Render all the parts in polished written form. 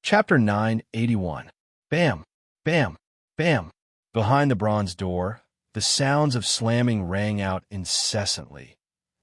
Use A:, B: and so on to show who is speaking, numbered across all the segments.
A: Chapter 981. Bam, bam, bam. Behind the bronze door, the sounds of slamming rang out incessantly,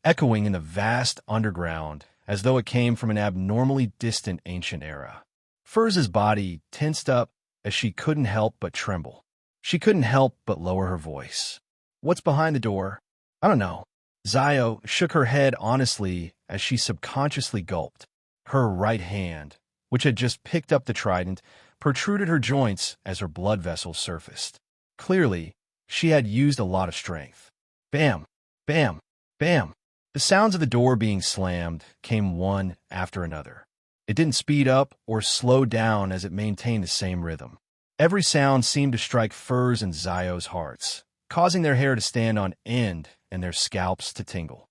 A: echoing in the vast underground as though it came from an abnormally distant ancient era. Furz's body tensed up as she couldn't help but tremble. She couldn't help but lower her voice. What's behind the door? I don't know. Zio shook her head honestly as she subconsciously gulped. Her right hand, which had just picked up the trident, protruded her joints as her blood vessels surfaced. Clearly, she had used a lot of strength. Bam, bam, bam. The sounds of the door being slammed came one after another. It didn't speed up or slow down as it maintained the same rhythm. Every sound seemed to strike Furz and Zio's hearts, causing their hair to stand on end and their scalps to tingle.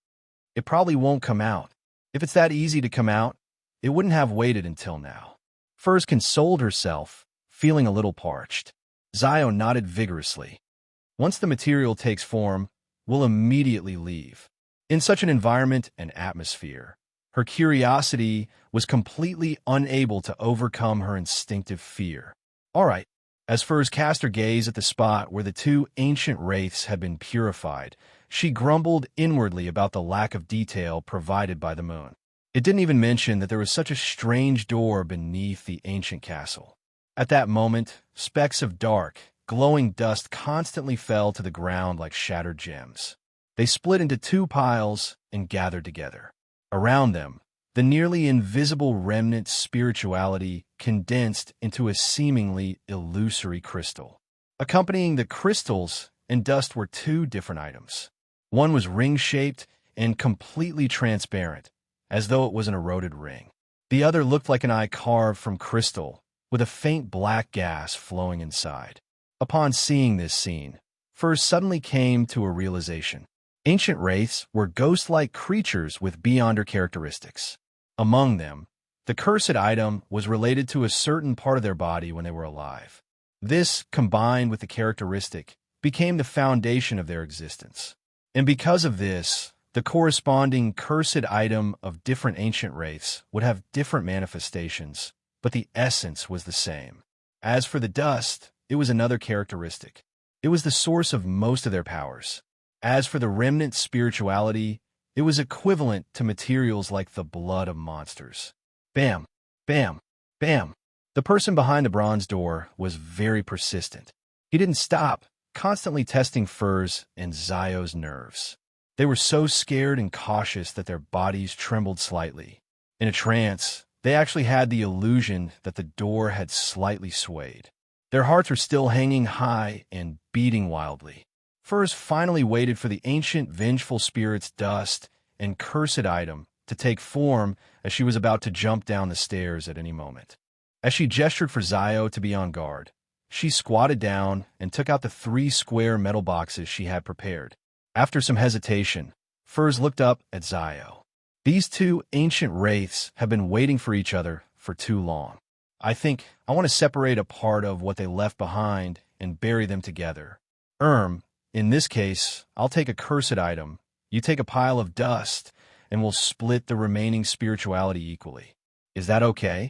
A: It probably won't come out. If it's that easy to come out, it wouldn't have waited until now. Furz consoled herself, feeling a little parched. Zio nodded vigorously. Once the material takes form, we'll immediately leave. In such an environment and atmosphere, her curiosity was completely unable to overcome her instinctive fear. All right. As Furz cast her gaze at the spot where the two ancient wraiths had been purified, she grumbled inwardly about the lack of detail provided by the moon. It didn't even mention that there was such a strange door beneath the ancient castle. At that moment, specks of dark, glowing dust constantly fell to the ground like shattered gems. They split into two piles and gathered together. Around them, the nearly invisible remnant spirituality condensed into a seemingly illusory crystal. Accompanying the crystals and dust were two different items. One was ring-shaped and completely transparent, as though it was an eroded ring. The other looked like an eye carved from crystal, with a faint black gas flowing inside. Upon seeing this scene, Furz suddenly came to a realization. Ancient wraiths were ghost-like creatures with beyonder characteristics. Among them, the cursed item was related to a certain part of their body when they were alive. This, combined with the characteristic, became the foundation of their existence. And because of this, the corresponding cursed item of different ancient wraiths would have different manifestations, but the essence was the same. As for the dust, it was another characteristic. It was the source of most of their powers. As for the remnant spirituality, it was equivalent to materials like the blood of monsters. Bam, bam, bam. The person behind the bronze door was very persistent. He didn't stop, constantly testing Furz and Zio's nerves. They were so scared and cautious that their bodies trembled slightly. In a trance, they actually had the illusion that the door had slightly swayed. Their hearts were still hanging high and beating wildly. Furz finally waited for the ancient vengeful spirit's dust and cursed item to take form as she was about to jump down the stairs at any moment. As she gestured for Zio to be on guard, she squatted down and took out the 3 square metal boxes she had prepared. After some hesitation, Furz looked up at Zio. These two ancient wraiths have been waiting for each other for too long. I think I want to separate a part of what they left behind and bury them together. In this case, I'll take a cursed item, you take a pile of dust, and we'll split the remaining spirituality equally. Is that okay?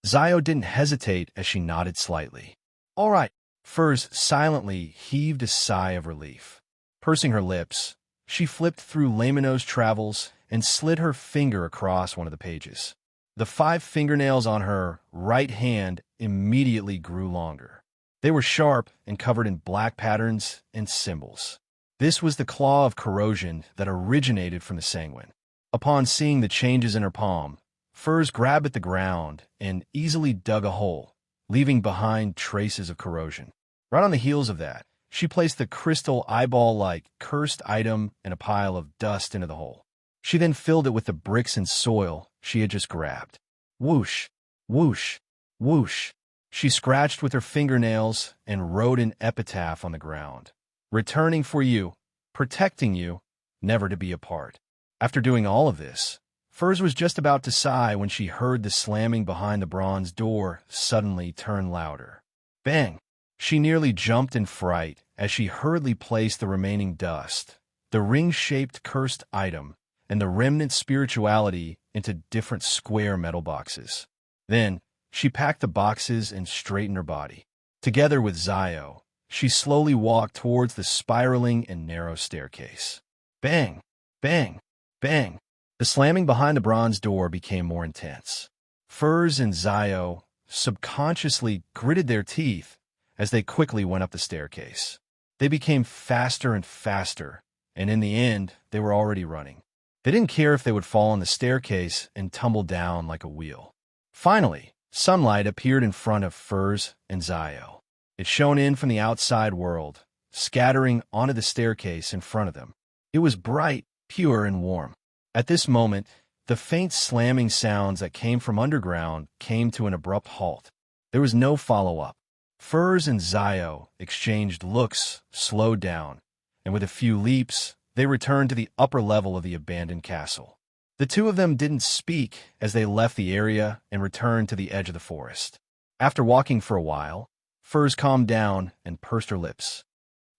A: Zio didn't hesitate as she nodded slightly. All right. Furz silently heaved a sigh of relief. Pursing her lips, she flipped through Lamino's travels and slid her finger across one of the pages. The 5 fingernails on her right hand immediately grew longer. They were sharp and covered in black patterns and symbols. This was the claw of corrosion that originated from the sanguine. Upon seeing the changes in her palm, Furz grabbed at the ground and easily dug a hole, leaving behind traces of corrosion. Right on the heels of that, she placed the crystal eyeball-like cursed item and a pile of dust into the hole. She then filled it with the bricks and soil she had just grabbed. Whoosh, whoosh, whoosh. She scratched with her fingernails and wrote an epitaph on the ground. Returning for you, protecting you, never to be apart. After doing all of this, Furz was just about to sigh when she heard the slamming behind the bronze door suddenly turn louder. Bang! She nearly jumped in fright as she hurriedly placed the remaining dust, the ring-shaped cursed item, and the remnant spirituality into different square metal boxes. Then, She packed the boxes and straightened her body. Together with Zio, she slowly walked towards the spiraling and narrow staircase. Bang! Bang! Bang! The slamming behind the bronze door became more intense. Furs and Zio subconsciously gritted their teeth as they quickly went up the staircase. They became faster and faster, and in the end, they were already running. They didn't care if they would fall on the staircase and tumble down like a wheel. Finally, sunlight appeared in front of Furs and Zio. It shone in from the outside world, scattering onto the staircase in front of them. It was bright, pure, and warm. At this moment, the faint slamming sounds that came from underground came to an abrupt halt. There was no follow-up. Furs and Zio exchanged looks, slowed down, and with a few leaps, they returned to the upper level of the abandoned castle. The two of them didn't speak as they left the area and returned to the edge of the forest. After walking for a while, Furs calmed down and pursed her lips.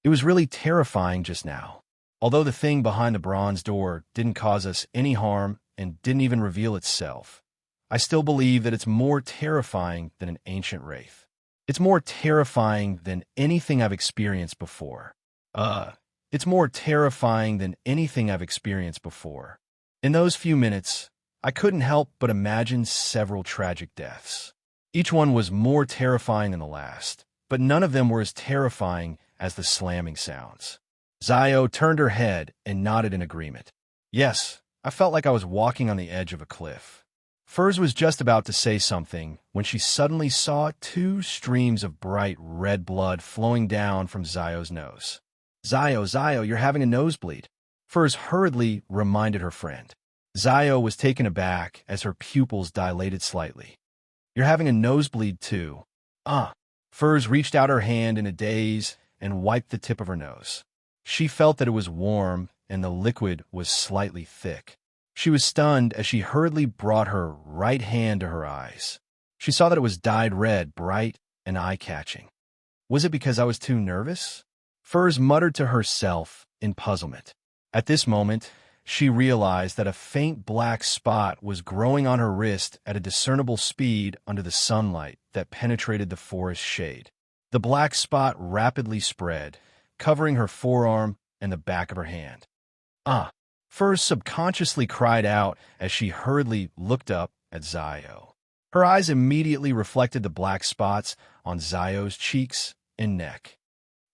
A: It was really terrifying just now. Although the thing behind the bronze door didn't cause us any harm and didn't even reveal itself, I still believe that it's more terrifying than an ancient wraith. It's more terrifying than anything I've experienced before. It's more terrifying than anything I've experienced before. In those few minutes, I couldn't help but imagine several tragic deaths. Each one was more terrifying than the last, but none of them were as terrifying as the slamming sounds. Zio turned her head and nodded in agreement. Yes, I felt like I was walking on the edge of a cliff. Furs was just about to say something when she suddenly saw two streams of bright red blood flowing down from Zio's nose. Zio, you're having a nosebleed. Furs hurriedly reminded her friend. Zio was taken aback as her pupils dilated slightly. You're having a nosebleed too. Furs reached out her hand in a daze and wiped the tip of her nose. She felt that it was warm and the liquid was slightly thick. She was stunned as she hurriedly brought her right hand to her eyes. She saw that it was dyed red, bright, and eye-catching. Was it because I was too nervous? Furs muttered to herself in puzzlement. At this moment, she realized that a faint black spot was growing on her wrist at a discernible speed under the sunlight that penetrated the forest shade. The black spot rapidly spread, covering her forearm and the back of her hand. Furs subconsciously cried out as she hurriedly looked up at Zio. Her eyes immediately reflected the black spots on Zio's cheeks and neck.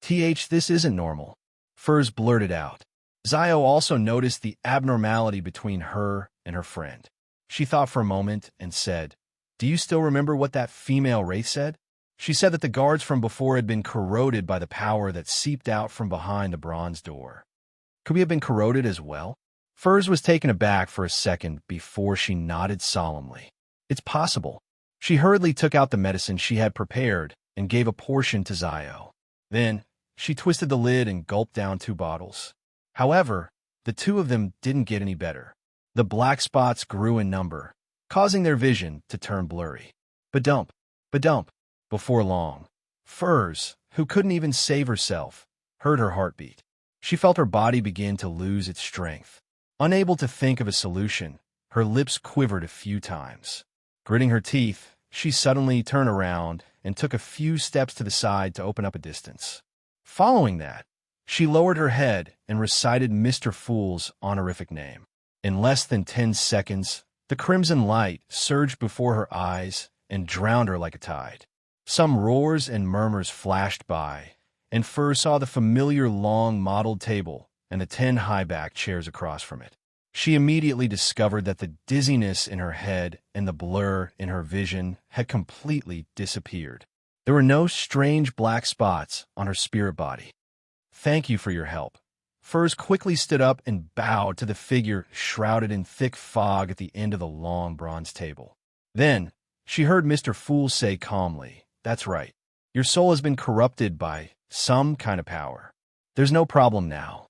A: This isn't normal, Furs blurted out. Zio also noticed the abnormality between her and her friend. She thought for a moment and said, Do you still remember what that female wraith said? She said that the guards from before had been corroded by the power that seeped out from behind the bronze door. Could we have been corroded as well? Furs was taken aback for a second before she nodded solemnly. It's possible. She hurriedly took out the medicine she had prepared and gave a portion to Zio. Then, she twisted the lid and gulped down 2 bottles. However, the two of them didn't get any better. The black spots grew in number, causing their vision to turn blurry. Ba-dump. Before long, Furs, who couldn't even save herself, heard her heartbeat. She felt her body begin to lose its strength. Unable to think of a solution, her lips quivered a few times. Gritting her teeth, she suddenly turned around and took a few steps to the side to open up a distance. Following that, she lowered her head and recited Mr. Fool's honorific name. In less than 10 seconds, the crimson light surged before her eyes and drowned her like a tide. Some roars and murmurs flashed by, and Furs saw the familiar long mottled table and the 10 high-backed chairs across from it. She immediately discovered that the dizziness in her head and the blur in her vision had completely disappeared. There were no strange black spots on her spirit body. Thank you for your help. Furs quickly stood up and bowed to the figure shrouded in thick fog at the end of the long bronze table. Then, she heard Mr. Fool say calmly, That's right. Your soul has been corrupted by some kind of power. There's no problem now.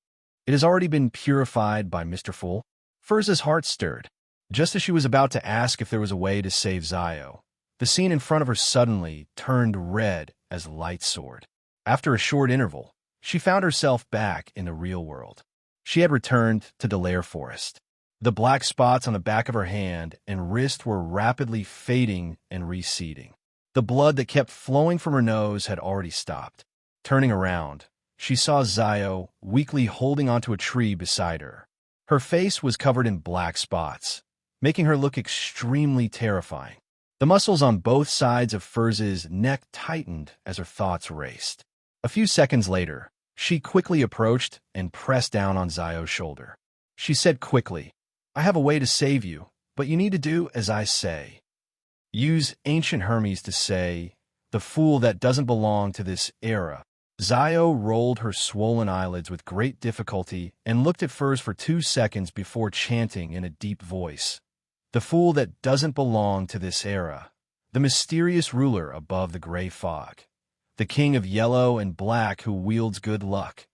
A: It has already been purified by Mr. Fool. Furs's heart stirred. Just as she was about to ask if there was a way to save Zio, the scene in front of her suddenly turned red as light soared. After a short interval, she found herself back in the real world. She had returned to Delaire Forest. The black spots on the back of her hand and wrist were rapidly fading and receding. The blood that kept flowing from her nose had already stopped. Turning around, she saw Zio weakly holding onto a tree beside her. Her face was covered in black spots, making her look extremely terrifying. The muscles on both sides of Furz's neck tightened as her thoughts raced. A few seconds later, she quickly approached and pressed down on Zio's shoulder. She said quickly, "I have a way to save you, but you need to do as I say." Use ancient Hermes to say, "The fool that doesn't belong to this era." Zio rolled her swollen eyelids with great difficulty and looked at Furz for 2 seconds before chanting in a deep voice, "The fool that doesn't belong to this era, the mysterious ruler above the gray fog, the king of yellow and black who wields good luck."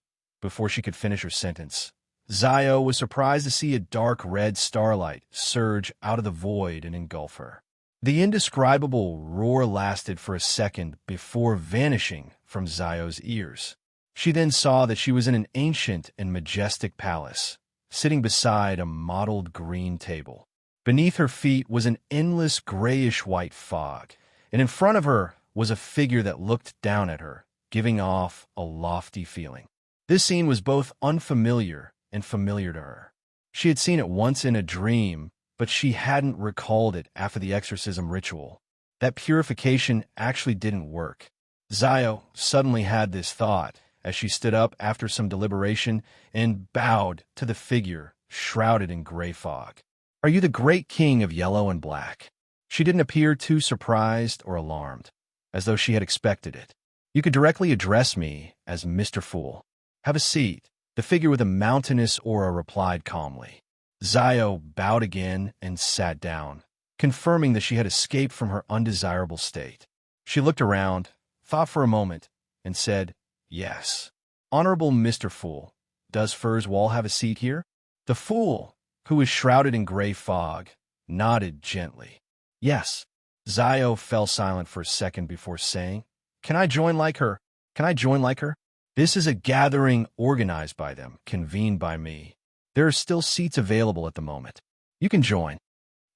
A: Before she could finish her sentence, Zio was surprised to see a dark red starlight surge out of the void and engulf her. The indescribable roar lasted for a second before vanishing from Zio's ears. She then saw that she was in an ancient and majestic palace, sitting beside a mottled green table. Beneath her feet was an endless grayish-white fog, and in front of her was a figure that looked down at her, giving off a lofty feeling. This scene was both unfamiliar and familiar to her. She had seen it once in a dream, but she hadn't recalled it after the exorcism ritual. That purification actually didn't work. Zio suddenly had this thought as she stood up after some deliberation and bowed to the figure shrouded in gray fog. "Are you the great king of yellow and black?" She didn't appear too surprised or alarmed, as though she had expected it. "You could directly address me as Mr. Fool. Have a seat." The figure with a mountainous aura replied calmly. Zio bowed again and sat down, confirming that she had escaped from her undesirable state. She looked around, thought for a moment, and said, "Yes. Honorable Mr. Fool, does Furz Wall have a seat here?" The fool, who was shrouded in gray fog, nodded gently. "Yes." Zio fell silent for a second before saying, Can I join like her? Can I join like her? This is a gathering organized by them, convened by me. There are still seats available at the moment. You can join.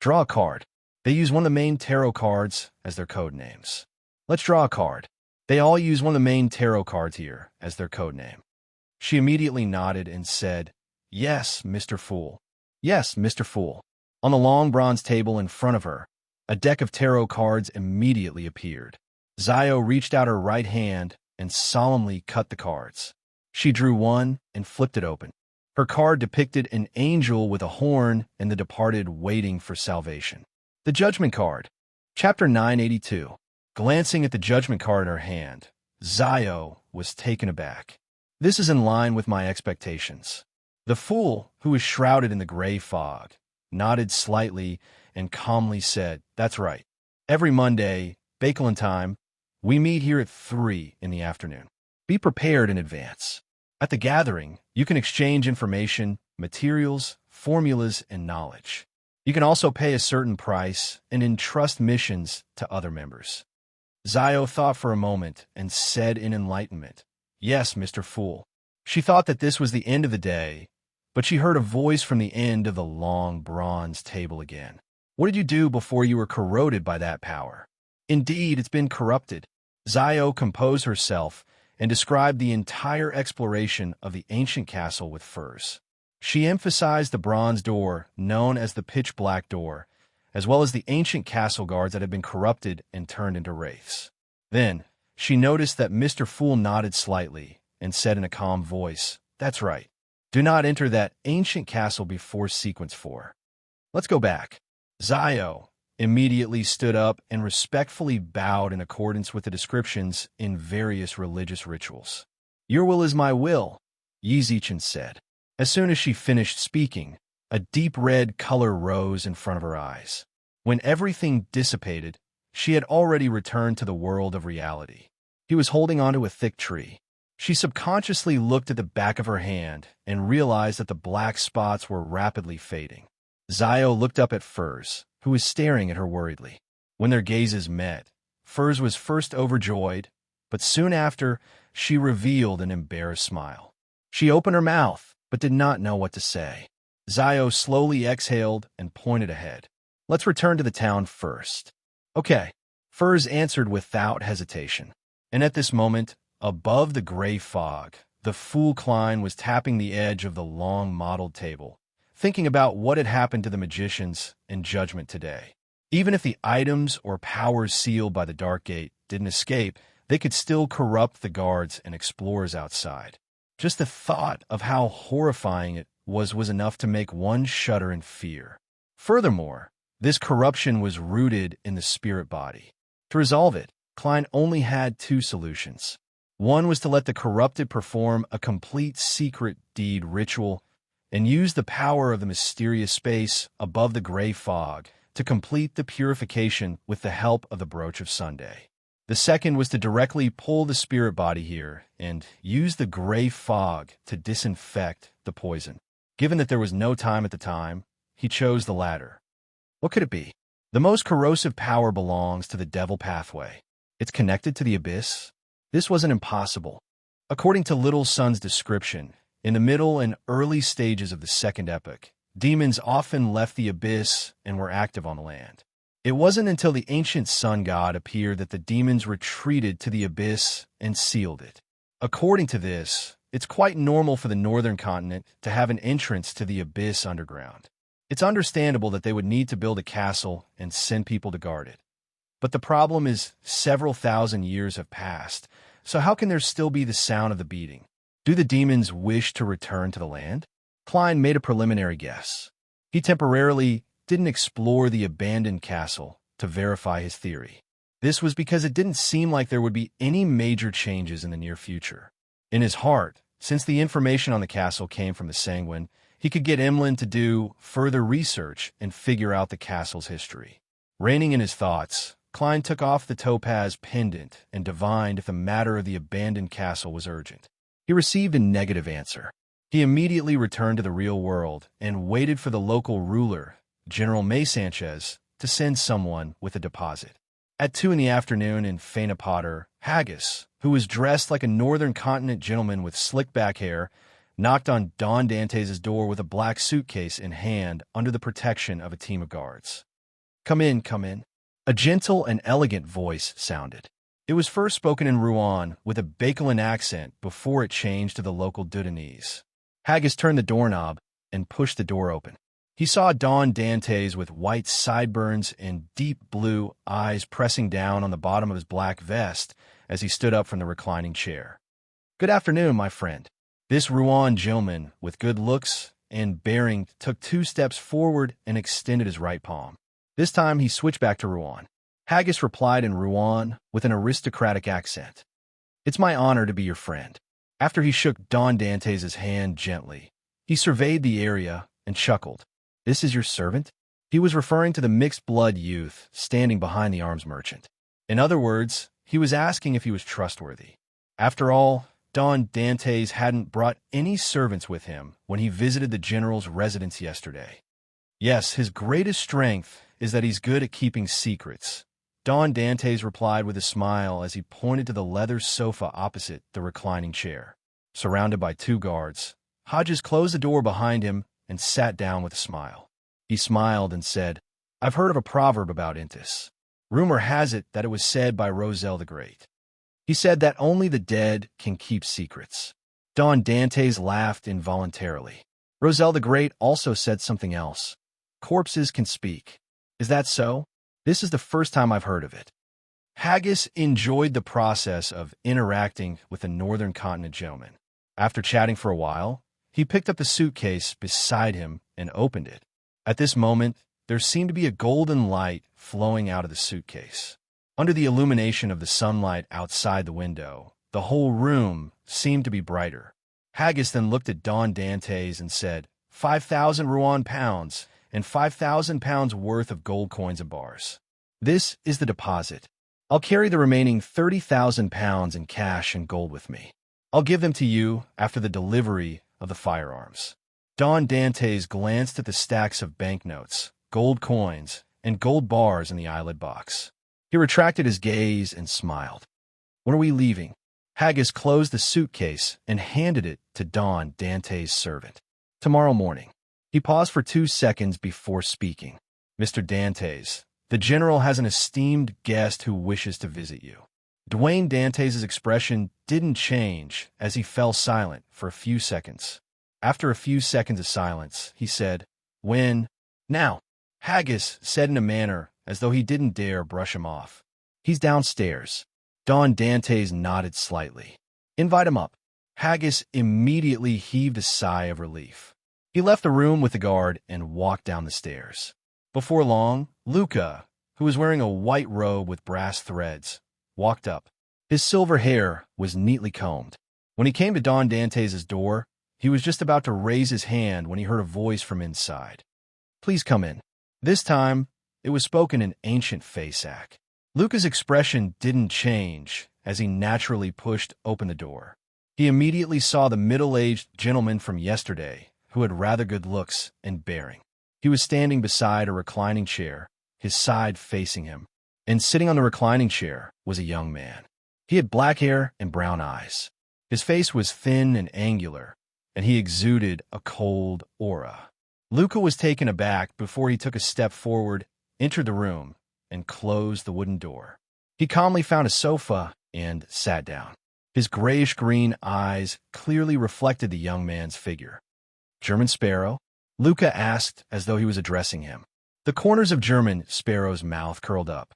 A: Draw a card. They use one of the main tarot cards as their code names. Let's draw a card. They all use one of the main tarot cards here as their code name. She immediately nodded and said, Yes, Mr. Fool. Yes, Mr. Fool. On the long bronze table in front of her, a deck of tarot cards immediately appeared. Zio reached out her right hand and solemnly cut the cards. She drew one and flipped it open. Her card depicted an angel with a horn and the departed waiting for salvation. The Judgment card. Chapter 982. Glancing at the Judgment card in her hand, Zio was taken aback. This is in line with my expectations. The fool, who was shrouded in the gray fog, nodded slightly and calmly said, That's right. Every Monday, Bakelin time, we meet here at 3 in the afternoon. Be prepared in advance. At the gathering, you can exchange information, materials, formulas, and knowledge. You can also pay a certain price and entrust missions to other members. Zio thought for a moment and said in enlightenment, Yes, Mr. Fool. She thought that this was the end of the day, but she heard a voice from the end of the long bronze table again. What did you do before you were corroded by that power? Indeed, it's been corrupted. Zio composed herself and described the entire exploration of the ancient castle with Furz. She emphasized the bronze door, known as the Pitch Black Door, as well as the ancient castle guards that had been corrupted and turned into wraiths. Then, she noticed that Mr. Fool nodded slightly and said in a calm voice, That's right. Do not enter that ancient castle before sequence 4. Let's go back. Zio immediately stood up and respectfully bowed in accordance with the descriptions in various religious rituals. Your will is my will, Yizichin said. As soon as she finished speaking, a deep red color rose in front of her eyes. When everything dissipated, she had already returned to the world of reality. He was holding onto a thick tree. She subconsciously looked at the back of her hand and realized that the black spots were rapidly fading. Zio looked up at Furz, who was staring at her worriedly. When their gazes met, Furz was first overjoyed, but soon after, she revealed an embarrassed smile. She opened her mouth, but did not know what to say. Zio slowly exhaled and pointed ahead. Let's return to the town first. Okay, Furs answered without hesitation. And at this moment, above the gray fog, the fool Klein was tapping the edge of the long mottled table, thinking about what had happened to the magicians in Judgment today. Even if the items or powers sealed by the Dark Gate didn't escape, they could still corrupt the guards and explorers outside. Just the thought of how horrifying it was enough to make one shudder in fear. Furthermore, this corruption was rooted in the spirit body. To resolve it, Klein only had two solutions. One was to let the corrupted perform a complete secret deed ritual and use the power of the mysterious space above the gray fog to complete the purification with the help of the Brooch of Sunday. The second was to directly pull the spirit body here and use the gray fog to disinfect the poison. Given that there was no time at the time, he chose the latter. What could it be? The most corrosive power belongs to the Devil Pathway. It's connected to the Abyss? This wasn't impossible. According to Little Sun's description, in the middle and early stages of the Second Epoch, demons often left the Abyss and were active on the land. It wasn't until the ancient sun god appeared that the demons retreated to the Abyss and sealed it. According to this, it's quite normal for the northern continent to have an entrance to the Abyss underground. It's understandable that they would need to build a castle and send people to guard it. But the problem is several thousand years have passed, so how can there still be the sound of the beating? Do the demons wish to return to the land? Klein made a preliminary guess. He temporarily didn't explore the abandoned castle to verify his theory. This was because it didn't seem like there would be any major changes in the near future. In his heart, since the information on the castle came from the Sanguine, he could get Emlyn to do further research and figure out the castle's history. Reining in his thoughts, Klein took off the topaz pendant and divined if the matter of the abandoned castle was urgent. He received a negative answer. He immediately returned to the real world and waited for the local ruler, General May Sanchez, to send someone with a deposit. At 2 p.m. in Faina Potter, Haggis, who was dressed like a northern continent gentleman with slick back hair, knocked on Don Dantes' door with a black suitcase in hand under the protection of a team of guards. Come in, come in. A gentle and elegant voice sounded. It was first spoken in Rouen with a Bakelin accent before it changed to the local Dudanese. Haggis turned the doorknob and pushed the door open. He saw Don Dantes with white sideburns and deep blue eyes pressing down on the bottom of his black vest as he stood up from the reclining chair. Good afternoon, my friend. This Rouen gentleman with good looks and bearing took 2 steps forward and extended his right palm. This time he switched back to Rouen. Haggis replied in Rouen with an aristocratic accent. It's my honor to be your friend. After he shook Don Dantes' hand gently, he surveyed the area and chuckled. This is your servant? He was referring to the mixed-blood youth standing behind the arms merchant. In other words, he was asking if he was trustworthy. After all, Don Dantes hadn't brought any servants with him when he visited the general's residence yesterday. Yes, his greatest strength is that he's good at keeping secrets. Don Dantes replied with a smile as he pointed to the leather sofa opposite the reclining chair. Surrounded by 2 guards, Hodges closed the door behind him and sat down with a smile. He smiled and said, I've heard of a proverb about Intis. Rumor has it that it was said by Roselle the Great. He said that only the dead can keep secrets. Don Dantes laughed involuntarily. Roselle the Great also said something else. Corpses can speak. Is that so? This is the first time I've heard of it. Haggis enjoyed the process of interacting with the northern continent gentleman. After chatting for a while, he picked up the suitcase beside him and opened it. At this moment, there seemed to be a golden light flowing out of the suitcase. Under the illumination of the sunlight outside the window, the whole room seemed to be brighter. Haggis then looked at Don Dantes and said, 5,000 Rouen pounds and 5,000 pounds worth of gold coins and bars. This is the deposit. I'll carry the remaining 30,000 pounds in cash and gold with me. I'll give them to you after the delivery of the firearms. Don Dantes glanced at the stacks of banknotes, gold coins, and gold bars in the eyelid box. He retracted his gaze and smiled. When are we leaving? Haggis closed the suitcase and handed it to Don Dantes' servant. Tomorrow morning. He paused for 2 seconds before speaking. "Mr. Dantes, the general has an esteemed guest who wishes to visit you." Dwayne Dantes' expression didn't change as he fell silent for a few seconds. After a few seconds of silence, he said, "When?" "Now," Haggis said in a manner as though he didn't dare brush him off. "He's downstairs." Don Dantes nodded slightly. "Invite him up." Haggis immediately heaved a sigh of relief. He left the room with the guard and walked down the stairs. Before long, Luca, who was wearing a white robe with brass threads, walked up. His silver hair was neatly combed. When he came to Don Dantes' door, he was just about to raise his hand when he heard a voice from inside. "Please come in." This time, it was spoken in ancient Fasak. Luca's expression didn't change as he naturally pushed open the door. He immediately saw the middle-aged gentleman from yesterday, who had rather good looks and bearing. He was standing beside a reclining chair, his side facing him, and sitting on the reclining chair was a young man. He had black hair and brown eyes. His face was thin and angular, and he exuded a cold aura. Luca was taken aback before he took a step forward, entered the room, and closed the wooden door. He calmly found a sofa and sat down. His grayish-green eyes clearly reflected the young man's figure. "German Sparrow?" Luca asked as though he was addressing him. The corners of German Sparrow's mouth curled up.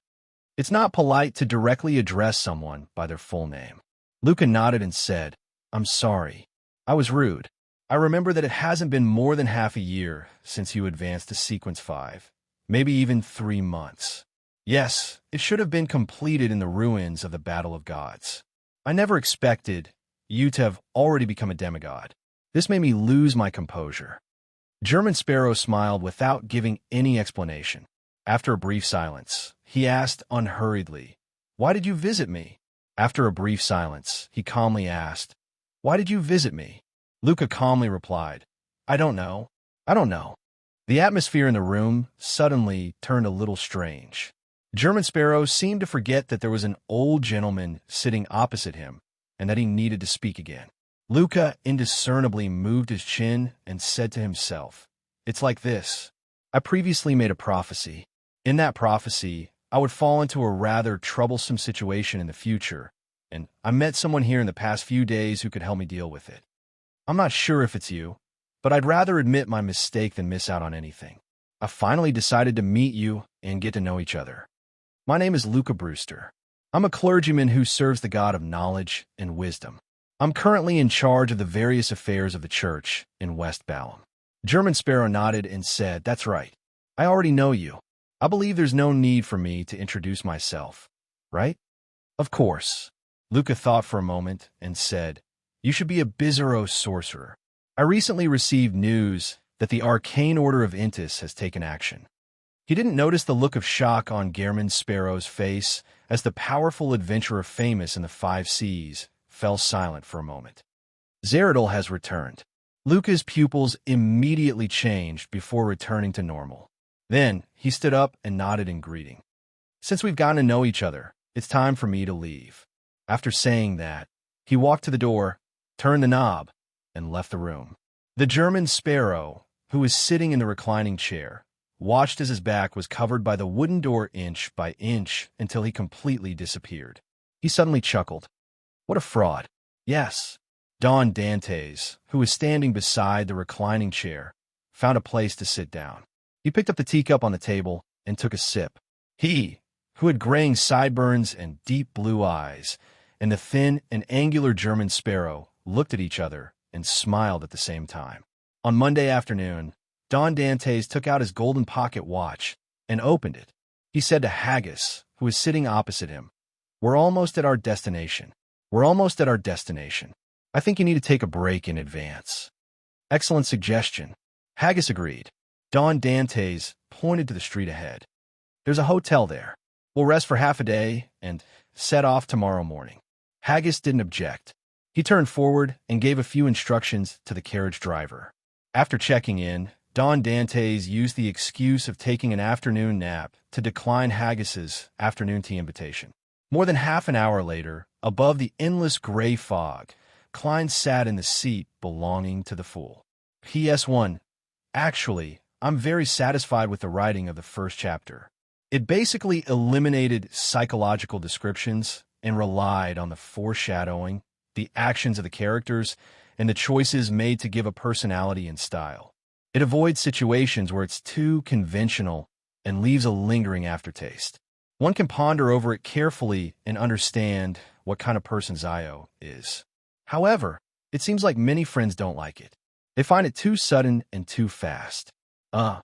A: It's not polite to directly address someone by their full name. Luca nodded and said, "I'm sorry. I was rude. I remember that it hasn't been more than half a year since you advanced to Sequence 5, maybe even 3 months. Yes, it should have been completed in the ruins of the Battle of Gods. I never expected you to have already become a demigod. This made me lose my composure." German Sparrow smiled without giving any explanation. After a brief silence, he asked unhurriedly, "Why did you visit me?" After a brief silence, he calmly asked, "Why did you visit me?" Luca calmly replied, "I don't know. I don't know." The atmosphere in the room suddenly turned a little strange. German Sparrow seemed to forget that there was an old gentleman sitting opposite him and that he needed to speak again. Luca indiscernibly moved his chin and said to himself, "It's like this. I previously made a prophecy. In that prophecy, I would fall into a rather troublesome situation in the future, and I met someone here in the past few days who could help me deal with it. I'm not sure if it's you, but I'd rather admit my mistake than miss out on anything. I finally decided to meet you and get to know each other. My name is Luca Brewster. I'm a clergyman who serves the God of knowledge and wisdom. I'm currently in charge of the various affairs of the church in West Balham." German Sparrow nodded and said, "That's right. I already know you. I believe there's no need for me to introduce myself, right?" "Of course." Luca thought for a moment and said, "You should be a Bizarro sorcerer. I recently received news that the Arcane Order of Intis has taken action." He didn't notice the look of shock on German Sparrow's face as the powerful adventurer famous in the 5 Seas fell silent for a moment. "Zeridol has returned." Luca's pupils immediately changed before returning to normal. Then he stood up and nodded in greeting. "Since we've gotten to know each other, it's time for me to leave." After saying that, he walked to the door, turned the knob, and left the room. The German Sparrow, who was sitting in the reclining chair, watched as his back was covered by the wooden door inch by inch until he completely disappeared. He suddenly chuckled. What a fraud. Yes. Don Dantes, who was standing beside the reclining chair, found a place to sit down. He picked up the teacup on the table and took a sip. He, who had graying sideburns and deep blue eyes, and the thin and angular German Sparrow looked at each other and smiled at the same time. On Monday afternoon, Don Dantes took out his golden pocket watch and opened it. He said to Haggis, who was sitting opposite him, "We're almost at our destination. We're almost at our destination. I think you need to take a break in advance." Excellent suggestion. Haggis agreed. Don Dantes pointed to the street ahead. "There's a hotel there. We'll rest for half a day and set off tomorrow morning." Haggis didn't object. He turned forward and gave a few instructions to the carriage driver. After checking in, Don Dantes used the excuse of taking an afternoon nap to decline Haggis's afternoon tea invitation. More than half an hour later, above the endless gray fog, Klein sat in the seat belonging to the fool. PS1. Actually, I'm very satisfied with the writing of the first chapter. It basically eliminated psychological descriptions and relied on the foreshadowing, the actions of the characters, and the choices made to give a personality and style. It avoids situations where it's too conventional and leaves a lingering aftertaste. One can ponder over it carefully and understand what kind of person Zio is. However, it seems like many friends don't like it. They find it too sudden and too fast. I'll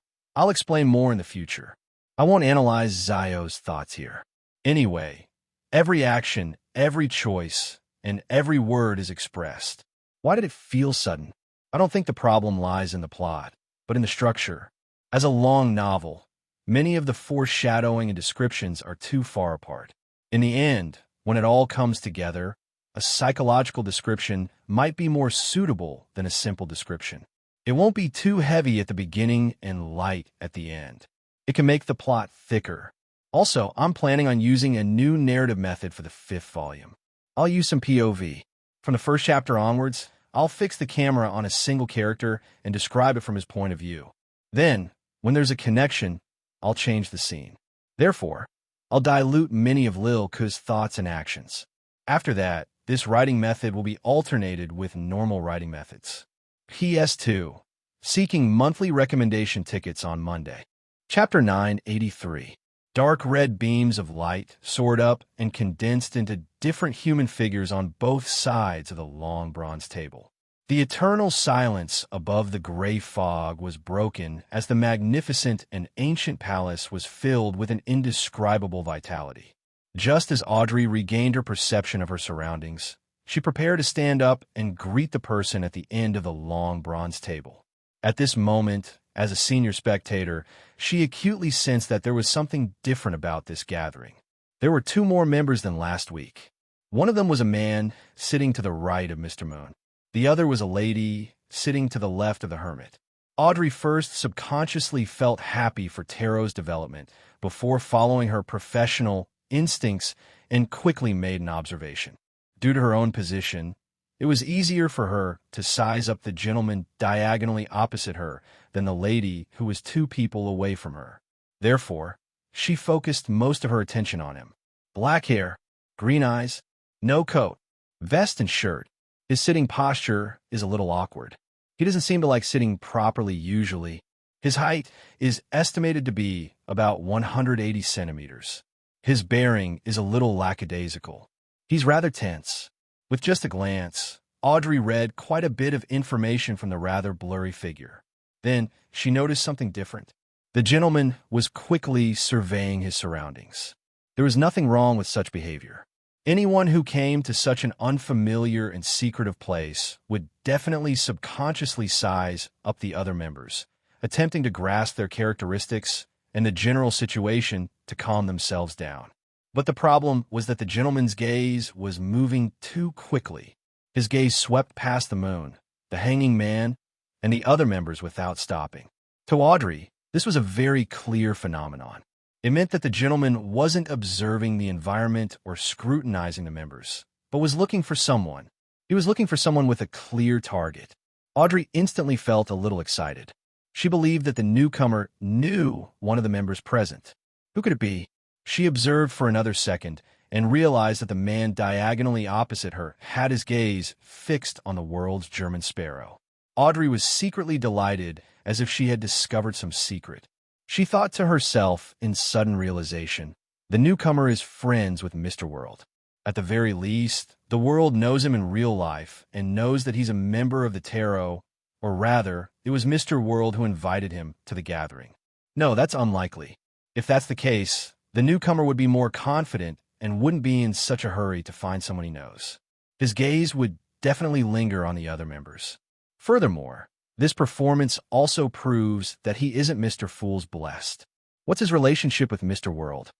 A: explain more in the future. I won't analyze Zio's thoughts here. Anyway, every action, every choice, and every word is expressed. Why did it feel sudden? I don't think the problem lies in the plot, but in the structure. As a long novel, many of the foreshadowing and descriptions are too far apart. In the end, when it all comes together, a psychological description might be more suitable than a simple description. It won't be too heavy at the beginning and light at the end. It can make the plot thicker. Also, I'm planning on using a new narrative method for the 5th volume. I'll use some POV. From the first chapter onwards, I'll fix the camera on a single character and describe it from his point of view. Then, when there's a connection, I'll change the scene. Therefore, I'll dilute many of Lil Ku's thoughts and actions. After that, this writing method will be alternated with normal writing methods. PS2. Seeking monthly recommendation tickets on Monday. Chapter 983. Dark red beams of light soared up and condensed into different human figures on both sides of the long bronze table. The eternal silence above the gray fog was broken as the magnificent and ancient palace was filled with an indescribable vitality. Just as Audrey regained her perception of her surroundings, she prepared to stand up and greet the person at the end of the long bronze table. At this moment, as a senior spectator, she acutely sensed that there was something different about this gathering. There were 2 more members than last week. One of them was a man sitting to the right of Mr. Moon. The other was a lady sitting to the left of the hermit. Audrey first subconsciously felt happy for Taro's development before following her professional instincts and quickly made an observation. Due to her own position, it was easier for her to size up the gentleman diagonally opposite her than the lady who was 2 people away from her. Therefore, she focused most of her attention on him. Black hair, green eyes, no coat, vest and shirt. His sitting posture is a little awkward. He doesn't seem to like sitting properly usually. His height is estimated to be about 180 centimeters. His bearing is a little lackadaisical. He's rather tense. With just a glance, Audrey read quite a bit of information from the rather blurry figure. Then she noticed something different. The gentleman was quickly surveying his surroundings. There was nothing wrong with such behavior. Anyone who came to such an unfamiliar and secretive place would definitely subconsciously size up the other members, attempting to grasp their characteristics and the general situation to calm themselves down. But the problem was that the gentleman's gaze was moving too quickly. His gaze swept past the moon, the hanging man, and the other members without stopping. To Audrey, this was a very clear phenomenon. It meant that the gentleman wasn't observing the environment or scrutinizing the members, but was looking for someone. He was looking for someone with a clear target. Audrey instantly felt a little excited. She believed that the newcomer knew one of the members present. Who could it be? She observed for another second and realized that the man diagonally opposite her had his gaze fixed on the world's German sparrow. Audrey was secretly delighted, as if she had discovered some secret. She thought to herself in sudden realization, the newcomer is friends with Mr. World. At the very least, the world knows him in real life and knows that he's a member of the Tarot, or rather, it was Mr. World who invited him to the gathering. No, that's unlikely. If that's the case, the newcomer would be more confident and wouldn't be in such a hurry to find someone he knows. His gaze would definitely linger on the other members. Furthermore, this performance also proves that he isn't Mr. Fool's blessed. What's his relationship with Mr. World?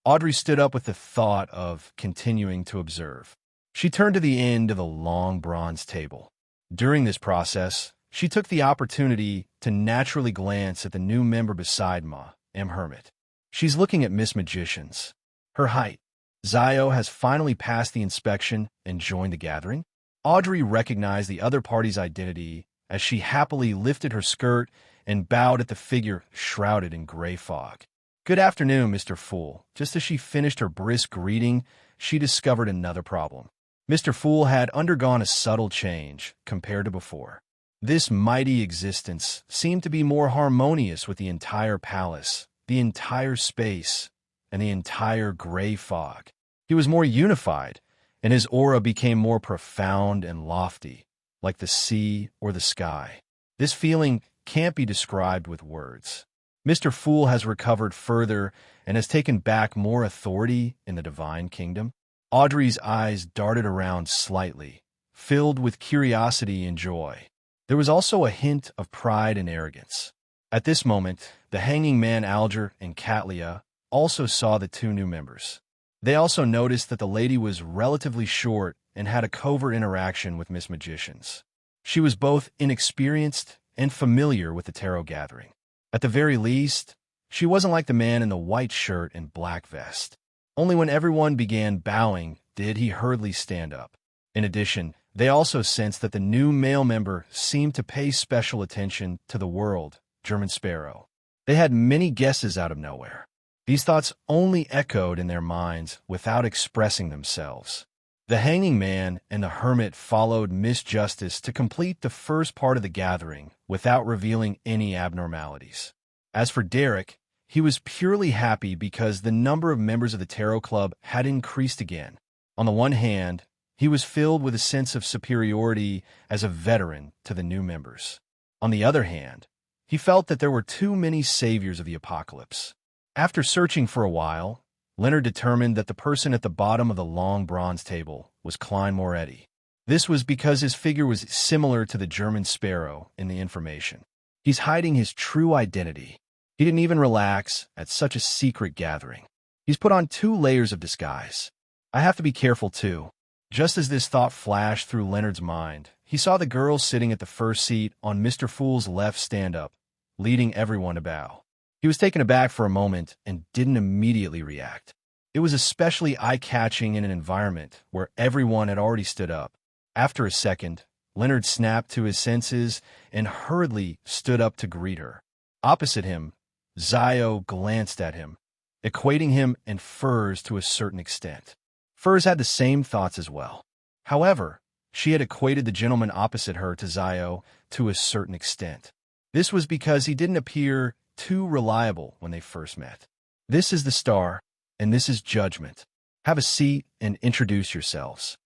A: Audrey stood up with the thought of continuing to observe. She turned to the end of the long bronze table. During this process, she took the opportunity to naturally glance at the new member beside Ma, M. Hermit. She's looking at Miss Magicians. Her height. Zio has finally passed the inspection and joined the gathering. Audrey recognized the other party's identity as she happily lifted her skirt and bowed at the figure shrouded in gray fog. "Good afternoon, Mr. Fool." Just as she finished her brisk greeting, she discovered another problem. Mr. Fool had undergone a subtle change compared to before. This mighty existence seemed to be more harmonious with the entire palace, the entire space, and the entire gray fog. He was more unified, and his aura became more profound and lofty, like the sea or the sky. This feeling can't be described with words. Mr. Fool has recovered further and has taken back more authority in the divine kingdom. Audrey's eyes darted around slightly, filled with curiosity and joy. There was also a hint of pride and arrogance. At this moment, the hanging man Alger and Catlia also saw the two new members. They also noticed that the lady was relatively short and had a covert interaction with Miss Magicians. She was both inexperienced and familiar with the tarot gathering. At the very least, she wasn't like the man in the white shirt and black vest. Only when everyone began bowing did he hurriedly stand up. In addition, they also sensed that the new male member seemed to pay special attention to the world, German Sparrow. They had many guesses out of nowhere. These thoughts only echoed in their minds without expressing themselves. The hanging man and the hermit followed Miss Justice to complete the first part of the gathering without revealing any abnormalities. As for Derek, he was purely happy because the number of members of the tarot club had increased again. On the one hand, he was filled with a sense of superiority as a veteran to the new members. On the other hand, he felt that there were too many saviors of the apocalypse. After searching for a while, Leonard determined that the person at the bottom of the long bronze table was Klein Moretti. This was because his figure was similar to the German Sparrow in the information. He's hiding his true identity. He didn't even relax at such a secret gathering. He's put on 2 layers of disguise. I have to be careful too. Just as this thought flashed through Leonard's mind, he saw the girl sitting at the first seat on Mr. Fool's left stand up, leading everyone to bow. He was taken aback for a moment and didn't immediately react. It was especially eye-catching in an environment where everyone had already stood up. After a second, Leonard snapped to his senses and hurriedly stood up to greet her. Opposite him, Zio glanced at him, equating him and Furs to a certain extent. Furs had the same thoughts as well. However, she had equated the gentleman opposite her to Zio to a certain extent. This was because he didn't appear too reliable when they first met. This is the star, and this is judgment. Have a seat and introduce yourselves.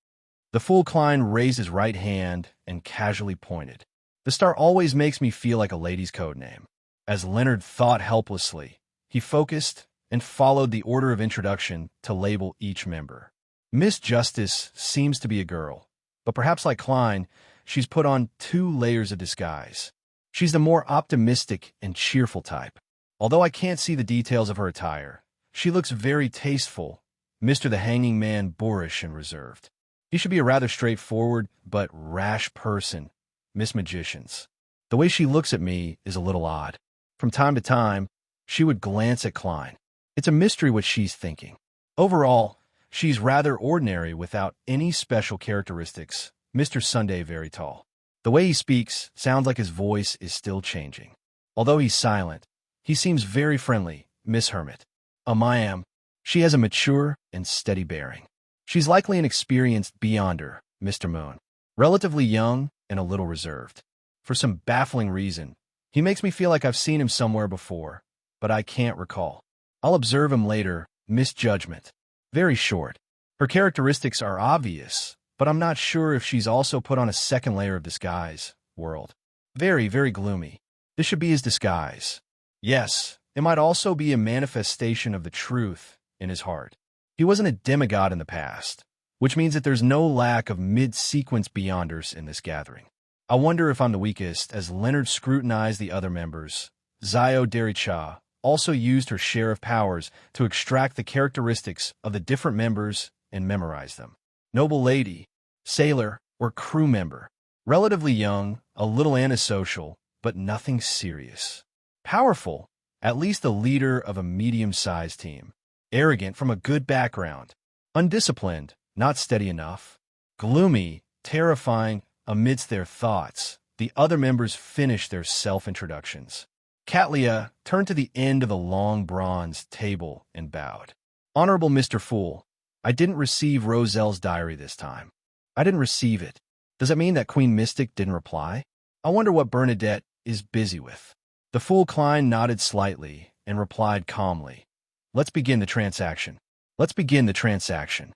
A: The Fool Klein raised his right hand and casually pointed. The star always makes me feel like a lady's code name. As Leonard thought helplessly, he focused and followed the order of introduction to label each member. Miss Justice seems to be a girl, but perhaps like Klein, she's put on 2 layers of disguise. She's the more optimistic and cheerful type. Although I can't see the details of her attire, she looks very tasteful, Mr. the Hanging Man boorish and reserved. He should be a rather straightforward but rash person, Miss Magicians. The way she looks at me is a little odd. From time to time, she would glance at Klein. It's a mystery what she's thinking. Overall, she's rather ordinary without any special characteristics, Mr. Sunday very tall. The way he speaks sounds like his voice is still changing. Although he's silent, he seems very friendly, Miss Hermit. Mayam. She has a mature and steady bearing. She's likely an experienced beyonder, Mr. Moon. Relatively young and a little reserved. For some baffling reason, he makes me feel like I've seen him somewhere before, but I can't recall. I'll observe him later, Miss Judgment. Very short. Her characteristics are obvious, but I'm not sure if she's also put on a second layer of disguise, world. Very, very gloomy. This should be his disguise. Yes, it might also be a manifestation of the truth in his heart. He wasn't a demigod in the past, which means that there's no lack of mid-sequence beyonders in this gathering. I wonder if I'm the weakest, as Leonard scrutinized the other members. Zio Dericha also used her share of powers to extract the characteristics of the different members and memorize them. Noble lady, sailor, or crew member. Relatively young, a little antisocial, but nothing serious. Powerful, at least the leader of a medium-sized team. Arrogant from a good background. Undisciplined, not steady enough. Gloomy, terrifying amidst their thoughts, the other members finished their self-introductions. Catlia turned to the end of the long bronze table and bowed. "Honorable Mr. Fool, I didn't receive Roselle's diary this time. I didn't receive it. Does that mean that Queen Mystic didn't reply? I wonder what Bernadette is busy with." The Fool Klein nodded slightly and replied calmly, "Let's begin the transaction. Let's begin the transaction."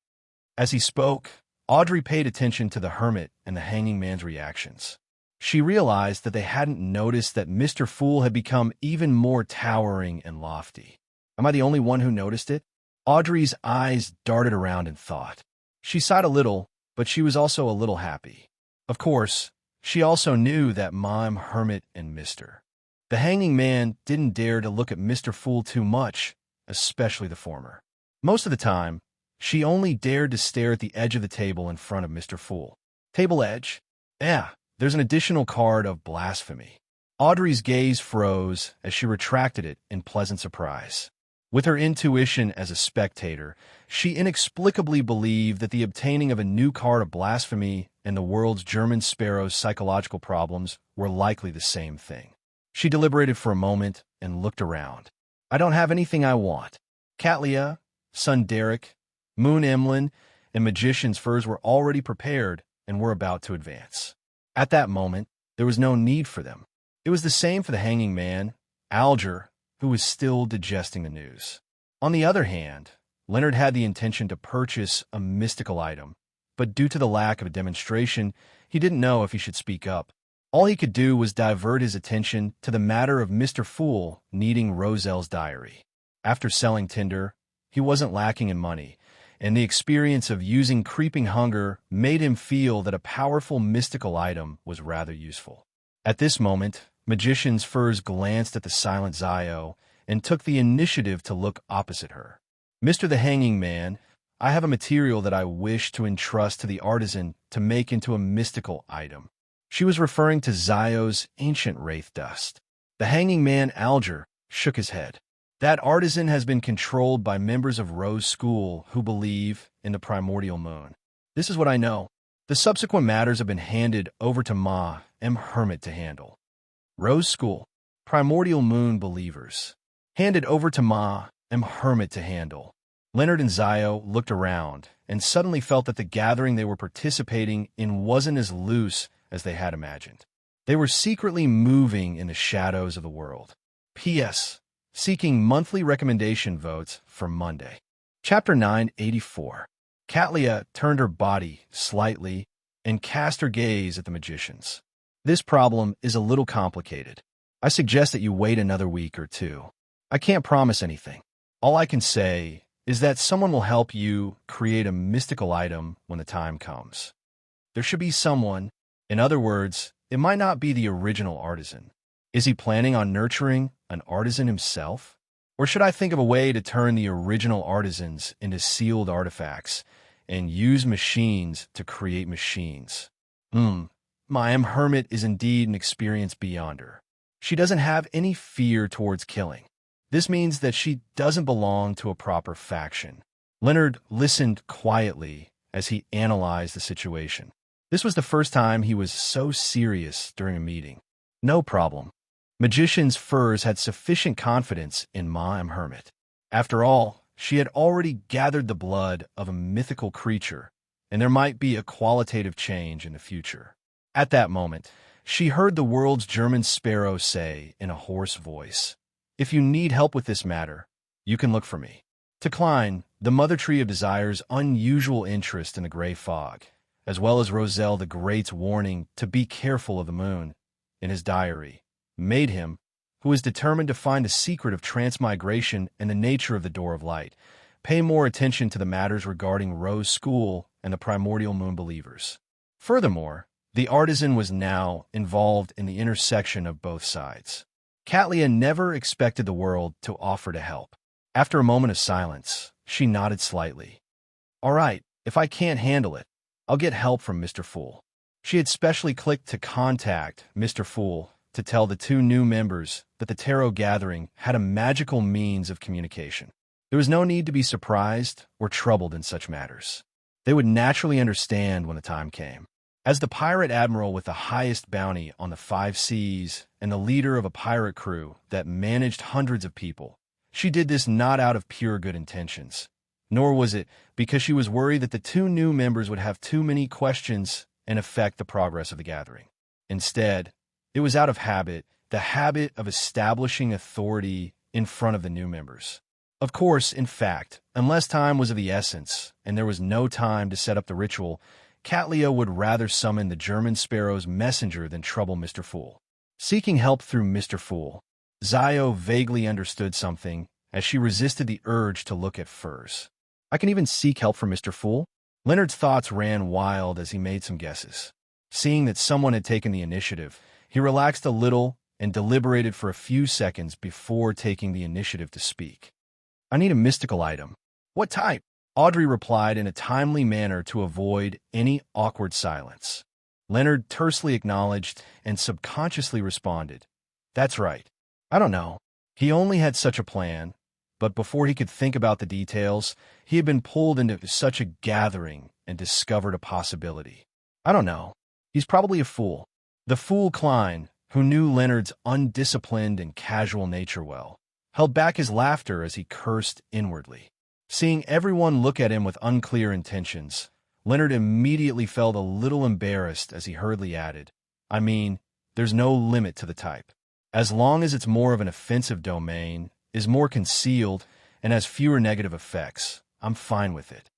A: As he spoke, Audrey paid attention to the hermit and the hanging man's reactions. She realized that they hadn't noticed that Mr. Fool had become even more towering and lofty. Am I the only one who noticed it? Audrey's eyes darted around in thought. She sighed a little, but she was also a little happy. Of course, she also knew that Mime, Hermit, and Mr. The hanging man didn't dare to look at Mr. Fool too much, especially the former. Most of the time, she only dared to stare at the edge of the table in front of Mr. Fool. Table edge? Yeah, there's an additional card of blasphemy. Audrey's gaze froze as she retracted it in pleasant surprise. With her intuition as a spectator, she inexplicably believed that the obtaining of a new card of blasphemy and the world's German sparrow's psychological problems were likely the same thing. She deliberated for a moment and looked around. "I don't have anything I want." Catlia, son Derek, Moon Emlyn, and Magician's Furs were already prepared and were about to advance. At that moment, there was no need for them. It was the same for the hanging man, Alger, who was still digesting the news. On the other hand, Leonard had the intention to purchase a mystical item, but due to the lack of a demonstration, he didn't know if he should speak up. All he could do was divert his attention to the matter of Mr. Fool needing Roselle's diary. After selling Tinder, he wasn't lacking in money, and the experience of using creeping hunger made him feel that a powerful mystical item was rather useful. At this moment, Magician's Furs glanced at the silent Zio and took the initiative to look opposite her. "Mr. the Hanging Man, I have a material that I wish to entrust to the artisan to make into a mystical item." She was referring to Zio's ancient wraith dust. The hanging man, Alger, shook his head. "That artisan has been controlled by members of Rose School who believe in the primordial moon. This is what I know. The subsequent matters have been handed over to Ma M. Hermit to handle." Rose School, primordial moon believers. Handed over to Ma M. Hermit to handle. Leonard and Zio looked around and suddenly felt that the gathering they were participating in wasn't as loose as they had imagined. They were secretly moving in the shadows of the world. P.S. Seeking monthly recommendation votes for Monday. Chapter 984. Catlia turned her body slightly and cast her gaze at the magicians. "This problem is a little complicated. I suggest that you wait another week or two. I can't promise anything. All I can say is that someone will help you create a mystical item when the time comes. There should be someone. In other words, it might not be the original artisan. Is he planning on nurturing an artisan himself? Or should I think of a way to turn the original artisans into sealed artifacts and use machines to create machines? My M. Hermit is indeed an experienced beyonder. She doesn't have any fear towards killing. This means that she doesn't belong to a proper faction." Leonard listened quietly as he analyzed the situation. This was the first time he was so serious during a meeting. No problem. Magician's Furs had sufficient confidence in Ma M. Hermit. After all, she had already gathered the blood of a mythical creature, and there might be a qualitative change in the future. At that moment, she heard the world's German sparrow say in a hoarse voice, "If you need help with this matter, you can look for me." To Klein, the Mother Tree of Desire's unusual interest in the gray fog, as well as Roselle the Great's warning to be careful of the moon in his diary, made him, who was determined to find the secret of transmigration and the nature of the Door of Light, pay more attention to the matters regarding Rose School and the primordial moon believers. Furthermore, the artisan was now involved in the intersection of both sides. Catlia never expected the world to offer to help. After a moment of silence, she nodded slightly. "All right, if I can't handle it, I'll get help from Mr. Fool." She had specially clicked to contact Mr. Fool to tell the two new members that the Tarot Gathering had a magical means of communication. There was no need to be surprised or troubled in such matters. They would naturally understand when the time came. As the pirate admiral with the highest bounty on the 5 seas and the leader of a pirate crew that managed hundreds of people, she did this not out of pure good intentions. Nor was it because she was worried that the 2 new members would have too many questions and affect the progress of the gathering. Instead, it was out of habit, the habit of establishing authority in front of the new members. Of course, in fact, unless time was of the essence and there was no time to set up the ritual, Catlia would rather summon the German Sparrow's messenger than trouble Mr. Fool. Seeking help through Mr. Fool, Zio vaguely understood something as she resisted the urge to look at furs. I can even seek help from Mr. Fool? Leonard's thoughts ran wild as he made some guesses. Seeing that someone had taken the initiative, he relaxed a little and deliberated for a few seconds before taking the initiative to speak. I need a mystical item. What type? Audrey replied in a timely manner to avoid any awkward silence. Leonard tersely acknowledged and subconsciously responded, "That's right. I don't know." He only had such a plan, but before he could think about the details, he had been pulled into such a gathering and discovered a possibility. I don't know. He's probably a fool. The fool Klein, who knew Leonard's undisciplined and casual nature well, held back his laughter as he cursed inwardly. Seeing everyone look at him with unclear intentions, Leonard immediately felt a little embarrassed as he hurriedly added, "I mean, there's no limit to the type. As long as it's more of an offensive domain, is more concealed, and has fewer negative effects, I'm fine with it."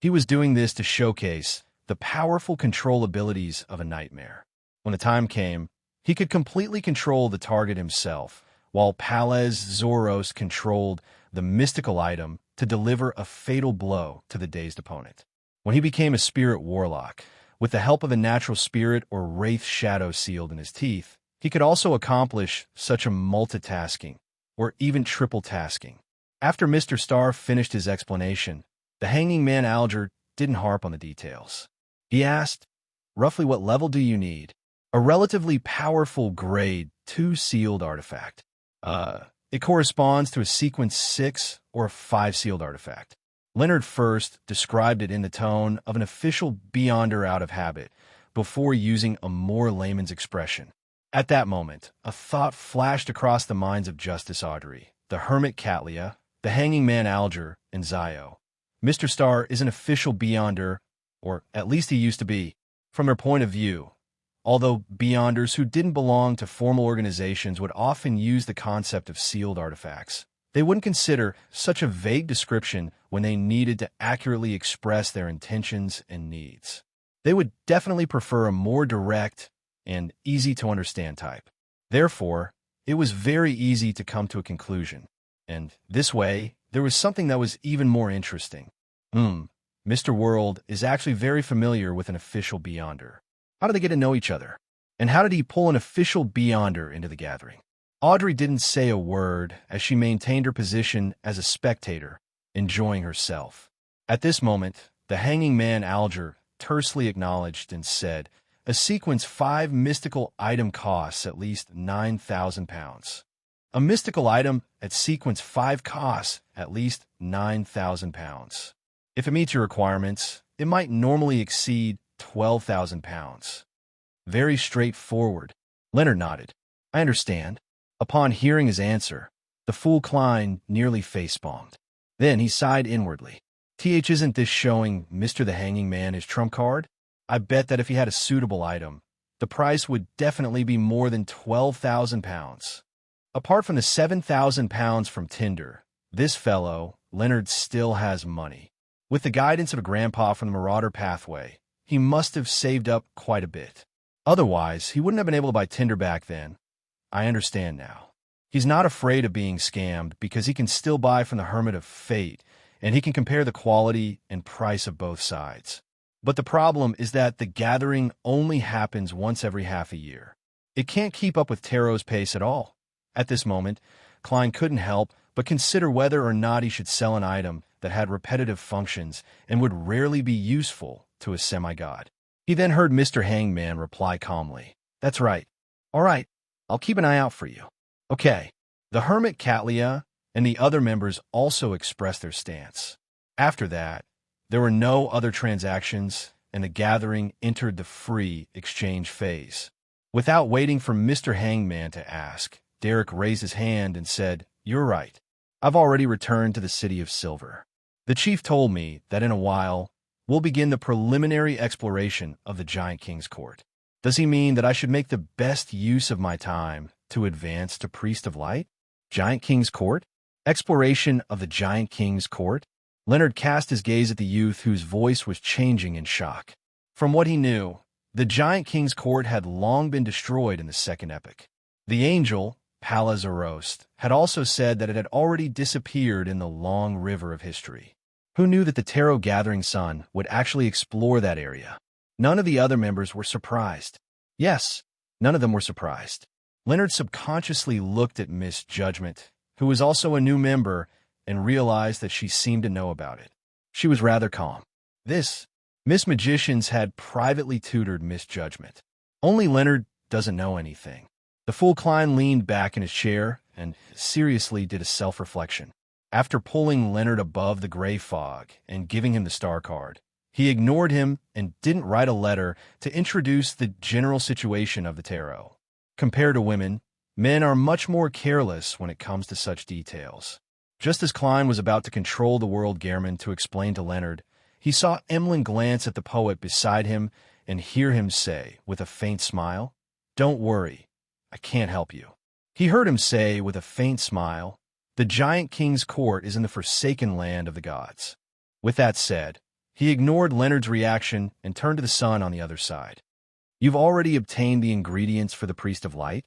A: He was doing this to showcase the powerful control abilities of a nightmare. When the time came, he could completely control the target himself, while Palez Zoros controlled the mystical item to deliver a fatal blow to the dazed opponent. When he became a spirit warlock, with the help of a natural spirit or wraith shadow sealed in his teeth, he could also accomplish such a multitasking, or even triple tasking. After Mr. Starr finished his explanation, the hanging man Alger didn't harp on the details. He asked, "Roughly what level do you need?" "A relatively powerful grade 2 sealed artifact. It corresponds to a sequence 6 or a 5 sealed artifact." Leonard first described it in the tone of an official beyonder out of habit, before using a more layman's expression. At that moment, a thought flashed across the minds of Justice Audrey, the hermit Catlia, the hanging man Alger, and Zio. Mr. Starr is an official beyonder, or at least he used to be, from their point of view. Although beyonders who didn't belong to formal organizations would often use the concept of sealed artifacts, they wouldn't consider such a vague description when they needed to accurately express their intentions and needs. They would definitely prefer a more direct and easy-to-understand type. Therefore, it was very easy to come to a conclusion. And this way, there was something that was even more interesting. Mr. World is actually very familiar with an official beyonder. How did they get to know each other? And how did he pull an official beyonder into the gathering? Audrey didn't say a word as she maintained her position as a spectator, enjoying herself. At this moment, the hanging man Alger tersely acknowledged and said, "A sequence 5 mystical item costs at least 9,000 pounds. A mystical item at sequence 5 costs at least 9,000 pounds. If it meets your requirements, it might normally exceed 12,000 pounds. Very straightforward." Leonard nodded. "I understand." Upon hearing his answer, the fool Klein nearly face-palmed. Then he sighed inwardly. Isn't this showing Mr. the Hanging Man his trump card? I bet that if he had a suitable item, the price would definitely be more than 12,000 pounds. Apart from the 7,000 pounds from Tinder, this fellow, Leonard, still has money. With the guidance of a grandpa from the Marauder pathway, he must have saved up quite a bit. Otherwise, he wouldn't have been able to buy Tinder back then. I understand now. He's not afraid of being scammed because he can still buy from the Hermit of Fate, and he can compare the quality and price of both sides. But the problem is that the gathering only happens once every half a year. It can't keep up with Tarot's pace at all. At this moment, Klein couldn't help but consider whether or not he should sell an item that had repetitive functions and would rarely be useful to a semi-god. He then heard Mr. Hangman reply calmly, "That's right. All right, I'll keep an eye out for you." Okay. The hermit Catlia and the other members also expressed their stance. After that, there were no other transactions, and the gathering entered the free exchange phase. Without waiting for Mr. Hangman to ask, Derek raised his hand and said, "You're right. I've already returned to the City of Silver. The chief told me that in a while, we'll begin the preliminary exploration of the Giant King's Court. Does he mean that I should make the best use of my time to advance to Priest of Light? Giant King's Court? Exploration of the Giant King's Court?" Leonard cast his gaze at the youth whose voice was changing in shock. From what he knew, the Giant King's Court had long been destroyed in the Second Epoch. The angel, Palazarost, had also said that it had already disappeared in the long river of history. Who knew that the Tarot Gathering Sun would actually explore that area? None of the other members were surprised. Yes, none of them were surprised. Leonard subconsciously looked at Miss Judgment, who was also a new member, and realized that she seemed to know about it. She was rather calm. Miss Magicians had privately tutored Miss Judgment. Only Leonard doesn't know anything. The fool Klein leaned back in his chair and seriously did a self-reflection. After pulling Leonard above the gray fog and giving him the star card, he ignored him and didn't write a letter to introduce the general situation of the tarot. Compared to women, men are much more careless when it comes to such details. Just as Klein was about to control the world Gehrman to explain to Leonard, he saw Emlyn glance at the poet beside him and hear him say, with a faint smile, "Don't worry, I can't help you." He heard him say, with a faint smile, "The Giant King's Court is in the forsaken land of the gods." With that said, he ignored Leonard's reaction and turned to the sun on the other side. "You've already obtained the ingredients for the Priest of Light?"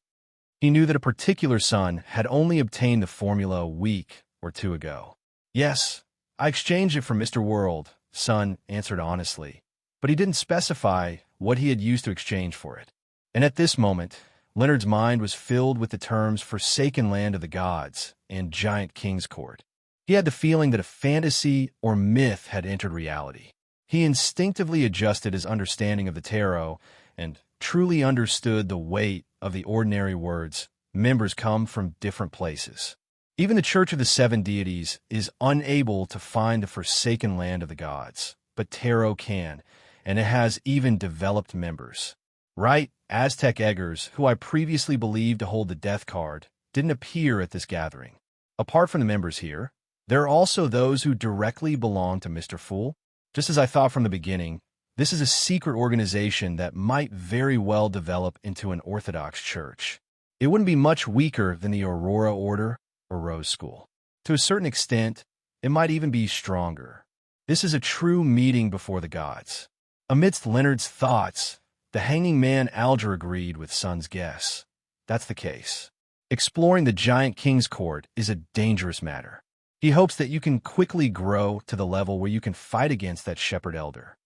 A: He knew that a particular sun had only obtained the formula a week or two ago. "Yes, I exchanged it for Mr. World," Sun answered honestly, but he didn't specify what he had used to exchange for it. And at this moment, Leonard's mind was filled with the terms Forsaken Land of the Gods and Giant King's Court. He had the feeling that a fantasy or myth had entered reality. He instinctively adjusted his understanding of the tarot and truly understood the weight of the ordinary words, "Members come from different places." Even the Church of the Seven Deities is unable to find the forsaken land of the gods, but tarot can, and it has even developed members. Right, Aztec Eggers, who I previously believed to hold the death card, didn't appear at this gathering. Apart from the members here, there are also those who directly belong to Mr. Fool. Just as I thought from the beginning, this is a secret organization that might very well develop into an Orthodox church. It wouldn't be much weaker than the Aurora Order or Rose School. To a certain extent, it might even be stronger. This is a true meeting before the gods. Amidst Leonard's thoughts, the hanging man Alger agreed with Sun's guess. That's the case. Exploring the Giant King's Court is a dangerous matter. He hopes that you can quickly grow to the level where you can fight against that Shepherd Elder.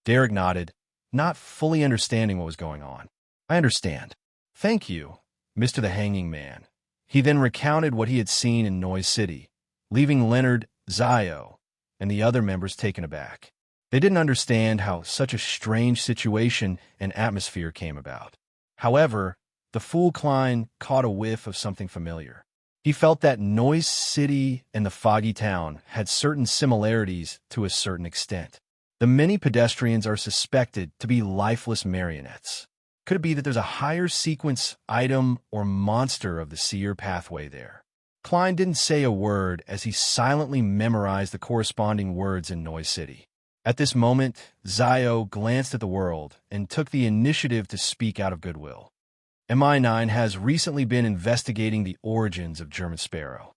A: Derek nodded, not fully understanding what was going on. "I understand. Thank you, Mr. the Hanging Man." He then recounted what he had seen in Noise City, leaving Leonard, Zio, and the other members taken aback. They didn't understand how such a strange situation and atmosphere came about. However, the fool Klein caught a whiff of something familiar. He felt that Noise City and the foggy town had certain similarities to a certain extent. The many pedestrians are suspected to be lifeless marionettes. Could it be that there's a higher sequence item or monster of the seer pathway there? Klein didn't say a word as he silently memorized the corresponding words in Noise City. At this moment, Zio glanced at the world and took the initiative to speak out of goodwill. MI9 has recently been investigating the origins of German Sparrow.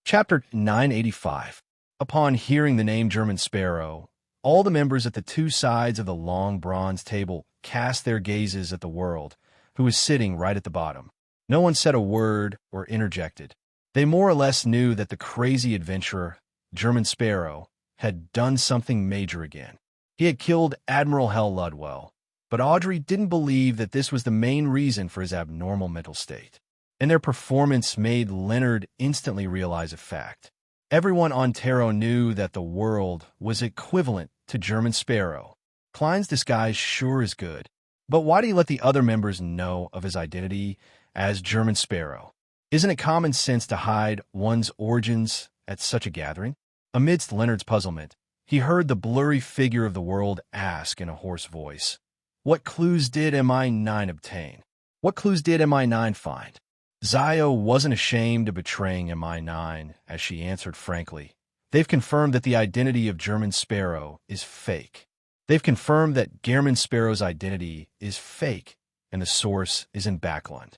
A: Chapter 985. Upon hearing the name German Sparrow, all the members at the two sides of the long bronze table cast their gazes at the world, who was sitting right at the bottom. No one said a word or interjected. They more or less knew that the crazy adventurer, German Sparrow, had done something major again. He had killed Admiral Hell Ludwell, but Audrey didn't believe that this was the main reason for his abnormal mental state. And their performance made Leonard instantly realize a fact. Everyone on Tarot knew that the world was equivalent to German Sparrow. Klein's disguise sure is good, but why do you let the other members know of his identity as German Sparrow? Isn't it common sense to hide one's origins at such a gathering? Amidst Leonard's puzzlement, he heard the blurry figure of the world ask in a hoarse voice, "What clues did MI9 obtain? What clues did MI9 find?" Zio wasn't ashamed of betraying MI9 as she answered frankly, "They've confirmed that the identity of German Sparrow is fake. They've confirmed that German Sparrow's identity is fake, and the source is in Backlund.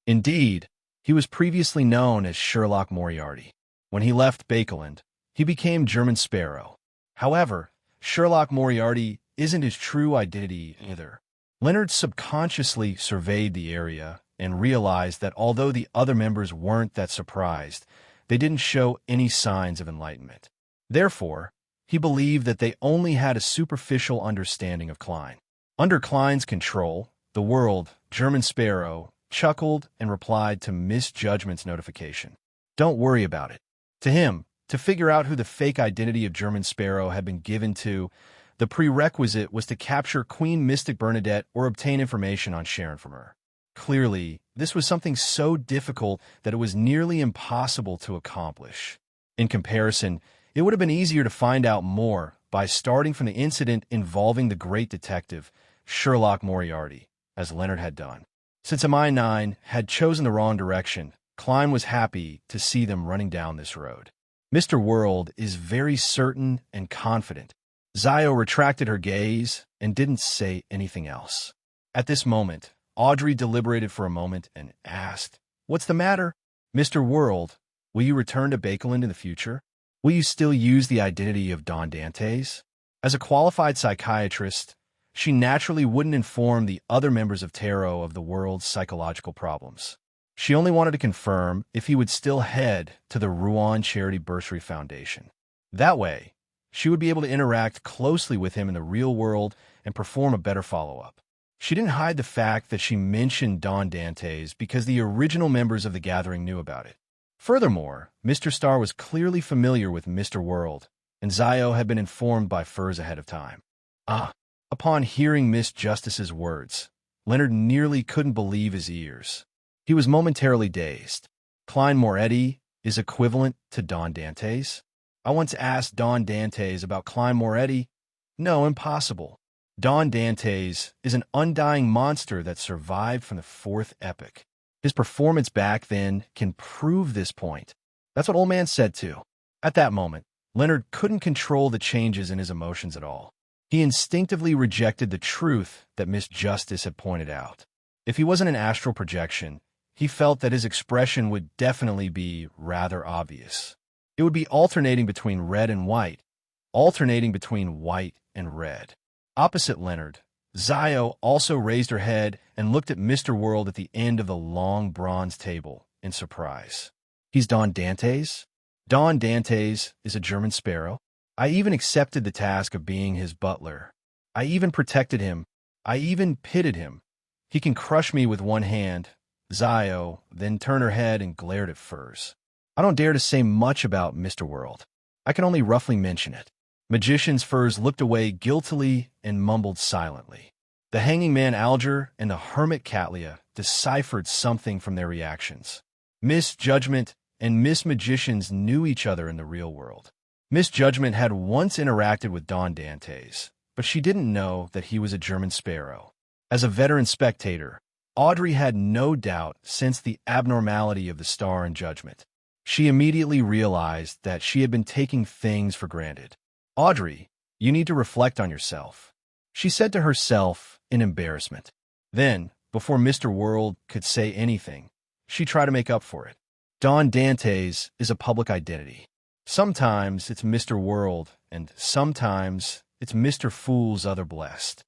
A: Indeed, he was previously known as Sherlock Moriarty. When he left Bakeland, he became German Sparrow. However, Sherlock Moriarty isn't his true identity either." Leonard subconsciously surveyed the area and realized that although the other members weren't that surprised, they didn't show any signs of enlightenment. Therefore, he believed that they only had a superficial understanding of Klein. Under Klein's control, the world, German Sparrow, chuckled and replied to Miss Judgment's notification. "Don't worry about it." To him, to figure out who the fake identity of German Sparrow had been given to, the prerequisite was to capture Queen Mystic Bernadette or obtain information on Sharon from her. Clearly, this was something so difficult that it was nearly impossible to accomplish. In comparison, it would have been easier to find out more by starting from the incident involving the great detective, Sherlock Moriarty, as Leonard had done. Since MI9 had chosen the wrong direction, Klein was happy to see them running down this road. Mr. World is very certain and confident. Zio retracted her gaze and didn't say anything else. At this moment, Audrey deliberated for a moment and asked, "What's the matter? Mr. World, will you return to Bakeland in the future? Will you still use the identity of Don Dantes?" As a qualified psychiatrist, she naturally wouldn't inform the other members of Tarot of the world's psychological problems. She only wanted to confirm if he would still head to the Rouen Charity Bursary Foundation. That way, she would be able to interact closely with him in the real world and perform a better follow-up. She didn't hide the fact that she mentioned Don Dantes because the original members of the gathering knew about it. Furthermore, Mr. Starr was clearly familiar with Mr. World, and Zio had been informed by Furs ahead of time. Upon hearing Miss Justice's words, Leonard nearly couldn't believe his ears. He was momentarily dazed. Klein Moretti is equivalent to Don Dantes? I once asked Don Dantes about Klein Moretti. No, impossible. Don Dantes is an undying monster that survived from the fourth epoch. His performance back then can prove this point. That's what Old Man said too. At that moment, Leonard couldn't control the changes in his emotions at all. He instinctively rejected the truth that Miss Justice had pointed out. If he wasn't an astral projection, he felt that his expression would definitely be rather obvious. It would be alternating between red and white, alternating between white and red. Opposite Leonard, Zio also raised her head and looked at Mr. World at the end of the long bronze table in surprise. "He's Don Dantes? Don Dantes is a German Sparrow? I even accepted the task of being his butler. I even protected him. I even pitted him. He can crush me with one hand." Zio then turned her head and glared at Furs. "I don't dare to say much about Mr. World. I can only roughly mention it." Magician's Furs looked away guiltily and mumbled silently. The hanging man Alger and the hermit Catlia deciphered something from their reactions. Miss Judgment and Miss Magicians knew each other in the real world. Miss Judgment had once interacted with Don Dantes, but she didn't know that he was a German Sparrow. As a veteran spectator, Audrey had no doubt sensed the abnormality of the Star and Judgment. She immediately realized that she had been taking things for granted. "Audrey, you need to reflect on yourself," she said to herself in embarrassment. Then, before Mr. World could say anything, she tried to make up for it. Don Dantes is a public identity. Sometimes it's Mr. World, and sometimes it's Mr. Fool's other blessed.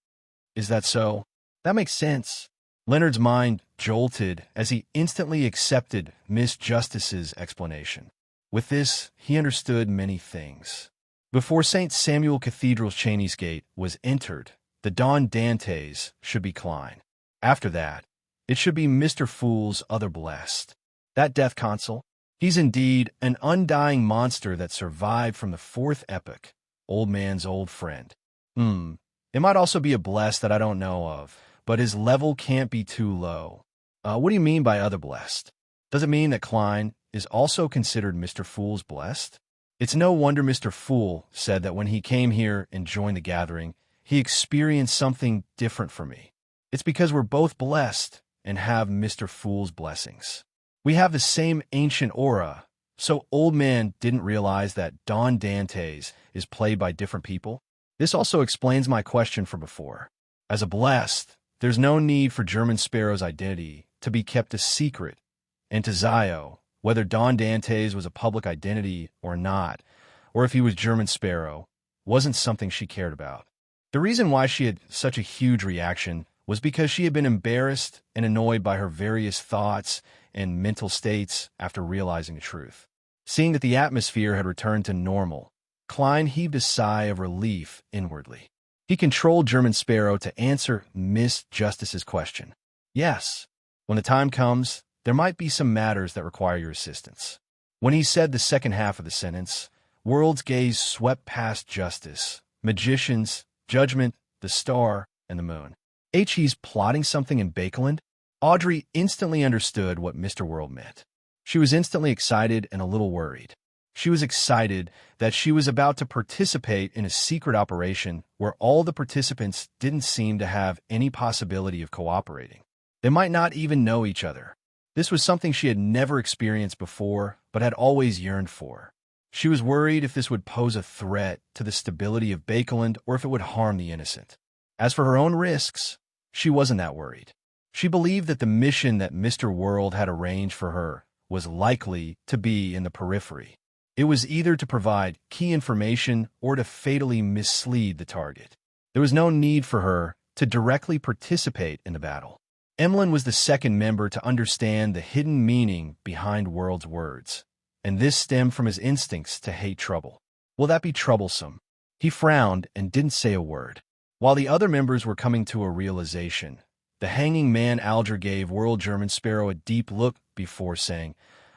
A: Is that so? That makes sense. Leonard's mind jolted as he instantly accepted Miss Justice's explanation. With this, he understood many things. Before St. Samuel Cathedral's Cheney's Gate was entered, the Don Dantes should be Klein. After that, it should be Mr. Fool's other blessed. That death console, he's indeed an undying monster that survived from the fourth epoch, Old Man's old friend. It might also be a blessed that I don't know of, but his level can't be too low. What do you mean by other blessed? Does it mean that Klein is also considered Mr. Fool's blessed? It's no wonder Mr. Fool said that when he came here and joined the gathering, he experienced something different from me. It's because we're both blessed and have Mr. Fool's blessings. We have the same ancient aura, so Old Man didn't realize that Don Dantes is played by different people. This also explains my question from before. As a blessed, there's no need for German Sparrow's identity to be kept a secret, and to Zio, whether Don Dantes was a public identity or not, or if he was German Sparrow, wasn't something she cared about. The reason why she had such a huge reaction was because she had been embarrassed and annoyed by her various thoughts and mental states after realizing the truth. Seeing that the atmosphere had returned to normal, Klein heaved a sigh of relief inwardly. He controlled German Sparrow to answer Miss Justice's question. Yes, when the time comes, there might be some matters that require your assistance. When he said the second half of the sentence, world's gaze swept past justice, magicians, judgment, the star, and the moon. He's plotting something in Bakeland? Audrey instantly understood what Mr. World meant. She was instantly excited and a little worried. She was excited that she was about to participate in a secret operation where all the participants didn't seem to have any possibility of cooperating. They might not even know each other. This was something she had never experienced before, but had always yearned for. She was worried if this would pose a threat to the stability of Bakeland or if it would harm the innocent. As for her own risks, she wasn't that worried. She believed that the mission that Mr. World had arranged for her was likely to be in the periphery. It was either to provide key information or to fatally mislead the target. There was no need for her to directly participate in the battle. Emlyn was the second member to understand the hidden meaning behind World's words, and this stemmed from his instincts to hate trouble. Will that be troublesome? He frowned and didn't say a word. While the other members were coming to a realization, the hanging man Alger gave World German Sparrow a deep look before saying,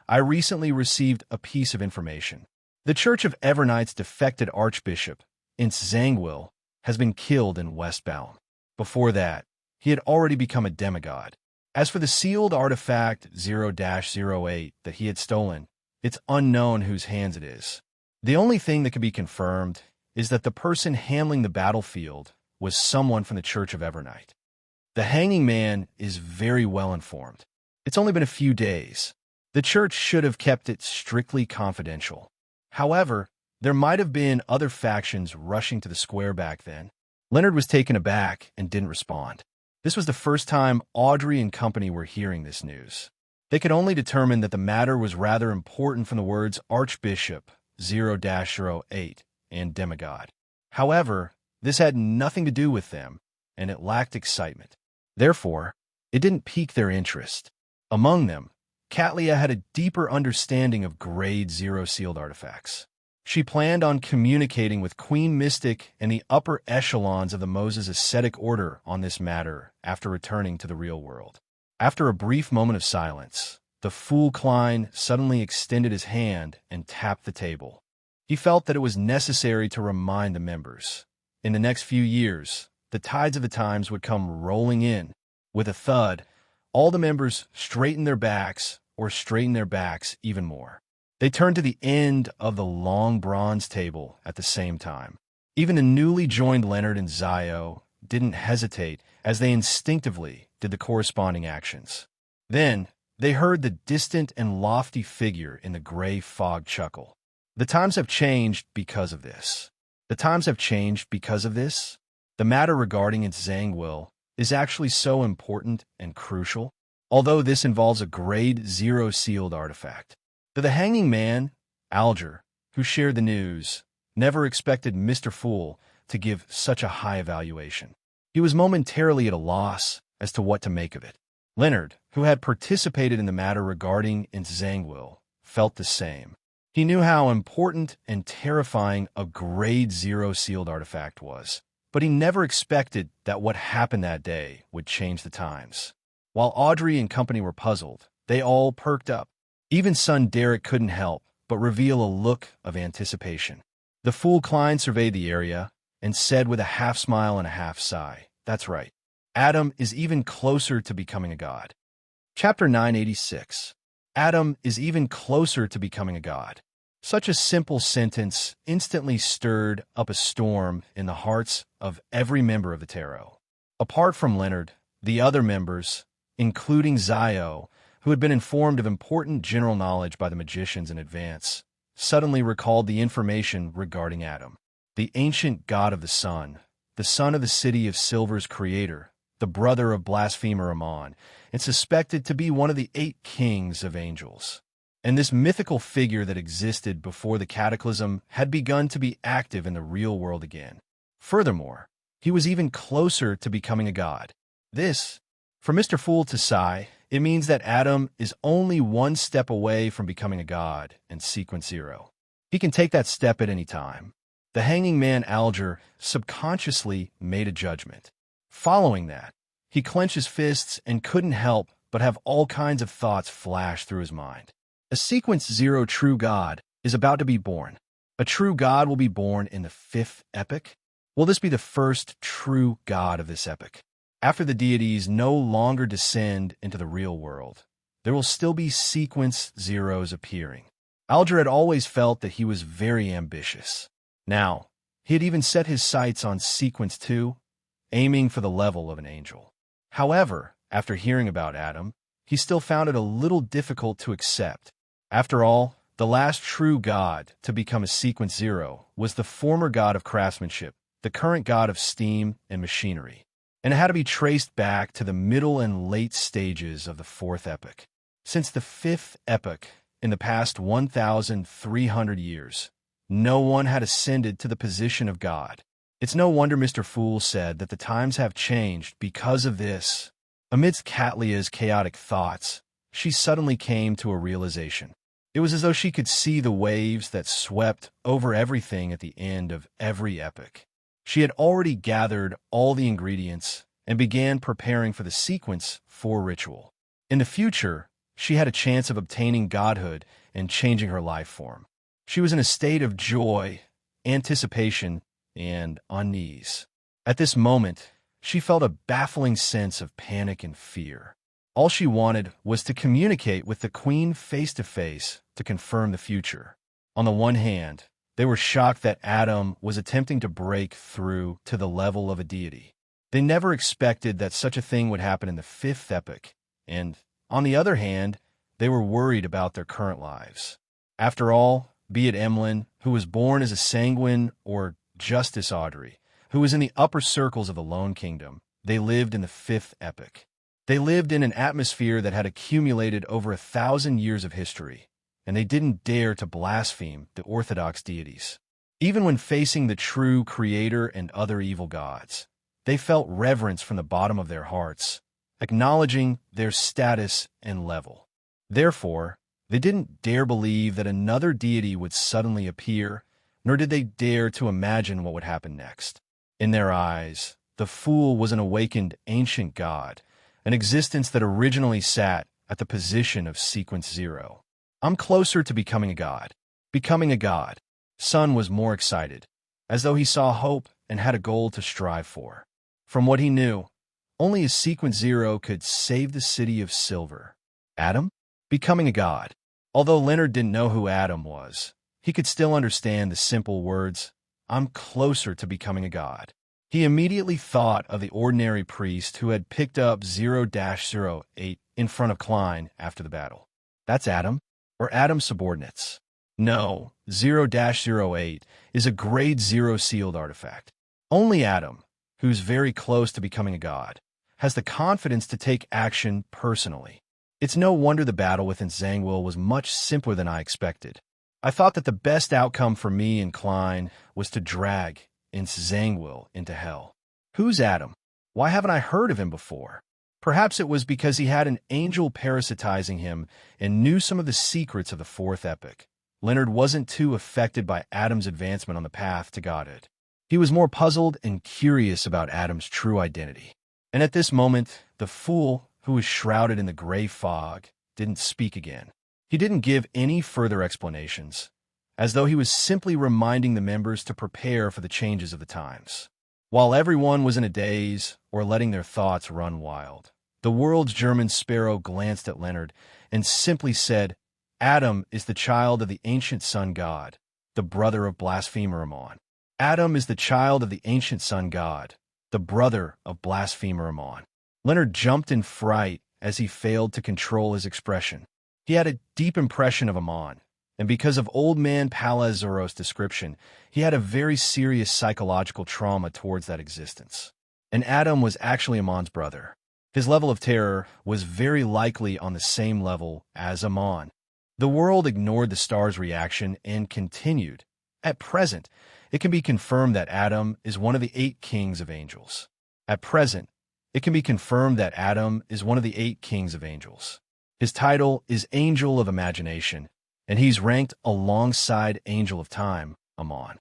A: I recently received a piece of information. The Church of Evernight's defected Archbishop, Ince Zangwill, has been killed in Westbound. Before that, he had already become a demigod. As for the sealed artifact 0-08 that he had stolen, it's unknown whose hands it is. The only thing that can be confirmed is that the person handling the battlefield was someone from the Church of Evernight. The hanging man is very well informed. It's only been a few days. The church should have kept it strictly confidential. However, there might have been other factions rushing to the square back then. Leonard was taken aback and didn't respond. This was the first time Audrey and company were hearing this news. They could only determine that the matter was rather important from the words Archbishop 0-08 and demigod. However, this had nothing to do with them, and it lacked excitement. Therefore, it didn't pique their interest. Among them, Katlia had a deeper understanding of Grade 0 sealed artifacts. She planned on communicating with Queen Mystic and the upper echelons of the Moses ascetic order on this matter after returning to the real world. After a brief moment of silence, the fool Klein suddenly extended his hand and tapped the table. He felt that it was necessary to remind the members. In the next few years, the tides of the times would come rolling in. With a thud, all the members straightened their backs or straightened their backs even more. They turned to the end of the long bronze table at the same time. Even the newly joined Leonard and Zio didn't hesitate as they instinctively did the corresponding actions. Then, they heard the distant and lofty figure in the gray fog chuckle. The times have changed because of this. The times have changed because of this. The matter regarding its Zangwill is actually so important and crucial, although this involves a Grade 0 sealed artifact. The hanging man, Alger, who shared the news, never expected Mr. Fool to give such a high evaluation. He was momentarily at a loss as to what to make of it. Leonard, who had participated in the matter regarding its Zangwill, felt the same. He knew how important and terrifying a Grade 0 sealed artifact was, but he never expected that what happened that day would change the times. While Audrey and company were puzzled, they all perked up. Even son Derek couldn't help but reveal a look of anticipation. The fool Klein surveyed the area and said with a half smile and a half sigh, "That's right. Adam is even closer to becoming a god." Chapter 986. Adam is even closer to becoming a god. Such a simple sentence instantly stirred up a storm in the hearts of every member of the tarot. Apart from Leonard, the other members, including Zio, who had been informed of important general knowledge by the magicians in advance, suddenly recalled the information regarding Adam, the ancient god of the son of the city of Silver's creator, the brother of blasphemer Amon, and suspected to be one of the 8 kings of angels. And this mythical figure that existed before the cataclysm had begun to be active in the real world again. Furthermore, he was even closer to becoming a god. This, for Mr. Fool to sigh, it means that Adam is only one step away from becoming a god in Sequence 0. He can take that step at any time. The hanging man Alger subconsciously made a judgment. Following that, he clenched his fists and couldn't help but have all kinds of thoughts flash through his mind. A Sequence 0 true god is about to be born. A true god will be born in the 5th epoch. Will this be the first true god of this epoch? After the deities no longer descend into the real world, there will still be Sequence 0s appearing. Alger had always felt that he was very ambitious. Now, he had even set his sights on Sequence 2, aiming for the level of an angel. However, after hearing about Adam, he still found it a little difficult to accept. After all, the last true god to become a Sequence 0 was the former god of craftsmanship, the current god of steam and machinery, and it had to be traced back to the middle and late stages of the 4th epoch. Since the 5th epoch, in the past 1,300 years, no one had ascended to the position of god. It's no wonder Mr. Fool said that the times have changed because of this. Amidst Catlia's chaotic thoughts, she suddenly came to a realization. It was as though she could see the waves that swept over everything at the end of every epoch. She had already gathered all the ingredients and began preparing for the Sequence 4 ritual. In the future, she had a chance of obtaining godhood and changing her life form. She was in a state of joy, anticipation, and unease. At this moment, she felt a baffling sense of panic and fear. All she wanted was to communicate with the Queen face-to-face to confirm the future. On the one hand, they were shocked that Adam was attempting to break through to the level of a deity. They never expected that such a thing would happen in the 5th epoch, and, on the other hand, they were worried about their current lives. After all, be it Emlyn, who was born as a sanguine, or Justice Audrey, who was in the upper circles of the Lone Kingdom, they lived in the 5th epoch. They lived in an atmosphere that had accumulated over 1,000 years of history, and they didn't dare to blaspheme the orthodox deities. Even when facing the true creator and other evil gods, they felt reverence from the bottom of their hearts, acknowledging their status and level. Therefore, they didn't dare believe that another deity would suddenly appear, nor did they dare to imagine what would happen next. In their eyes, the Fool was an awakened ancient god, an existence that originally sat at the position of Sequence 0. I'm closer to becoming a god. Becoming a god. Sun was more excited, as though he saw hope and had a goal to strive for. From what he knew, only a Sequence 0 could save the city of Silver. Adam? Becoming a god. Although Leonard didn't know who Adam was, he could still understand the simple words, I'm closer to becoming a god. He immediately thought of the ordinary priest who had picked up 0-08 in front of Klein after the battle. That's Adam, or Adam's subordinates. No, 0-08 is a grade 0 sealed artifact. Only Adam, who's very close to becoming a god, has the confidence to take action personally. It's no wonder the battle within Zangwill was much simpler than I expected. I thought that the best outcome for me and Klein was to drag Zangwill into hell. Who's Adam? Why haven't I heard of him before? Perhaps it was because he had an angel parasitizing him and knew some of the secrets of the 4th epoch. Leonard wasn't too affected by Adam's advancement on the path to godhood. He was more puzzled and curious about Adam's true identity. And at this moment, the Fool, who was shrouded in the gray fog, didn't speak again. He didn't give any further explanations, as though he was simply reminding the members to prepare for the changes of the times. While everyone was in a daze or letting their thoughts run wild, the world's German sparrow glanced at Leonard and simply said, Adam is the child of the ancient sun god, the brother of blasphemer Ammon. Adam is the child of the ancient sun god, the brother of blasphemer Ammon. Leonard jumped in fright as he failed to control his expression. He had a deep impression of Ammon, and because of old man Palazzoro's description, he had a very serious psychological trauma towards that existence. And Adam was actually Ammon's brother. His level of terror was very likely on the same level as Ammon. The world ignored the star's reaction and continued. At present, it can be confirmed that Adam is one of the 8 kings of angels. At present, it can be confirmed that Adam is one of the 8 kings of angels. His title is Angel of Imagination, and he's ranked alongside Angel of Time, Ammon.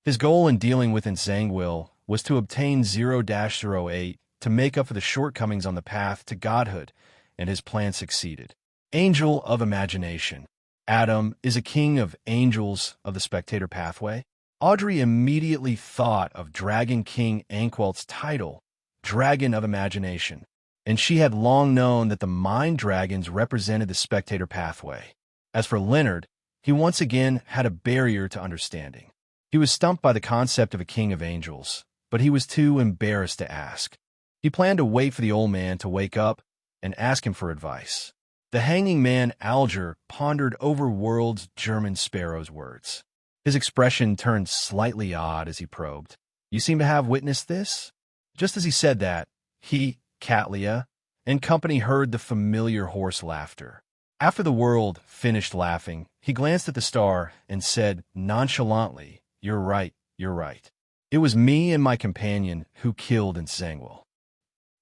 A: His goal in dealing with tranquil was to obtain 0-08 to make up for the shortcomings on the path to godhood, and his plan succeeded. Angel of Imagination. Adam is a king of angels of the spectator pathway. Audrey immediately thought of Dragon King Anquelt's title, Dragon of Imagination, and she had long known that the mind dragons represented the spectator pathway. As for Leonard, he once again had a barrier to understanding. He was stumped by the concept of a king of angels, but he was too embarrassed to ask. He planned to wait for the old man to wake up and ask him for advice. The hanging man Alger pondered over World's German Sparrow's words. His expression turned slightly odd as he probed. "You seem to have witnessed this?" Just as he said that, he, Catlia, and company heard the familiar hoarse laughter. After the world finished laughing, he glanced at the star and said nonchalantly, "You're right, you're right. It was me and my companion who killed tranquil."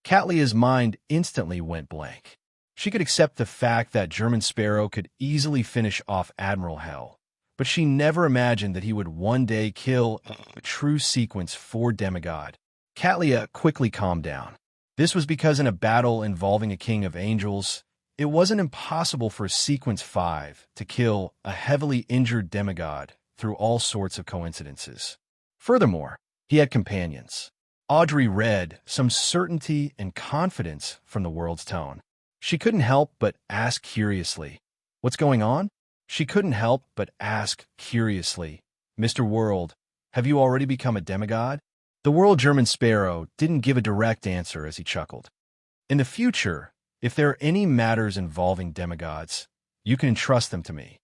A: Catlia's mind instantly went blank. She could accept the fact that German Sparrow could easily finish off Admiral Hell, but she never imagined that he would one day kill a true sequence 4 demigod. Catlia quickly calmed down. This was because in a battle involving a king of angels, it wasn't impossible for a sequence 5 to kill a heavily injured demigod through all sorts of coincidences. Furthermore, he had companions. Audrey read some certainty and confidence from the world's tone. She couldn't help but ask curiously, "What's going on?" She couldn't help but ask curiously, "Mr. World, have you already become a demigod?" The World German Sparrow didn't give a direct answer as he chuckled. "In the future, if there are any matters involving demigods, you can entrust them to me."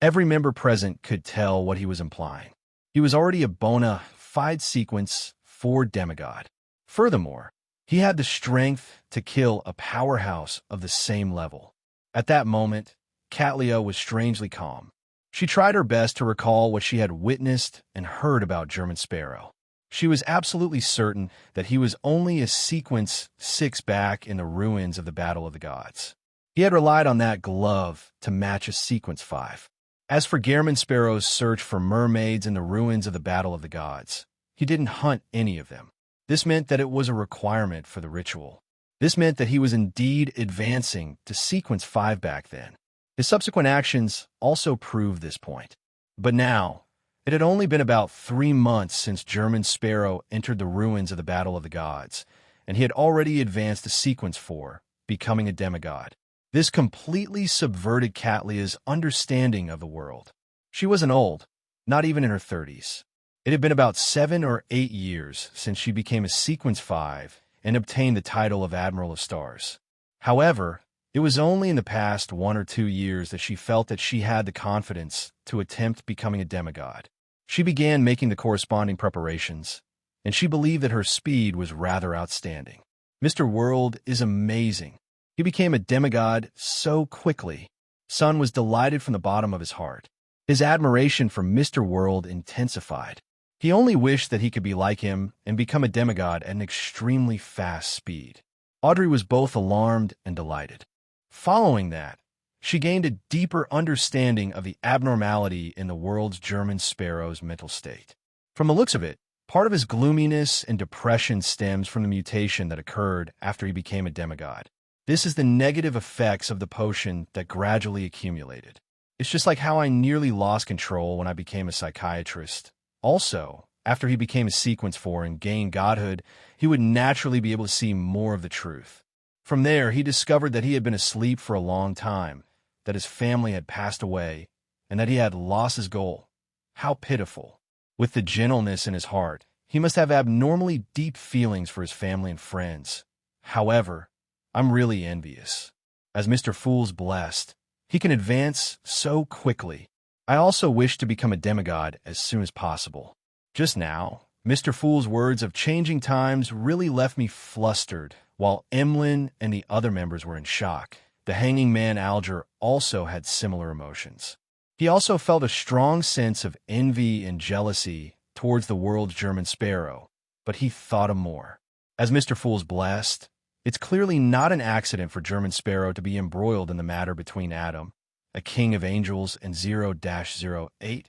A: Every member present could tell what he was implying. He was already a bona fide sequence 4 demigod. Furthermore, he had the strength to kill a powerhouse of the same level. At that moment, Catlia was strangely calm. She tried her best to recall what she had witnessed and heard about German Sparrow. She was absolutely certain that he was only a sequence 6 back in the ruins of the Battle of the Gods. He had relied on that glove to match a sequence 5. As for German Sparrow's search for mermaids in the ruins of the Battle of the Gods, he didn't hunt any of them. This meant that it was a requirement for the ritual. This meant that he was indeed advancing to sequence 5 back then. His subsequent actions also proved this point. But now, it had only been about 3 months since German Sparrow entered the ruins of the Battle of the Gods, and he had already advanced to sequence 4, becoming a demigod. This completely subverted Catlia's understanding of the world. She wasn't old, not even in her 30s. It had been about 7 or 8 years since she became a sequence 5 and obtained the title of Admiral of Stars. However, it was only in the past 1 or 2 years that she felt that she had the confidence to attempt becoming a demigod. She began making the corresponding preparations, and she believed that her speed was rather outstanding. Mr. World is amazing. He became a demigod so quickly. Sun was delighted from the bottom of his heart. His admiration for Mr. World intensified. He only wished that he could be like him and become a demigod at an extremely fast speed. Audrey was both alarmed and delighted. Following that, she gained a deeper understanding of the abnormality in the World's German Sparrow's mental state. From the looks of it, part of his gloominess and depression stems from the mutation that occurred after he became a demigod. This is the negative effects of the potion that gradually accumulated. It's just like how I nearly lost control when I became a psychiatrist. Also, after he became a sequence 4 and gained godhood, he would naturally be able to see more of the truth. From there, he discovered that he had been asleep for a long time, that his family had passed away and that he had lost his goal. How pitiful. With the gentleness in his heart, he must have abnormally deep feelings for his family and friends. However, I'm really envious. As Mr. Fool's blessed, he can advance so quickly. I also wish to become a demigod as soon as possible. Just now, Mr. Fool's words of changing times really left me flustered, while Emlyn and the other members were in shock. The hanging man Alger also had similar emotions. He also felt a strong sense of envy and jealousy towards the world's German sparrow, but he thought of more. As Mr. Fool's blessed, it's clearly not an accident for German Sparrow to be embroiled in the matter between Adam, a king of angels, and 0-08.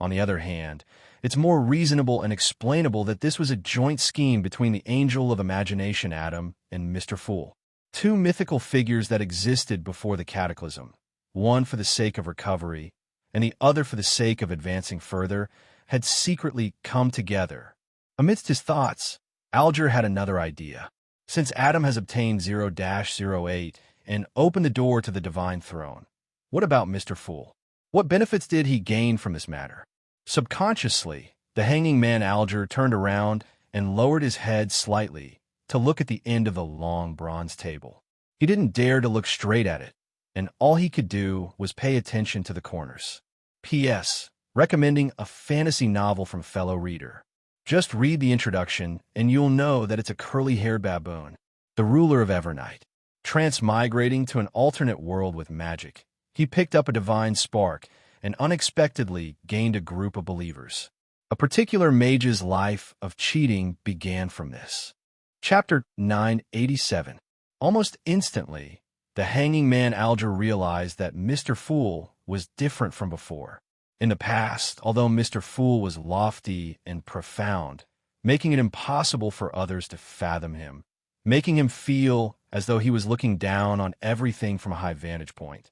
A: On the other hand, it's more reasonable and explainable that this was a joint scheme between the angel of imagination Adam and Mr. Fool, two mythical figures that existed before the cataclysm, one for the sake of recovery and the other for the sake of advancing further, had secretly come together. Amidst his thoughts, Alger had another idea. Since Adam has obtained 0-08 and opened the door to the divine throne, what about Mr. Fool? What benefits did he gain from this matter? Subconsciously, the hanging man Alger turned around and lowered his head slightly to look at the end of the long bronze table. He didn't dare to look straight at it, and all he could do was pay attention to the corners. P.S. Recommending a fantasy novel from fellow reader. Just read the introduction, and you'll know that it's a curly-haired baboon, the ruler of Evernight. Transmigrating to an alternate world with magic, he picked up a divine spark and unexpectedly gained a group of believers. A particular mage's life of cheating began from this. Chapter 987. Almost instantly, the hanging man Alger realized that Mr. Fool was different from before. In the past, although Mr. Fool was lofty and profound, making it impossible for others to fathom him, making him feel as though he was looking down on everything from a high vantage point.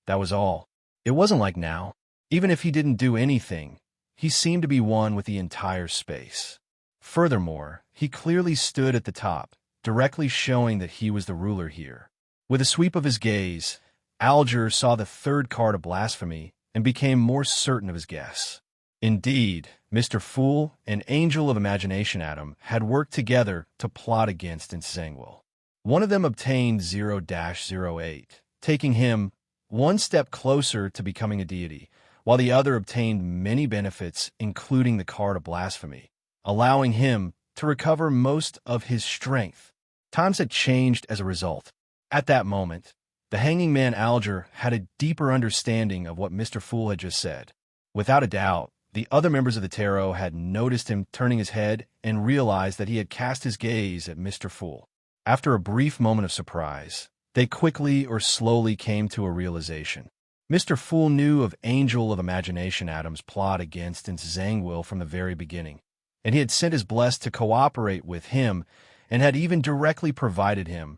A: That was all. It wasn't like now. Even if he didn't do anything, he seemed to be one with the entire space. Furthermore, he clearly stood at the top, directly showing that he was the ruler here. With a sweep of his gaze, Alger saw the third card of blasphemy and became more certain of his guess. Indeed, Mr. Fool and Angel of Imagination Adam had worked together to plot against Tranquil. One of them obtained 0-08, taking him one step closer to becoming a deity, while the other obtained many benefits, including the card of blasphemy, allowing him to recover most of his strength. Times had changed as a result. At that moment, the hanging man Alger had a deeper understanding of what Mr. Fool had just said. Without a doubt, the other members of the tarot had noticed him turning his head and realized that he had cast his gaze at Mr. Fool. After a brief moment of surprise, they quickly or slowly came to a realization. Mr. Fool knew of Angel of Imagination Adam's plot against Tranquil from the very beginning, and he had sent his blessed to cooperate with him and had even directly provided him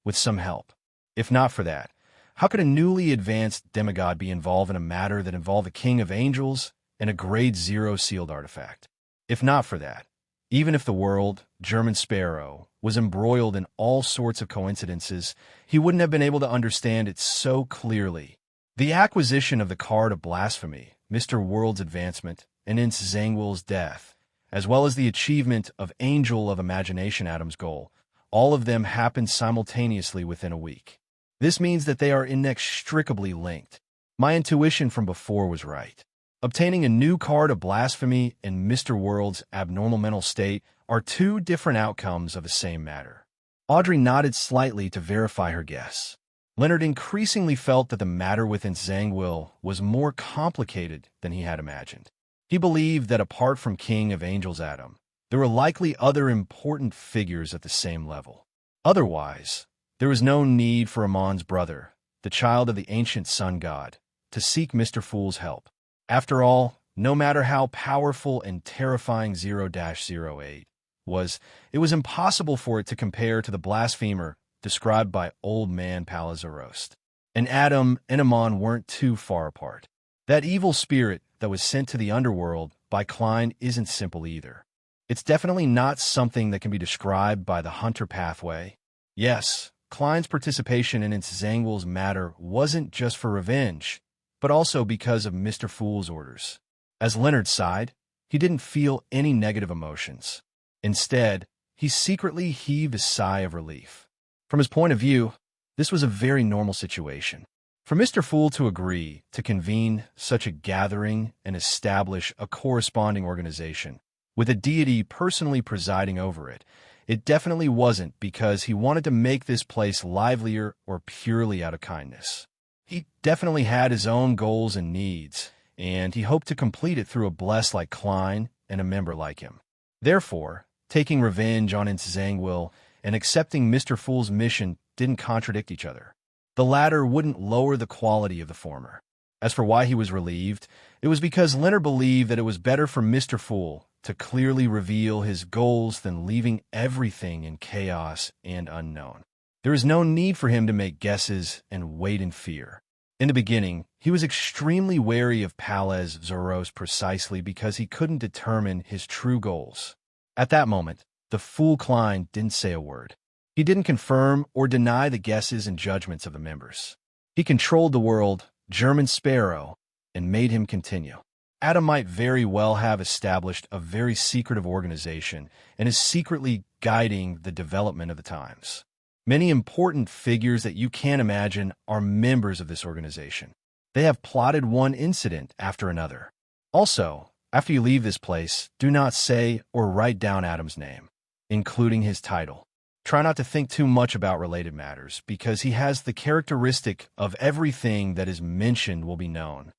A: with some help. If not for that, how could a newly advanced demigod be involved in a matter that involved a king of angels and a grade 0 sealed artifact? If not for that, even if the world, German Sparrow, was embroiled in all sorts of coincidences, he wouldn't have been able to understand it so clearly. The acquisition of the card of blasphemy, Mr. World's advancement, and Tranquil's death, as well as the achievement of Angel of Imagination Adam's goal, all of them happened simultaneously within a week. This means that they are inextricably linked. My intuition from before was right. Obtaining a new card of blasphemy and Mr. World's abnormal mental state are two different outcomes of the same matter. Audrey nodded slightly to verify her guess. Leonard increasingly felt that the matter within Tranquil was more complicated than he had imagined. He believed that apart from King of Angels Adam, there were likely other important figures at the same level. Otherwise, there was no need for Amon's brother, the child of the ancient sun god, to seek Mr. Fool's help. After all, no matter how powerful and terrifying 0-08 was, it was impossible for it to compare to the blasphemer described by Old Man Palazarost. And Adam and Amon weren't too far apart. That evil spirit that was sent to the underworld by Klein isn't simple either. It's definitely not something that can be described by the hunter pathway. Yes, Klein's participation in Zangwill's matter wasn't just for revenge, but also because of Mr. Fool's orders. As Leonard sighed, he didn't feel any negative emotions. Instead, he secretly heaved a sigh of relief. From his point of view, this was a very normal situation. For Mr. Fool to agree to convene such a gathering and establish a corresponding organization, with a deity personally presiding over it, it definitely wasn't because he wanted to make this place livelier or purely out of kindness. He definitely had his own goals and needs, and he hoped to complete it through a blessed like Klein and a member like him. Therefore, taking revenge on Zangwill and accepting Mr. Fool's mission didn't contradict each other. The latter wouldn't lower the quality of the former. As for why he was relieved, it was because Leonard believed that it was better for Mr. Fool to clearly reveal his goals than leaving everything in chaos and unknown. There is no need for him to make guesses and wait in fear. In the beginning, he was extremely wary of Palez Zoros precisely because he couldn't determine his true goals. At that moment, the fool Klein didn't say a word. He didn't confirm or deny the guesses and judgments of the members. He controlled the world, German Sparrow, and made him continue. Adam might very well have established a very secretive organization and is secretly guiding the development of the times. Many important figures that you can't imagine are members of this organization. They have plotted one incident after another. Also, after you leave this place, do not say or write down Adam's name, including his title. Try not to think too much about related matters, because he has the characteristic of everything that is mentioned will be known.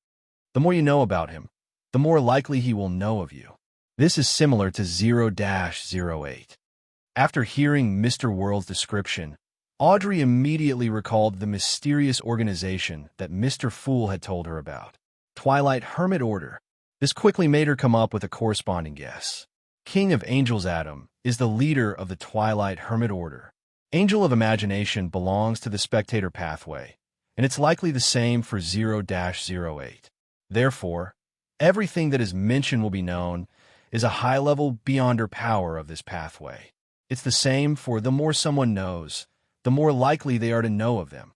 A: The more you know about him, the more likely he will know of you. This is similar to 0-08. After hearing Mr. World's description, Audrey immediately recalled the mysterious organization that Mr. Fool had told her about. Twilight Hermit Order. This quickly made her come up with a corresponding guess. King of Angels Adam is the leader of the Twilight Hermit Order. Angel of Imagination belongs to the Spectator Pathway, and it's likely the same for 0-08. Therefore, everything that is mentioned will be known is a high level beyonder power of this pathway. It's the same for the more someone knows, the more likely they are to know of them.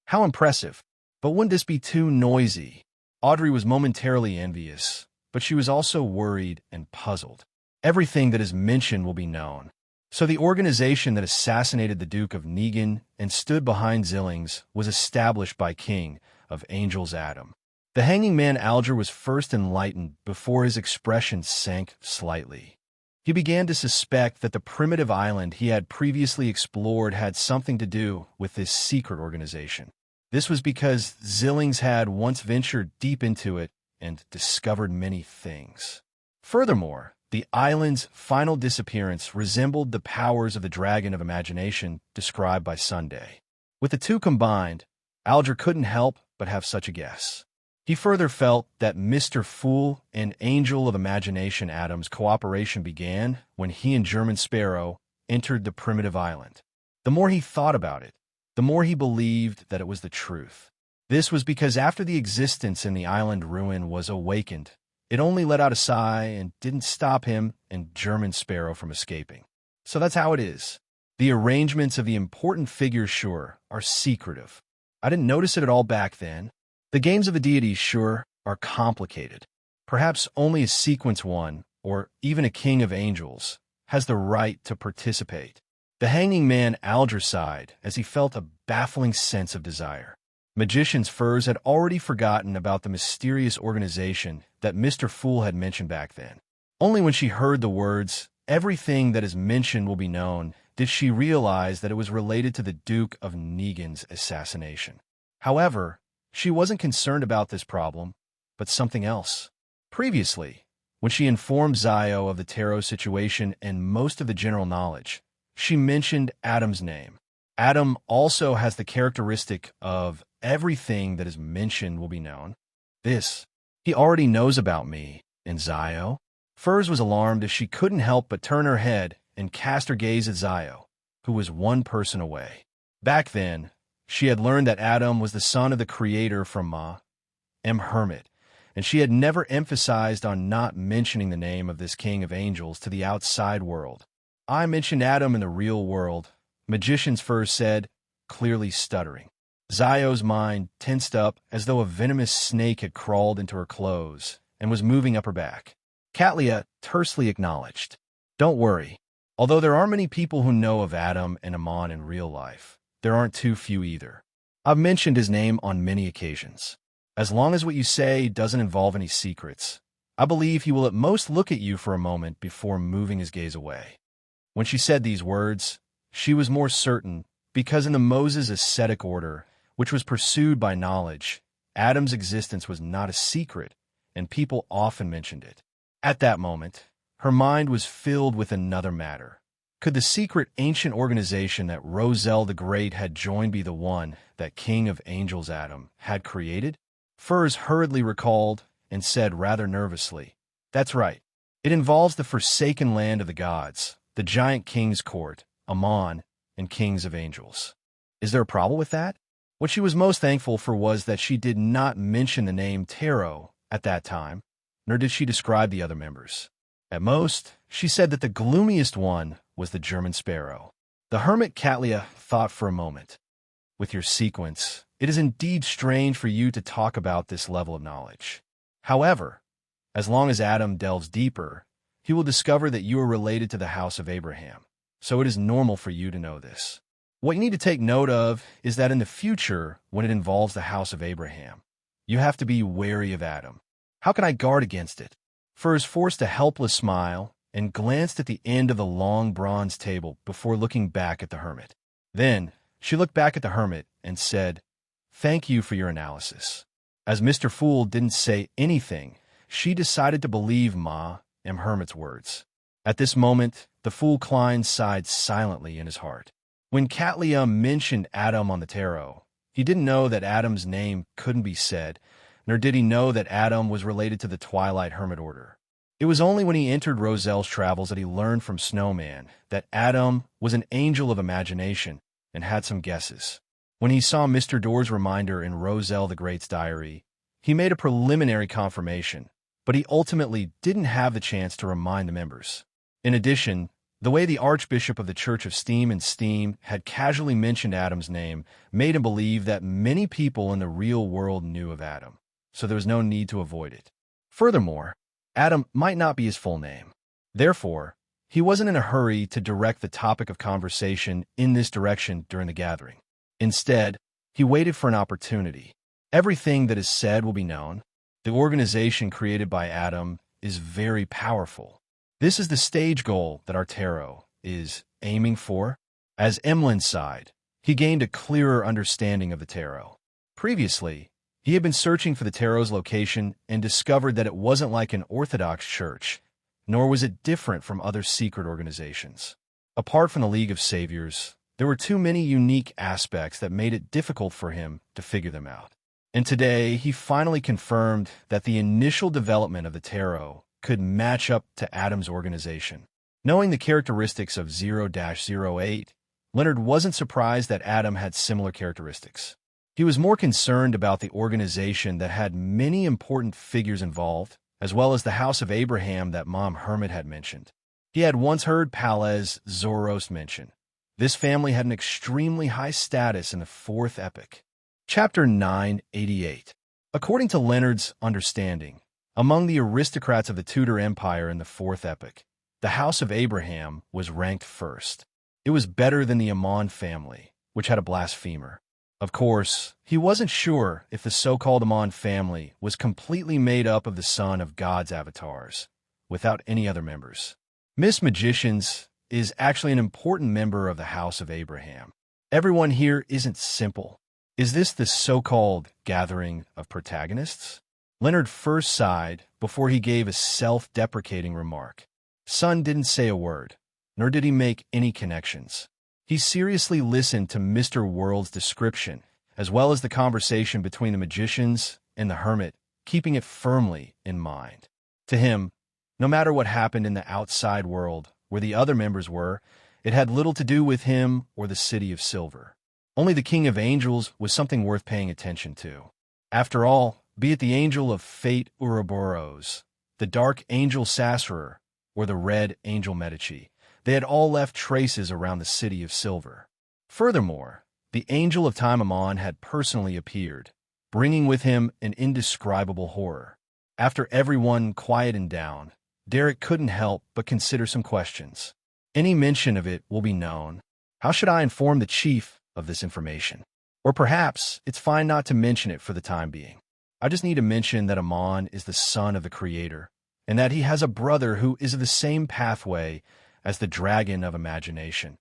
A: How impressive! But wouldn't this be too noisy? Audrey was momentarily envious, but she was also worried and puzzled. Everything that is mentioned will be known. So the organization that assassinated the Duke of Negan and stood behind Zillings was established by King of Angels Adam. The hanging man Alger was first enlightened before his expression sank slightly. He began to suspect that the primitive island he had previously explored had something to do with this secret organization. This was because Zillings had once ventured deep into it and discovered many things. Furthermore, the island's final disappearance resembled the powers of the Dragon of Imagination described by Sunday. With the two combined, Alger couldn't help but have such a guess. He further felt that Mr. Fool and Angel of Imagination Adam's cooperation began when he and German Sparrow entered the primitive island. The more he thought about it, the more he believed that it was the truth. This was because after the existence in the island ruin was awakened, it only let out a sigh and didn't stop him and German Sparrow from escaping. So that's how it is. The arrangements of the important figures, sure, are secretive. I didn't notice it at all back then. The games of the deities, sure, are complicated. Perhaps only a sequence one, or even a king of angels, has the right to participate. The hanging man Alger sighed as he felt a baffling sense of desire. Magician's Furs had already forgotten about the mysterious organization that Mr. Fool had mentioned back then. Only when she heard the words, "Everything that is mentioned will be known," did she realize that it was related to the Duke of Negan's assassination. However, she wasn't concerned about this problem, but something else. Previously, when she informed Zio of the tarot situation and most of the general knowledge, she mentioned Adam's name. Adam also has the characteristic of everything that is mentioned will be known. This, he already knows about me and Zio. Furs was alarmed as she couldn't help but turn her head and cast her gaze at Zio, who was one person away. Back then, she had learned that Adam was the son of the creator from Ma, M. Hermit, and she had never emphasized on not mentioning the name of this king of angels to the outside world. "I mentioned Adam in the real world," Magician's Furs said, clearly stuttering. Zio's mind tensed up as though a venomous snake had crawled into her clothes and was moving up her back. Katlia tersely acknowledged, "Don't worry. Although there are many people who know of Adam and Amon in real life, there aren't too few either. I've mentioned his name on many occasions. As long as what you say doesn't involve any secrets, I believe he will at most look at you for a moment before moving his gaze away." When she said these words, she was more certain, because in the Moses ascetic order, which was pursued by knowledge, Adam's existence was not a secret, and people often mentioned it. At that moment, her mind was filled with another matter. Could the secret ancient organization that Roselle the Great had joined be the one that King of Angels Adam had created? Furs hurriedly recalled and said rather nervously, "That's right. It involves the forsaken land of the gods, the giant king's court, Amon, and kings of angels." Is there a problem with that? What she was most thankful for was that she did not mention the name Tarot at that time, nor did she describe the other members. At most, she said that the gloomiest one was the German sparrow. The hermit Katlia thought for a moment. "With your sequence, it is indeed strange for you to talk about this level of knowledge. However, as long as Adam delves deeper, he will discover that you are related to the house of Abraham, so it is normal for you to know this. What you need to take note of is that in the future, when it involves the house of Abraham, you have to be wary of Adam. How can I guard against it?" Furs forced a helpless smile and glanced at the end of the long bronze table before looking back at the hermit. Then, she looked back at the hermit and said, "Thank you for your analysis." As Mr. Fool didn't say anything, she decided to believe Ma and Hermit's words. At this moment, the Fool Klein sighed silently in his heart. When Katlia mentioned Adam on the tarot, he didn't know that Adam's name couldn't be said, nor did he know that Adam was related to the Twilight Hermit Order. It was only when he entered Roselle's travels that he learned from Snowman that Adam was an angel of imagination and had some guesses. When he saw Mr. Door's reminder in Roselle the Great's diary, he made a preliminary confirmation, but he ultimately didn't have the chance to remind the members. In addition, the way the Archbishop of the Church of Steam and Steam had casually mentioned Adam's name made him believe that many people in the real world knew of Adam, so there was no need to avoid it. Furthermore, Adam might not be his full name. Therefore, he wasn't in a hurry to direct the topic of conversation in this direction during the gathering. Instead, he waited for an opportunity. Everything that is said will be known. The organization created by Adam is very powerful. This is the stage goal that our tarot is aiming for. As Emlyn sighed, he gained a clearer understanding of the tarot. Previously, he had been searching for the tarot's location and discovered that it wasn't like an Orthodox church, nor was it different from other secret organizations. Apart from the League of Saviors, there were too many unique aspects that made it difficult for him to figure them out. And today, he finally confirmed that the initial development of the tarot could match up to Adam's organization. Knowing the characteristics of 0-08, Leonard wasn't surprised that Adam had similar characteristics. He was more concerned about the organization that had many important figures involved, as well as the House of Abraham that Mom Hermit had mentioned. He had once heard Palez Zoros mention. This family had an extremely high status in the Fourth Epoch. Chapter 988. According to Leonard's understanding, among the aristocrats of the Tudor Empire in the Fourth Epoch, the House of Abraham was ranked first. It was better than the Amon family, which had a blasphemer. Of course, he wasn't sure if the so-called Amon family was completely made up of the son of God's avatars, without any other members. Miss Magicians is actually an important member of the House of Abraham. Everyone here isn't simple. Is this the so-called gathering of protagonists? Leonard first sighed before he gave a self-deprecating remark. Sun didn't say a word, nor did he make any connections. He seriously listened to Mr. World's description, as well as the conversation between the magicians and the hermit, keeping it firmly in mind. To him, no matter what happened in the outside world where the other members were, it had little to do with him or the City of Silver. Only the King of Angels was something worth paying attention to. After all, be it the Angel of Fate Ouroboros, the Dark Angel Sassurer, or the Red Angel Medici, they had all left traces around the City of Silver. Furthermore, The angel of time Amon had personally appeared, bringing with him an indescribable horror. After everyone quieted down, Derek couldn't help but consider some questions. Any mention of it will be known. How should I inform the chief of this information? Or perhaps it's fine not to mention it for the time being. I just need to mention that Amon is the son of the Creator, and that he has a brother who is of the same pathway as the dragon of imagination.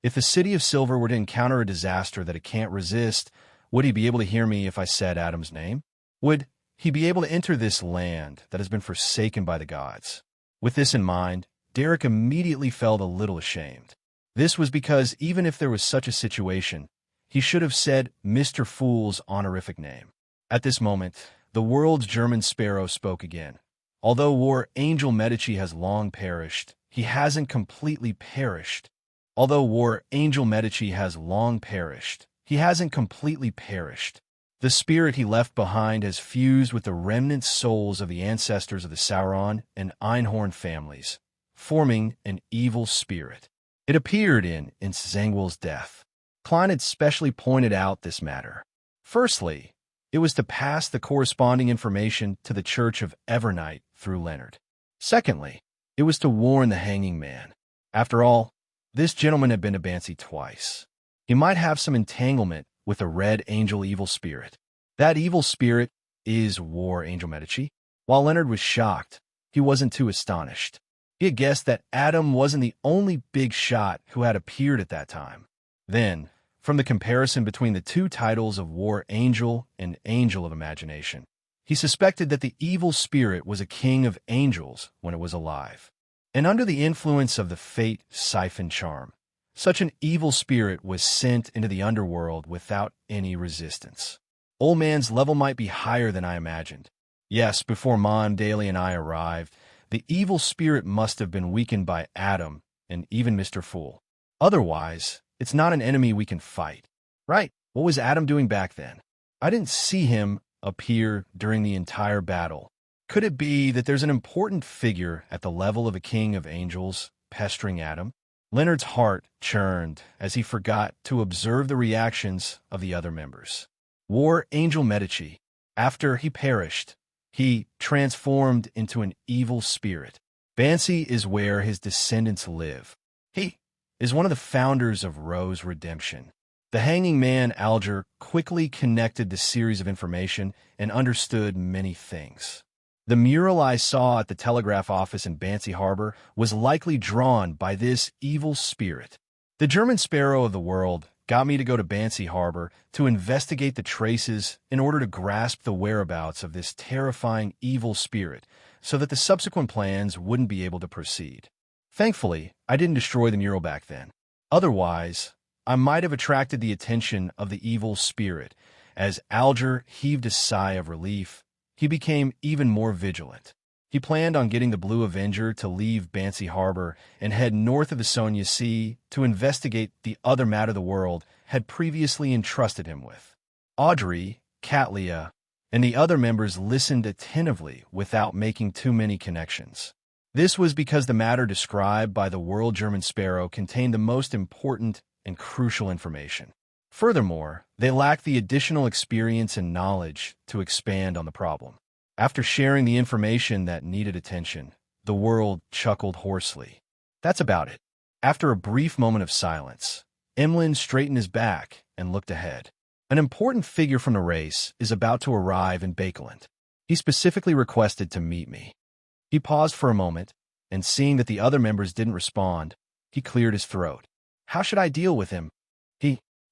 A: If the City of Silver were to encounter a disaster that it can't resist, would he be able to hear me if I said Adam's name? Would he be able to enter this land that has been forsaken by the gods? With this in mind, Derek immediately felt a little ashamed. This was because even if there was such a situation, he should have said Mr. Fool's honorific name. At this moment, the world's German sparrow spoke again. Although War Angel Medici has long perished, he hasn't completely perished. Although War Angel Medici has long perished, he hasn't completely perished. The spirit he left behind has fused with the remnant souls of the ancestors of the Sauron and Einhorn families, forming an evil spirit. It appeared in Zangwill's death. Klein had specially pointed out this matter. Firstly, it was to pass the corresponding information to the Church of Evernight through Leonard. Secondly, it was to warn the hanging man. After all, this gentleman had been to Banshee twice. He might have some entanglement with a red angel evil spirit. That evil spirit is War Angel Medici. While Leonard was shocked, he wasn't too astonished. He had guessed that Adam wasn't the only big shot who had appeared at that time. Then, from the comparison between the two titles of War Angel and Angel of Imagination, he suspected that the evil spirit was a king of angels when it was alive. And under the influence of the fate siphon charm, such an evil spirit was sent into the underworld without any resistance. Old man's level might be higher than I imagined. Yes, before Mom, Daly, and I arrived, the evil spirit must have been weakened by Adam and even Mr. Fool. Otherwise, it's not an enemy we can fight. Right, what was Adam doing back then? I didn't see him appear during the entire battle. Could it be that there's an important figure at the level of a king of angels pestering Adam? Leonard's heart churned as he forgot to observe the reactions of the other members. War Angel Medici, after he perished, he transformed into an evil spirit. Banshee is where his descendants live. He is one of the founders of Rose Redemption. The hanging man, Alger, quickly connected the series of information and understood many things. The mural I saw at the telegraph office in Banshee Harbor was likely drawn by this evil spirit. The German sparrow of the world got me to go to Banshee Harbor to investigate the traces in order to grasp the whereabouts of this terrifying evil spirit so that the subsequent plans wouldn't be able to proceed. Thankfully, I didn't destroy the mural back then. Otherwise, I might have attracted the attention of the evil spirit. As Alger heaved a sigh of relief, he became even more vigilant. He planned on getting the Blue Avenger to leave Banshee Harbor and head north of the Sonia Sea to investigate the other matter the world had previously entrusted him with. Audrey, Katlia, and the other members listened attentively without making too many connections. This was because the matter described by the World German Sparrow contained the most important and crucial information. Furthermore, they lacked the additional experience and knowledge to expand on the problem. After sharing the information that needed attention, the world chuckled hoarsely. That's about it. After a brief moment of silence, Emlyn straightened his back and looked ahead. An important figure from the race is about to arrive in Bakeland. He specifically requested to meet me. He paused for a moment, and seeing that the other members didn't respond, he cleared his throat. How should I deal with him?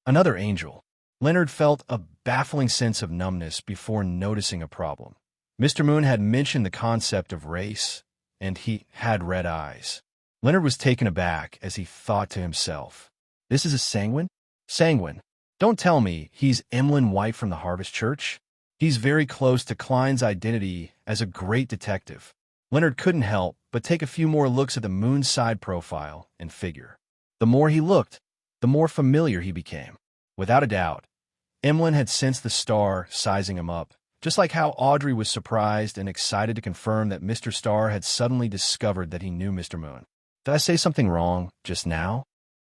A: Another angel. Leonard felt a baffling sense of numbness before noticing a problem. Mr. Moon had mentioned the concept of race, and he had red eyes. Leonard was taken aback as he thought to himself, this is a sanguine? Sanguine. Don't tell me he's Emlyn White from the Harvest Church. He's very close to Klein's identity as a great detective. Leonard couldn't help but take a few more looks at the Moon's side profile and figure. The more he looked, the more familiar he became. Without a doubt, Emlyn had sensed the star sizing him up, just like how Audrey was surprised and excited to confirm that Mr. Star had suddenly discovered that he knew Mr. Moon. Did I say something wrong just now?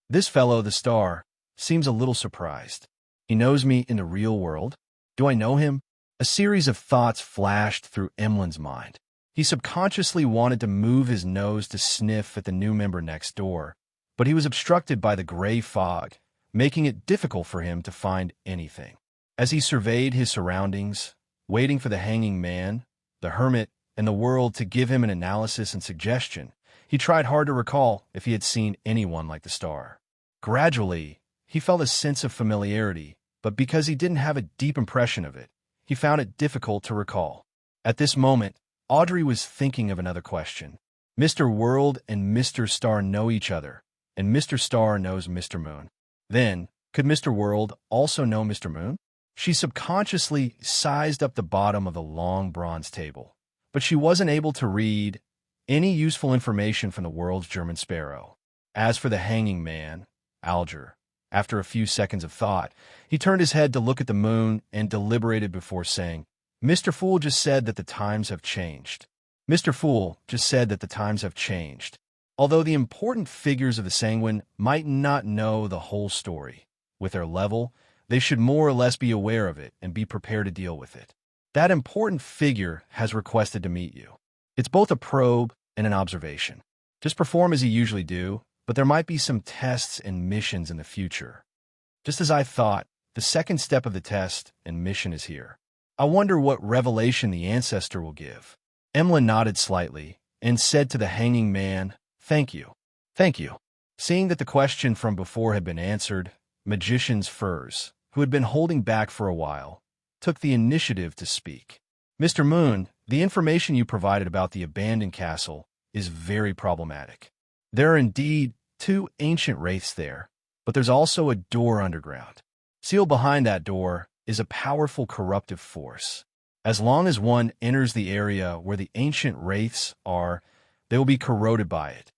A: This fellow, the Star, seems a little surprised. He knows me in the real world. Do I know him? A series of thoughts flashed through Emlen's mind. He subconsciously wanted to move his nose to sniff at the new member next door, but he was obstructed by the gray fog, making it difficult for him to find anything. As he surveyed his surroundings, waiting for the hanging man, the hermit, and the world to give him an analysis and suggestion, he tried hard to recall if he had seen anyone like the star. Gradually, he felt a sense of familiarity, but because he didn't have a deep impression of it, he found it difficult to recall. At this moment, Audrey was thinking of another question. Mr. World and Mr. Star know each other, and Mr. Star knows Mr. Moon. Then, could Mr. World also know Mr. Moon? She subconsciously sized up the bottom of the long bronze table, but she wasn't able to read any useful information from the world's German sparrow. As for the hanging man, Alger, after a few seconds of thought, he turned his head to look at the moon and deliberated before saying, Mr. Fool just said that the times have changed. Mr. Fool just said that the times have changed. Although the important figures of the sanguine might not know the whole story, with their level, they should more or less be aware of it and be prepared to deal with it. That important figure has requested to meet you. It's both a probe and an observation. Just perform as you usually do, but there might be some tests and missions in the future. Just as I thought, the second step of the test and mission is here. I wonder what revelation the ancestor will give. Emlen nodded slightly and said to the hanging man, Thank you. Thank you. Seeing that the question from before had been answered, Magician's Furs, who had been holding back for a while, took the initiative to speak. Mr. Moon, the information you provided about the abandoned castle is very problematic. There are indeed 2 ancient wraiths there, but there's also a door underground. Sealed behind that door is a powerful corruptive force. As long as one enters the area where the ancient wraiths are, they will be corroded by it.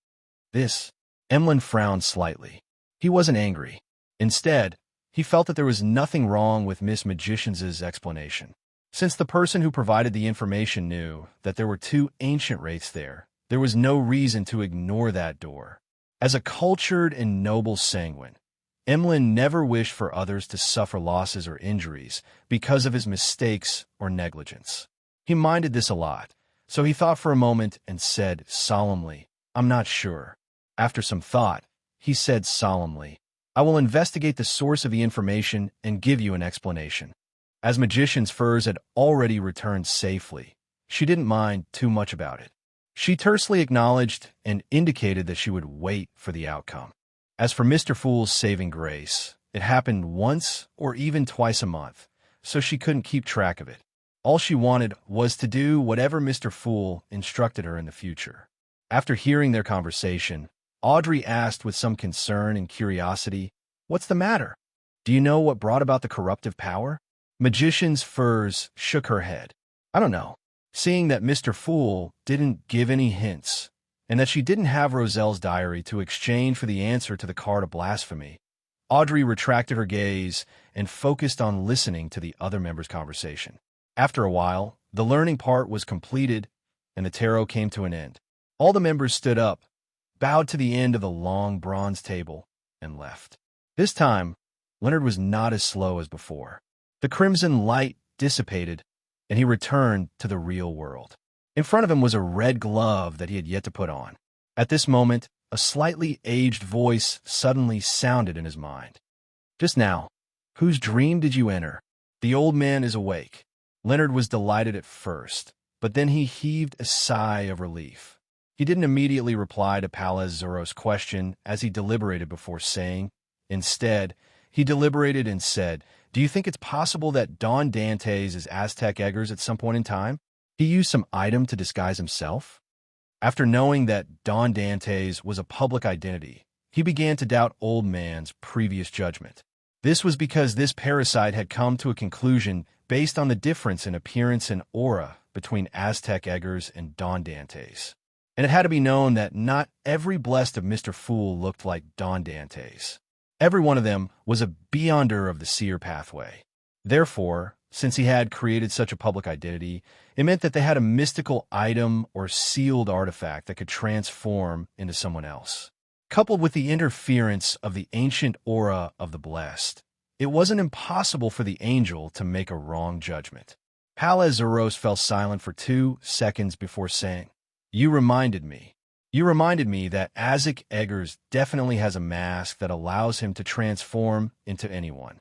A: Emlen frowned slightly. He wasn't angry. Instead, he felt that there was nothing wrong with Miss Magician's explanation. Since the person who provided the information knew that there were 2 ancient wraiths there was no reason to ignore that door. As a cultured and noble sanguine, Emlen never wished for others to suffer losses or injuries because of his mistakes or negligence. He minded this a lot, so he thought for a moment and said solemnly, I'm not sure. After some thought, he said solemnly, I will investigate the source of the information and give you an explanation. As Magician's Furs had already returned safely, she didn't mind too much about it. She tersely acknowledged and indicated that she would wait for the outcome. As for Mr. Fool's saving grace, it happened once or even twice a month, so she couldn't keep track of it. All she wanted was to do whatever Mr. Fool instructed her in the future. After hearing their conversation, Audrey asked with some concern and curiosity, What's the matter? Do you know what brought about the corruptive power? Magician's Furs shook her head. I don't know. Seeing that Mr. Fool didn't give any hints, and that she didn't have Roselle's diary to exchange for the answer to the card of blasphemy, Audrey retracted her gaze and focused on listening to the other members' conversation. After a while, the learning part was completed, and the tarot came to an end. All the members stood up, bowed to the end of the long bronze table, and left. This time, Leonard was not as slow as before. The crimson light dissipated, and he returned to the real world. In front of him was a red glove that he had yet to put on. At this moment, a slightly aged voice suddenly sounded in his mind. Just now, whose dream did you enter? The old man is awake. Leonard was delighted at first, but then he heaved a sigh of relief. He didn't immediately reply to Palaz Zoro's question as he deliberated before saying. Instead, he deliberated and said, Do you think it's possible that Don Dantes is Aztec Eggers at some point in time? He used some item to disguise himself? After knowing that Don Dantes was a public identity, he began to doubt Old Man's previous judgment. This was because this parasite had come to a conclusion based on the difference in appearance and aura between Aztec Eggers and Don Dantes. And it had to be known that not every blessed of Mr. Fool looked like Don Dantes. Every one of them was a beyonder of the seer pathway. Therefore, since he had created such a public identity, it meant that they had a mystical item or sealed artifact that could transform into someone else. Coupled with the interference of the ancient aura of the blessed, It wasn't impossible for the angel to make a wrong judgment. Palaz Zaros fell silent for 2 seconds before saying, You reminded me that Azek Eggers definitely has a mask that allows him to transform into anyone.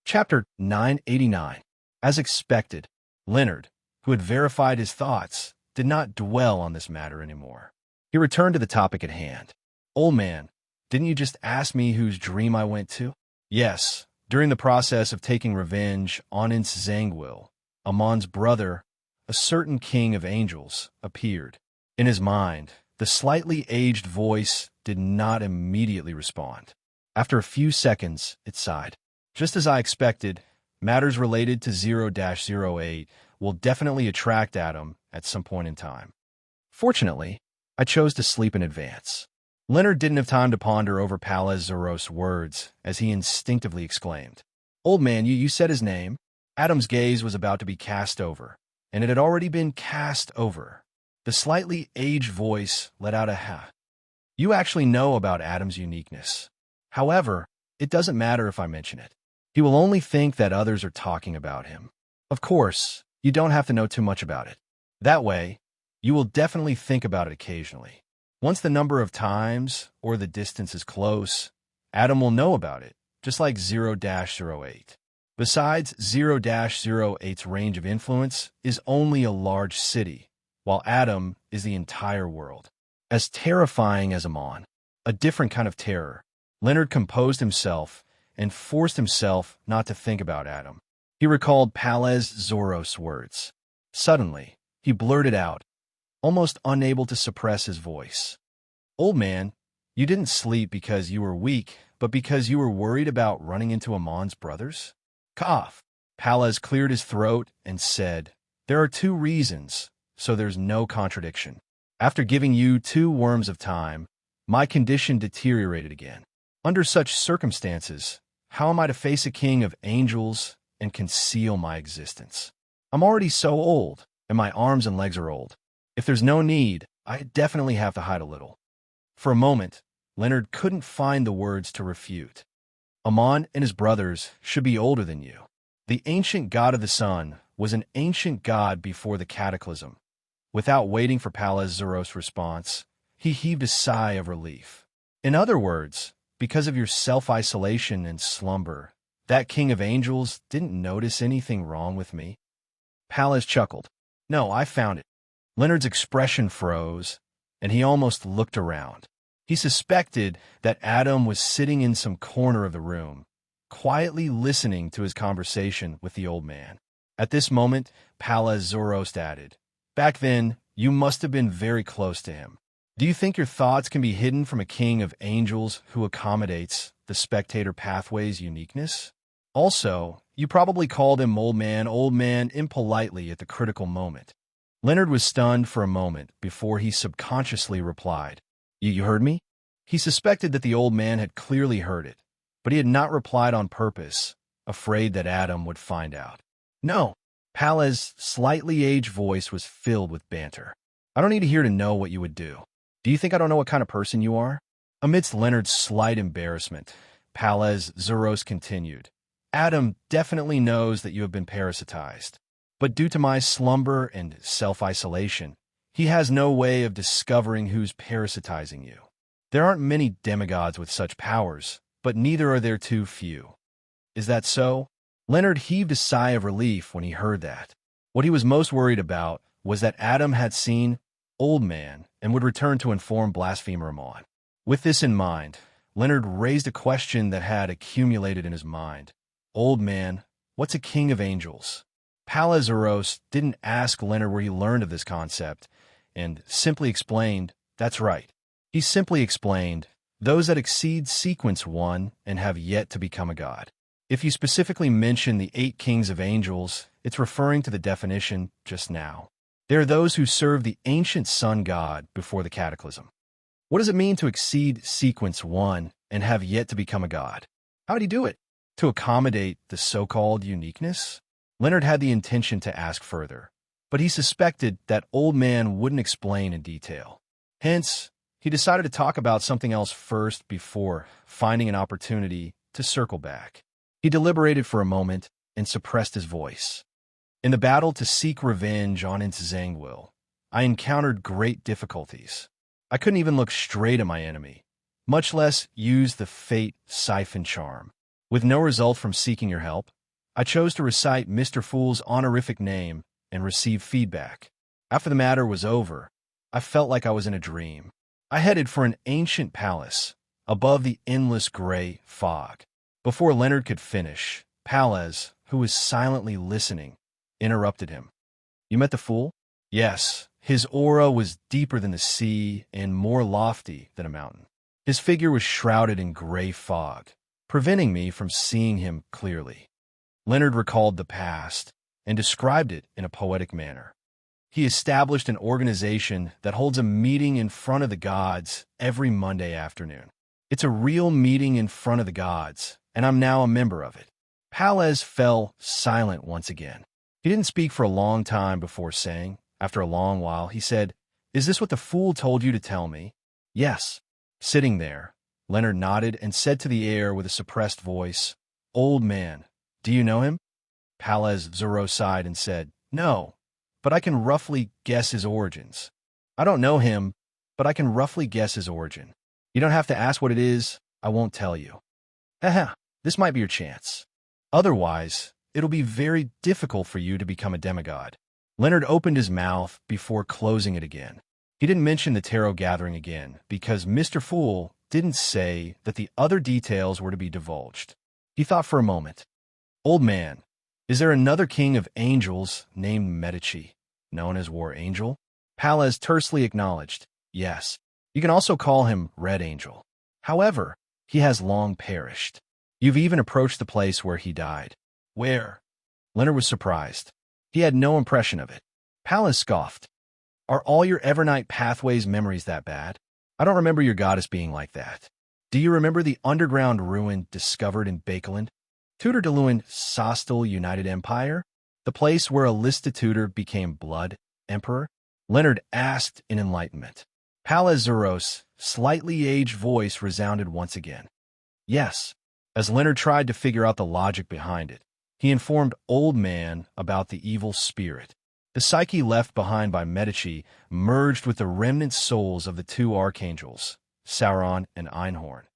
A: Chapter 989. As expected, Leonard, who had verified his thoughts, did not dwell on this matter anymore. He returned to the topic at hand. Old man, didn't you just ask me whose dream I went to? Yes, during the process of taking revenge on Tranquil, Amon's brother, a certain king of angels, appeared. In his mind, the slightly aged voice did not immediately respond. After a few seconds, it sighed. Just as I expected, matters related to 0-08 will definitely attract Adam at some point in time. Fortunately, I chose to sleep in advance. Leonard didn't have time to ponder over Palaz Zaros' words, as he instinctively exclaimed, Old man, you said his name. Adam's gaze was about to be cast over, and it had already been cast over. The slightly aged voice let out a ha. You actually know about Adam's uniqueness. However, it doesn't matter if I mention it. He will only think that others are talking about him. Of course, you don't have to know too much about it. That way, you will definitely think about it occasionally. Once the number of times or the distance is close, Adam will know about it, just like 0-08. Besides, 0-08's range of influence is only a large city, while Adam is the entire world. As terrifying as Amon, a different kind of terror, Leonard composed himself and forced himself not to think about Adam. He recalled Palaz Zaros' words. Suddenly, he blurted out, almost unable to suppress his voice. Old man, you didn't sleep because you were weak, but because you were worried about running into Amon's brothers? Cough. Palaz cleared his throat and said, There are 2 reasons, so there's no contradiction. After giving you 2 worms of time, my condition deteriorated again. Under such circumstances, how am I to face a king of angels and conceal my existence? I'm already so old, and my arms and legs are old. If there's no need, I definitely have to hide a little. For a moment, Leonard couldn't find the words to refute. Amon and his brothers should be older than you. The ancient god of the sun was an ancient god before the cataclysm. Without waiting for Palaz Zaros' response, he heaved a sigh of relief. In other words, because of your self-isolation and slumber, that king of angels didn't notice anything wrong with me? Palaz chuckled. No, I found it. Leonard's expression froze, and he almost looked around. He suspected that Adam was sitting in some corner of the room, quietly listening to his conversation with the old man. At this moment, Palaz Zaros added, Back then, you must have been very close to him. Do you think your thoughts can be hidden from a king of angels who accommodates the spectator pathway's uniqueness? Also, you probably called him old man impolitely at the critical moment. Leonard was stunned for a moment before he subconsciously replied, You heard me? He suspected that the old man had clearly heard it, but he had not replied on purpose, afraid that Adam would find out. No. Palaz's slightly aged voice was filled with banter. I don't need to hear to know what you would do. Do you think I don't know what kind of person you are? Amidst Leonard's slight embarrassment, Palaz Zaros continued. Adam definitely knows that you have been parasitized, but due to my slumber and self-isolation, he has no way of discovering who's parasitizing you. There aren't many demigods with such powers, but neither are there too few. Is that so? Leonard heaved a sigh of relief when he heard that. What he was most worried about was that Adam had seen Old Man and would return to inform blasphemer Amon. With this in mind, Leonard raised a question that had accumulated in his mind. Old Man, what's a king of angels? Palaz Zaros didn't ask Leonard where he learned of this concept, and simply explained, that's right. He simply explained, those that exceed sequence 1 and have yet to become a god. If you specifically mention the 8 kings of angels, it's referring to the definition just now. They are those who serve the ancient sun god before the cataclysm. What does it mean to exceed sequence 1 and have yet to become a god? How did he do it? To accommodate the so-called uniqueness? Leonard had the intention to ask further, but he suspected that Old Man wouldn't explain in detail. Hence, he decided to talk about something else first before finding an opportunity to circle back. He deliberated for a moment and suppressed his voice. In the battle to seek revenge on Zangwil, I encountered great difficulties. I couldn't even look straight at my enemy, much less use the fate siphon charm. With no result from seeking your help, I chose to recite Mr. Fool's honorific name and receive feedback. After the matter was over, I felt like I was in a dream. I headed for an ancient palace above the endless gray fog. Before Leonard could finish, Palez, who was silently listening, interrupted him. You met the fool? Yes. His aura was deeper than the sea and more lofty than a mountain. His figure was shrouded in gray fog, preventing me from seeing him clearly. Leonard recalled the past and described it in a poetic manner. He established an organization that holds a meeting in front of the gods every Monday afternoon. It's a real meeting in front of the gods, and I'm now a member of it. Palez fell silent once again. He didn't speak for a long time before saying, after a long while, he said, "Is this what the fool told you to tell me?" "Yes." Sitting there, Leonard nodded and said to the air with a suppressed voice, "Old man, do you know him?" Palez sighed and said, "No, but I can roughly guess his origins." "I don't know him, but I can roughly guess his origin. You don't have to ask what it is, I won't tell you." "Haha, this might be your chance. Otherwise, it'll be very difficult for you to become a demigod." Leonard opened his mouth before closing it again. He didn't mention the tarot gathering again because Mr. Fool didn't say that the other details were to be divulged. He thought for a moment. "Old man, is there another king of angels named Medici, known as War Angel?" Palez tersely acknowledged, "Yes. You can also call him Red Angel. However, he has long perished. You've even approached the place where he died." "Where?" Leonard was surprised. He had no impression of it. Palez scoffed. "Are all your Evernight Pathways memories that bad? I don't remember your goddess being like that. Do you remember the underground ruin discovered in Bakeland? Tudor Deluin Sostal United Empire? The place where Alistair became Blood Emperor?" Leonard asked in enlightenment. Palez's slightly aged voice resounded once again. "Yes." As Leonard tried to figure out the logic behind it, he informed Old Man about the evil spirit. The psyche left behind by Medici merged with the remnant souls of the two archangels, Sauron and Einhorn,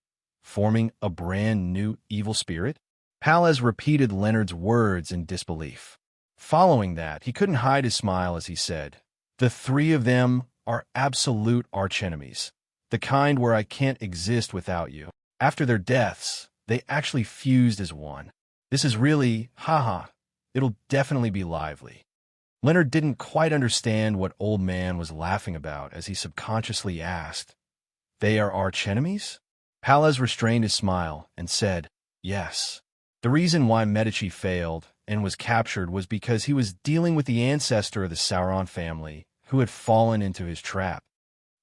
A: forming a brand new evil spirit. Palez repeated Leonard's words in disbelief. Following that, he couldn't hide his smile as he said, "The three of them are absolute archenemies, the kind where I can't exist without you. After their deaths, they actually fused as one. This is really, haha, it'll definitely be lively." Leonard didn't quite understand what Old Man was laughing about as he subconsciously asked, "They are archenemies?" Palez restrained his smile and said, "Yes. The reason why Medici failed and was captured was because he was dealing with the ancestor of the Sauron family who had fallen into his trap.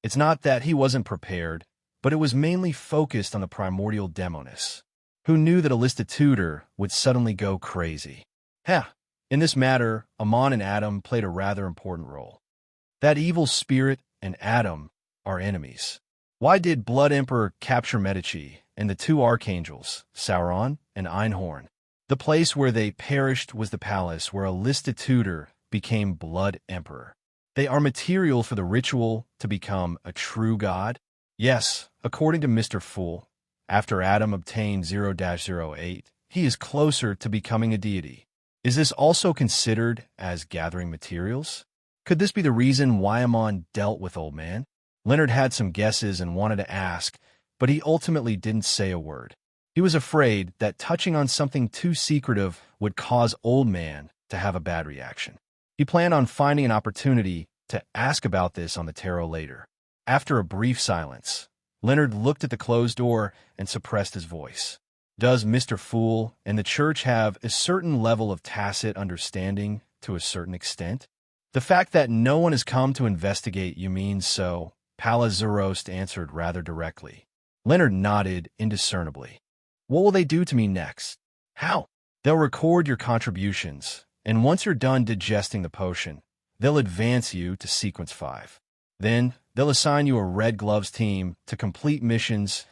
A: It's not that he wasn't prepared, but it was mainly focused on the primordial Demonis, who knew that Alistair would suddenly go crazy. In this matter, Amon and Adam played a rather important role. That evil spirit and Adam are enemies. Why did Blood Emperor capture Medici and the two archangels, Sauron and Einhorn? The place where they perished was the palace where Alistair became Blood Emperor. They are material for the ritual to become a true god? Yes, according to Mr. Fool, after Adam obtained 0-08, he is closer to becoming a deity. Is this also considered as gathering materials? Could this be the reason why Amon dealt with Old Man? Leonard had some guesses and wanted to ask, but he ultimately didn't say a word. He was afraid that touching on something too secretive would cause Old Man to have a bad reaction. He planned on finding an opportunity to ask about this on the tarot later. After a brief silence, Leonard looked at the closed door and suppressed his voice. Does Mr. Fool and the church have a certain level of tacit understanding to a certain extent? The fact that no one has come to investigate you means so, Palez answered rather directly. Leonard nodded indiscernibly. What will they do to me next? How? They'll record your contributions, and once you're done digesting the potion, they'll advance you to Sequence 5. Then, they'll assign you a Red Gloves team to complete missions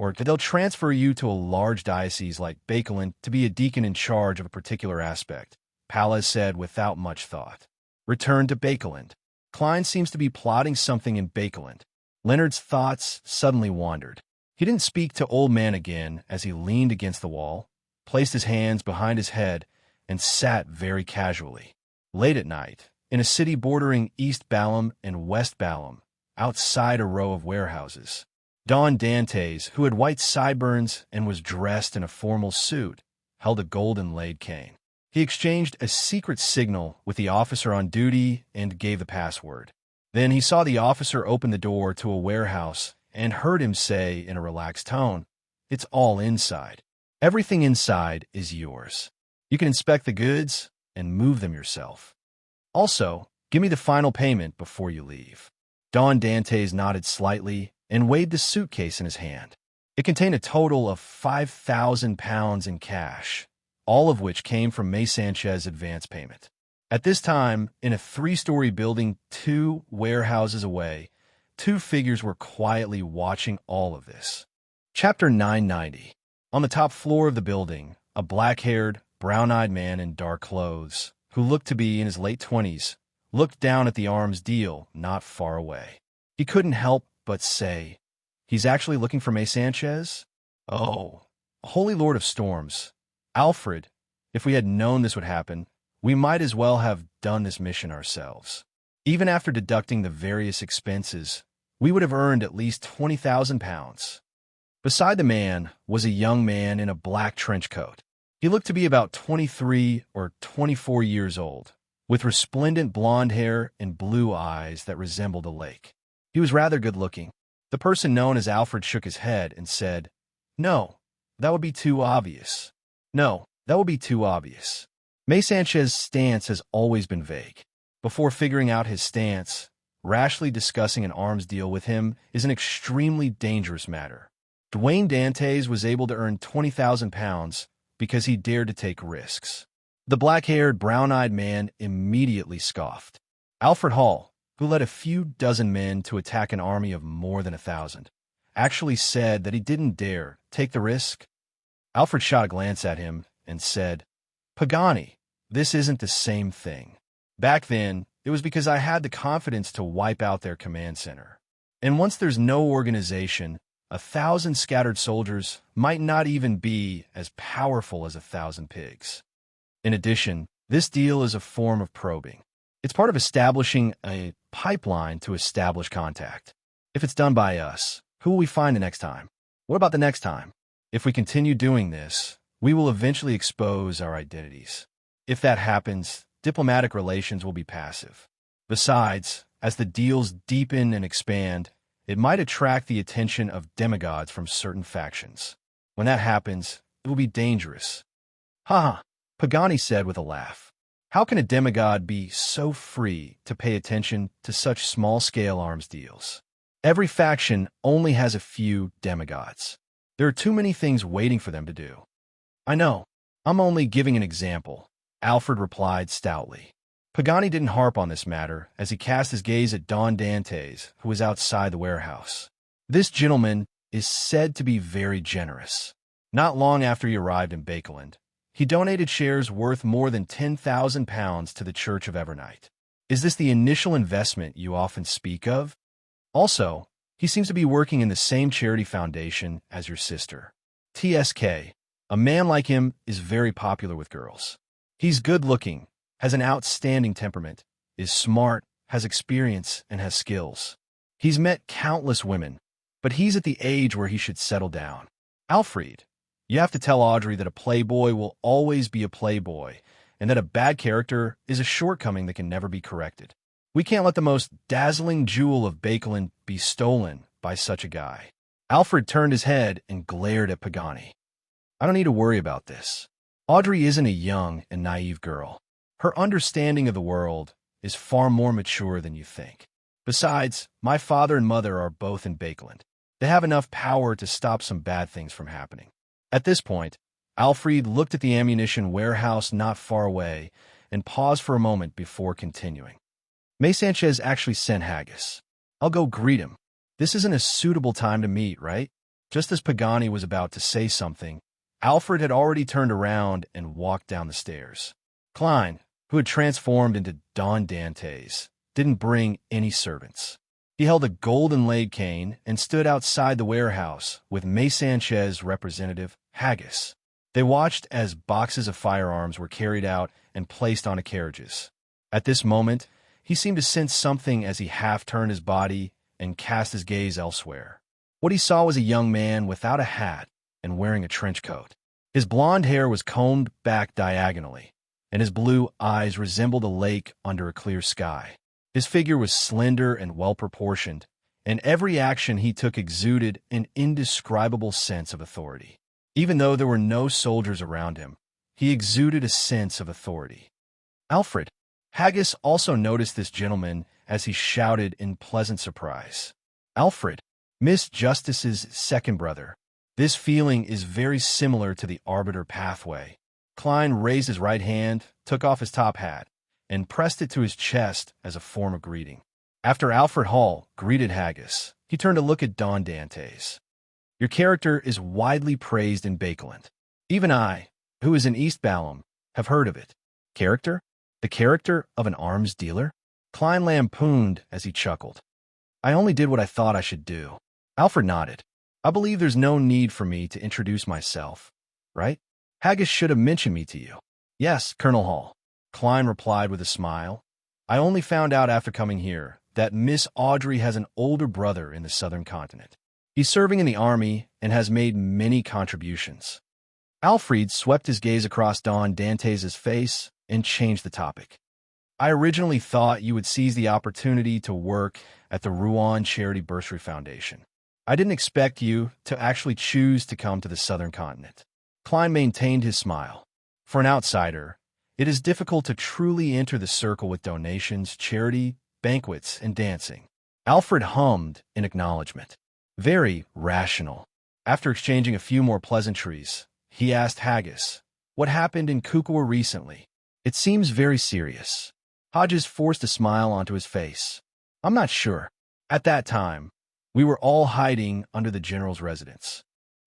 A: or they'll transfer you to a large diocese like Bakelin to be a deacon in charge of a particular aspect, Pallas said without much thought. Return to Bakelin. Klein seems to be plotting something in Bakelin. Leonard's thoughts suddenly wandered. He didn't speak to Old Man again as he leaned against the wall, placed his hands behind his head, and sat very casually. Late at night, in a city bordering East Balham and West Balham, outside a row of warehouses, Don Dantes, who had white sideburns and was dressed in a formal suit, held a golden-laid cane. He exchanged a secret signal with the officer on duty and gave the password. Then he saw the officer open the door to a warehouse and heard him say in a relaxed tone, "It's all inside. Everything inside is yours. You can inspect the goods and move them yourself. Also, give me the final payment before you leave." Don Dantes nodded slightly and weighed the suitcase in his hand. It contained a total of £5,000 in cash, all of which came from May Sanchez's advance payment. At this time, in a 3-story building 2 warehouses away, 2 figures were quietly watching all of this. Chapter 990. On the top floor of the building, a black-haired, brown-eyed man in dark clothes, who looked to be in his late 20s, looked down at the arms deal not far away. He couldn't help but say, "He's actually looking for May Sanchez? Oh, Holy Lord of Storms. Alfred, if we had known this would happen, we might as well have done this mission ourselves. Even after deducting the various expenses, we would have earned at least £20,000. Beside the man was a young man in a black trench coat. He looked to be about 23 or 24 years old, with resplendent blonde hair and blue eyes that resembled a lake. He was rather good-looking. The person known as Alfred shook his head and said, "No, that would be too obvious. No, that would be too obvious." May Sanchez's stance has always been vague. Before figuring out his stance, rashly discussing an arms deal with him is an extremely dangerous matter. Dwayne Dantes was able to earn £20,000 because he dared to take risks. The black-haired, brown-eyed man immediately scoffed. Alfred Hall, who led a few dozen men to attack an army of more than 1,000, actually said that he didn't dare take the risk. Alfred shot a glance at him and said, "Pagani, this isn't the same thing. Back then, it was because I had the confidence to wipe out their command center. And once there's no organization, 1,000 scattered soldiers might not even be as powerful as 1,000 pigs. In addition, this deal is a form of probing. It's part of establishing a pipeline to establish contact. If it's done by us, who will we find the next time? What about the next time? If we continue doing this, we will eventually expose our identities. If that happens, diplomatic relations will be passive. Besides, as the deals deepen and expand, it might attract the attention of demigods from certain factions. When that happens, it will be dangerous." "Ha!" Pagani said with a laugh. "How can a demigod be so free to pay attention to such small-scale arms deals? Every faction only has a few demigods. There are too many things waiting for them to do." "I know. I'm only giving an example," Alfred replied stoutly. Pagani didn't harp on this matter as he cast his gaze at Don Dantes, who was outside the warehouse. This gentleman is said to be very generous. Not long after he arrived in Bakeland, he donated shares worth more than £10,000 to the Church of Evernight. Is this the initial investment you often speak of? Also, he seems to be working in the same charity foundation as your sister. TSK. A man like him is very popular with girls. He's good-looking, has an outstanding temperament, is smart, has experience, and has skills. He's met countless women, but he's at the age where he should settle down. Alfred, you have to tell Audrey that a playboy will always be a playboy, and that a bad character is a shortcoming that can never be corrected. We can't let the most dazzling jewel of Bakelin be stolen by such a guy. Alfred turned his head and glared at Pagani. "I don't need to worry about this. Audrey isn't a young and naive girl. Her understanding of the world is far more mature than you think. Besides, my father and mother are both in Bakeland. They have enough power to stop some bad things from happening." At this point, Alfred looked at the ammunition warehouse not far away and paused for a moment before continuing. "May Sanchez actually sent haggis. I'll go greet him. This isn't a suitable time to meet, right? Just as Pagani was about to say something, Alfred had already turned around and walked down the stairs. Klein, who had transformed into Don Dantes, didn't bring any servants. He held a golden-laid cane and stood outside the warehouse with May Sanchez representative Haggis. They watched as boxes of firearms were carried out and placed onto carriages. At this moment, he seemed to sense something as he half-turned his body and cast his gaze elsewhere. What he saw was a young man without a hat and wearing a trench coat. His blonde hair was combed back diagonally, and his blue eyes resembled a lake under a clear sky. His figure was slender and well-proportioned, and every action he took exuded an indescribable sense of authority. Even though there were no soldiers around him, he exuded a sense of authority. Alfred. Haggis also noticed this gentleman as he shouted in pleasant surprise. Alfred, Miss Justice's second brother. This feeling is very similar to the arbiter pathway. Klein raised his right hand, took off his top hat, and pressed it to his chest as a form of greeting. After Alfred Hall greeted Haggis, he turned to look at Don Dantes. Your character is widely praised in Bakeland. Even I, who is in East Balham, have heard of it. Character? The character of an arms dealer? Klein lampooned as he chuckled. I only did what I thought I should do. Alfred nodded. I believe there's no need for me to introduce myself, right? Haggis should have mentioned me to you. Yes, Colonel Hall. Klein replied with a smile. I only found out after coming here that Miss Audrey has an older brother in the southern continent. He's serving in the army and has made many contributions. Alfred swept his gaze across Don Dantes' face and changed the topic. I originally thought you would seize the opportunity to work at the Rouen Charity Bursary Foundation. I didn't expect you to actually choose to come to the southern continent. Klein maintained his smile. For an outsider, it is difficult to truly enter the circle with donations, charity, banquets, and dancing. Alfred hummed in acknowledgement. Very rational. After exchanging a few more pleasantries, he asked Haggis, what happened in Kukua recently? It seems very serious. Hodges forced a smile onto his face. I'm not sure. At that time, we were all hiding under the general's residence.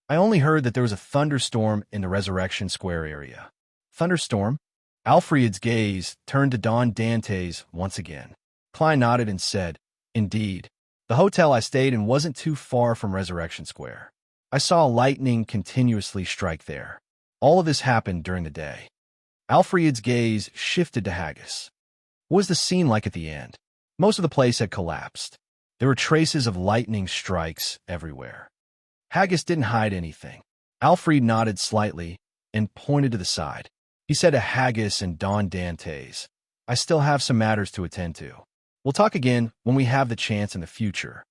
A: I only heard that there was a thunderstorm in the Resurrection Square area. Thunderstorm? Alfred's gaze turned to Don Dantes once again. Klein nodded and said, Indeed. The hotel I stayed in wasn't too far from Resurrection Square. I saw lightning continuously strike there. All of this happened during the day. Alfred's gaze shifted to Haggis. What was the scene like at the end? Most of the place had collapsed. There were traces of lightning strikes everywhere. Haggis didn't hide anything. Alfred nodded slightly and pointed to the side. He said to Haggis and Don Dantes, I still have some matters to attend to. We'll talk again when we have the chance in the future.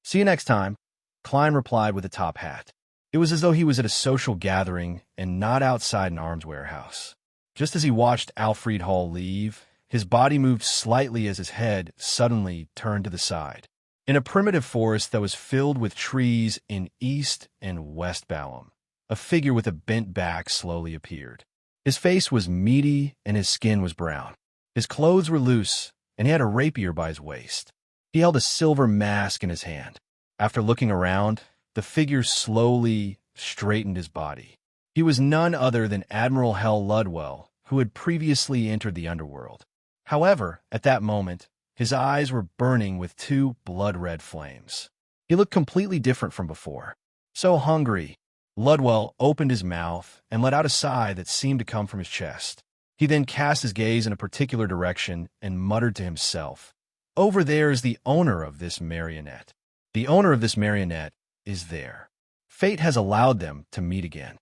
A: See you next time, Klein replied with a top hat. It was as though he was at a social gathering and not outside an arms warehouse. Just as he watched Alfred Hall leave, his body moved slightly as his head suddenly turned to the side. In a primitive forest that was filled with trees in East and West Balham, a figure with a bent back slowly appeared. His face was meaty and his skin was brown. His clothes were loose, and he had a rapier by his waist. He held a silver mask in his hand. After looking around, the figure slowly straightened his body. He was none other than Admiral Hell Ludwell, who had previously entered the underworld. However, at that moment, his eyes were burning with two blood-red flames. He looked completely different from before. So hungry, Ludwell opened his mouth and let out a sigh that seemed to come from his chest. He then cast his gaze in a particular direction and muttered to himself, Over there is the owner of this marionette. The owner of this marionette is there. Fate has allowed them to meet again.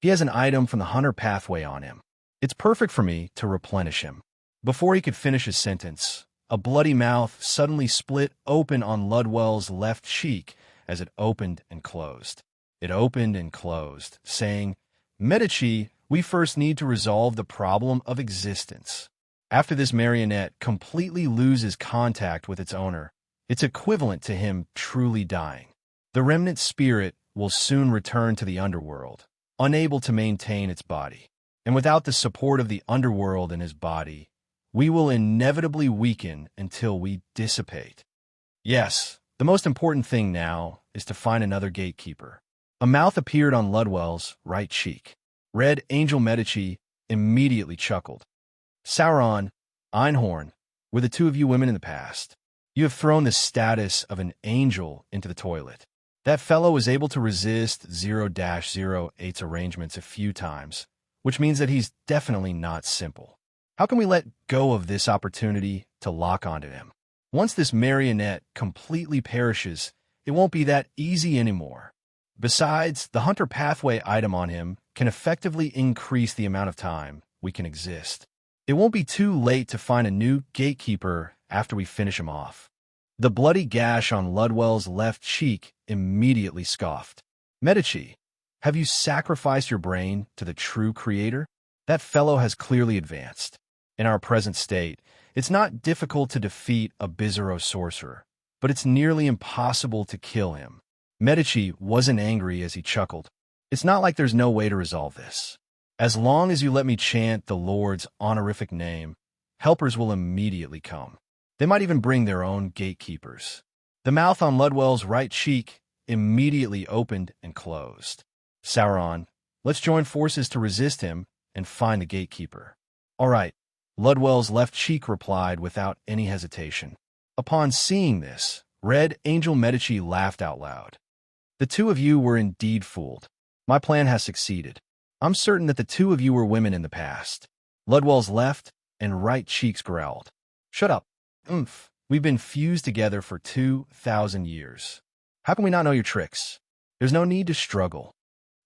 A: He has an item from the hunter pathway on him. It's perfect for me to replenish him. Before he could finish his sentence, a bloody mouth suddenly split open on Ludwell's left cheek as it opened and closed. It opened and closed, saying, Medici, we first need to resolve the problem of existence. After this marionette completely loses contact with its owner, it's equivalent to him truly dying. The remnant spirit will soon return to the underworld, unable to maintain its body. And without the support of the underworld in his body, we will inevitably weaken until we dissipate. Yes, the most important thing now is to find another gatekeeper. A mouth appeared on Ludwell's right cheek. Red Angel Medici immediately chuckled. Sauron, Einhorn, were the two of you women in the past. You have thrown the status of an angel into the toilet. That fellow was able to resist 0-08's arrangements a few times, which means that he's definitely not simple. How can we let go of this opportunity to lock onto him? Once this marionette completely perishes, it won't be that easy anymore. Besides, the Hunter Pathway item on him can effectively increase the amount of time we can exist. It won't be too late to find a new gatekeeper after we finish him off. The bloody gash on Ludwell's left cheek immediately scoffed. Medici, have you sacrificed your brain to the true creator? That fellow has clearly advanced. In our present state, it's not difficult to defeat a Bizarro sorcerer, but it's nearly impossible to kill him. Medici wasn't angry as he chuckled. It's not like there's no way to resolve this. As long as you let me chant the Lord's honorific name, helpers will immediately come. They might even bring their own gatekeepers. The mouth on Ludwell's right cheek immediately opened and closed. Sauron, let's join forces to resist him and find the gatekeeper. All right, Ludwell's left cheek replied without any hesitation. Upon seeing this, Red Angel Medici laughed out loud. The two of you were indeed fooled. My plan has succeeded. I'm certain that the two of you were women in the past. Ludwell's left and right cheeks growled. Shut up. We've been fused together for 2,000 years. How can we not know your tricks? There's no need to struggle.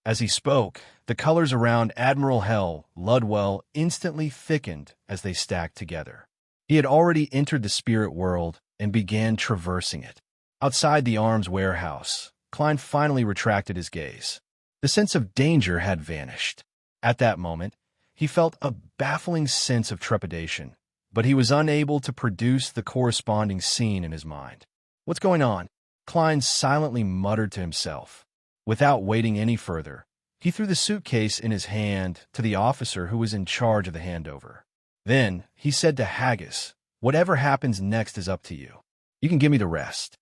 A: As he spoke, the colors around Admiral Hell, Ludwell, instantly thickened as they stacked together. He had already entered the spirit world and began traversing it. Outside the arms warehouse, Klein finally retracted his gaze. The sense of danger had vanished. At that moment, he felt a baffling sense of trepidation, but he was unable to produce the corresponding scene in his mind. What's going on? Klein silently muttered to himself. Without waiting any further, he threw the suitcase in his hand to the officer who was in charge of the handover. Then he said to Haggis, whatever happens next is up to you. You can give me the rest.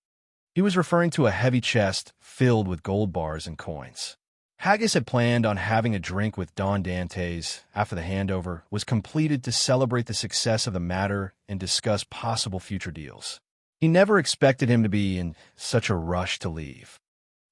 A: He was referring to a heavy chest filled with gold bars and coins. Haggis had planned on having a drink with Don Dantes after the handover was completed to celebrate the success of the matter and discuss possible future deals. He never expected him to be in such a rush to leave.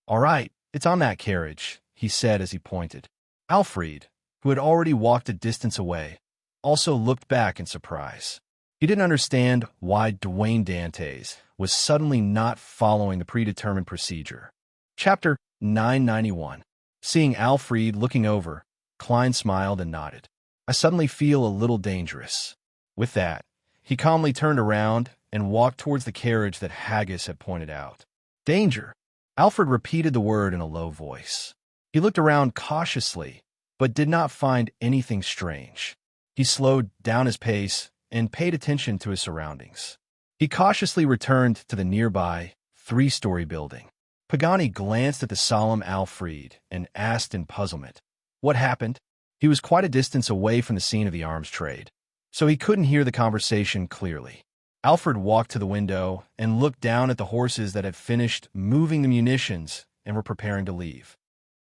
A: All right, it's on that carriage, he said as he pointed. Alfred, who had already walked a distance away, also looked back in surprise. He didn't understand why Dwayne Dantes was suddenly not following the predetermined procedure. Chapter 991. Seeing Alfred looking over, Klein smiled and nodded. I suddenly feel a little dangerous. With that, he calmly turned around and walked towards the carriage that Haggis had pointed out. Danger! Alfred repeated the word in a low voice. He looked around cautiously, but did not find anything strange. He slowed down his pace and paid attention to his surroundings. He cautiously returned to the nearby three-story building. Pagani glanced at the solemn Alfred and asked in puzzlement, what happened? He was quite a distance away from the scene of the arms trade, so he couldn't hear the conversation clearly. Alfred walked to the window and looked down at the horses that had finished moving the munitions and were preparing to leave.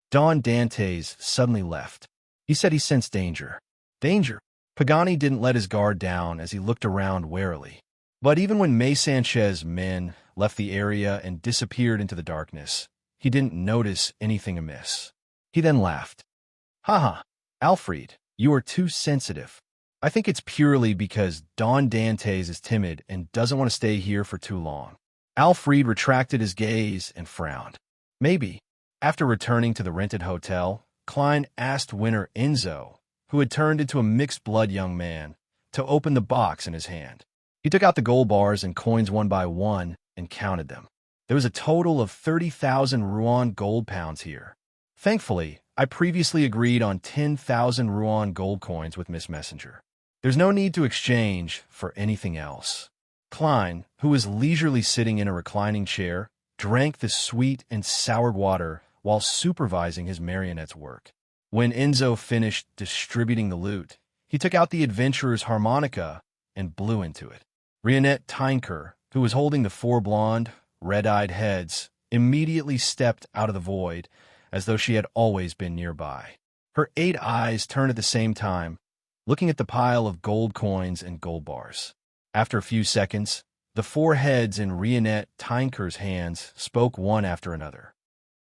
A: Don Dantes suddenly left. He said he sensed danger. Danger? Pagani didn't let his guard down as he looked around warily. But even when May Sanchez's men left the area and disappeared into the darkness, he didn't notice anything amiss. He then laughed. Haha, Alfred, you are too sensitive. I think it's purely because Don Dantes is timid and doesn't want to stay here for too long. Alfred retracted his gaze and frowned. Maybe. After returning to the rented hotel, Klein asked Winner Enzo, who had turned into a mixed-blood young man, to open the box in his hand. He took out the gold bars and coins one by one and counted them. There was a total of 30,000 Ruan gold pounds here. Thankfully, I previously agreed on 10,000 Ruan gold coins with Miss Messenger. There's no need to exchange for anything else. Klein, who was leisurely sitting in a reclining chair, drank the sweet and soured water while supervising his marionette's work. When Enzo finished distributing the loot, he took out the adventurer's harmonica and blew into it. Rionette Tynker, who was holding the four blonde, red-eyed heads, immediately stepped out of the void as though she had always been nearby. Her 8 eyes turned at the same time, looking at the pile of gold coins and gold bars. After a few seconds, the 4 heads in Rionette Tinker's hands spoke one after another.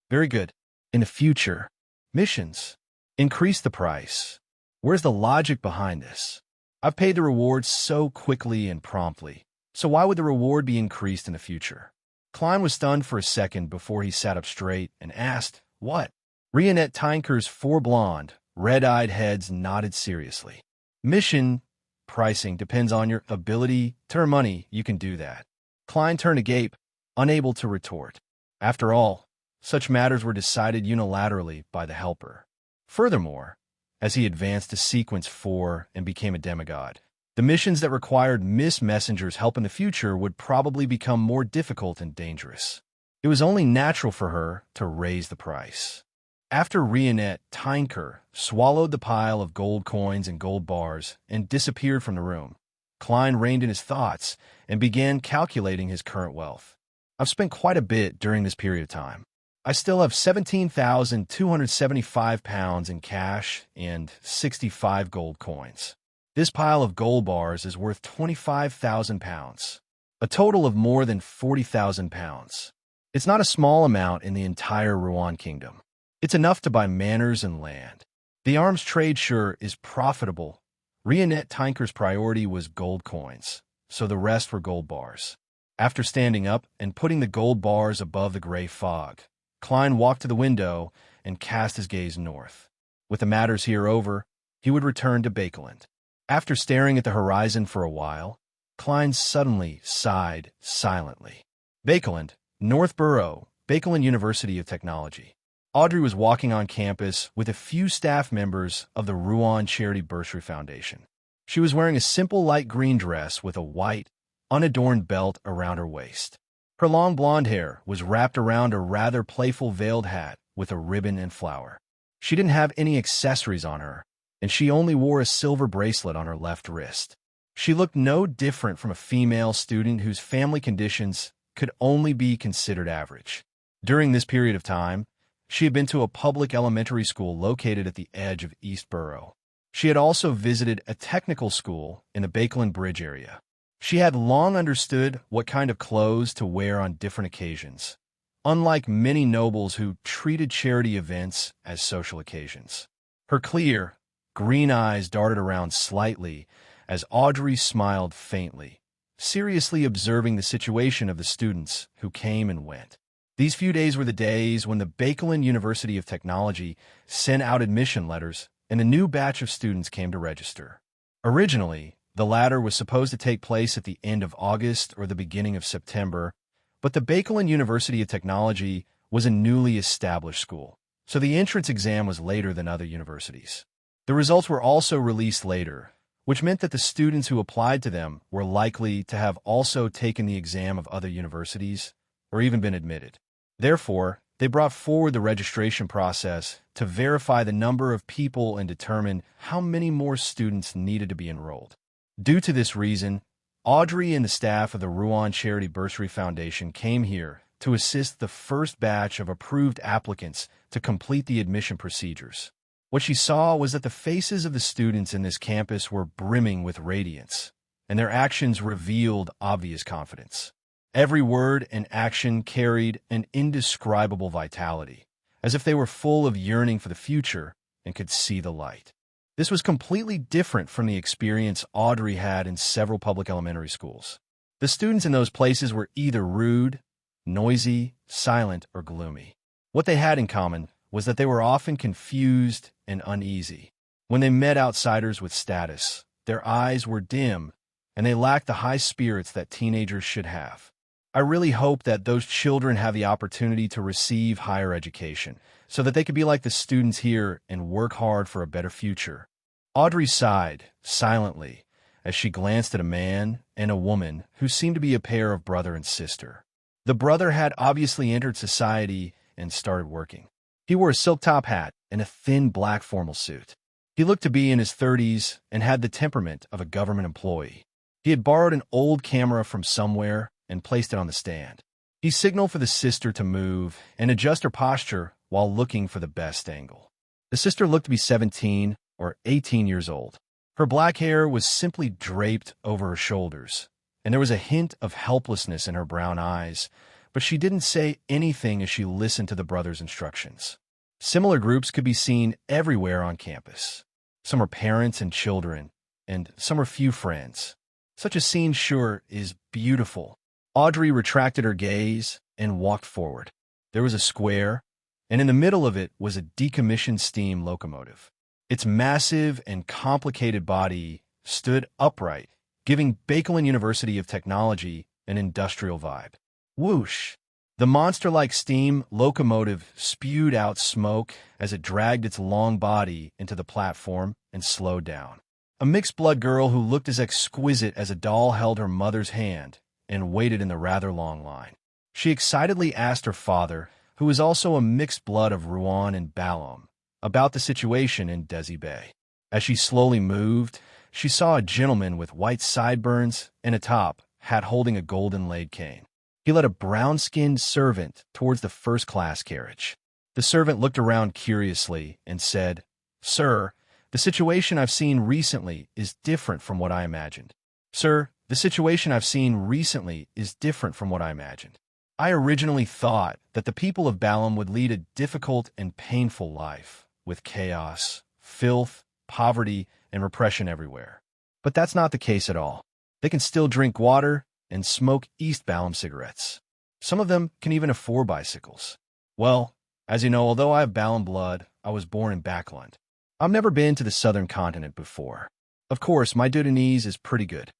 A: Very good. In the future, missions. Increase the price. Where's the logic behind this? I've paid the reward so quickly and promptly, so why would the reward be increased in the future? Klein was stunned for a second before he sat up straight and asked, what? Rionette Tinker's 4 blonde, red-eyed heads nodded seriously. Mission pricing depends on your ability to earn money. You can do that. Klein turned agape, unable to retort. After all, such matters were decided unilaterally by the helper. Furthermore, as he advanced to Sequence 4 and became a demigod, the missions that required Miss Messenger's help in the future would probably become more difficult and dangerous. It was only natural for her to raise the price. After Rionette Tinker swallowed the pile of gold coins and gold bars and disappeared from the room, Klein reined in his thoughts and began calculating his current wealth. I've spent quite a bit during this period of time. I still have 17,275 pounds in cash and 65 gold coins. This pile of gold bars is worth 25,000 pounds, a total of more than 40,000 pounds. It's not a small amount in the entire Rouen Kingdom. It's enough to buy manors and land. The arms trade sure is profitable. Rionette Tinker's priority was gold coins, so the rest were gold bars. After standing up and putting the gold bars above the gray fog, Klein walked to the window and cast his gaze north. With the matters here over, he would return to Bakeland. After staring at the horizon for a while, Klein suddenly sighed silently. Bakeland, Northborough, Bakeland University of Technology. Audrey was walking on campus with a few staff members of the Rouen Charity Bursary Foundation. She was wearing a simple light green dress with a white, unadorned belt around her waist. Her long blonde hair was wrapped around a rather playful veiled hat with a ribbon and flower. She didn't have any accessories on her, and she only wore a silver bracelet on her left wrist. She looked no different from a female student whose family conditions could only be considered average. During this period of time, she had been to a public elementary school located at the edge of East Borough. She had also visited a technical school in the Bakeland Bridge area. She had long understood what kind of clothes to wear on different occasions, unlike many nobles who treated charity events as social occasions. Her clear, green eyes darted around slightly as Audrey smiled faintly, seriously observing the situation of the students who came and went. These few days were the days when the Bakeland University of Technology sent out admission letters and a new batch of students came to register. Originally, the latter was supposed to take place at the end of August or the beginning of September, but the Bakeland University of Technology was a newly established school, so the entrance exam was later than other universities. The results were also released later, which meant that the students who applied to them were likely to have also taken the exam of other universities or even been admitted. Therefore, they brought forward the registration process to verify the number of people and determine how many more students needed to be enrolled. Due to this reason, Audrey and the staff of the Rouen Charity Bursary Foundation came here to assist the first batch of approved applicants to complete the admission procedures. What she saw was that the faces of the students in this campus were brimming with radiance, and their actions revealed obvious confidence. Every word and action carried an indescribable vitality, as if they were full of yearning for the future and could see the light. This was completely different from the experience Audrey had in several public elementary schools. The students in those places were either rude, noisy, silent, or gloomy. What they had in common was that they were often confused and uneasy. When they met outsiders with status, their eyes were dim, and they lacked the high spirits that teenagers should have. I really hope that those children have the opportunity to receive higher education, so that they could be like the students here and work hard for a better future. Audrey sighed, silently, as she glanced at a man and a woman who seemed to be a pair of brother and sister. The brother had obviously entered society and started working. He wore a silk top hat and a thin black formal suit. He looked to be in his 30s and had the temperament of a government employee. He had borrowed an old camera from somewhere and placed it on the stand. He signaled for the sister to move and adjust her posture while looking for the best angle. The sister looked to be 17 or 18 years old. Her black hair was simply draped over her shoulders, and there was a hint of helplessness in her brown eyes, but she didn't say anything as she listened to the brother's instructions. Similar groups could be seen everywhere on campus. Some are parents and children, and some are few friends. Such a scene sure is beautiful. Audrey retracted her gaze and walked forward. There was a square, and in the middle of it was a decommissioned steam locomotive. Its massive and complicated body stood upright, giving Bakelin University of Technology an industrial vibe. Whoosh! The monster-like steam locomotive spewed out smoke as it dragged its long body into the platform and slowed down. A mixed-blood girl who looked as exquisite as a doll held her mother's hand and waited in the rather long line. She excitedly asked her father, who was also a mixed blood of Rouen and Ballum, about the situation in Desi Bay. As she slowly moved, she saw a gentleman with white sideburns and a top hat holding a golden-laid cane. He led a brown-skinned servant towards the first-class carriage. The servant looked around curiously and said, "Sir, the situation I've seen recently is different from what I imagined. Sir, the situation I've seen recently is different from what I imagined. I originally thought that the people of Ballum would lead a difficult and painful life, with chaos, filth, poverty, and repression everywhere. But that's not the case at all. They can still drink water and smoke East Ballum cigarettes. Some of them can even afford bicycles. Well, as you know, although I have Ballum blood, I was born in Backland. I've never been to the southern continent before. Of course, my Dudonese is pretty good."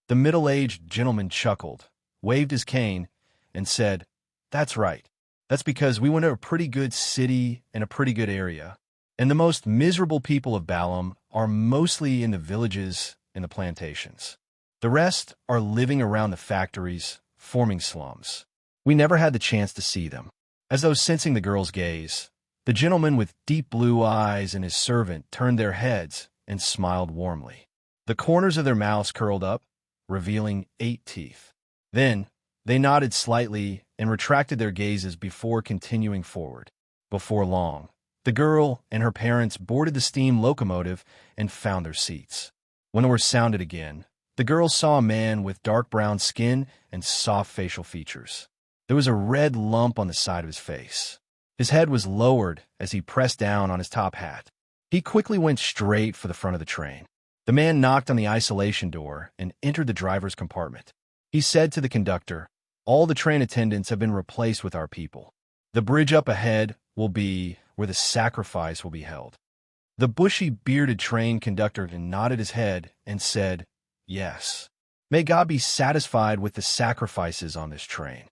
A: The middle-aged gentleman chuckled, waved his cane, and said, "That's right. That's because we went to a pretty good city and a pretty good area, and the most miserable people of Ballum are mostly in the villages and the plantations. The rest are living around the factories, forming slums. We never had the chance to see them." As though sensing the girl's gaze, the gentleman with deep blue eyes and his servant turned their heads and smiled warmly. The corners of their mouths curled up, revealing 8 teeth. Then they nodded slightly and retracted their gazes before continuing forward. Before long, the girl and her parents boarded the steam locomotive and found their seats. When the words sounded again, the girl saw a man with dark brown skin and soft facial features. There was a red lump on the side of his face. His head was lowered as he pressed down on his top hat. He quickly went straight for the front of the train. The man knocked on the isolation door and entered the driver's compartment. He said to the conductor, "All the train attendants have been replaced with our people. The bridge up ahead will be where the sacrifice will be held." The bushy, bearded train conductor nodded his head and said, "Yes. May God be satisfied with the sacrifices on this train.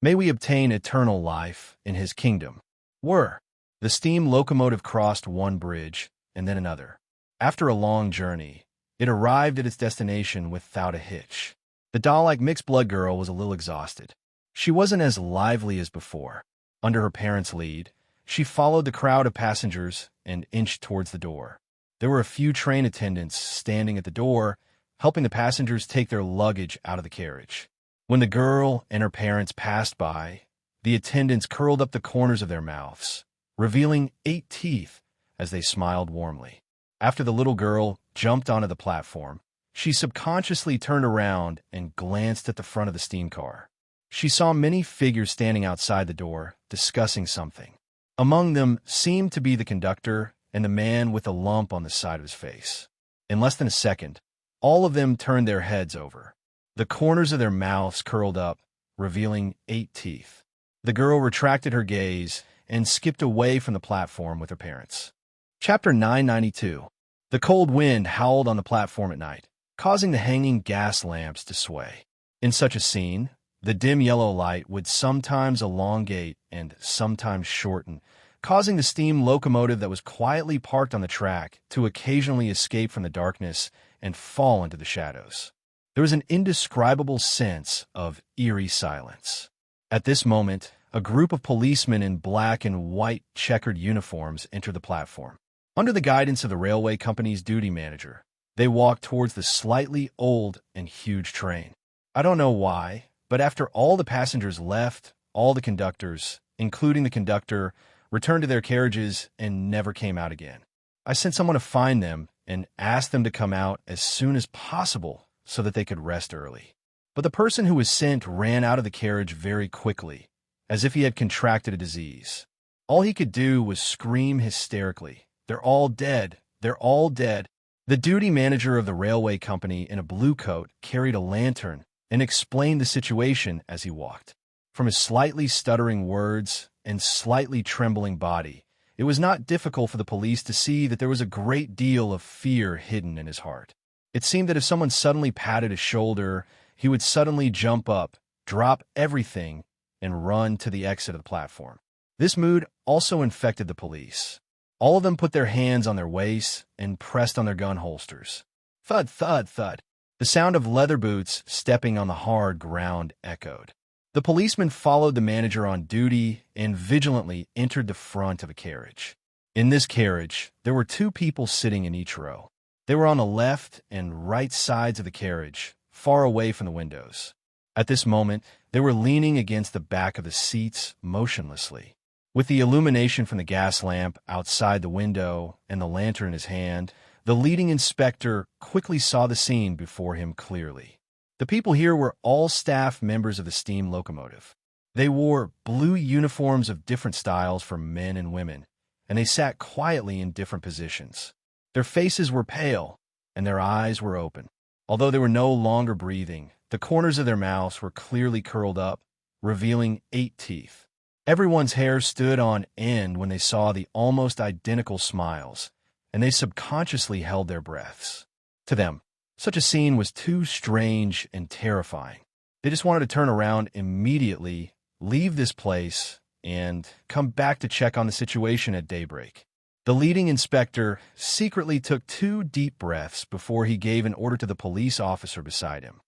A: May we obtain eternal life in his kingdom." The steam locomotive crossed one bridge and then another. After a long journey, it arrived at its destination without a hitch. The doll-like mixed-blood girl was a little exhausted. She wasn't as lively as before. Under her parents' lead, she followed the crowd of passengers and inched towards the door. There were a few train attendants standing at the door, helping the passengers take their luggage out of the carriage. When the girl and her parents passed by, the attendants curled up the corners of their mouths, revealing 8 teeth as they smiled warmly. After the little girl jumped onto the platform, she subconsciously turned around and glanced at the front of the steam car. She saw many figures standing outside the door, discussing something. Among them seemed to be the conductor and the man with the lump on the side of his face. In less than a second, all of them turned their heads over. The corners of their mouths curled up, revealing 8 teeth. The girl retracted her gaze and skipped away from the platform with her parents. Chapter 992. The cold wind howled on the platform at night, causing the hanging gas lamps to sway. In such a scene, the dim yellow light would sometimes elongate and sometimes shorten, causing the steam locomotive that was quietly parked on the track to occasionally escape from the darkness and fall into the shadows. There was an indescribable sense of eerie silence. At this moment, a group of policemen in black and white checkered uniforms entered the platform. Under the guidance of the railway company's duty manager, they walked towards the slightly old and huge train. I don't know why, but after all the passengers left, all the conductors, including the conductor, returned to their carriages, and never came out again. I sent someone to find them and asked them to come out as soon as possible so that they could rest early. But the person who was sent ran out of the carriage very quickly, as if he had contracted a disease. All he could do was scream hysterically, "They're all dead! They're all dead!" The duty manager of the railway company in a blue coat carried a lantern and explained the situation as he walked. From his slightly stuttering words and slightly trembling body, it was not difficult for the police to see that there was a great deal of fear hidden in his heart. It seemed that if someone suddenly patted his shoulder, he would suddenly jump up, drop everything, and run to the exit of the platform. This mood also infected the police. All of them put their hands on their waists and pressed on their gun holsters. Thud, thud, thud. The sound of leather boots stepping on the hard ground echoed. The policeman followed the manager on duty and vigilantly entered the front of a carriage. In this carriage, there were 2 people sitting in each row. They were on the left and right sides of the carriage, far away from the windows. At this moment, they were leaning against the back of the seats motionlessly. With the illumination from the gas lamp outside the window and the lantern in his hand, the leading inspector quickly saw the scene before him clearly. The people here were all staff members of the steam locomotive. They wore blue uniforms of different styles for men and women, and they sat quietly in different positions. Their faces were pale, and their eyes were open. Although they were no longer breathing, the corners of their mouths were clearly curled up, revealing 8 teeth. Everyone's hair stood on end when they saw the almost identical smiles, and they subconsciously held their breaths. To them, such a scene was too strange and terrifying. They just wanted to turn around immediately, leave this place, and come back to check on the situation at daybreak. The leading inspector secretly took 2 deep breaths before he gave an order to the police officer beside him.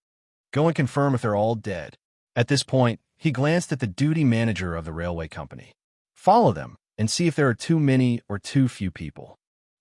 A: "Go and confirm if they're all dead." At this point, he glanced at the duty manager of the railway company. "Follow them and see if there are too many or too few people."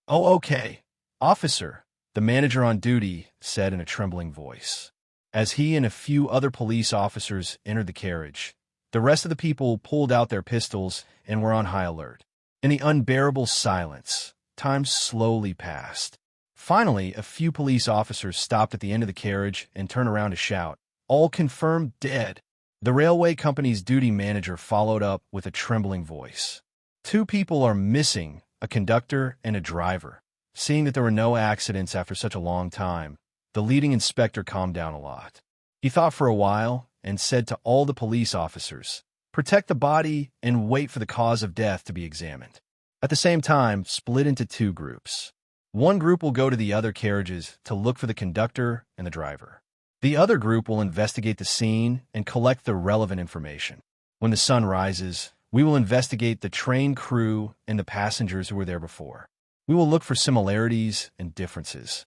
A: "Oh, okay, officer," the manager on duty said in a trembling voice. As he and a few other police officers entered the carriage, the rest of the people pulled out their pistols and were on high alert. In the unbearable silence, time slowly passed. Finally, a few police officers stopped at the end of the carriage and turned around to shout, "All confirmed dead." The railway company's duty manager followed up with a trembling voice. 2 people are missing, a conductor and a driver." Seeing that there were no accidents after such a long time, the leading inspector calmed down a lot. He thought for a while and said to all the police officers, "Protect the body and wait for the cause of death to be examined." At the same time, split into 2 groups. One group will go to the other carriages to look for the conductor and the driver. The other group will investigate the scene and collect the relevant information. When the sun rises, we will investigate the train crew and the passengers who were there before. We will look for similarities and differences.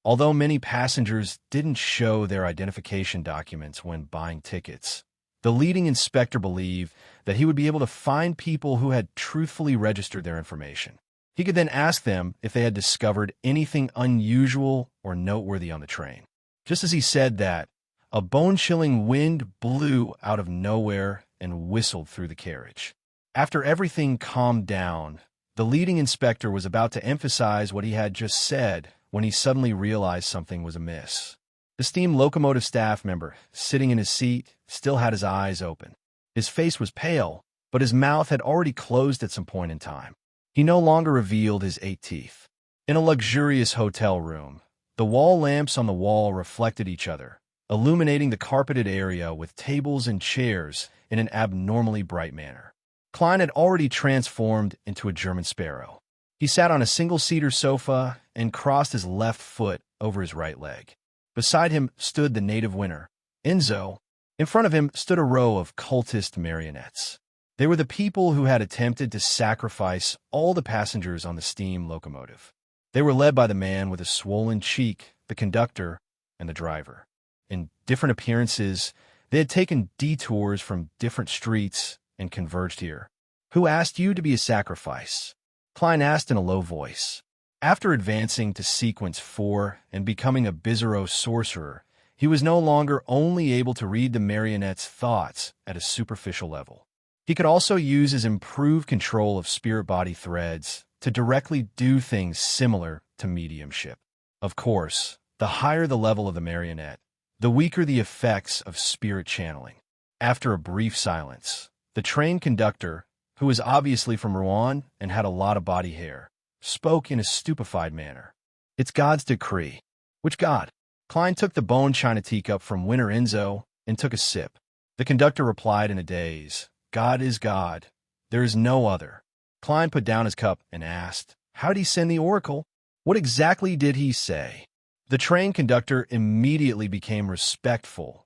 A: Although many passengers didn't show their identification documents when buying tickets, the leading inspector believed that he would be able to find people who had truthfully registered their information. He could then ask them if they had discovered anything unusual or noteworthy on the train. Just as he said that, a bone-chilling wind blew out of nowhere and whistled through the carriage. After everything calmed down, the leading inspector was about to emphasize what he had just said when he suddenly realized something was amiss. The steam locomotive staff member, sitting in his seat, still had his eyes open. His face was pale, but his mouth had already closed at some point in time. He no longer revealed his 8 teeth. In a luxurious hotel room, the wall lamps on the wall reflected each other, illuminating the carpeted area with tables and chairs in an abnormally bright manner. Klein had already transformed into a German sparrow. He sat on a single-seater sofa and crossed his left foot over his right leg. Beside him stood the native winner, Enzo. In front of him stood a row of cultist marionettes. They were the people who had attempted to sacrifice all the passengers on the steam locomotive. They were led by the man with a swollen cheek, the conductor, and the driver. In different appearances, they had taken detours from different streets and converged here. "Who asked you to be a sacrifice?" Klein asked in a low voice. After advancing to sequence 4 and becoming a Bizarro sorcerer, he was no longer only able to read the marionette's thoughts at a superficial level. He could also use his improved control of spirit body threads to directly do things similar to mediumship. Of course, the higher the level of the marionette, the weaker the effects of spirit channeling. After a brief silence, the train conductor, who was obviously from Rouen and had a lot of body hair, spoke in a stupefied manner. "It's God's decree." "Which God?" Klein took the bone china teacup from Winter Enzo and took a sip. The conductor replied in a daze, "God is God. There is no other." Klein put down his cup and asked, "How did he send the oracle? What exactly did he say?" The train conductor immediately became respectful.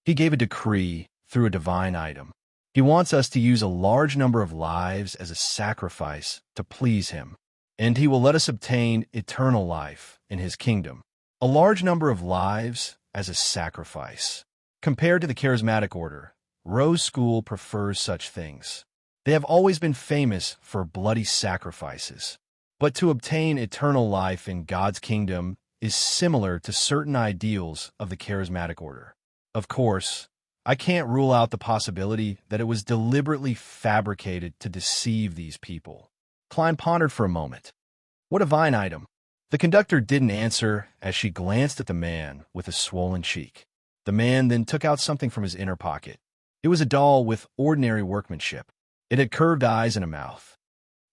A: He gave a decree through a divine item. He wants us to use a large number of lives as a sacrifice to please him, and he will let us obtain eternal life in his kingdom. A large number of lives as a sacrifice. Compared to the charismatic order, Rose School prefers such things. They have always been famous for bloody sacrifices. But to obtain eternal life in God's kingdom is similar to certain ideals of the charismatic order. Of course, I can't rule out the possibility that it was deliberately fabricated to deceive these people. Klein pondered for a moment. What divine item? The conductor didn't answer as she glanced at the man with a swollen cheek. The man then took out something from his inner pocket. It was a doll with ordinary workmanship. It had curved eyes and a mouth.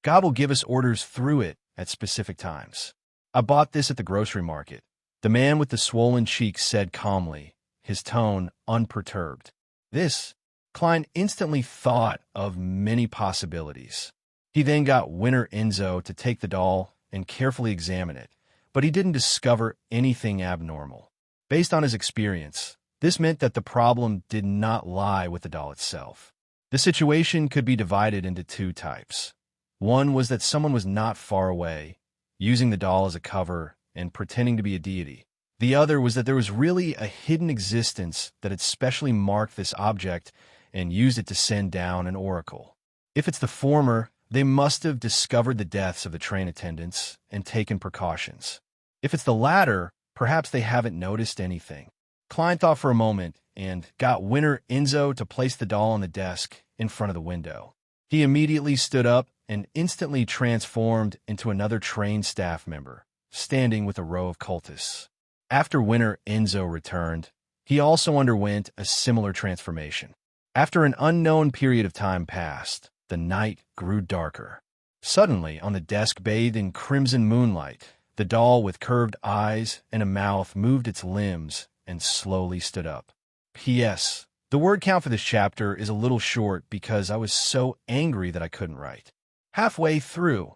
A: God will give us orders through it at specific times. I bought this at the grocery market. The man with the swollen cheek said calmly, his tone unperturbed. This, Klein instantly thought of many possibilities. He then got Winter Enzo to take the doll and carefully examine it, but he didn't discover anything abnormal. Based on his experience, this meant that the problem did not lie with the doll itself. The situation could be divided into two types. One was that someone was not far away, using the doll as a cover and pretending to be a deity. The other was that there was really a hidden existence that had specially marked this object and used it to send down an oracle. If it's the former, they must have discovered the deaths of the train attendants and taken precautions. If it's the latter, perhaps they haven't noticed anything. Klein thought for a moment and got Winter Enzo to place the doll on the desk in front of the window. He immediately stood up and instantly transformed into another train staff member, standing with a row of cultists. After Winter Enzo returned, he also underwent a similar transformation. After an unknown period of time passed, the night grew darker. Suddenly, on the desk bathed in crimson moonlight, the doll with curved eyes and a mouth moved its limbs and slowly stood up. P.S. The word count for this chapter is a little short because I was so angry that I couldn't write. Halfway through,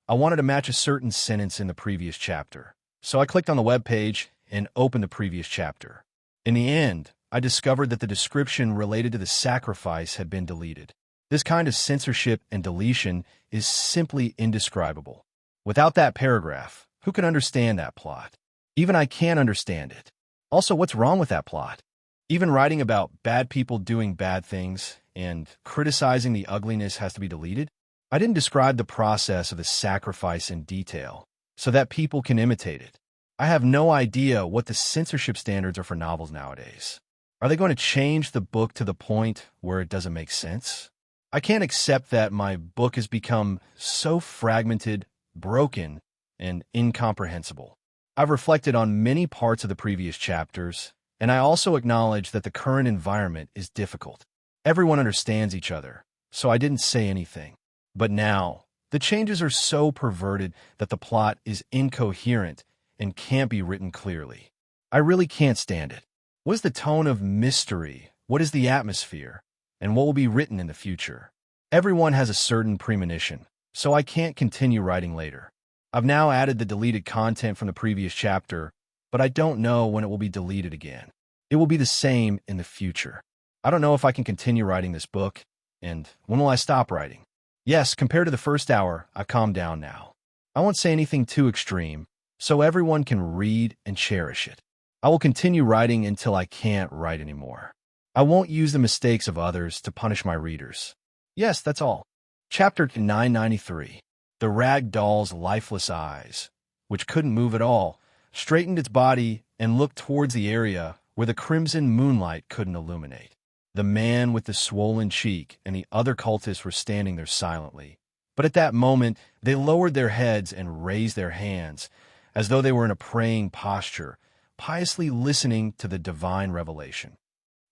A: I wanted to match a certain sentence in the previous chapter, so I clicked on the web page and opened the previous chapter. In the end, I discovered that the description related to the sacrifice had been deleted. This kind of censorship and deletion is simply indescribable. Without that paragraph, who can understand that plot? Even I can't understand it. Also, what's wrong with that plot? Even writing about bad people doing bad things and criticizing the ugliness has to be deleted? I didn't describe the process of the sacrifice in detail so that people can imitate it. I have no idea what the censorship standards are for novels nowadays. Are they going to change the book to the point where it doesn't make sense? I can't accept that my book has become so fragmented, broken, and incomprehensible. I've reflected on many parts of the previous chapters, and I also acknowledge that the current environment is difficult. Everyone understands each other, so I didn't say anything. But now, the changes are so perverted that the plot is incoherent and can't be written clearly. I really can't stand it. What is the tone of mystery? What is the atmosphere? And what will be written in the future? Everyone has a certain premonition, so I can't continue writing later. I've now added the deleted content from the previous chapter, but I don't know when it will be deleted again. It will be the same in the future. I don't know if I can continue writing this book, and when will I stop writing? Yes, compared to the first hour, I've calmed down now. I won't say anything too extreme, so everyone can read and cherish it. I will continue writing until I can't write anymore. I won't use the mistakes of others to punish my readers. Yes, that's all. Chapter 993. The rag doll's lifeless eyes, which couldn't move at all, straightened its body and looked towards the area where the crimson moonlight couldn't illuminate. The man with the swollen cheek and the other cultists were standing there silently. But at that moment, they lowered their heads and raised their hands, as though they were in a praying posture, piously listening to the divine revelation.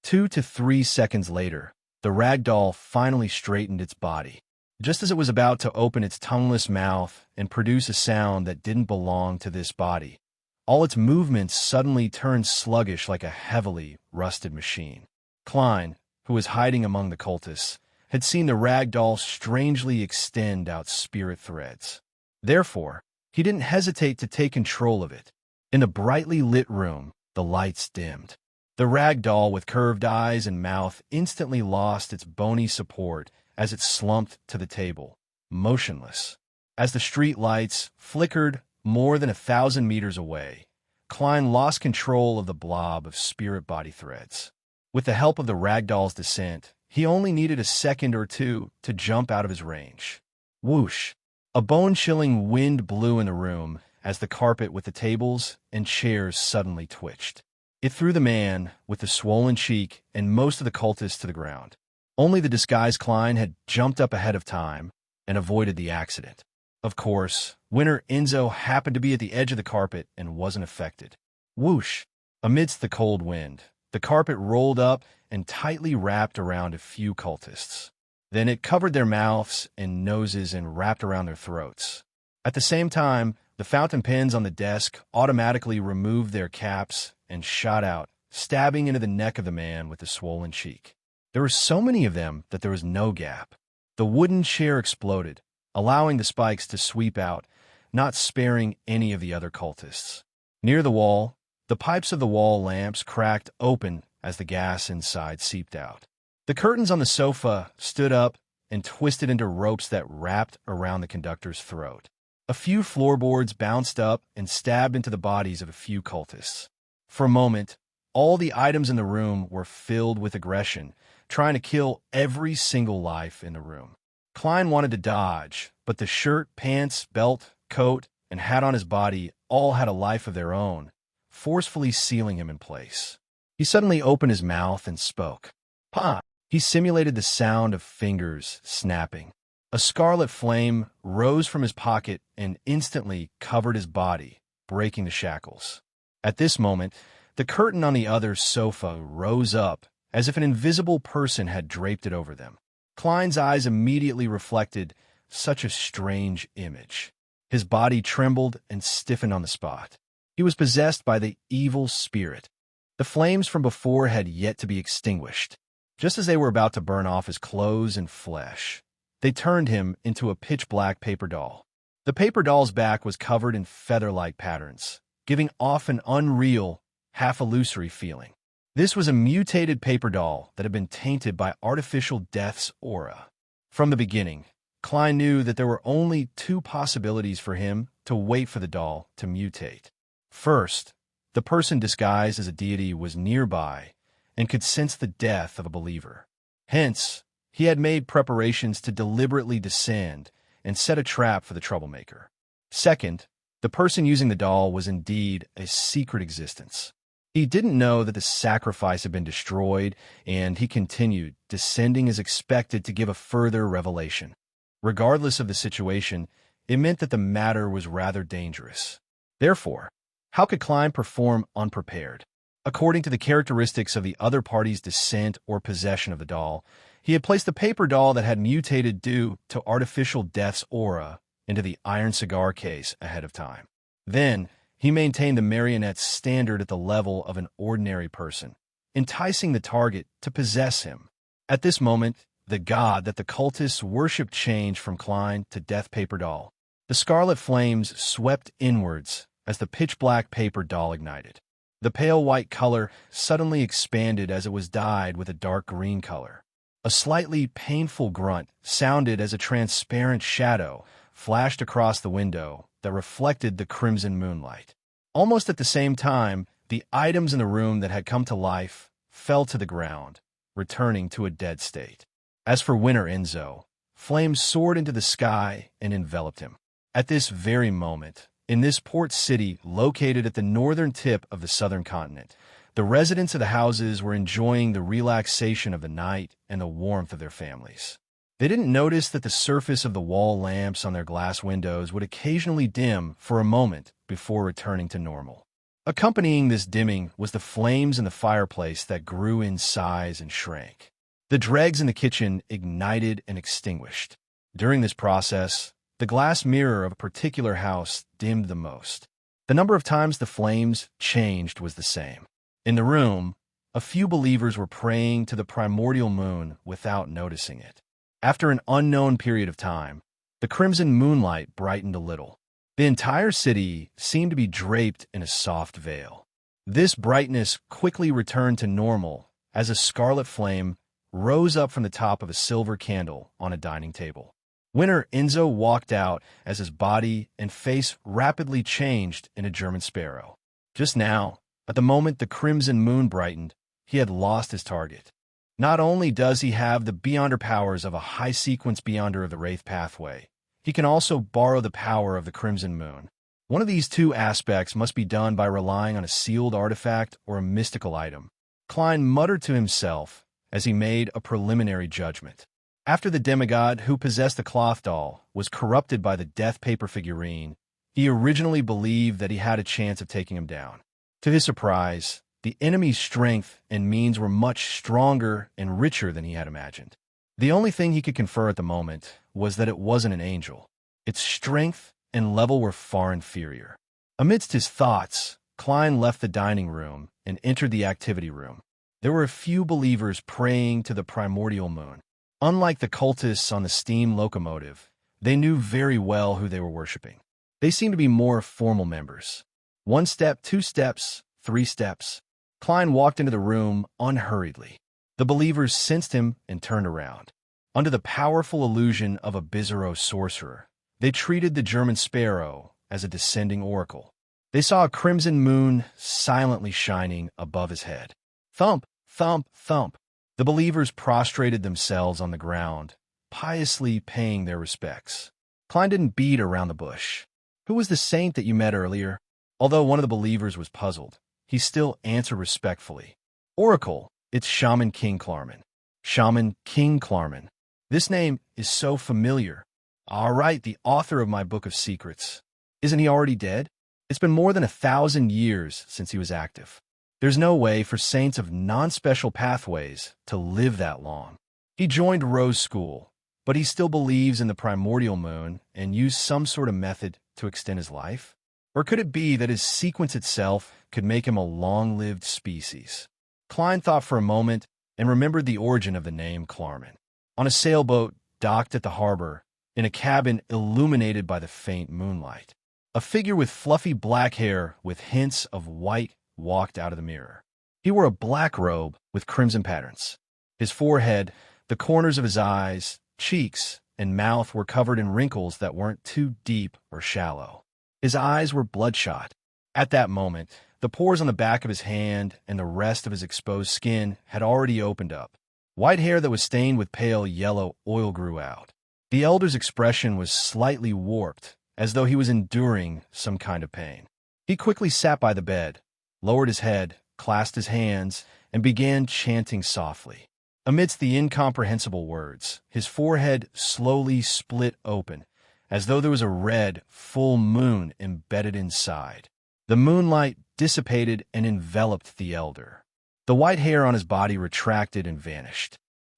A: 2 to 3 seconds later, the rag doll finally straightened its body. Just as it was about to open its tongueless mouth and produce a sound that didn't belong to this body, all its movements suddenly turned sluggish like a heavily rusted machine. Klein, who was hiding among the cultists, had seen the rag doll strangely extend out spirit threads. Therefore, he didn't hesitate to take control of it. In the brightly lit room, the lights dimmed. The rag doll with curved eyes and mouth instantly lost its bony support as it slumped to the table, motionless. As the street lights flickered more than 1,000 meters away, Klein lost control of the blob of spirit body threads. With the help of the ragdoll's descent, he only needed a second or two to jump out of his range. Whoosh! A bone-chilling wind blew in the room as the carpet with the tables and chairs suddenly twitched. It threw the man with the swollen cheek and most of the cultists to the ground. Only the disguised Klein had jumped up ahead of time and avoided the accident. Of course, Winter Enzo happened to be at the edge of the carpet and wasn't affected. Whoosh! Amidst the cold wind, the carpet rolled up and tightly wrapped around a few cultists. Then it covered their mouths and noses and wrapped around their throats. At the same time, the fountain pens on the desk automatically removed their caps and shot out, stabbing into the neck of the man with the swollen cheek. There were so many of them that there was no gap. The wooden chair exploded, allowing the spikes to sweep out, not sparing any of the other cultists. Near the wall, the pipes of the wall lamps cracked open as the gas inside seeped out. The curtains on the sofa stood up and twisted into ropes that wrapped around the conductor's throat. A few floorboards bounced up and stabbed into the bodies of a few cultists. For a moment, all the items in the room were filled with aggression, trying to kill every single life in the room. Klein wanted to dodge, but the shirt, pants, belt, coat, and hat on his body all had a life of their own, forcefully sealing him in place. He suddenly opened his mouth and spoke. "Pa!" He simulated the sound of fingers snapping. A scarlet flame rose from his pocket and instantly covered his body, breaking the shackles. At this moment, the curtain on the other sofa rose up as if an invisible person had draped it over them. Klein's eyes immediately reflected such a strange image. His body trembled and stiffened on the spot. He was possessed by the evil spirit. The flames from before had yet to be extinguished. Just as they were about to burn off his clothes and flesh, they turned him into a pitch-black paper doll. The paper doll's back was covered in feather-like patterns, giving off an unreal, half-illusory feeling. This was a mutated paper doll that had been tainted by artificial death's aura. From the beginning, Klein knew that there were only two possibilities for him to wait for the doll to mutate. First, the person disguised as a deity was nearby and could sense the death of a believer. Hence, he had made preparations to deliberately descend and set a trap for the troublemaker. Second, the person using the doll was indeed a secret existence. He didn't know that the sacrifice had been destroyed, and he continued, descending as expected to give a further revelation. Regardless of the situation, it meant that the matter was rather dangerous. Therefore, how could Klein perform unprepared? According to the characteristics of the other party's descent or possession of the doll, he had placed the paper doll that had mutated due to artificial death's aura into the iron cigar case ahead of time. Then, he maintained the marionette's standard at the level of an ordinary person, enticing the target to possess him. At this moment, the god that the cultists worshipped changed from Klein to Death Paper Doll. The scarlet flames swept inwards as the pitch-black paper doll ignited. The pale white color suddenly expanded as it was dyed with a dark green color. A slightly painful grunt sounded as a transparent shadow flashed across the window that reflected the crimson moonlight. Almost at the same time, the items in the room that had come to life fell to the ground, returning to a dead state. As for Winter Enzo, flames soared into the sky and enveloped him. At this very moment, in this port city located at the northern tip of the southern continent, The residents of the houses were enjoying the relaxation of the night and the warmth of their families. They didn't notice that the surface of the wall lamps on their glass windows would occasionally dim for a moment before returning to normal. Accompanying this dimming was the flames in the fireplace that grew in size and shrank. The dregs in the kitchen ignited and extinguished. During this process, the glass mirror of a particular house dimmed the most. The number of times the flames changed was the same. In the room, a few believers were praying to the primordial moon without noticing it. After an unknown period of time, the crimson moonlight brightened a little. The entire city seemed to be draped in a soft veil. This brightness quickly returned to normal as a scarlet flame rose up from the top of a silver candle on a dining table. Winter Enzo walked out as his body and face rapidly changed in a German sparrow. Just now, at the moment the crimson moon brightened, he had lost his target. Not only does he have the Beyonder powers of a high-sequence Beyonder of the Wraith pathway, he can also borrow the power of the Crimson Moon. One of these two aspects must be done by relying on a sealed artifact or a mystical item. Klein muttered to himself as he made a preliminary judgment. After the demigod who possessed the cloth doll was corrupted by the death paper figurine, he originally believed that he had a chance of taking him down. To his surprise, the enemy's strength and means were much stronger and richer than he had imagined. The only thing he could confer at the moment was that it wasn't an angel. Its strength and level were far inferior. Amidst his thoughts, Klein left the dining room and entered the activity room. There were a few believers praying to the primordial moon. Unlike the cultists on the steam locomotive, they knew very well who they were worshiping. They seemed to be more formal members. 1 step, 2 steps, 3 steps. Klein walked into the room unhurriedly. The believers sensed him and turned around. Under the powerful illusion of a Bizarro sorcerer, they treated the German sparrow as a descending oracle. They saw a crimson moon silently shining above his head. Thump, thump, thump. The believers prostrated themselves on the ground, piously paying their respects. Klein didn't beat around the bush. Who was the saint that you met earlier? Although one of the believers was puzzled, he still answered respectfully. Oracle, it's Shaman King Klarman. Shaman King Klarman. This name is so familiar. All right, the author of my book of secrets. Isn't he already dead? It's been more than 1,000 years since he was active. There's no way for saints of non-special pathways to live that long. He joined Rose School, but he still believes in the primordial moon and used some sort of method to extend his life? Or could it be that his sequence itself could make him a long-lived species? Klein thought for a moment and remembered the origin of the name Klarman. On a sailboat docked at the harbor, in a cabin illuminated by the faint moonlight, a figure with fluffy black hair with hints of white walked out of the mirror. He wore a black robe with crimson patterns. His forehead, the corners of his eyes, cheeks, and mouth were covered in wrinkles that weren't too deep or shallow. His eyes were bloodshot. At that moment, the pores on the back of his hand and the rest of his exposed skin had already opened up. White hair that was stained with pale yellow oil grew out. The elder's expression was slightly warped, as though he was enduring some kind of pain. He quickly sat by the bed, lowered his head, clasped his hands, and began chanting softly. Amidst the incomprehensible words, his forehead slowly split open, as though there was a red, full moon embedded inside. The moonlight dissipated and enveloped the elder. The white hair on his body retracted and vanished.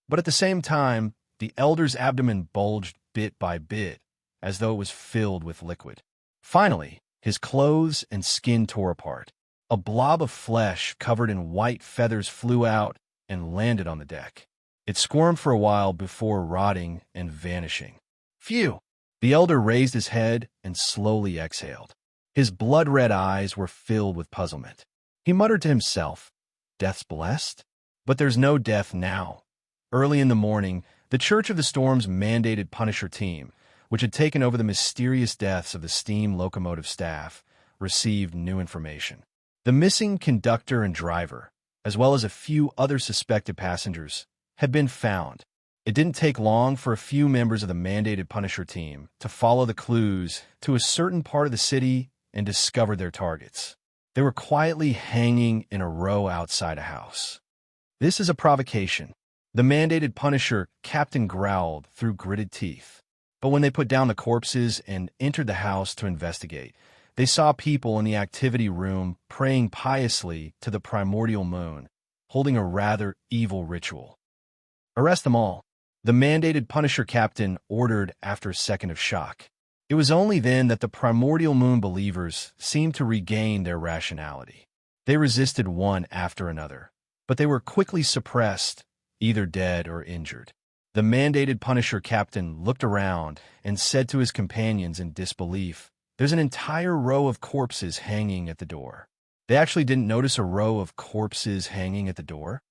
A: But at the same time, the elder's abdomen bulged bit by bit, as though it was filled with liquid. Finally, his clothes and skin tore apart. A blob of flesh covered in white feathers flew out and landed on the deck. It squirmed for a while before rotting and vanishing. Phew! The elder raised his head and slowly exhaled. His blood-red eyes were filled with puzzlement. He muttered to himself, "Death's blessed? But there's no death now." Early in the morning, the Church of the Storm's mandated Punisher team, which had taken over the mysterious deaths of the steam locomotive staff, received new information. The missing conductor and driver, as well as a few other suspected passengers, had been found. It didn't take long for a few members of the mandated Punisher team to follow the clues to a certain part of the city and discover their targets. They were quietly hanging in a row outside a house. "This is a provocation," the mandated Punisher captain growled through gritted teeth. But when they put down the corpses and entered the house to investigate, they saw people in the activity room praying piously to the primordial moon, holding a rather evil ritual. "Arrest them all," the mandated Punisher captain ordered after a second of shock. It was only then that the primordial moon believers seemed to regain their rationality. They resisted one after another, but they were quickly suppressed, either dead or injured. The mandated Punisher captain looked around and said to his companions in disbelief, "There's an entire row of corpses hanging at the door." They actually didn't notice a row of corpses hanging at the door?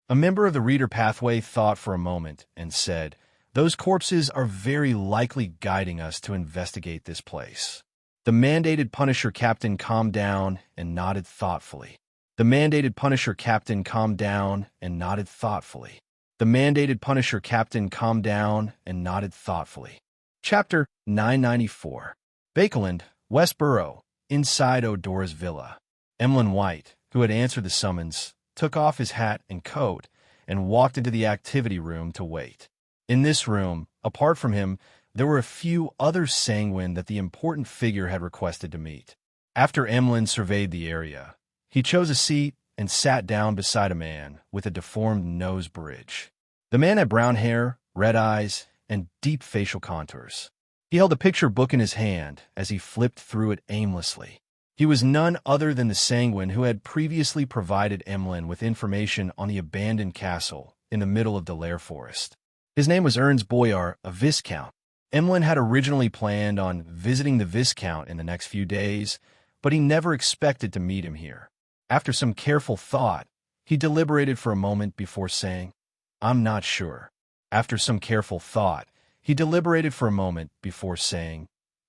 A: A member of the reader pathway thought for a moment and said, "Those corpses are very likely guiding us to investigate this place." The mandated Punisher captain calmed down and nodded thoughtfully. The mandated Punisher captain calmed down and nodded thoughtfully. The mandated Punisher captain calmed down and nodded thoughtfully. Chapter 994. Bakeland, Westboro, inside Odora's villa. Emlyn White, who had answered the summons, took off his hat and coat and walked into the activity room to wait. In this room, apart from him, there were a few other sanguine that the important figure had requested to meet. After Emlyn surveyed the area, he chose a seat and sat down beside a man with a deformed nose bridge. The man had brown hair, red eyes, and deep facial contours. He held a picture book in his hand as he flipped through it aimlessly. He was none other than the sanguine who had previously provided Emlyn with information on the abandoned castle in the middle of Delaire Forest. His name was Ernst Boyar, a viscount. Emlyn had originally planned on visiting the viscount in the next few days, but he never expected to meet him here. After some careful thought, he deliberated for a moment before saying, "I'm not sure." After some careful thought, he deliberated for a moment before saying,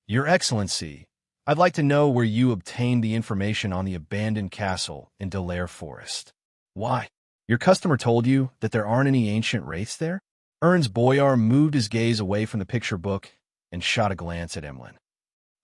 A: "Your Excellency, I'd like to know where you obtained the information on the abandoned castle in Delaire Forest." "Why? Your customer told you that there aren't any ancient wraiths there?" Ernst Boyar moved his gaze away from the picture book and shot a glance at Emlyn.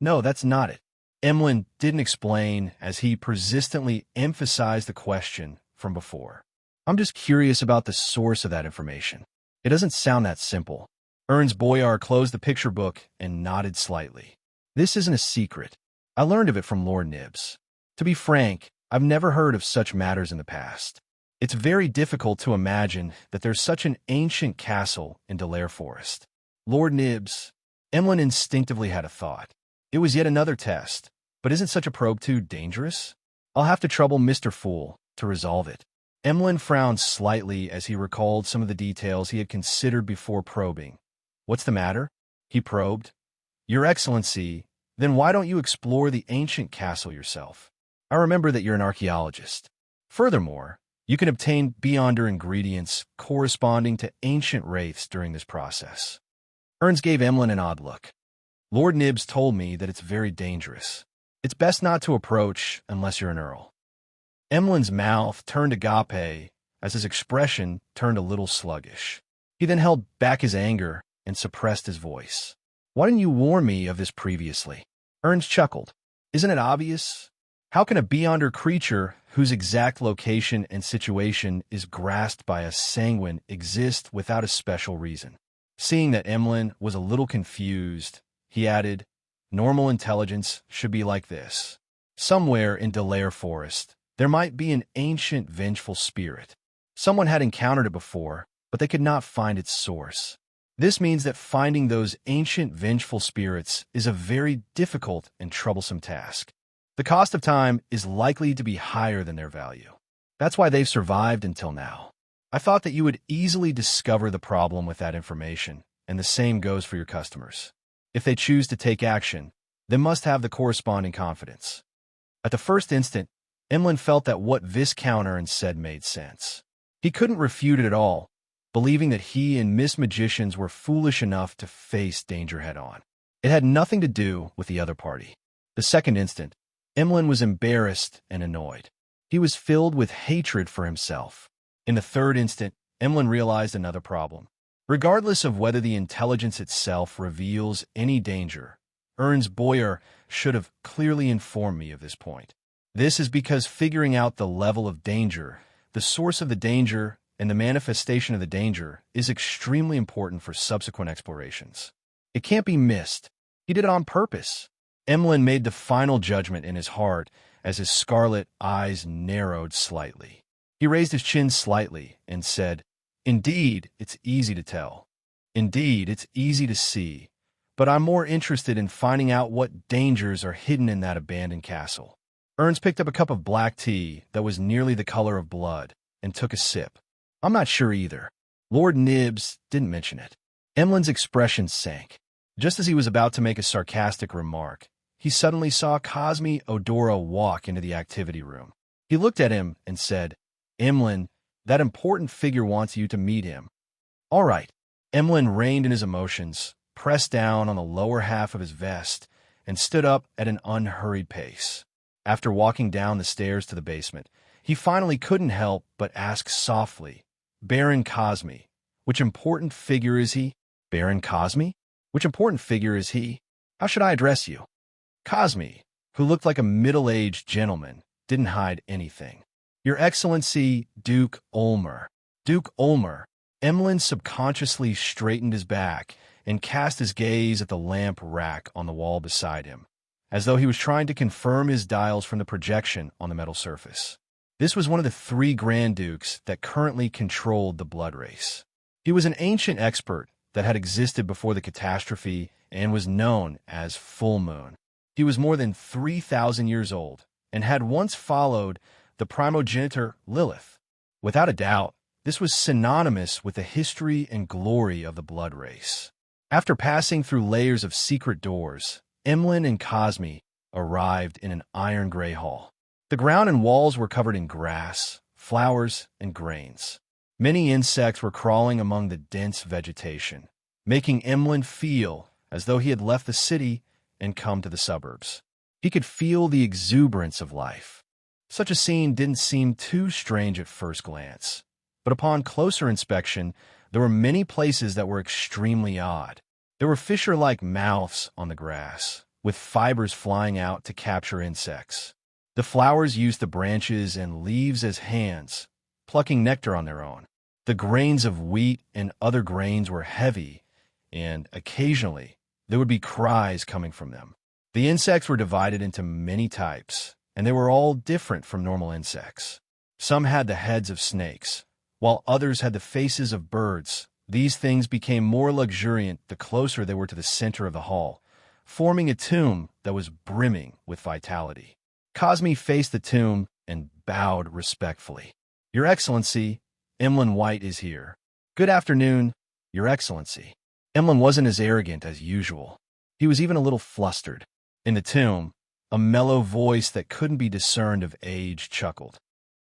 A: "No, that's not it." Emlyn didn't explain as he persistently emphasized the question from before. "I'm just curious about the source of that information. It doesn't sound that simple." Ernst Boyar closed the picture book and nodded slightly. "This isn't a secret. I learned of it from Lord Nibs. To be frank, I've never heard of such matters in the past. It's very difficult to imagine that there's such an ancient castle in Delaire Forest." Lord Nibs. Emlyn instinctively had a thought. It was yet another test, but isn't such a probe too dangerous? I'll have to trouble Mr. Fool to resolve it. Emlyn frowned slightly as he recalled some of the details he had considered before probing. "What's the matter?" he probed. "Your Excellency, then why don't you explore the ancient castle yourself? I remember that you're an archaeologist. Furthermore, you can obtain beyonder ingredients corresponding to ancient wraiths during this process." Ernst gave Emlyn an odd look. "Lord Nibs told me that it's very dangerous. It's best not to approach unless you're an earl." Emlyn's mouth turned agape as his expression turned a little sluggish. He then held back his anger and suppressed his voice. "Why didn't you warn me of this previously?" Ernst chuckled. "Isn't it obvious? How can a beyonder creature whose exact location and situation is grasped by a sanguine exist without a special reason?" Seeing that Emlyn was a little confused, he added, "Normal intelligence should be like this. Somewhere in Delaire Forest, there might be an ancient vengeful spirit. Someone had encountered it before, but they could not find its source. This means that finding those ancient vengeful spirits is a very difficult and troublesome task. The cost of time is likely to be higher than their value. That's why they've survived until now. I thought that you would easily discover the problem with that information, and the same goes for your customers. If they choose to take action, they must have the corresponding confidence." At the first instant, Emlyn felt that what Viscount Ernst said made sense. He couldn't refute it at all, believing that he and Miss Magicians were foolish enough to face danger head-on. It had nothing to do with the other party. The second instant, Emlyn was embarrassed and annoyed. He was filled with hatred for himself. In the third instant, Emlyn realized another problem. Regardless of whether the intelligence itself reveals any danger, Ernst Boyar should have clearly informed me of this point. This is because figuring out the level of danger, the source of the danger, and the manifestation of the danger is extremely important for subsequent explorations. It can't be missed. He did it on purpose. Emlyn made the final judgment in his heart as his scarlet eyes narrowed slightly. He raised his chin slightly and said, "Indeed, it's easy to tell. Indeed, it's easy to see. But I'm more interested in finding out what dangers are hidden in that abandoned castle." Ernst picked up a cup of black tea that was nearly the color of blood and took a sip. "I'm not sure either. Lord Nibs didn't mention it." Emlyn's expression sank. Just as he was about to make a sarcastic remark, he suddenly saw Cosme Odora walk into the activity room. He looked at him and said, "Emlyn, that important figure wants you to meet him." "All right." Emlyn reined in his emotions, pressed down on the lower half of his vest, and stood up at an unhurried pace. After walking down the stairs to the basement, he finally couldn't help but ask softly, "Baron Cosme, which important figure is he?" "Baron Cosme? Which important figure is he? How should I address you?" Cosme, who looked like a middle-aged gentleman, didn't hide anything. "Your Excellency, Duke Ulmer." Duke Ulmer. Emlyn subconsciously straightened his back and cast his gaze at the lamp rack on the wall beside him, as though he was trying to confirm his dials from the projection on the metal surface. This was one of the 3 Grand Dukes that currently controlled the blood race. He was an ancient expert that had existed before the catastrophe and was known as Full Moon. He was more than 3,000 years old and had once followed the primogenitor Lilith. Without a doubt, this was synonymous with the history and glory of the blood race. After passing through layers of secret doors, Emlyn and Cosme arrived in an iron-gray hall. The ground and walls were covered in grass, flowers, and grains. Many insects were crawling among the dense vegetation, making Emlyn feel as though he had left the city and come to the suburbs. He could feel the exuberance of life. Such a scene didn't seem too strange at first glance, but upon closer inspection, there were many places that were extremely odd. There were fissure-like mouths on the grass, with fibers flying out to capture insects. The flowers used the branches and leaves as hands, plucking nectar on their own. The grains of wheat and other grains were heavy, and occasionally there would be cries coming from them. The insects were divided into many types, and they were all different from normal insects. Some had the heads of snakes, while others had the faces of birds. These things became more luxuriant the closer they were to the center of the hall, forming a tomb that was brimming with vitality. Cosme faced the tomb and bowed respectfully. "Your Excellency, Emlyn White is here." "Good afternoon, Your Excellency." Emlyn wasn't as arrogant as usual. He was even a little flustered. In the tomb, a mellow voice that couldn't be discerned of age chuckled.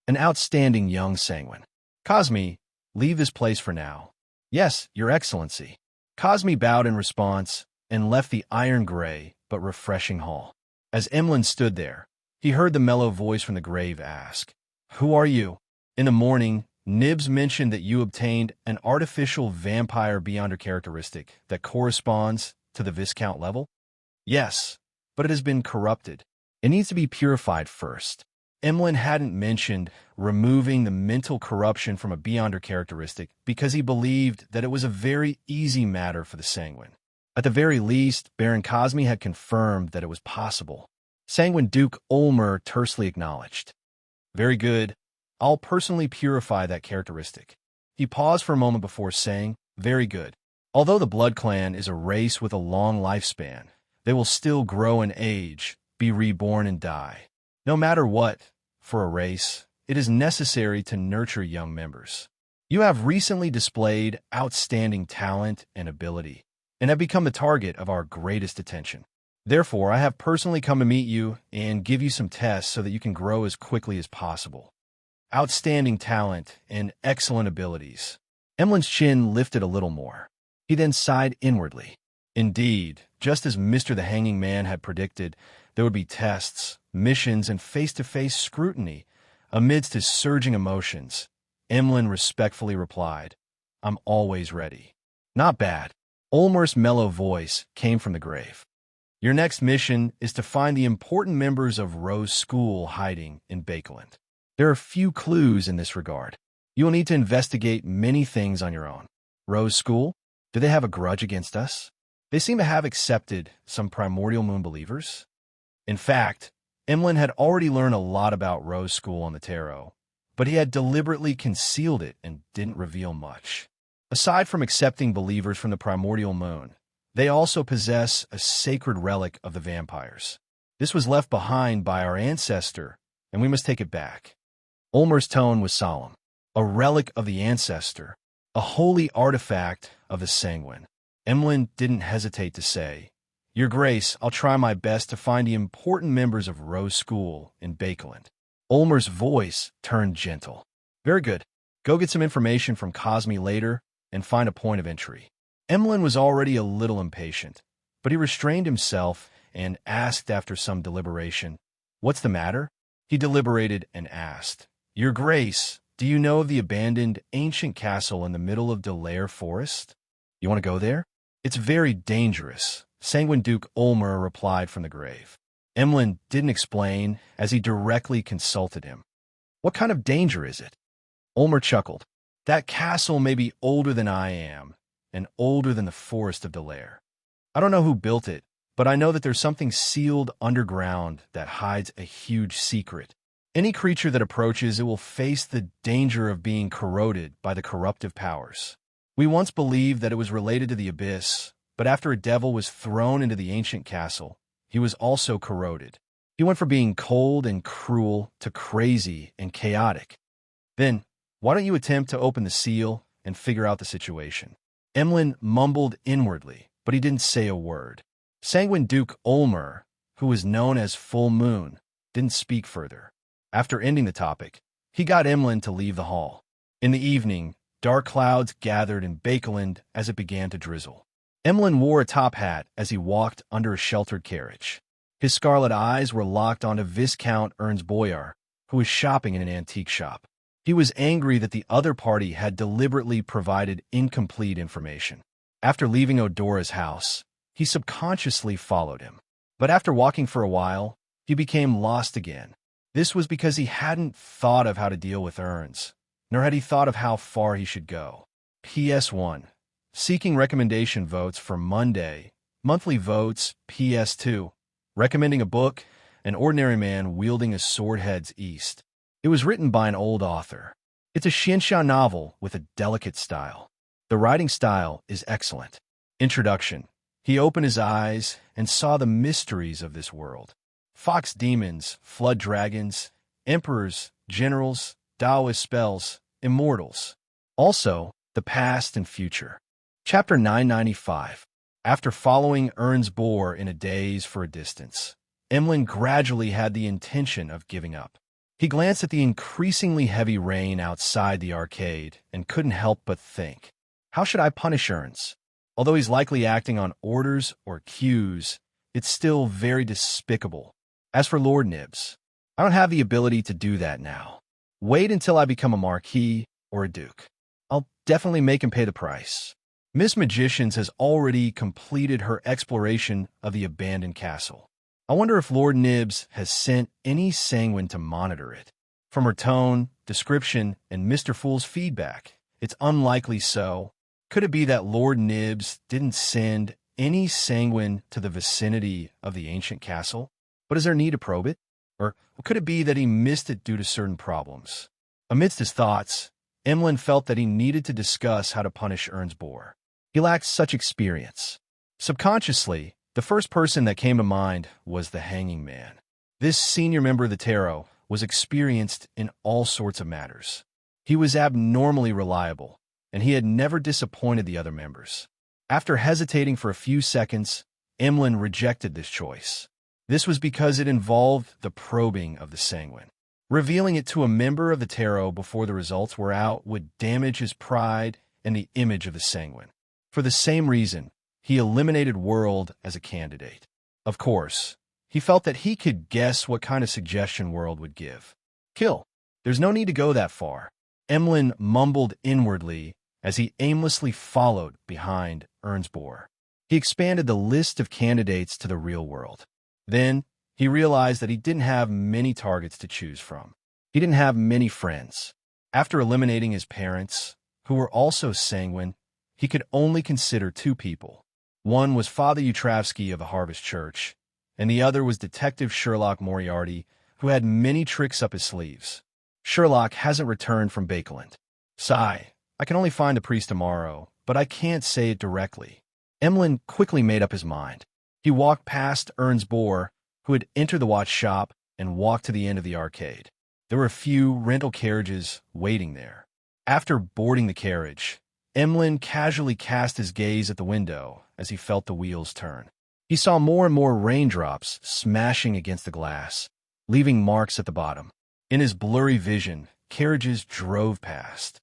A: "An outstanding young sanguine. Cosme, leave this place for now." "Yes, Your Excellency." Cosme bowed in response and left the iron-gray but refreshing hall. As Emlyn stood there, he heard the mellow voice from the grave ask, "Who are you?" "In the morning, Nibs mentioned that you obtained an artificial vampire beyonder characteristic that corresponds to the Viscount level?" "Yes, but it has been corrupted. It needs to be purified first." Emlyn hadn't mentioned removing the mental corruption from a beyonder characteristic because he believed that it was a very easy matter for the Sanguine. At the very least, Baron Cosme had confirmed that it was possible. Sanguine Duke Ulmer tersely acknowledged. "Very good. I'll personally purify that characteristic." He paused for a moment before saying, "Very good. Although the Blood Clan is a race with a long lifespan, they will still grow and age, be reborn and die. No matter what, for a race, it is necessary to nurture young members. You have recently displayed outstanding talent and ability, and have become the target of our greatest attention. Therefore, I have personally come to meet you and give you some tests so that you can grow as quickly as possible. Outstanding talent and excellent abilities." Emlyn's chin lifted a little more. He then sighed inwardly. Indeed, just as Mr. the Hanging Man had predicted, there would be tests, missions, and face-to-face scrutiny. Amidst his surging emotions, Emlyn respectfully replied, "I'm always ready." "Not bad." Ulmer's mellow voice came from the grave. Your next mission is to find the important members of Rose School hiding in Bakeland. There are few clues in this regard. You will need to investigate many things on your own. Rose School? Do they have a grudge against us? They seem to have accepted some primordial moon believers. In fact, Emlyn had already learned a lot about Rose School on the tarot, but he had deliberately concealed it and didn't reveal much. Aside from accepting believers from the primordial moon, they also possess a sacred relic of the vampires. This was left behind by our ancestor, and we must take it back. Ulmer's tone was solemn. A relic of the ancestor, a holy artifact of the sanguine. Emlyn didn't hesitate to say, "Your Grace, I'll try my best to find the important members of Rose School in Bakeland." Ulmer's voice turned gentle. "Very good. Go get some information from Cosme later and find a point of entry." Emlyn was already a little impatient, but he restrained himself and asked after some deliberation, "What's the matter?" He deliberated and asked, "Your Grace, do you know of the abandoned ancient castle in the middle of Delaire Forest? You want to go there? It's very dangerous," Sanguine Duke Ulmer replied from the grave. Emlyn didn't explain as he directly consulted him. "What kind of danger is it?" Ulmer chuckled. "That castle may be older than I am, and older than the forest of Delaire. I don't know who built it, but I know that there's something sealed underground that hides a huge secret. Any creature that approaches it will face the danger of being corroded by the corruptive powers. We once believed that it was related to the abyss, but after a devil was thrown into the ancient castle, he was also corroded. He went from being cold and cruel to crazy and chaotic. Then, why don't you attempt to open the seal and figure out the situation?" Emlyn mumbled inwardly, but he didn't say a word. Sanguine Duke Ulmer, who was known as Full Moon, didn't speak further. After ending the topic, he got Emlyn to leave the hall. In the evening, dark clouds gathered in Bakeland as it began to drizzle. Emlyn wore a top hat as he walked under a sheltered carriage. His scarlet eyes were locked onto Viscount Ernst Boyar, who was shopping in an antique shop. He was angry that the other party had deliberately provided incomplete information. After leaving Odora's house, he subconsciously followed him. But after walking for a while, he became lost again. This was because he hadn't thought of how to deal with Ernst, nor had he thought of how far he should go. PS1. Seeking recommendation votes for Monday. Monthly votes. PS2. Recommending a book. An Ordinary Man Wielding a Sword Heads East. It was written by an old author. It's a xianxia novel with a delicate style. The writing style is excellent. Introduction. He opened his eyes and saw the mysteries of this world. Fox demons, flood dragons, emperors, generals, Taoist spells, immortals. Also, the past and future. Chapter 995. After following Ernst Bohr in a daze for a distance, Emlyn gradually had the intention of giving up. He glanced at the increasingly heavy rain outside the arcade and couldn't help but think, how should I punish Ernst? Although he's likely acting on orders or cues, it's still very despicable. As for Lord Nibs, I don't have the ability to do that now. Wait until I become a marquis or a duke. I'll definitely make him pay the price. Miss Magicians has already completed her exploration of the abandoned castle. I wonder if Lord Nibs has sent any sanguine to monitor it. From her tone, description, and Mr. Fool's feedback, it's unlikely so. Could it be that Lord Nibs didn't send any sanguine to the vicinity of the ancient castle? But is there need to probe it? Or could it be that he missed it due to certain problems? Amidst his thoughts, Emlyn felt that he needed to discuss how to punish Ernst Bohr. He lacked such experience. Subconsciously, the first person that came to mind was the Hanging Man. This senior member of the tarot was experienced in all sorts of matters. He was abnormally reliable, and he had never disappointed the other members. After hesitating for a few seconds, Emlyn rejected this choice. This was because it involved the probing of the sanguine. Revealing it to a member of the tarot before the results were out would damage his pride and the image of the sanguine. For the same reason, he eliminated World as a candidate. Of course, he felt that he could guess what kind of suggestion World would give. Kill. There's no need to go that far. Emlyn mumbled inwardly as he aimlessly followed behind Ernst Bohr. He expanded the list of candidates to the real world. Then, he realized that he didn't have many targets to choose from. He didn't have many friends. After eliminating his parents, who were also sanguine, he could only consider two people. One was Father Utravsky of the Harvest Church, and the other was Detective Sherlock Moriarty, who had many tricks up his sleeves. Sherlock hasn't returned from Bakeland. Sigh, I can only find the priest tomorrow, but I can't say it directly. Emlyn quickly made up his mind. He walked past Ernst Bohr, who had entered the watch shop, and walked to the end of the arcade. There were a few rental carriages waiting there. After boarding the carriage, Emlyn casually cast his gaze at the window as he felt the wheels turn. He saw more and more raindrops smashing against the glass, leaving marks at the bottom. In his blurry vision, carriages drove past.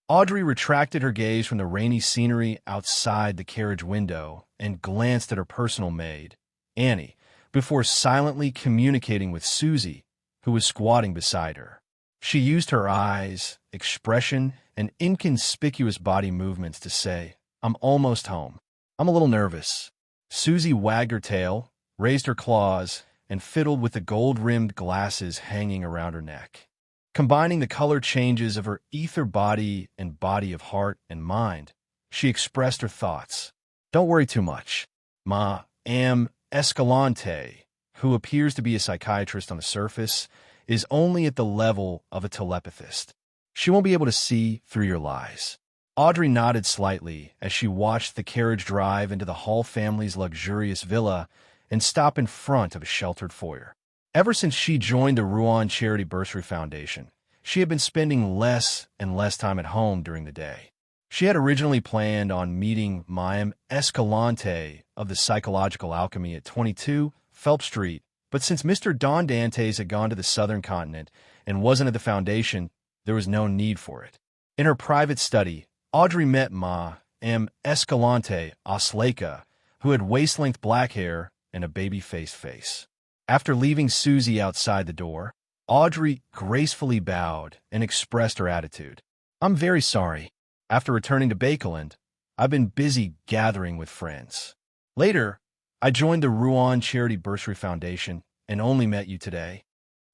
A: Audrey retracted her gaze from the rainy scenery outside the carriage window and glanced at her personal maid, Annie, before silently communicating with Susie, who was squatting beside her. She used her eyes, expression, and inconspicuous body movements to say, "I'm almost home. I'm a little nervous." Susie wagged her tail, raised her claws, and fiddled with the gold-rimmed glasses hanging around her neck. Combining the color changes of her ether body and body of heart and mind, she expressed her thoughts. "Don't worry too much. Ma am Escalante, who appears to be a psychiatrist on the surface, is only at the level of a telepathist. She won't be able to see through your lies." Audrey nodded slightly as she watched the carriage drive into the Hall family's luxurious villa and stop in front of a sheltered foyer. Ever since she joined the Rouen Charity Bursary Foundation, she had been spending less and less time at home during the day. She had originally planned on meeting Mayim Escalante of the Psychological Alchemy at 22 Phelps Street, but since Mr. Don Dantes had gone to the southern continent and wasn't at the foundation, there was no need for it. In her private study, Audrey met Ma M. Escalante Osleka, who had waist-length black hair and a baby-faced face. After leaving Susie outside the door, Audrey gracefully bowed and expressed her attitude. "I'm very sorry. After returning to Bakeland, I've been busy gathering with friends. Later, I joined the Rouen Charity Bursary Foundation and only met you today."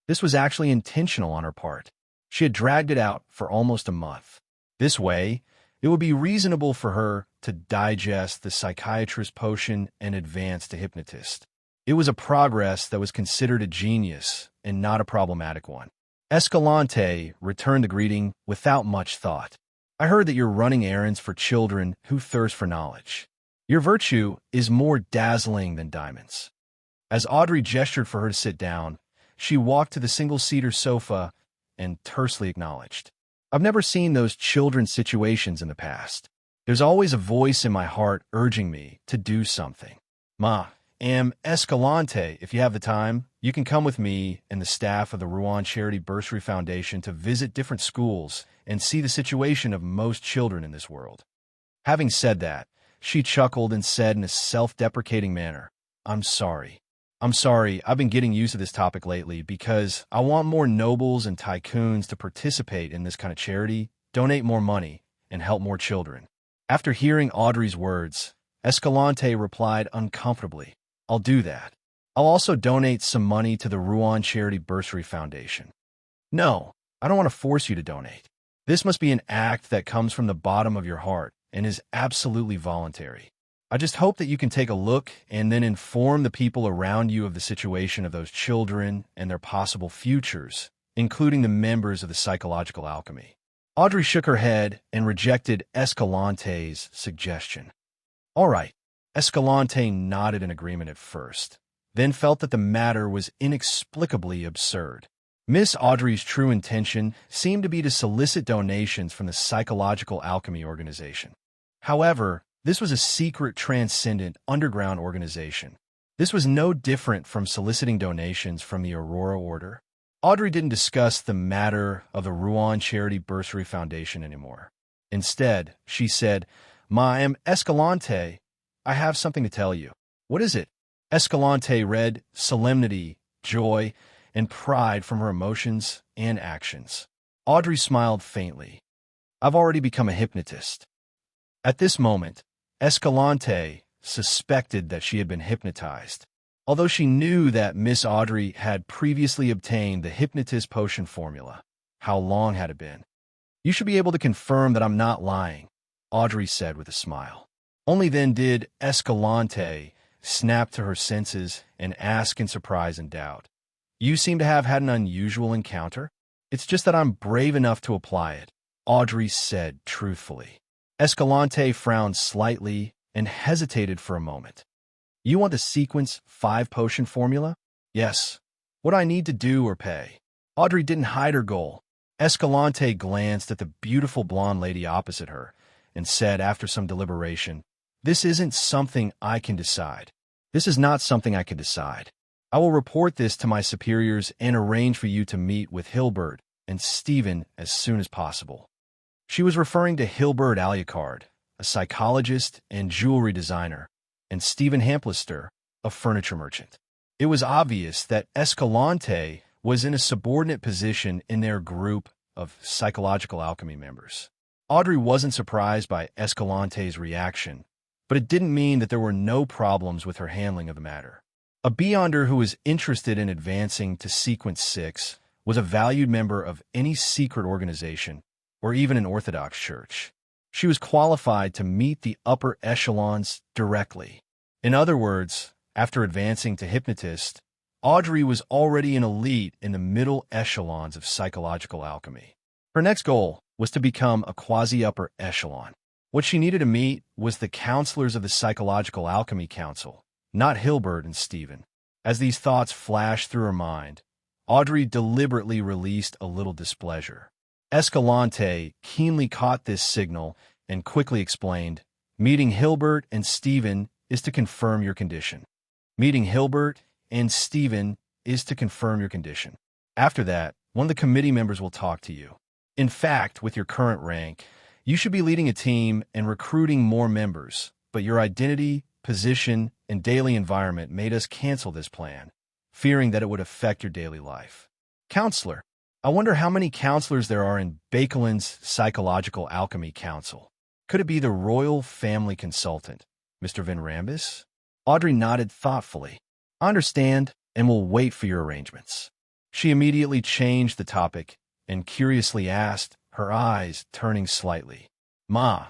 A: This was actually intentional on her part. She had dragged it out for almost a month. This way, it would be reasonable for her to digest the psychiatrist potion and advance to hypnotist. It was a progress that was considered a genius and not a problematic one. Escalante returned the greeting without much thought. "I heard that you're running errands for children who thirst for knowledge. Your virtue is more dazzling than diamonds." As Audrey gestured for her to sit down, she walked to the single-seater sofa and tersely acknowledged, "I've never seen those children's situations in the past. There's always a voice in my heart urging me to do something. Ma am Escalante, if you have the time, you can come with me and the staff of the Rouen Charity Bursary Foundation to visit different schools and see the situation of most children in this world." Having said that, she chuckled and said in a self-deprecating manner, I'm sorry. I've been getting used to this topic lately because I want more nobles and tycoons to participate in this kind of charity, donate more money, and help more children." After hearing Audrey's words, Escalante replied uncomfortably, "I'll do that. I'll also donate some money to the Rouen Charity Bursary Foundation." "No, I don't want to force you to donate. This must be an act that comes from the bottom of your heart and is absolutely voluntary. I just hope that you can take a look and then inform the people around you of the situation of those children and their possible futures, including the members of the Psychological Alchemy." Audrey shook her head and rejected Escalante's suggestion. "All right." Escalante nodded in agreement at first, then felt that the matter was inexplicably absurd. Miss Audrey's true intention seemed to be to solicit donations from the Psychological Alchemy organization. However, this was a secret, transcendent, underground organization. This was no different from soliciting donations from the Aurora Order. Audrey didn't discuss the matter of the Rouen Charity Bursary Foundation anymore. Instead, she said, "Ma am Escalante, I have something to tell you." "What is it?" Escalante read solemnity, joy, and pride from her emotions and actions. Audrey smiled faintly. "I've already become a hypnotist." At this moment, Escalante suspected that she had been hypnotized. Although she knew that Miss Audrey had previously obtained the hypnotist potion formula. How long had it been? You should be able to confirm that I'm not lying, Audrey said with a smile. Only then did Escalante snap to her senses and ask in surprise and doubt. You seem to have had an unusual encounter? It's just that I'm brave enough to apply it, Audrey said truthfully. Escalante frowned slightly and hesitated for a moment. You want the sequence 5 potion formula? Yes. What I need to do or pay? Audrey didn't hide her goal. Escalante glanced at the beautiful blonde lady opposite her and said after some deliberation, This isn't something I can decide. This is not something I can decide. I will report this to my superiors and arrange for you to meet with Hilbert and Stephen as soon as possible. She was referring to Hilbert Alucard, a psychologist and jewelry designer, and Stephen Hamplister, a furniture merchant. It was obvious that Escalante was in a subordinate position in their group of psychological alchemy members. Audrey wasn't surprised by Escalante's reaction, but it didn't mean that there were no problems with her handling of the matter. A Beyonder who was interested in advancing to Sequence 6 was a valued member of any secret organization or even an Orthodox church. She was qualified to meet the upper echelons directly. In other words, after advancing to hypnotist, Audrey was already an elite in the middle echelons of psychological alchemy. Her next goal was to become a quasi-upper echelon. What she needed to meet was the counselors of the Psychological Alchemy Council, not Hilbert and Stephen. As these thoughts flashed through her mind, Audrey deliberately released a little displeasure. Escalante keenly caught this signal and quickly explained, Meeting Hilbert and Stephen is to confirm your condition. Meeting Hilbert and Stephen is to confirm your condition. After that, one of the committee members will talk to you. In fact, with your current rank, you should be leading a team and recruiting more members, but your identity, position, and daily environment made us cancel this plan, fearing that it would affect your daily life. Counselor, I wonder how many counselors there are in Bakeland's Psychological Alchemy Council. Could it be the royal family consultant, Mr. Van Rambis? Audrey nodded thoughtfully. I understand and will wait for your arrangements. She immediately changed the topic and curiously asked, her eyes turning slightly. Ma,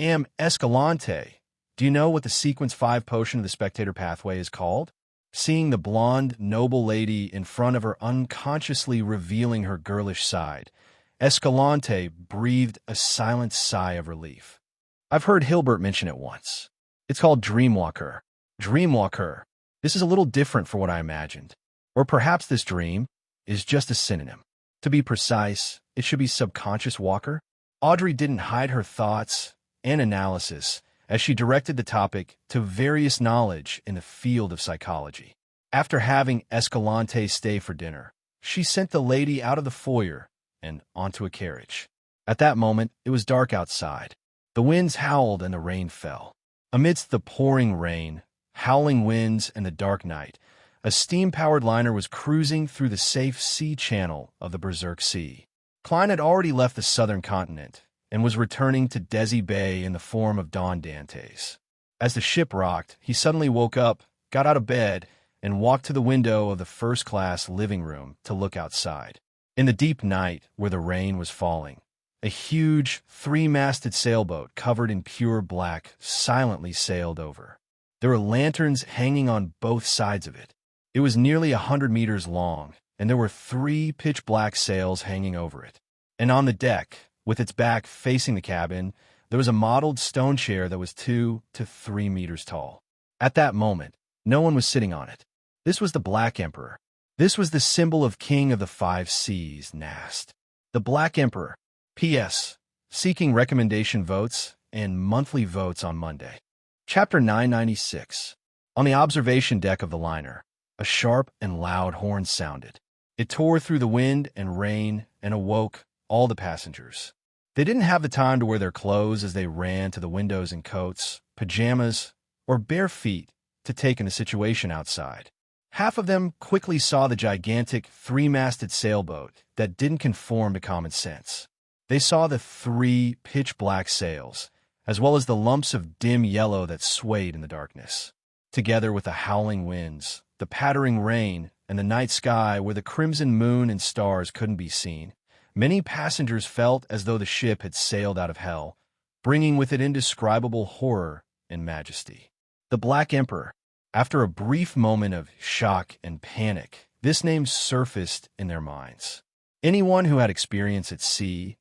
A: am Escalante, do you know what the Sequence 5 potion of the Spectator Pathway is called? Seeing the blonde, noble lady in front of her unconsciously revealing her girlish side, Escalante breathed a silent sigh of relief. I've heard Hilbert mention it once. It's called Dreamwalker. Dreamwalker. This is a little different from what I imagined. Or perhaps this dream is just a synonym. To be precise, it should be subconscious walker. Audrey didn't hide her thoughts and analysis as she directed the topic to various knowledge in the field of psychology. After having Escalante stay for dinner, she sent the lady out of the foyer and onto a carriage. At that moment, it was dark outside. The winds howled and the rain fell. Amidst the pouring rain, howling winds, and the dark night, a steam-powered liner was cruising through the safe sea channel of the Berserk Sea. Klein had already left the southern continent and was returning to Desi Bay in the form of Don Dantes. As the ship rocked, he suddenly woke up, got out of bed, and walked to the window of the first-class living room to look outside. In the deep night, where the rain was falling, a huge, 3-masted sailboat covered in pure black silently sailed over. There were lanterns hanging on both sides of it. It was nearly 100 meters long, and there were 3 pitch-black sails hanging over it. And on the deck, with its back facing the cabin, there was a mottled stone chair that was 2 to 3 meters tall. At that moment, no one was sitting on it. This was the Black Emperor. This was the symbol of King of the 5 Seas, Nast. The Black Emperor. P.S. Seeking recommendation votes and monthly votes on Monday. Chapter 996. On the observation deck of the liner, a sharp and loud horn sounded. It tore through the wind and rain and awoke all the passengers. They didn't have the time to wear their clothes as they ran to the windows in coats, pajamas, or bare feet to take in the situation outside. Half of them quickly saw the gigantic 3-masted sailboat that didn't conform to common sense. They saw the 3 pitch-black sails, as well as the lumps of dim yellow that swayed in the darkness. Together with the howling winds, the pattering rain, and the night sky where the crimson moon and stars couldn't be seen, many passengers felt as though the ship had sailed out of hell, bringing with it indescribable horror and majesty. The Black Emperor. After a brief moment of shock and panic, this name surfaced in their minds. Anyone who had experience at sea,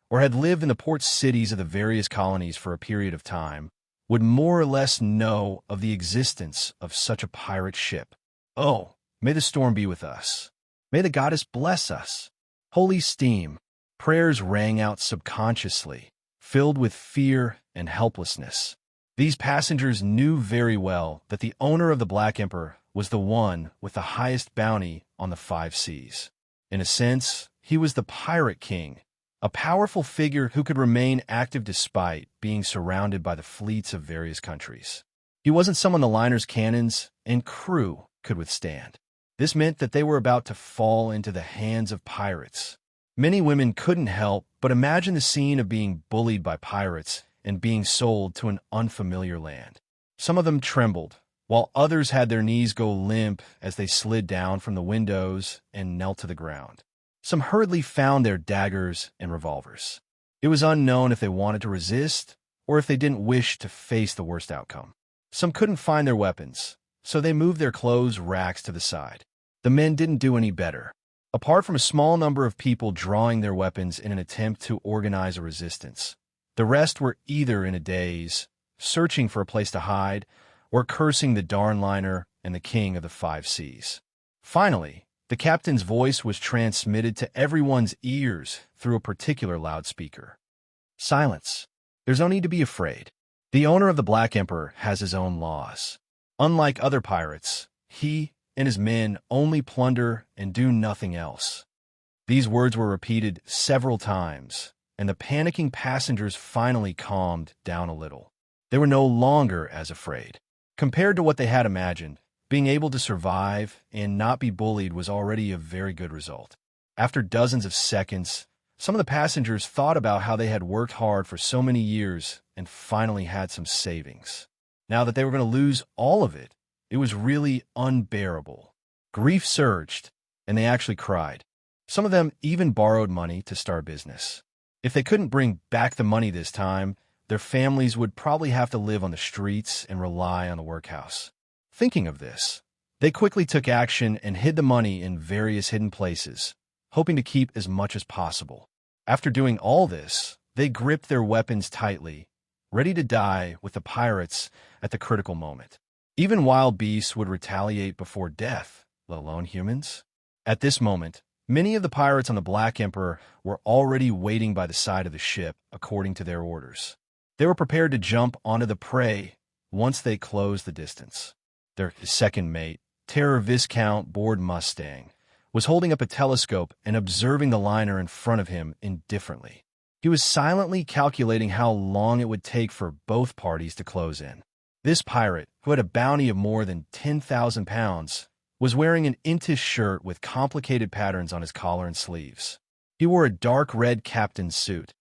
A: or had lived in the port cities of the various colonies for a period of time, would more or less know of the existence of such a pirate ship. Oh, may the storm be with us. May the goddess bless us. Holy steam. Prayers rang out subconsciously, filled with fear and helplessness. These passengers knew very well that the owner of the Black Emperor was the one with the highest bounty on the 5 seas. In a sense, he was the pirate king, a powerful figure who could remain active despite being surrounded by the fleets of various countries. He wasn't someone the liner's cannons and crew could withstand. This meant that they were about to fall into the hands of pirates. Many women couldn't help but imagine the scene of being bullied by pirates and being sold to an unfamiliar land. Some of them trembled, while others had their knees go limp as they slid down from the windows and knelt to the ground. Some hurriedly found their daggers and revolvers. It was unknown if they wanted to resist or if they didn't wish to face the worst outcome. Some couldn't find their weapons, so they moved their clothes racks to the side. The men didn't do any better. Apart from a small number of people drawing their weapons in an attempt to organize a resistance, the rest were either in a daze, searching for a place to hide, or cursing the darn liner and the king of the 5 seas. Finally, the captain's voice was transmitted to everyone's ears through a particular loudspeaker. Silence. There's no need to be afraid. The owner of the Black Emperor has his own laws. Unlike other pirates, he and his men only plunder and do nothing else. These words were repeated several times, and the panicking passengers finally calmed down a little. They were no longer as afraid. Compared to what they had imagined, being able to survive and not be bullied was already a very good result. After dozens of seconds, some of the passengers thought about how they had worked hard for so many years and finally had some savings. Now that they were going to lose all of it, it was really unbearable. Grief surged, and they actually cried. Some of them even borrowed money to start business. If they couldn't bring back the money this time, their families would probably have to live on the streets and rely on the workhouse. Thinking of this, they quickly took action and hid the money in various hidden places, hoping to keep as much as possible. After doing all this, they gripped their weapons tightly, ready to die with the pirates at the critical moment. Even wild beasts would retaliate before death, let alone humans. At this moment, many of the pirates on the Black Emperor were already waiting by the side of the ship according to their orders. They were prepared to jump onto the prey once they closed the distance. Their second mate, Terror Viscount Board Mustang, was holding up a telescope and observing the liner in front of him indifferently. He was silently calculating how long it would take for both parties to close in. This pirate, who had a bounty of more than 10,000 pounds, was wearing an intish shirt with complicated patterns on his collar and sleeves. He wore a dark red captain's suit,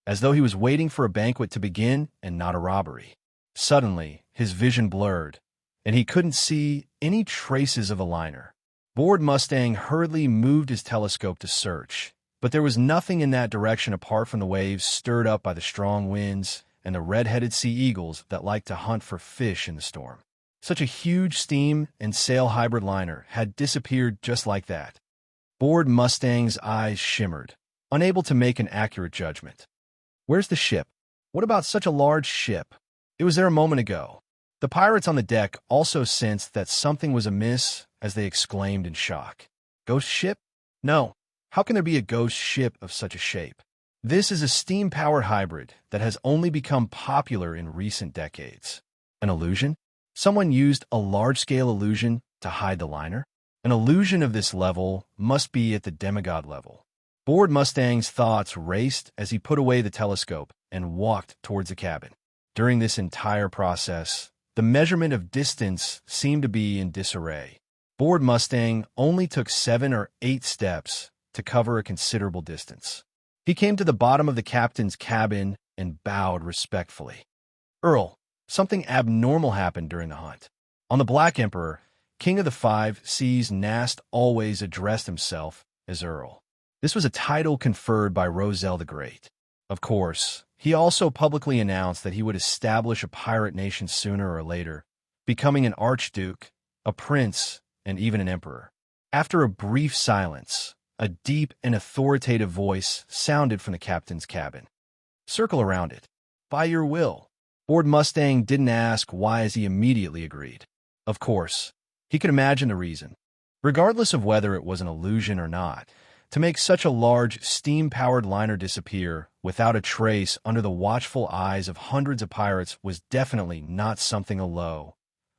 A: as though he was waiting for a banquet to begin and not a robbery. Suddenly, his vision blurred, and he couldn't see any traces of a liner. Board Mustang hurriedly moved his telescope to search, but there was nothing in that direction apart from the waves stirred up by the strong winds and the red-headed sea eagles that like to hunt for fish in the storm. Such a huge steam and sail hybrid liner had disappeared just like that. Board Mustang's eyes shimmered, unable to make an accurate judgment. Where's the ship? What about such a large ship? It was there a moment ago. The pirates on the deck also sensed that something was amiss as they exclaimed in shock. Ghost ship? No. How can there be a ghost ship of such a shape? This is a steam-powered hybrid that has only become popular in recent decades. An illusion? Someone used a large-scale illusion to hide the liner? An illusion of this level must be at the demigod level. Board Mustang's thoughts raced as he put away the telescope and walked towards the cabin. During this entire process, the measurement of distance seemed to be in disarray. Board Mustang only took 7 or 8 steps to cover a considerable distance. He came to the bottom of the captain's cabin and bowed respectfully. Earl, something abnormal happened during the hunt. On the Black Emperor, King of the Five Seas, Nast always addressed himself as Earl. This was a title conferred by Roselle the Great. Of course, he also publicly announced that he would establish a pirate nation sooner or later, becoming an archduke, a prince, and even an emperor. After a brief silence, a deep and authoritative voice sounded from the captain's cabin. "Circle around it. By your will." Bored Mustang didn't ask why as he immediately agreed. Of course, he could imagine the reason. Regardless of whether it was an illusion or not, to make such a large, steam-powered liner disappear without a trace under the watchful eyes of hundreds of pirates was definitely not something a low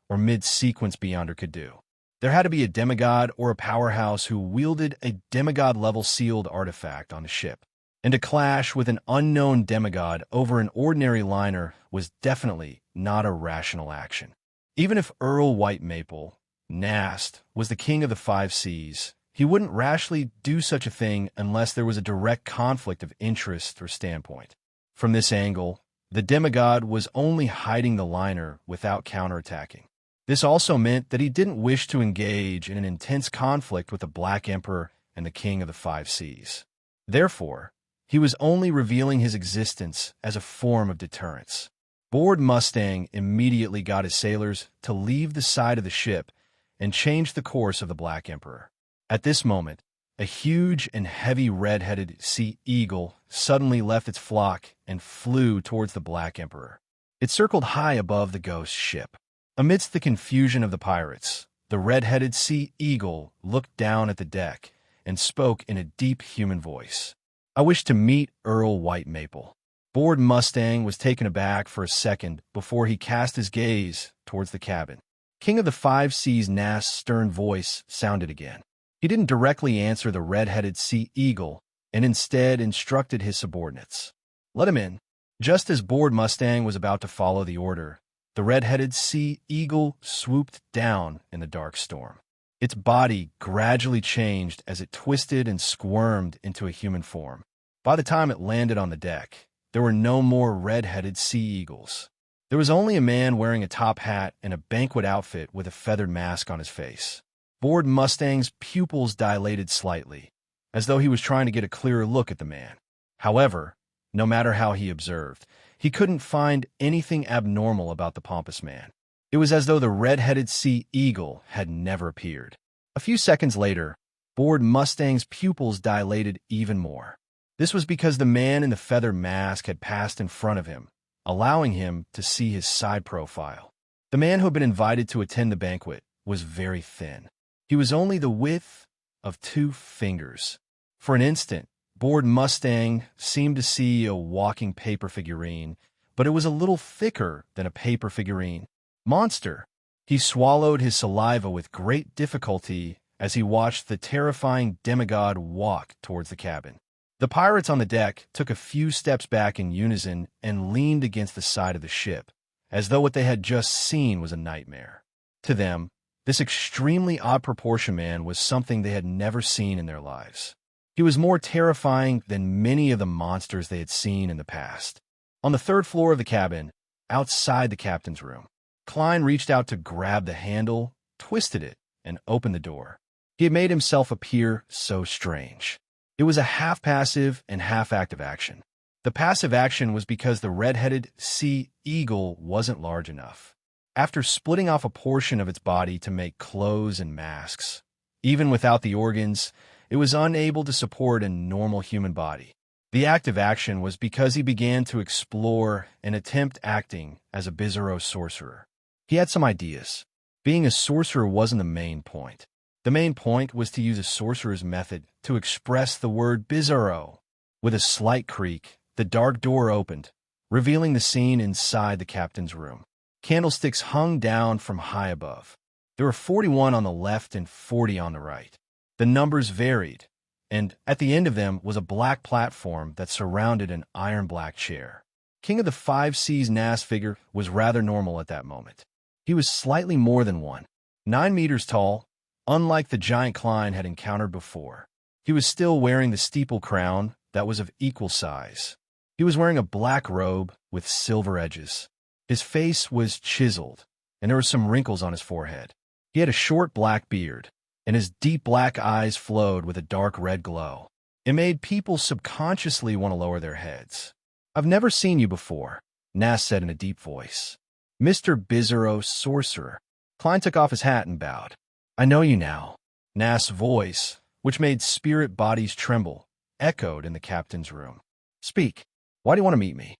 A: or mid-sequence beyonder could do. There had to be a demigod or a powerhouse who wielded a demigod-level sealed artifact on the ship, and to clash with an unknown demigod over an ordinary liner was definitely not a rational action. Even if Earl White Maple, Nast, was the king of the five seas, he wouldn't rashly do such a thing unless there was a direct conflict of interest or standpoint. From this angle, the demigod was only hiding the liner without counterattacking. This also meant that he didn't wish to engage in an intense conflict with the Black Emperor and the King of the Five Seas. Therefore, he was only revealing his existence as a form of deterrence. Bored Mustang immediately got his sailors to leave the side of the ship and change the course of the Black Emperor. At this moment, a huge and heavy red-headed sea eagle suddenly left its flock and flew towards the Black Emperor. It circled high above the ghost ship. Amidst the confusion of the pirates, the red-headed sea eagle looked down at the deck and spoke in a deep human voice. "I wish to meet Earl White Maple." Bored Mustang was taken aback for a second before he cast his gaze towards the cabin. King of the Five Seas Nast's stern voice sounded again. He didn't directly answer the red-headed sea eagle and instead instructed his subordinates. "Let him in." Just as Bored Mustang was about to follow the order, the red-headed sea eagle swooped down in the dark storm. Its body gradually changed as it twisted and squirmed into a human form. By the time it landed on the deck, there were no more red-headed sea eagles. There was only a man wearing a top hat and a banquet outfit with a feathered mask on his face. Bored Mustang's pupils dilated slightly, as though he was trying to get a clearer look at the man. However, no matter how he observed, he couldn't find anything abnormal about the pompous man. It was as though the red-headed sea eagle had never appeared. A few seconds later, Bored Mustang's pupils dilated even more. This was because the man in the feather mask had passed in front of him, allowing him to see his side profile. The man who had been invited to attend the banquet was very thin. He was only the width of 2 fingers. For an instant, Bored Mustang seemed to see a walking paper figurine, but it was a little thicker than a paper figurine. "Monster!" He swallowed his saliva with great difficulty as he watched the terrifying demigod walk towards the cabin. The pirates on the deck took a few steps back in unison and leaned against the side of the ship, as though what they had just seen was a nightmare. To them, this extremely odd-proportioned man was something they had never seen in their lives. He was more terrifying than many of the monsters they had seen in the past. On the 3rd floor of the cabin, outside the captain's room, Klein reached out to grab the handle, twisted it, and opened the door. He had made himself appear so strange. It was a half-passive and half-active action. The passive action was because the red-headed sea eagle wasn't large enough. After splitting off a portion of its body to make clothes and masks, even without the organs, it was unable to support a normal human body. The active action was because he began to explore and attempt acting as a Bizarro sorcerer. He had some ideas. Being a sorcerer wasn't the main point. The main point was to use a sorcerer's method to express the word Bizarro. With a slight creak, the dark door opened, revealing the scene inside the captain's room. Candlesticks hung down from high above. There were 41 on the left and 40 on the right. The numbers varied, and at the end of them was a black platform that surrounded an iron-black chair. King of the Five Seas Nast figure was rather normal at that moment. He was slightly more than 9 meters tall, unlike the giant Klein had encountered before. He was still wearing the steeple crown that was of equal size. He was wearing a black robe with silver edges. His face was chiseled, and there were some wrinkles on his forehead. He had a short black beard, and his deep black eyes flowed with a dark red glow. It made people subconsciously want to lower their heads. "I've never seen you before," Nas said in a deep voice. "Mr. Bizarro Sorcerer." Klein took off his hat and bowed. "I know you now." Nas' voice, which made spirit bodies tremble, echoed in the captain's room. "Speak. Why do you want to meet me?"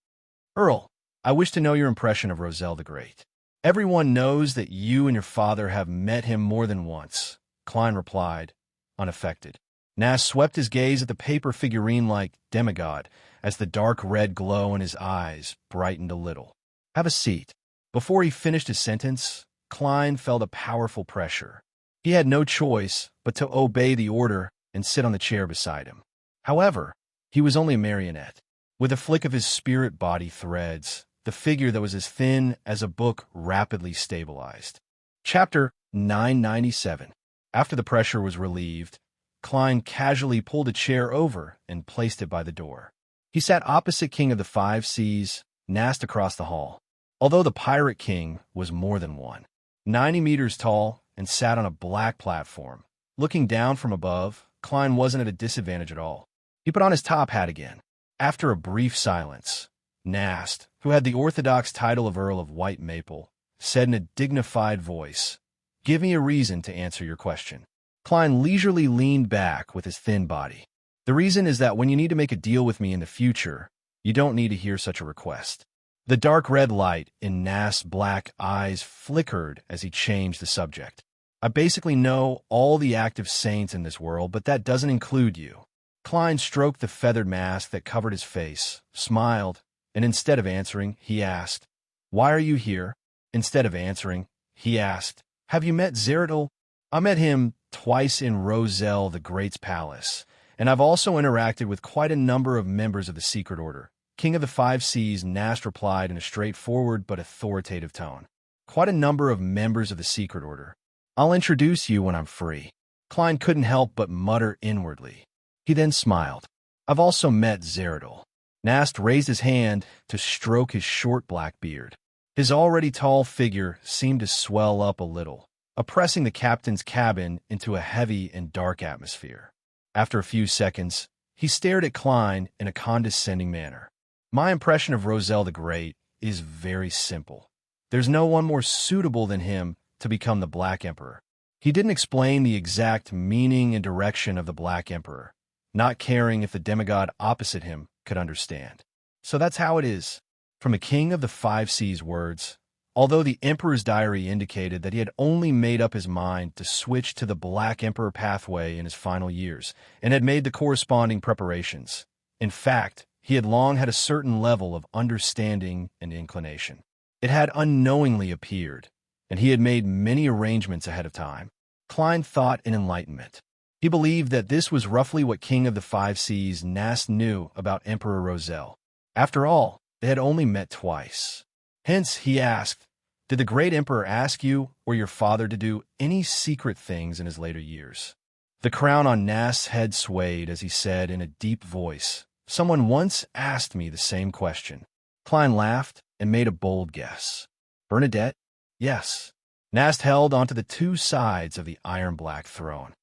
A: "Earl, I wish to know your impression of Roselle the Great." "Everyone knows that you and your father have met him more than once," Klein replied, unaffected. Nas swept his gaze at the paper figurine-like demigod as the dark red glow in his eyes brightened a little. "Have a seat." Before he finished his sentence, Klein felt a powerful pressure. He had no choice but to obey the order and sit on the chair beside him. However, he was only a marionette. With a flick of his spirit body threads, the figure that was as thin as a book rapidly stabilized. Chapter 997. After the pressure was relieved, Klein casually pulled a chair over and placed it by the door. He sat opposite King of the Five Seas, Nast across the hall. Although the Pirate King was more than one, 90 meters tall and sat on a black platform. Looking down from above, Klein wasn't at a disadvantage at all. He put on his top hat again. After a brief silence, Nast, who had the orthodox title of Earl of White Maple, said in a dignified voice, "Give me a reason to answer your question." Klein leisurely leaned back with his thin body. "The reason is that when you need to make a deal with me in the future, you don't need to hear such a request." The dark red light in Nast's black eyes flickered as he changed the subject. "I basically know all the active saints in this world, but that doesn't include you." Klein stroked the feathered mask that covered his face, smiled, and instead of answering, he asked, "Why are you here?" Instead of answering, he asked, "Have you met Zeradol?" "I met him twice in Roselle the Great's palace, and I've also interacted with quite a number of members of the Secret Order." King of the Five Seas, Nast replied in a straightforward but authoritative tone. "Quite a number of members of the Secret Order. I'll introduce you when I'm free." Klein couldn't help but mutter inwardly. He then smiled. "I've also met Zeradol." Nast raised his hand to stroke his short black beard. His already tall figure seemed to swell up a little, oppressing the captain's cabin into a heavy and dark atmosphere. After a few seconds, he stared at Klein in a condescending manner. "My impression of Roselle the Great is very simple. There's no one more suitable than him to become the Black Emperor." He didn't explain the exact meaning and direction of the Black Emperor, not caring if the demigod opposite him could understand. "So that's how it is." From the King of the Five Seas' words, although the Emperor's diary indicated that he had only made up his mind to switch to the Black Emperor pathway in his final years and had made the corresponding preparations. In fact, he had long had a certain level of understanding and inclination. It had unknowingly appeared, and he had made many arrangements ahead of time. Klein thought in enlightenment. He believed that this was roughly what King of the Five Seas Nast knew about Emperor Roselle. After all, they had only met twice. Hence, he asked, "Did the great emperor ask you or your father to do any secret things in his later years?" The crown on Nast's head swayed as he said in a deep voice, "Someone once asked me the same question." Klein laughed and made a bold guess. "Bernadette?" "Yes." Nast held onto the two sides of the iron-black throne.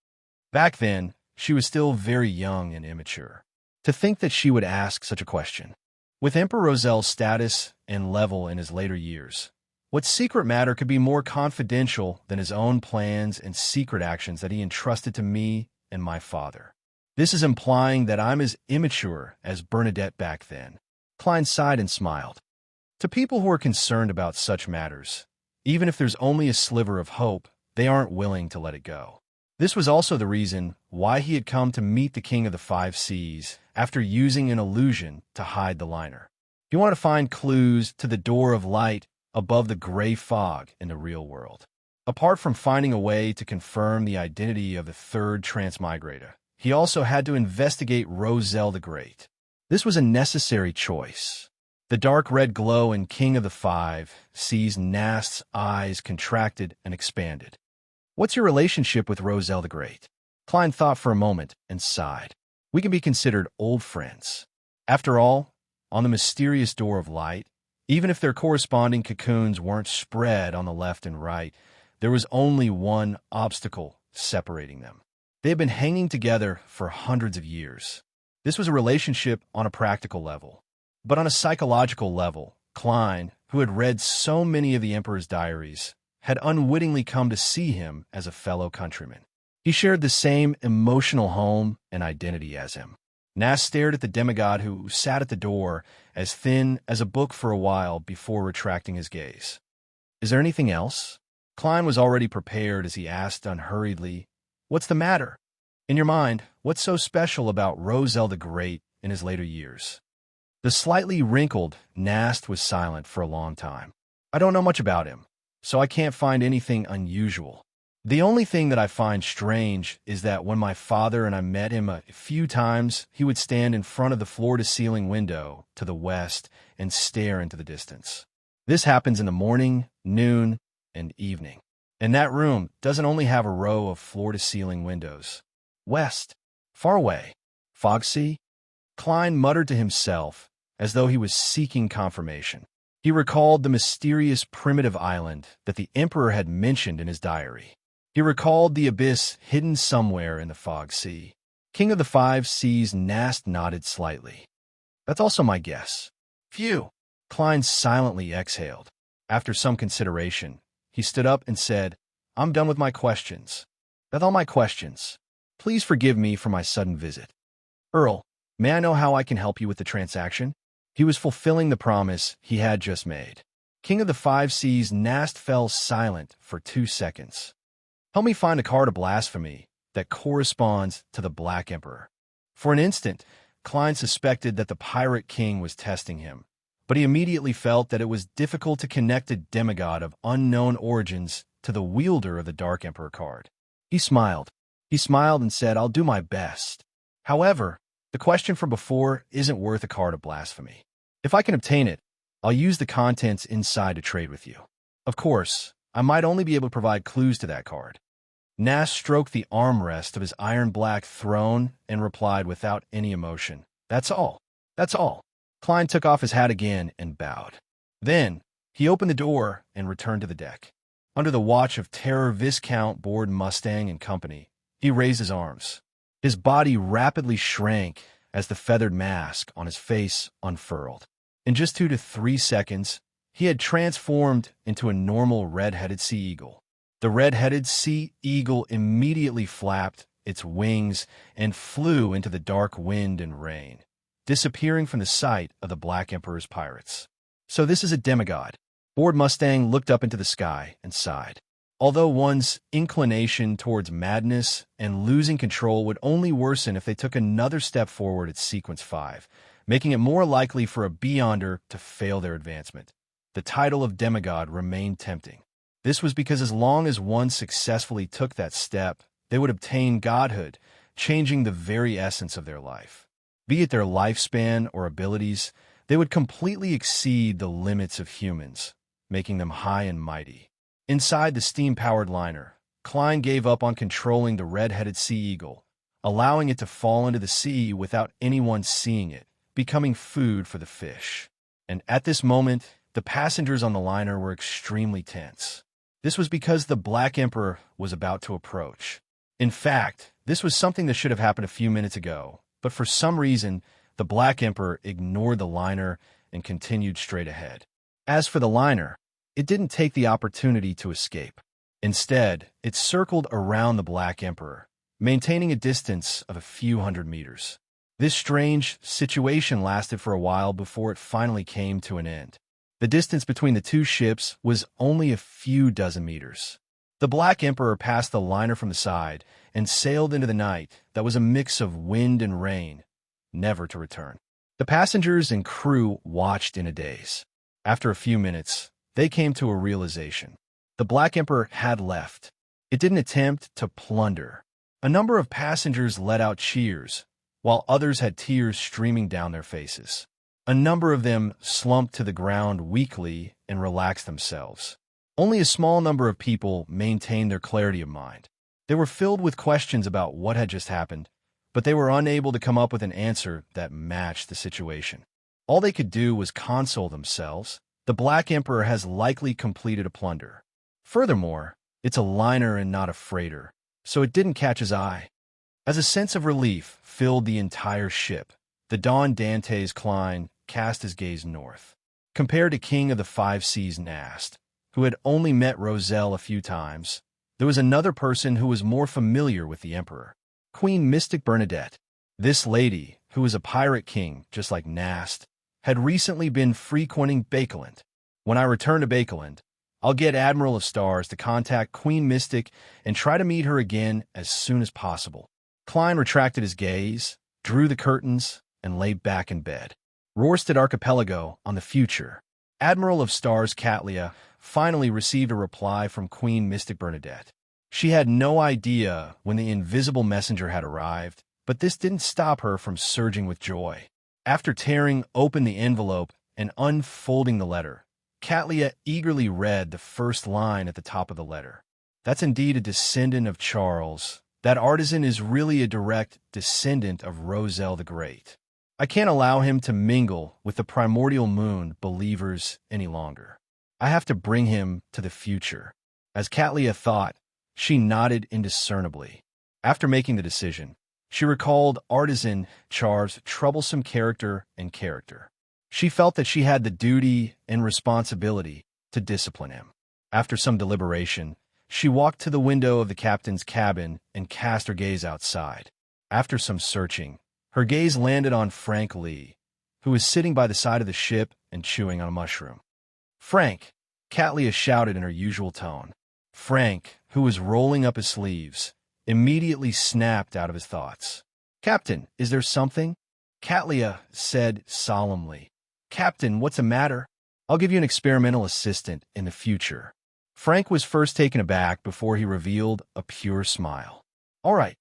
A: Back then, she was still very young and immature. To think that she would ask such a question. With Emperor Roselle's status and level in his later years, what secret matter could be more confidential than his own plans and secret actions that he entrusted to me and my father? This is implying that I'm as immature as Bernadette back then. Klein sighed and smiled. To people who are concerned about such matters, even if there's only a sliver of hope, they aren't willing to let it go. This was also the reason why he had come to meet the King of the Five Seas after using an illusion to hide the liner. He wanted to find clues to the door of light above the gray fog in the real world. Apart from finding a way to confirm the identity of the third transmigrator, he also had to investigate Roselle the Great. This was a necessary choice. The dark red glow in King of the Five Seas Nast's eyes contracted and expanded. "What's your relationship with Roselle the Great?" Klein thought for a moment and sighed. "We can be considered old friends. After all, on the mysterious door of light, Even if their corresponding cocoons weren't spread on the left and right, there was only one obstacle separating them. They had been hanging together for hundreds of years. This was a relationship on a practical level. But on a psychological level, Klein, who had read so many of the Emperor's diaries, had unwittingly come to see him as a fellow countryman. He shared the same emotional home and identity as him. Nas stared at the demigod who sat at the door, as thin as a book for a while before retracting his gaze. "Is there anything else?" Klein was already prepared as he asked unhurriedly, "What's the matter? In your mind, what's so special about Roselle the Great in his later years?" The slightly wrinkled Nast was silent for a long time. "I don't know much about him, so I can't find anything unusual. The only thing that I find strange is that when my father and I met him a few times, he would stand in front of the floor-to-ceiling window to the west and stare into the distance. This happens in the morning, noon, and evening. And that room doesn't only have a row of floor-to-ceiling windows. West, far away, Fogsea?" Klein muttered to himself as though he was seeking confirmation. He recalled the mysterious primitive island that the Emperor had mentioned in his diary. He recalled the abyss hidden somewhere in the Fog Sea. King of the Five Seas, Nast nodded slightly. "That's also my guess." "Phew." Klein silently exhaled. After some consideration, he stood up and said, "I'm done with my questions. That's all my questions. Please forgive me for my sudden visit. Earl, may I know how I can help you with the transaction?" He was fulfilling the promise he had just made. King of the Five Seas, Nast fell silent for 2 seconds. "Help me find a card of blasphemy that corresponds to the Black Emperor." For an instant, Klein suspected that the Pirate King was testing him, but he immediately felt that it was difficult to connect a demigod of unknown origins to the wielder of the Dark Emperor card. He smiled. He smiled and said, "I'll do my best. However, the question from before isn't worth a card of blasphemy. If I can obtain it, I'll use the contents inside to trade with you. Of course, I might only be able to provide clues to that card." Nas stroked the armrest of his iron-black throne and replied without any emotion, "That's all. That's all." Klein took off his hat again and bowed. Then, he opened the door and returned to the deck. Under the watch of Terror Viscount Board Mustang and Company, he raised his arms. His body rapidly shrank as the feathered mask on his face unfurled. In just 2 to 3 seconds, he had transformed into a normal red-headed sea eagle. The red-headed sea eagle immediately flapped its wings and flew into the dark wind and rain, disappearing from the sight of the Black Emperor's pirates. "So this is a demigod." Board Mustang looked up into the sky and sighed. Although one's inclination towards madness and losing control would only worsen if they took another step forward at Sequence 5, making it more likely for a Beyonder to fail their advancement, the title of demigod remained tempting. This was because as long as one successfully took that step, they would obtain godhood, changing the very essence of their life. Be it their lifespan or abilities, they would completely exceed the limits of humans, making them high and mighty. Inside the steam-powered liner, Klein gave up on controlling the red-headed sea eagle, allowing it to fall into the sea without anyone seeing it, becoming food for the fish. And at this moment, the passengers on the liner were extremely tense. This was because the Black Emperor was about to approach. In fact, this was something that should have happened a few minutes ago, but for some reason, the Black Emperor ignored the liner and continued straight ahead. As for the liner, it didn't take the opportunity to escape. Instead, it circled around the Black Emperor, maintaining a distance of a few hundred meters. This strange situation lasted for a while before it finally came to an end. The distance between the two ships was only a few dozen meters. The Black Emperor passed the liner from the side and sailed into the night that was a mix of wind and rain, never to return. The passengers and crew watched in a daze. After a few minutes, they came to a realization. The Black Emperor had left. It didn't attempt to plunder. A number of passengers let out cheers, while others had tears streaming down their faces. A number of them slumped to the ground weakly and relaxed themselves. Only a small number of people maintained their clarity of mind. They were filled with questions about what had just happened, but they were unable to come up with an answer that matched the situation. All they could do was console themselves The Black Emperor has likely completed a plunder. Furthermore, it's a liner and not a freighter, so it didn't catch his eye. As a sense of relief filled the entire ship, the Don Dantes Klein cast his gaze north. Compared to King of the Five Seas Nast, who had only met Roselle a few times, there was another person who was more familiar with the Emperor. Queen Mystic Bernadette. This lady, who was a pirate king just like Nast, had recently been frequenting Bakeland. When I return to Bakeland, I'll get Admiral of Stars to contact Queen Mystic and try to meet her again as soon as possible. Klein retracted his gaze, drew the curtains, and lay back in bed. Rorstad Archipelago on the future. Admiral of Stars Catlia finally received a reply from Queen Mystic Bernadette. She had no idea when the invisible messenger had arrived, but this didn't stop her from surging with joy. After tearing open the envelope and unfolding the letter, Catlia eagerly read the first line at the top of the letter. That's indeed a descendant of Charles. That artisan is really a direct descendant of Roselle the Great. I can't allow him to mingle with the primordial moon believers any longer. I have to bring him to the future. As Catlia thought, she nodded indiscernibly. After making the decision, she recalled Artisan Char's troublesome character. She felt that she had the duty and responsibility to discipline him. After some deliberation, she walked to the window of the captain's cabin and cast her gaze outside. After some searching, her gaze landed on Frank Lee, who was sitting by the side of the ship and chewing on a mushroom. "Frank!" Catlia shouted in her usual tone. Frank, who was rolling up his sleeves, immediately snapped out of his thoughts. "Captain, is there something?" Catlia said solemnly. "Captain, what's the matter? I'll give you an experimental assistant in the future." Frank was first taken aback before he revealed a pure smile. "All right."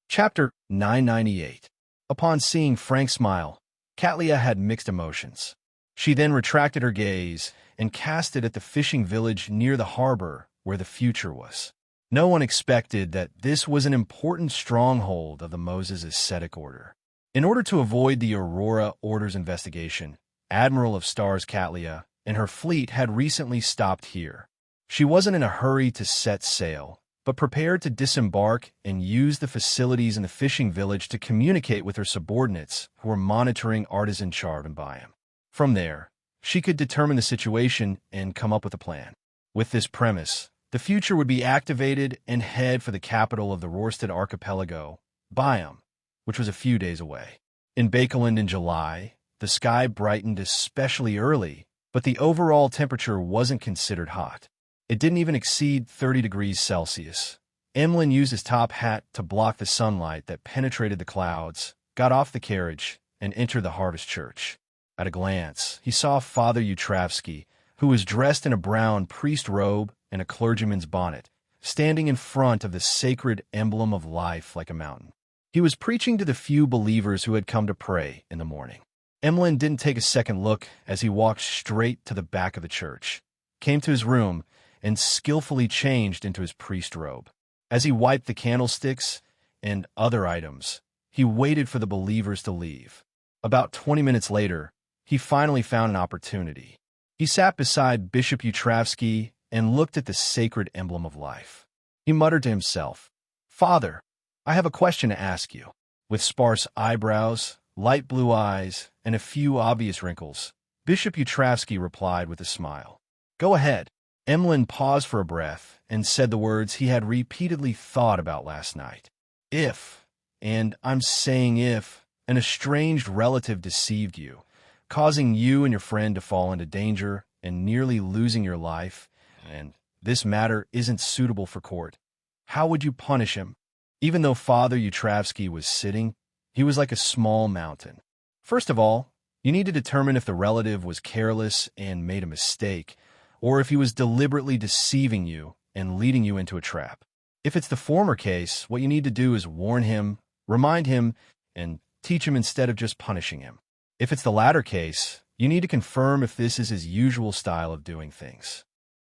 A: Chapter 998. Upon seeing Frank's smile, Catlia had mixed emotions. She then retracted her gaze and cast it at the fishing village near the harbor where the future was. No one expected that this was an important stronghold of the Moses Ascetic Order. In order to avoid the Aurora Order's investigation, Admiral of Stars Catlia and her fleet had recently stopped here. She wasn't in a hurry to set sail, but prepared to disembark and use the facilities in the fishing village to communicate with her subordinates who were monitoring Artisan Char and Byam. From there, she could determine the situation and come up with a plan. With this premise, the future would be activated and head for the capital of the Rorstad Archipelago, Byam, which was a few days away. In Bakeland in July, the sky brightened especially early, but the overall temperature wasn't considered hot. It didn't even exceed 30 degrees Celsius. Emlyn used his top hat to block the sunlight that penetrated the clouds, got off the carriage, and entered the Harvest Church. At a glance, he saw Father Utravsky, who was dressed in a brown priest robe and a clergyman's bonnet, standing in front of the sacred emblem of life like a mountain. He was preaching to the few believers who had come to pray in the morning. Emlyn didn't take a second look as he walked straight to the back of the church, came to his room, and skillfully changed into his priest robe. As he wiped the candlesticks and other items, he waited for the believers to leave. About 20 minutes later, he finally found an opportunity. He sat beside Bishop Utravsky and looked at the sacred emblem of life. He muttered to himself, "Father, I have a question to ask you." With sparse eyebrows, light blue eyes, and a few obvious wrinkles, Bishop Utravsky replied with a smile. "Go ahead." Emlyn paused for a breath and said the words he had repeatedly thought about last night. "If, and I'm saying if, an estranged relative deceived you, causing you and your friend to fall into danger and nearly losing your life, and this matter isn't suitable for court, how would you punish him?" Even though Father Utravsky was sitting, he was like a small mountain. First of all, you need to determine if the relative was careless and made a mistake, or if he was deliberately deceiving you and leading you into a trap. If it's the former case, what you need to do is warn him, remind him, and teach him instead of just punishing him. If it's the latter case, you need to confirm if this is his usual style of doing things.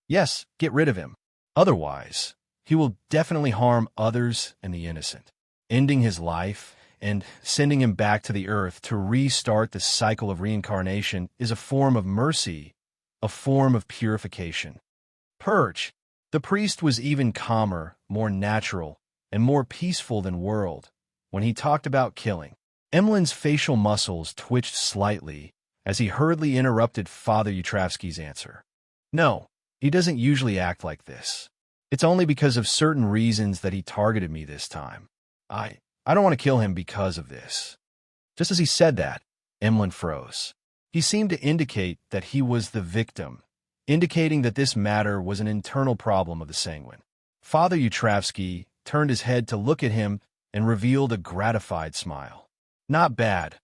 A: Yes, get rid of him. Otherwise, he will definitely harm others and the innocent. Ending his life and sending him back to the earth to restart the cycle of reincarnation is a form of mercy a form of purification. Purge. The priest was even calmer, more natural, and more peaceful than World when he talked about killing. Emlyn's facial muscles twitched slightly as he hurriedly interrupted Father Yutravsky's answer. No, he doesn't usually act like this. It's only because of certain reasons that he targeted me this time. I don't want to kill him because of this. Just as he said that, Emlyn froze. He seemed to indicate that he was the victim, indicating that this matter was an internal problem of the Sanguine. Father Yutravsky turned his head to look at him and revealed a gratified smile. Not bad.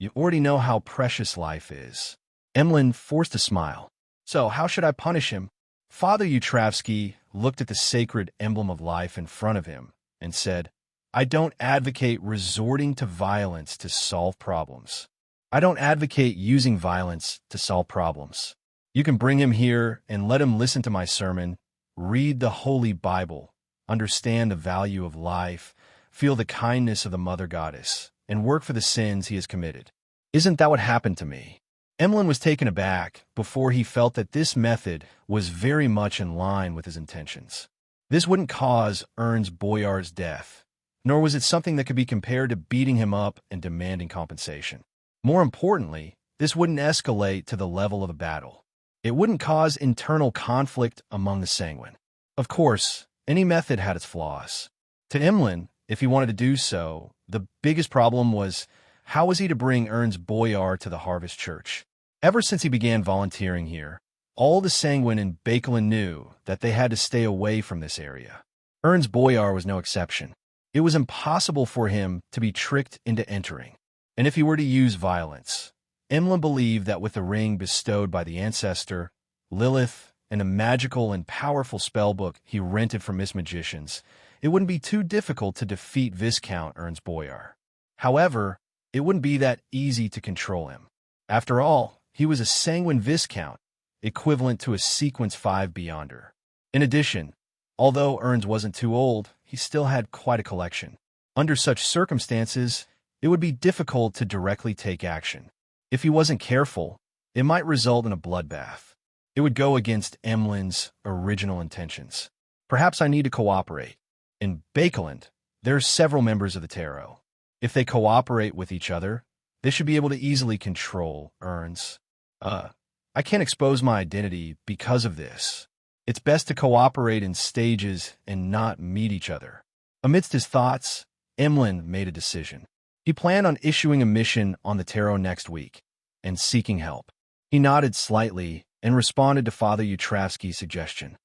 A: You already know how precious life is. Emlyn forced a smile. So how should I punish him? Father Yutravsky looked at the sacred emblem of life in front of him and said, I don't advocate resorting to violence to solve problems. I don't advocate using violence to solve problems. You can bring him here and let him listen to my sermon, read the Holy Bible, understand the value of life, feel the kindness of the Mother Goddess, and work for the sins he has committed. Isn't that what happened to me? Emlyn was taken aback before he felt that this method was very much in line with his intentions. This wouldn't cause Ernst Boyar's death, nor was it something that could be compared to beating him up and demanding compensation. More importantly, this wouldn't escalate to the level of a battle. It wouldn't cause internal conflict among the Sanguine. Of course, any method had its flaws. To Emlyn, if he wanted to do so, the biggest problem was how was he to bring Ernst Boyar to the Harvest Church? Ever since he began volunteering here, all the Sanguine in Bakelin knew that they had to stay away from this area. Ernst Boyar was no exception. It was impossible for him to be tricked into entering. And if he were to use violence, Emlyn believed that with the ring bestowed by the ancestor, Lilith, and a magical and powerful spellbook he rented from Miss Magicians, it wouldn't be too difficult to defeat Viscount Ernst Boyar. However, it wouldn't be that easy to control him. After all, he was a Sanguine Viscount, equivalent to a Sequence 5 Beyonder. In addition, although Ernst wasn't too old, he still had quite a collection. Under such circumstances, it would be difficult to directly take action. If he wasn't careful, it might result in a bloodbath. It would go against Emlyn's original intentions. Perhaps I need to cooperate. In Bakeland, there are several members of the Tarot. If they cooperate with each other, they should be able to easily control Ernst. I can't expose my identity because of this. It's best to cooperate in stages and not meet each other. Amidst his thoughts, Emlyn made a decision. He planned on issuing a mission on the Tarot next week and seeking help. He nodded slightly and responded to Father Yutravsky's suggestion.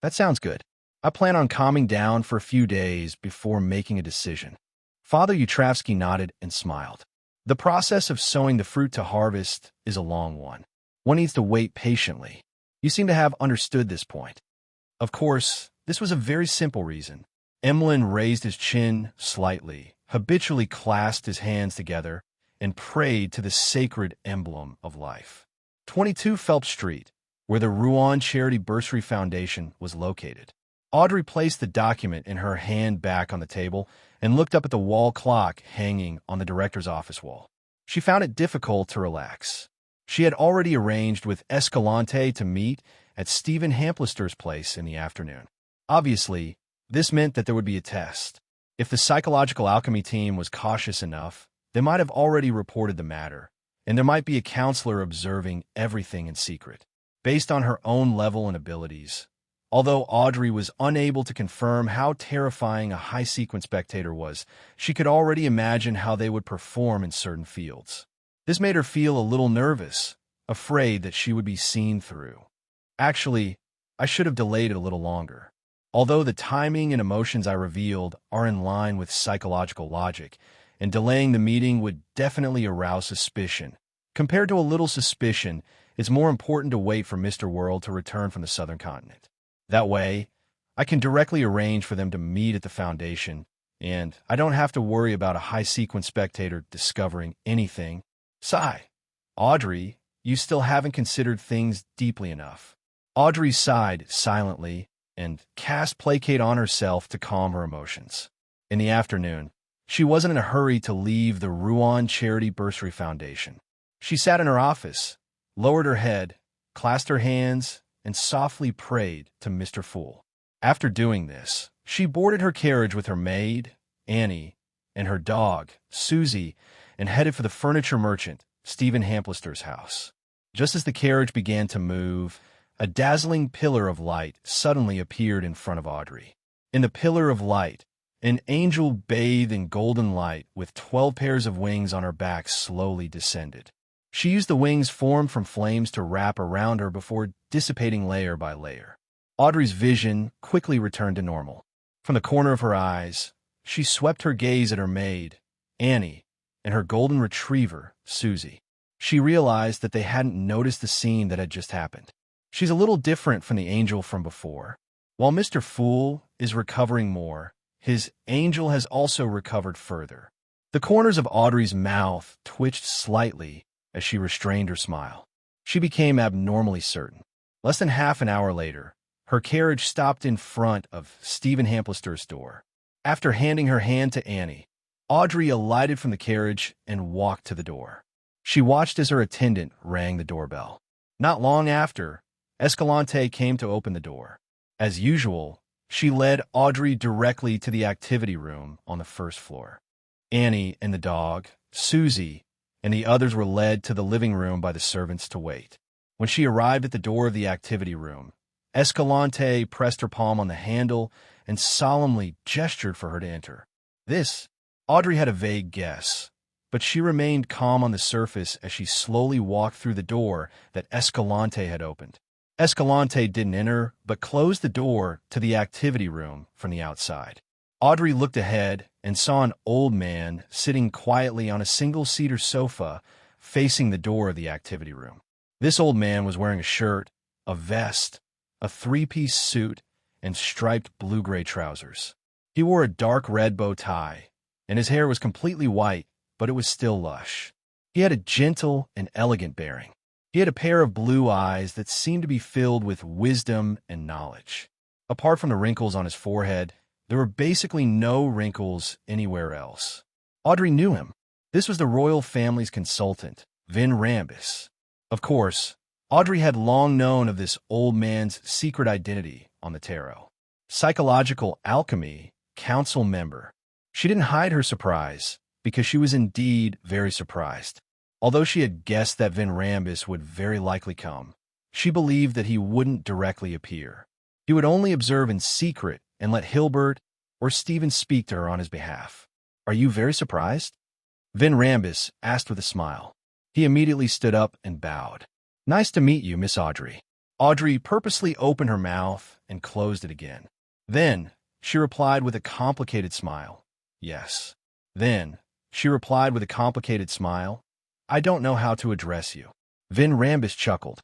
A: That sounds good. I plan on calming down for a few days before making a decision. Father Yutravsky nodded and smiled. The process of sowing the fruit to harvest is a long one. One needs to wait patiently. You seem to have understood this point. Of course, this was a very simple reason. Emlyn raised his chin slightly, habitually clasped his hands together, and prayed to the sacred emblem of life. 22 Phelps Street, where the Rouen Charity Bursary Foundation was located. Audrey placed the document in her hand back on the table and looked up at the wall clock hanging on the director's office wall. She found it difficult to relax. She had already arranged with Escalante to meet at Stephen Hamplister's place in the afternoon. Obviously, this meant that there would be a test. If the psychological alchemy team was cautious enough, they might have already reported the matter, and there might be a counselor observing everything in secret, based on her own level and abilities. Although Audrey was unable to confirm how terrifying a high-sequence spectator was, she could already imagine how they would perform in certain fields. This made her feel a little nervous, afraid that she would be seen through. Actually, I should have delayed it a little longer. Although the timing and emotions I revealed are in line with psychological logic, and delaying the meeting would definitely arouse suspicion. Compared to a little suspicion, it's more important to wait for Mr. World to return from the southern continent. That way, I can directly arrange for them to meet at the Foundation, and I don't have to worry about a high-sequence spectator discovering anything. Sigh. Audrey, you still haven't considered things deeply enough. Audrey sighed silently and cast placate on herself to calm her emotions. In the afternoon, she wasn't in a hurry to leave the Rouen Charity Bursary Foundation. She sat in her office, lowered her head, clasped her hands, and softly prayed to Mr. Fool. After doing this, she boarded her carriage with her maid, Annie, and her dog, Susie, and headed for the furniture merchant, Stephen Hamplister's house. Just as the carriage began to move, a dazzling pillar of light suddenly appeared in front of Audrey. In the pillar of light, an angel bathed in golden light with 12 pairs of wings on her back slowly descended. She used the wings formed from flames to wrap around her before dissipating layer by layer. Audrey's vision quickly returned to normal. From the corner of her eyes, she swept her gaze at her maid, Annie, and her golden retriever, Susie. She realized that they hadn't noticed the scene that had just happened. She's a little different from the angel from before. While Mr. Fool is recovering more, his angel has also recovered further. The corners of Audrey's mouth twitched slightly as she restrained her smile. She became abnormally certain. Less than half an hour later, her carriage stopped in front of Stephen Hamplister's door. After handing her hand to Annie, Audrey alighted from the carriage and walked to the door. She watched as her attendant rang the doorbell. Not long after, Escalante came to open the door. As usual, she led Audrey directly to the activity room on the first floor. Annie and the dog, Susie, and the others were led to the living room by the servants to wait. When she arrived at the door of the activity room, Escalante pressed her palm on the handle and solemnly gestured for her to enter. This, Audrey had a vague guess, but she remained calm on the surface as she slowly walked through the door that Escalante had opened. Escalante didn't enter, but closed the door to the activity room from the outside. Audrey looked ahead and saw an old man sitting quietly on a single cedar sofa facing the door of the activity room. This old man was wearing a shirt, a vest, a three-piece suit, and striped blue-gray trousers. He wore a dark red bow tie, and his hair was completely white, but it was still lush. He had a gentle and elegant bearing. He had a pair of blue eyes that seemed to be filled with wisdom and knowledge. Apart from the wrinkles on his forehead, there were basically no wrinkles anywhere else. Audrey knew him. This was the royal family's consultant, Vin Rambis. Of course, Audrey had long known of this old man's secret identity on the tarot. Psychological Alchemy Council member. She didn't hide her surprise, because she was indeed very surprised. Although she had guessed that Vin Rambis would very likely come, she believed that he wouldn't directly appear. He would only observe in secret and let Hilbert or Stephen speak to her on his behalf. "Are you very surprised?" Vin Rambis asked with a smile. He immediately stood up and bowed. "Nice to meet you, Miss Audrey." Audrey purposely opened her mouth and closed it again. Then she replied with a complicated smile. "Yes." Then she replied with a complicated smile. "I don't know how to address you." Vin Rambis chuckled.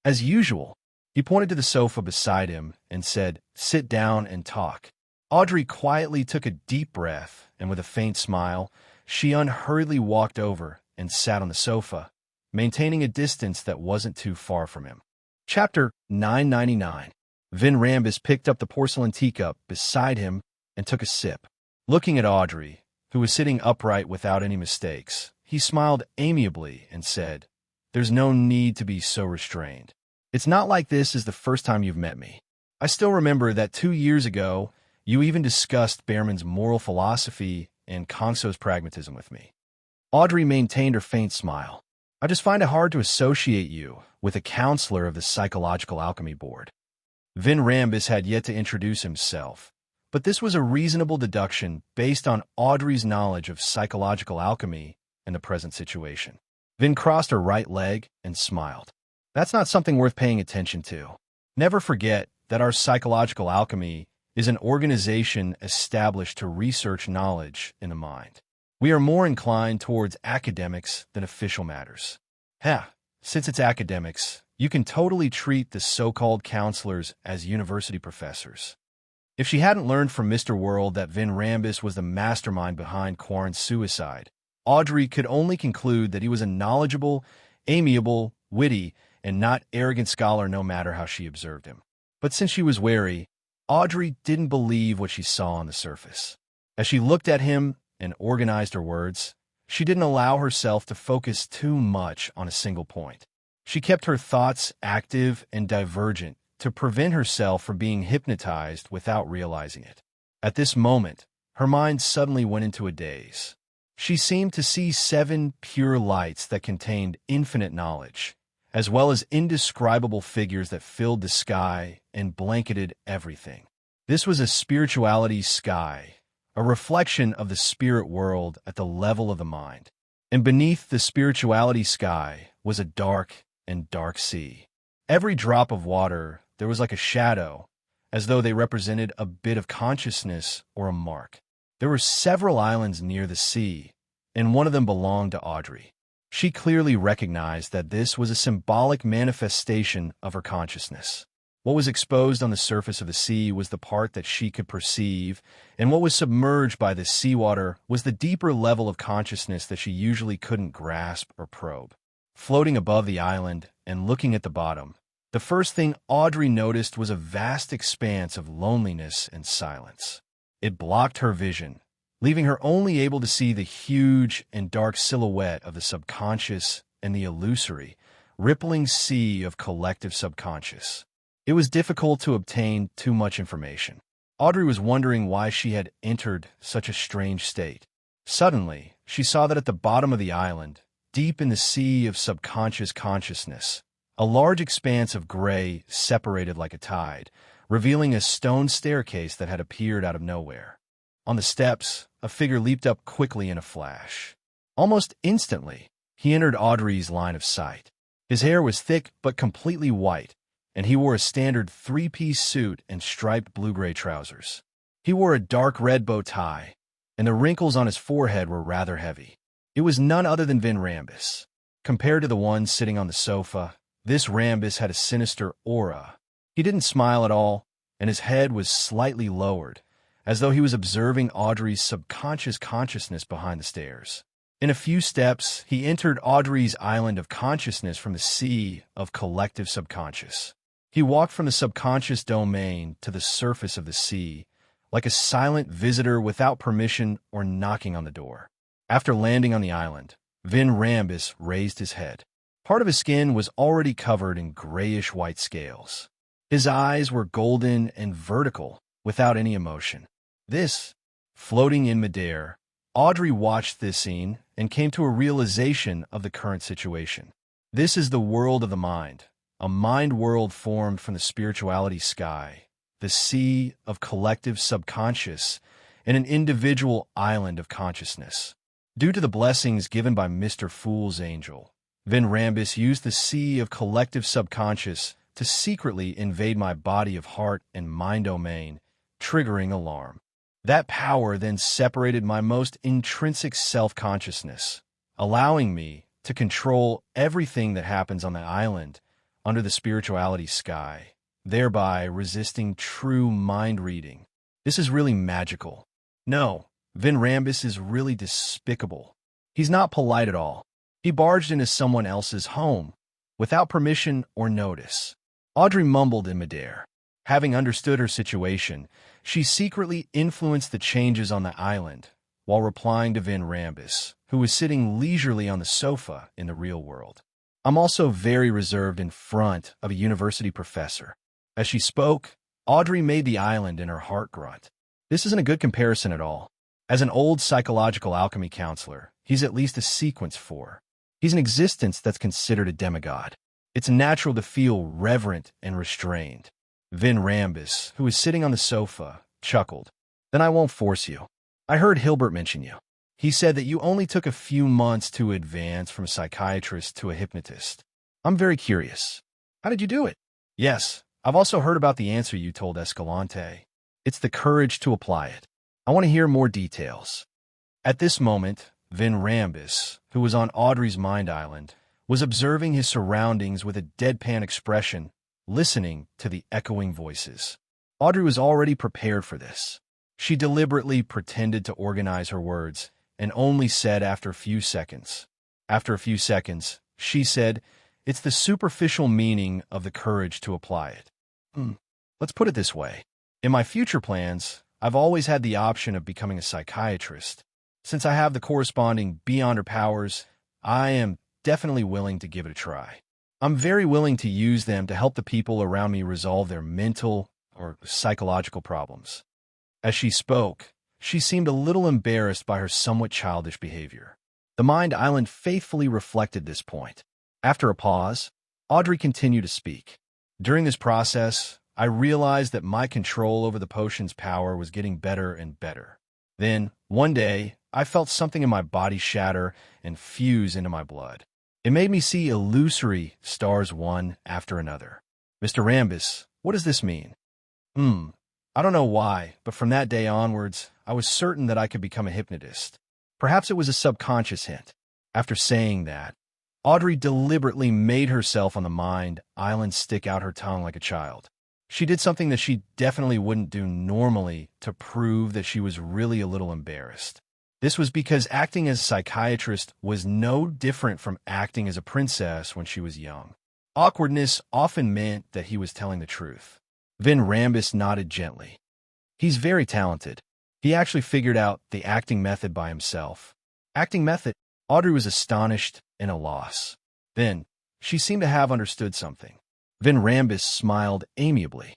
A: As usual, he pointed to the sofa beside him and said, "Sit down and talk." Audrey quietly took a deep breath, and with a faint smile, she unhurriedly walked over and sat on the sofa, maintaining a distance that wasn't too far from him. Chapter 999. Vin Rambis picked up the porcelain teacup beside him and took a sip. Looking at Audrey, who was sitting upright without any mistakes, he smiled amiably and said, "There's no need to be so restrained. It's not like this is the first time you've met me. I still remember that 2 years ago, you even discussed Behrman's moral philosophy and Kongso's pragmatism with me." Audrey maintained her faint smile. "I just find it hard to associate you with a counselor of the Psychological Alchemy Board." Vin Rambis had yet to introduce himself, but this was a reasonable deduction based on Audrey's knowledge of psychological alchemy and the present situation. Vin crossed her right leg and smiled. "That's not something worth paying attention to. Never forget that our psychological alchemy is an organization established to research knowledge in the mind. We are more inclined towards academics than official matters. Since it's academics, you can totally treat the so-called counselors as university professors." If she hadn't learned from Mr. World that Vin Rambis was the mastermind behind Quarren's suicide, Audrey could only conclude that he was a knowledgeable, amiable, witty, and not arrogant scholar no matter how she observed him. But since she was wary, Audrey didn't believe what she saw on the surface. As she looked at him and organized her words, she didn't allow herself to focus too much on a single point. She kept her thoughts active and divergent to prevent herself from being hypnotized without realizing it. At this moment, her mind suddenly went into a daze. She seemed to see 7 pure lights that contained infinite knowledge, as well as indescribable figures that filled the sky and blanketed everything. This was a spirituality sky, a reflection of the spirit world at the level of the mind. And beneath the spirituality sky was a dark and dark sea. Every drop of water, there was like a shadow, as though they represented a bit of consciousness or a mark. There were several islands near the sea, and one of them belonged to Audrey. She clearly recognized that this was a symbolic manifestation of her consciousness. What was exposed on the surface of the sea was the part that she could perceive, and what was submerged by the seawater was the deeper level of consciousness that she usually couldn't grasp or probe. Floating above the island and looking at the bottom, the first thing Audrey noticed was a vast expanse of loneliness and silence. It blocked her vision, leaving her only able to see the huge and dark silhouette of the subconscious and the illusory, rippling sea of collective subconscious. It was difficult to obtain too much information. Audrey was wondering why she had entered such a strange state. Suddenly, she saw that at the bottom of the island, deep in the sea of subconscious consciousness, a large expanse of gray separated like a tide, revealing a stone staircase that had appeared out of nowhere. On the steps, a figure leaped up quickly in a flash. Almost instantly, he entered Audrey's line of sight. His hair was thick but completely white, and he wore a standard 3-piece suit and striped blue-gray trousers. He wore a dark red bow tie, and the wrinkles on his forehead were rather heavy. It was none other than Vin Rambus. Compared to the one sitting on the sofa, this Rambus had a sinister aura. He didn't smile at all, and his head was slightly lowered, as though he was observing Audrey's subconscious consciousness behind the stairs. In a few steps, he entered Audrey's island of consciousness from the sea of collective subconscious. He walked from the subconscious domain to the surface of the sea, like a silent visitor without permission or knocking on the door. After landing on the island, Vin Rambus raised his head. Part of his skin was already covered in grayish-white scales. His eyes were golden and vertical, without any emotion. Floating in midair, Audrey watched this scene and came to a realization of the current situation. This is the world of the mind, a mind world formed from the spirituality sky, the sea of collective subconscious, and an individual island of consciousness. Due to the blessings given by Mr. Fool's angel, Vin Rambus used the sea of collective subconscious to secretly invade my body of heart and mind domain, triggering alarm. That power then separated my most intrinsic self-consciousness, allowing me to control everything that happens on the island under the spirituality sky, thereby resisting true mind reading. This is really magical. No, Vin Rambus is really despicable. He's not polite at all. He barged into someone else's home, without permission or notice. Audrey mumbled in midair. Having understood her situation, she secretly influenced the changes on the island, while replying to Vin Rambus, who was sitting leisurely on the sofa in the real world. I'm also very reserved in front of a university professor. As she spoke, Audrey made the island in her heart grunt. This isn't a good comparison at all. As an old psychological alchemy counselor, he's at least a sequence 4. He's an existence that's considered a demigod. It's natural to feel reverent and restrained. Vin Rambus, who was sitting on the sofa, chuckled. Then I won't force you. I heard Hilbert mention you. He said that you only took a few months to advance from a psychiatrist to a hypnotist. I'm very curious. How did you do it? Yes, I've also heard about the answer you told Escalante. It's the courage to apply it. I want to hear more details. At this moment, Vin Rambus, who was on Audrey's mind island, was observing his surroundings with a deadpan expression, listening to the echoing voices. Audrey was already prepared for this. She deliberately pretended to organize her words and only said after a few seconds. After a few seconds, she said, "It's the superficial meaning of the courage to apply it." Let's put it this way. In my future plans, I've always had the option of becoming a psychiatrist. Since I have the corresponding beyonder powers, I am definitely willing to give it a try. I'm very willing to use them to help the people around me resolve their mental or psychological problems. As she spoke, she seemed a little embarrassed by her somewhat childish behavior. The Mind Island faithfully reflected this point. After a pause, Audrey continued to speak. During this process, I realized that my control over the potion's power was getting better and better. Then, one day, I felt something in my body shatter and fuse into my blood. It made me see illusory stars one after another. Mr. Rambus, what does this mean? I don't know why, but from that day onwards, I was certain that I could become a hypnotist. Perhaps it was a subconscious hint. After saying that, Audrey deliberately made herself on the Mind Island stick out her tongue like a child. She did something that she definitely wouldn't do normally to prove that she was really a little embarrassed. This was because acting as a psychiatrist was no different from acting as a princess when she was young. Awkwardness often meant that he was telling the truth. Vin Rambus nodded gently. He's very talented. He actually figured out the acting method by himself. Acting method? Audrey was astonished and a loss. Then, she seemed to have understood something. Vin Rambus smiled amiably.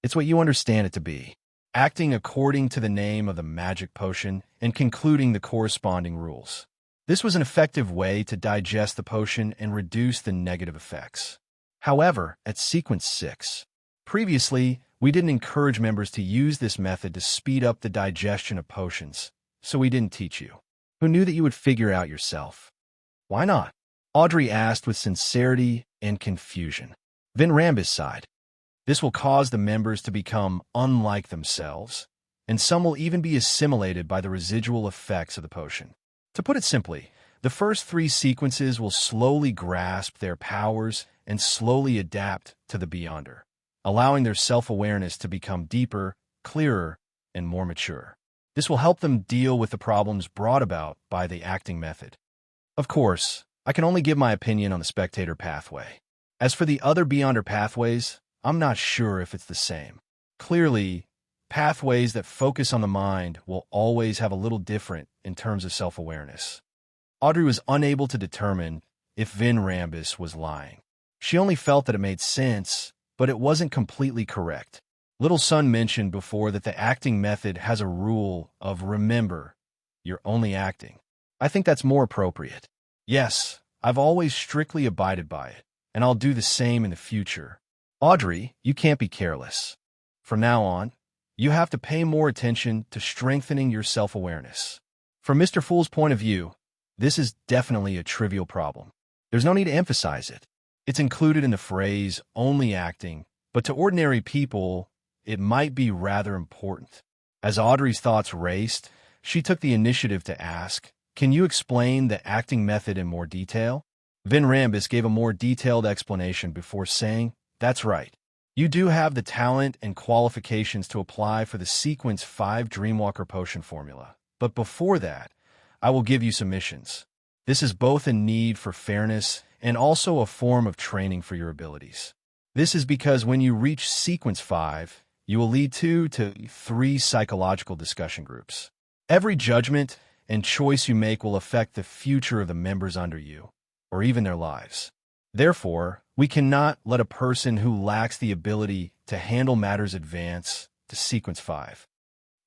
A: It's what you understand it to be. Acting according to the name of the magic potion and concluding the corresponding rules. This was an effective way to digest the potion and reduce the negative effects. However, at Sequence 6, previously, we didn't encourage members to use this method to speed up the digestion of potions, so we didn't teach you. Who knew that you would figure out yourself? Why not? Audrey asked with sincerity and confusion. Vin Rambus sighed. This will cause the members to become unlike themselves, and some will even be assimilated by the residual effects of the potion. To put it simply, the first 3 sequences will slowly grasp their powers and slowly adapt to the Beyonder, allowing their self-awareness to become deeper, clearer, and more mature. This will help them deal with the problems brought about by the acting method. Of course, I can only give my opinion on the spectator pathway. As for the other Beyonder pathways, I'm not sure if it's the same. Clearly, pathways that focus on the mind will always have a little different in terms of self-awareness. Audrey was unable to determine if Vin Rambus was lying. She only felt that it made sense, but it wasn't completely correct. Little Sun mentioned before that the acting method has a rule of remember, you're only acting. I think that's more appropriate. Yes, I've always strictly abided by it, and I'll do the same in the future. Audrey, you can't be careless. From now on, you have to pay more attention to strengthening your self-awareness. From Mr. Fool's point of view, this is definitely a trivial problem. There's no need to emphasize it. It's included in the phrase only acting, but to ordinary people, it might be rather important. As Audrey's thoughts raced, she took the initiative to ask, can you explain the acting method in more detail? Vin Rambus gave a more detailed explanation before saying, that's right. You do have the talent and qualifications to apply for the Sequence 5 Dreamwalker Potion formula. But before that, I will give you some missions. This is both a need for fairness and also a form of training for your abilities. This is because when you reach Sequence 5, you will lead 2 to 3 psychological discussion groups. Every judgment and choice you make will affect the future of the members under you, or even their lives. Therefore, we cannot let a person who lacks the ability to handle matters advance to Sequence 5.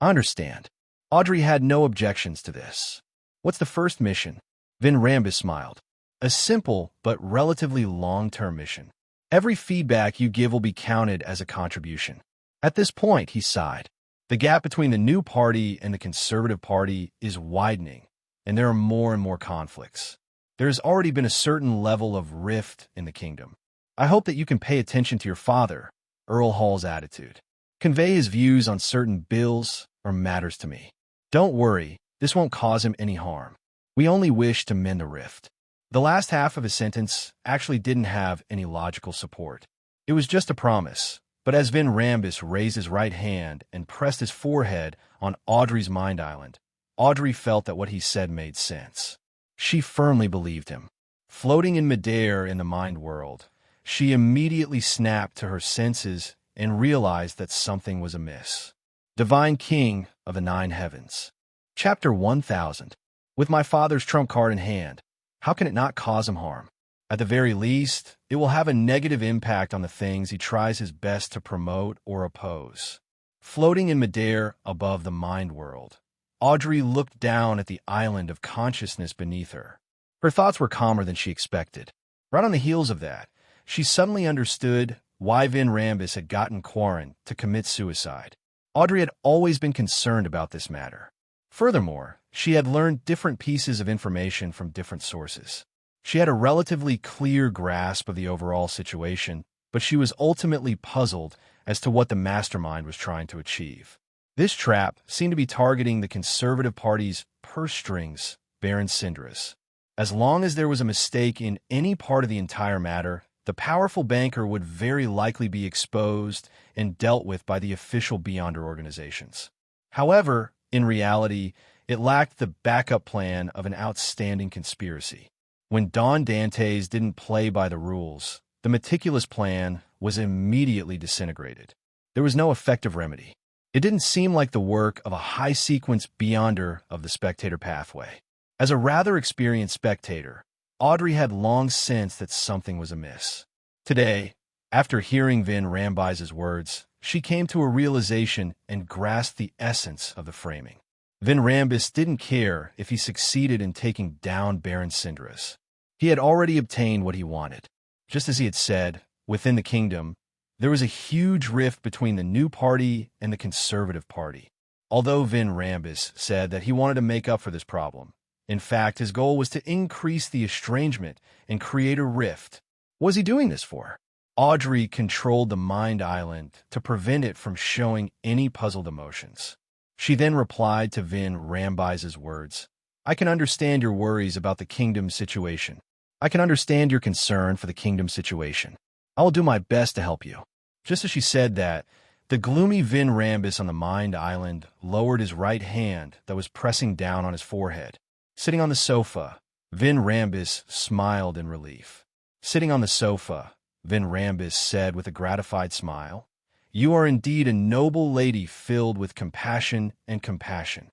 A: I understand. Audrey had no objections to this. What's the first mission? Vin Rambus smiled. A simple but relatively long-term mission. Every feedback you give will be counted as a contribution. At this point, he sighed. The gap between the new party and the Conservative Party is widening, and there are more and more conflicts. There has already been a certain level of rift in the kingdom. I hope that you can pay attention to your father, Earl Hall's attitude. Convey his views on certain bills or matters to me. Don't worry, this won't cause him any harm. We only wish to mend the rift. The last half of his sentence actually didn't have any logical support. It was just a promise. But as Vin Rambus raised his right hand and pressed his forehead on Audrey's Mind Island, Audrey felt that what he said made sense. She firmly believed him. Floating in midair in the mind world, she immediately snapped to her senses and realized that something was amiss. Divine King of the Nine Heavens. Chapter 1000. With my father's trump card in hand, how can it not cause him harm? At the very least, it will have a negative impact on the things he tries his best to promote or oppose. Floating in midair above the mind world, Audrey looked down at the island of consciousness beneath her. Her thoughts were calmer than she expected. Right on the heels of that, she suddenly understood why Vin Rambis had gotten Quarren to commit suicide. Audrey had always been concerned about this matter. Furthermore, she had learned different pieces of information from different sources. She had a relatively clear grasp of the overall situation, but she was ultimately puzzled as to what the mastermind was trying to achieve. This trap seemed to be targeting the Conservative Party's purse strings, Baron Syndra's. As long as there was a mistake in any part of the entire matter, the powerful banker would very likely be exposed and dealt with by the official Beyonder organizations. However, in reality, it lacked the backup plan of an outstanding conspiracy. When Don Dantes didn't play by the rules, the meticulous plan was immediately disintegrated. There was no effective remedy. It didn't seem like the work of a high-sequence Beyonder of the spectator pathway. As a rather experienced spectator, Audrey had long sensed that something was amiss. Today, after hearing Vin Rambis's words, she came to a realization and grasped the essence of the framing. Vin Rambis didn't care if he succeeded in taking down Baron Syndra's. He had already obtained what he wanted. Just as he had said, within the kingdom, there was a huge rift between the new party and the Conservative Party. Although Vin Rambis said that he wanted to make up for this problem, in fact, his goal was to increase the estrangement and create a rift. What was he doing this for? Audrey controlled the Mind Island to prevent it from showing any puzzled emotions. She then replied to Vin Rambis's words, "I can understand your worries about the kingdom situation. I can understand your concern for the kingdom situation. I will do my best to help you." Just as she said that, the gloomy Vin Rambis on the Mind Island lowered his right hand that was pressing down on his forehead. Sitting on the sofa, Vin Rambis smiled in relief. Sitting on the sofa, Vin Rambis said with a gratified smile, "You are indeed a noble lady filled with compassion and compassion."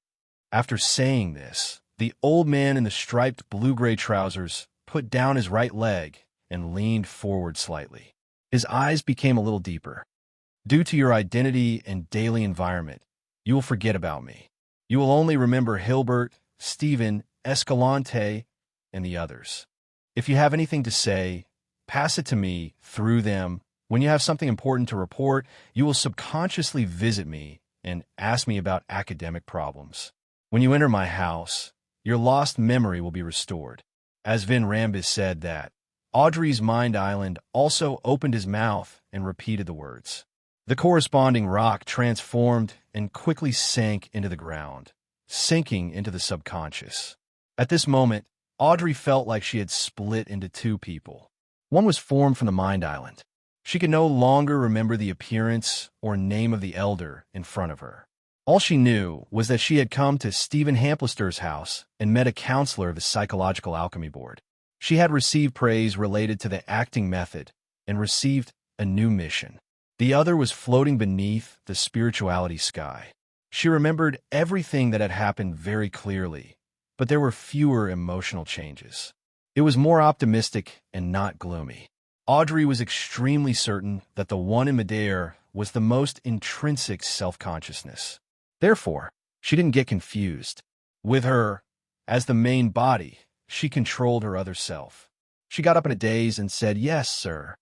A: After saying this, the old man in the striped blue-gray trousers put down his right leg and leaned forward slightly. His eyes became a little deeper. "Due to your identity and daily environment, you will forget about me. You will only remember Hilbert, Stephen, Escalante, and the others. If you have anything to say, pass it to me through them. When you have something important to report, you will subconsciously visit me and ask me about academic problems. When you enter my house, your lost memory will be restored." As Vin Rambis said that, Audrey's Mind Island also opened his mouth and repeated the words. The corresponding rock transformed and quickly sank into the ground, sinking into the subconscious. At this moment, Audrey felt like she had split into two people. One was formed from the Mind Island. She could no longer remember the appearance or name of the elder in front of her. All she knew was that she had come to Stephen Hamplister's house and met a counselor of the Psychological Alchemy Board. She had received praise related to the acting method and received a new mission. The other was floating beneath the spirituality sky. She remembered everything that had happened very clearly, but there were fewer emotional changes. It was more optimistic and not gloomy. Audrey was extremely certain that the one in midair was the most intrinsic self-consciousness. Therefore, she didn't get confused. With her, as the main body, she controlled her other self. She got up in a daze and said, "Yes, sir."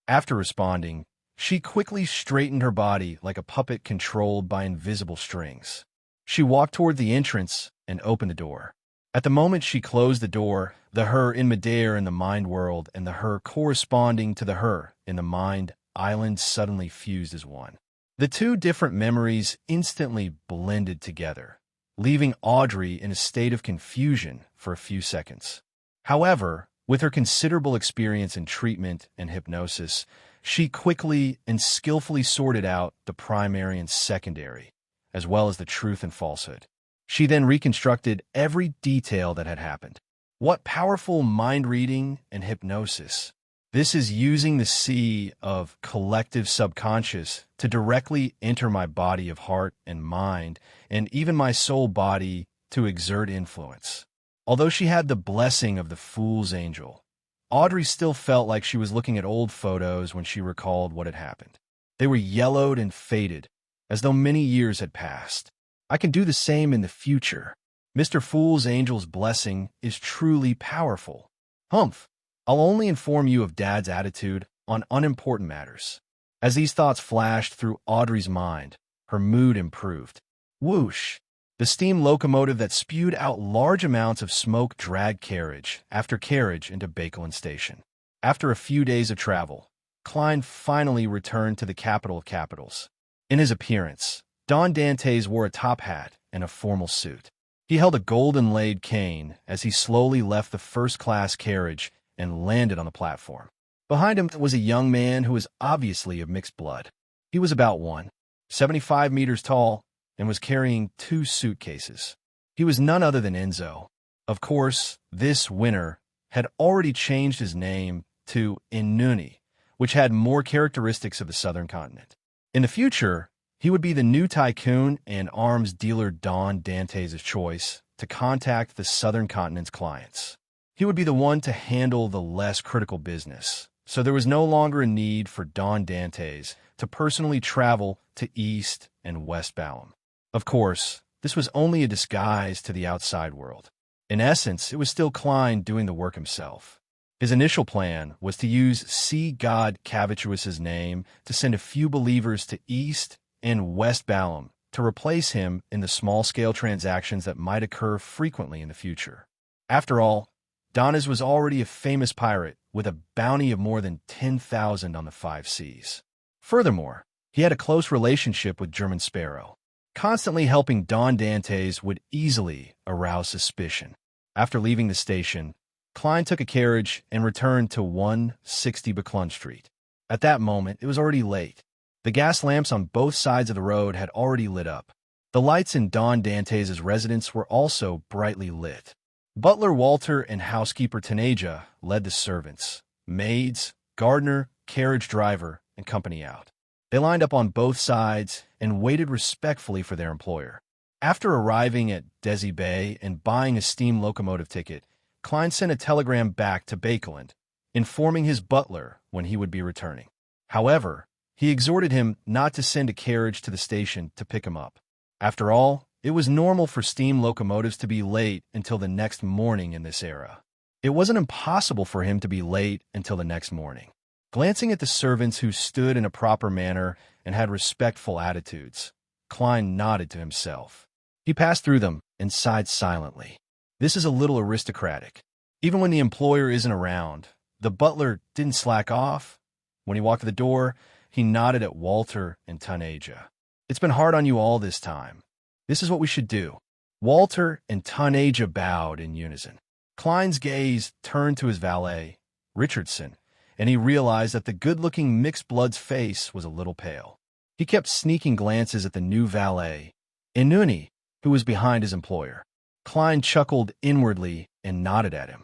A: After responding, she quickly straightened her body like a puppet controlled by invisible strings. She walked toward the entrance and opened the door. At the moment she closed the door, the her in midair in the mind world and the her corresponding to the her in the mind island suddenly fused as one. The two different memories instantly blended together, leaving Audrey in a state of confusion for a few seconds. However, with her considerable experience in treatment and hypnosis, she quickly and skillfully sorted out the primary and secondary, as well as the truth and falsehood. She then reconstructed every detail that had happened. What powerful mind reading and hypnosis! This is using the sea of collective subconscious to directly enter my body of heart and mind, and even my soul body to exert influence. Although she had the blessing of the Fool's Angel, Audrey still felt like she was looking at old photos when she recalled what had happened. They were yellowed and faded, as though many years had passed. I can do the same in the future. Mr. Fool's Angel's blessing is truly powerful. Humph. I'll only inform you of Dad's attitude on unimportant matters. As these thoughts flashed through Audrey's mind, her mood improved. Whoosh! The steam locomotive that spewed out large amounts of smoke dragged carriage after carriage into Bakelin Station. After a few days of travel, Klein finally returned to the capital of capitals. In his appearance, Don Dantes wore a top hat and a formal suit. He held a golden-laid cane as he slowly left the first-class carriage and landed on the platform. Behind him was a young man who was obviously of mixed blood. He was about 1.75 meters tall and was carrying 2 suitcases. He was none other than Enzo. Of course, this winter had already changed his name to Inuni, which had more characteristics of the southern continent. In the future, he would be the new tycoon and arms dealer Don Dantes' choice to contact the southern continent's clients. He would be the one to handle the less critical business, so there was no longer a need for Don Dantes to personally travel to East and West Balam. Of course, this was only a disguise to the outside world. In essence, it was still Klein doing the work himself. His initial plan was to use sea god Cavituous's name to send a few believers to East and West Balam to replace him in the small-scale transactions that might occur frequently in the future. After all, Donis was already a famous pirate with a bounty of more than 10,000 on the 5 seas. Furthermore, he had a close relationship with German Sparrow. Constantly helping Don Dantes would easily arouse suspicion. After leaving the station, Klein took a carriage and returned to 160 Buckland Street. At that moment, it was already late. The gas lamps on both sides of the road had already lit up. The lights in Don Dantes' residence were also brightly lit. Butler Walter and housekeeper Tanaja led the servants, maids, gardener, carriage driver, and company out. They lined up on both sides and waited respectfully for their employer. After arriving at Desi Bay and buying a steam locomotive ticket, Klein sent a telegram back to Bakeland, informing his butler when he would be returning. However, he exhorted him not to send a carriage to the station to pick him up. After all, it was normal for steam locomotives to be late until the next morning in this era. It wasn't impossible for him to be late until the next morning. Glancing at the servants who stood in a proper manner and had respectful attitudes, Klein nodded to himself. He passed through them and sighed silently. This is a little aristocratic. Even when the employer isn't around, the butler didn't slack off. When he walked to the door, he nodded at Walter and Tanaja. It's been hard on you all this time. This is what we should do. Walter and Tanaja bowed in unison. Klein's gaze turned to his valet, Richardson, and he realized that the good-looking mixed-blood's face was a little pale. He kept sneaking glances at the new valet, Inuni, who was behind his employer. Klein chuckled inwardly and nodded at him.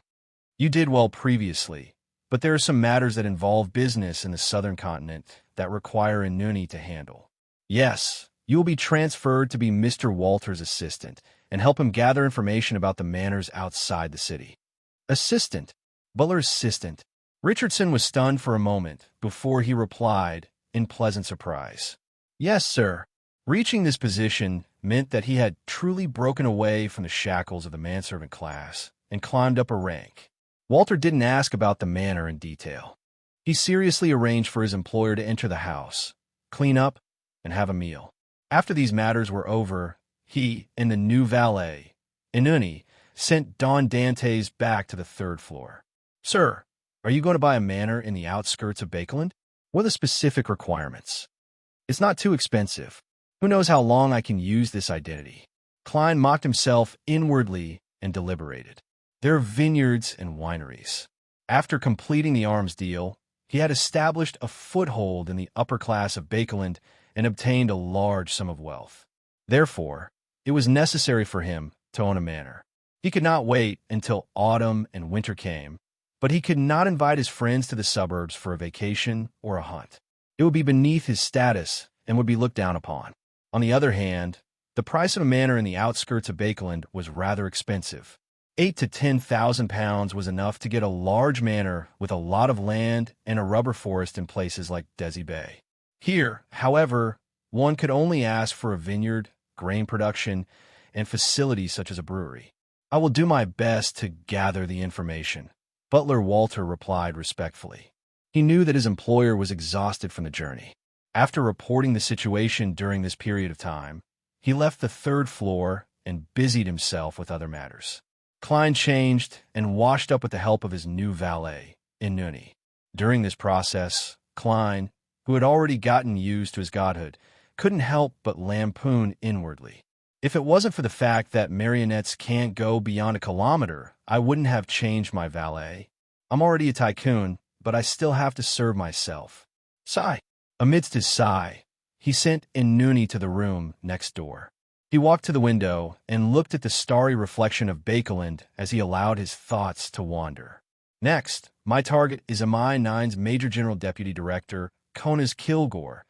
A: You did well previously, but there are some matters that involve business in the southern continent that require Inuni to handle. Yes, you will be transferred to be Mr. Walter's assistant and help him gather information about the manors outside the city. Assistant? Butler's assistant. Richardson was stunned for a moment before he replied in pleasant surprise. Yes, sir. Reaching this position meant that he had truly broken away from the shackles of the manservant class and climbed up a rank. Walter didn't ask about the manor in detail. He seriously arranged for his employer to enter the house, clean up, and have a meal. After these matters were over, he and the new valet, Inuni, sent Don Dantes back to the 3rd floor. Sir, are you going to buy a manor in the outskirts of Bakeland? What are the specific requirements? It's not too expensive. Who knows how long I can use this identity? Klein mocked himself inwardly and deliberated. There are vineyards and wineries. After completing the arms deal, he had established a foothold in the upper class of Bakeland and obtained a large sum of wealth. Therefore, it was necessary for him to own a manor. He could not wait until autumn and winter came, but he could not invite his friends to the suburbs for a vacation or a hunt. It would be beneath his status and would be looked down upon. On the other hand, the price of a manor in the outskirts of Bakeland was rather expensive, 8 to 10,000 pounds was enough to get a large manor with a lot of land and a rubber forest in places like Desi Bay. Here, however, one could only ask for a vineyard, grain production, and facilities such as a brewery. I will do my best to gather the information, Butler Walter replied respectfully. He knew that his employer was exhausted from the journey. After reporting the situation during this period of time, he left the third floor and busied himself with other matters. Klein changed and washed up with the help of his new valet, Inuni. During this process, Klein, who had already gotten used to his godhood, couldn't help but lampoon inwardly. If it wasn't for the fact that marionettes can't go beyond a kilometer, I wouldn't have changed my valet. I'm already a tycoon, but I still have to serve myself. Sigh. Amidst his sigh, he sent Inuni to the room next door. He walked to the window and looked at the starry reflection of Bakeland as he allowed his thoughts to wander. Next, my target is MI9's Major General Deputy Director, Conas Kilgore.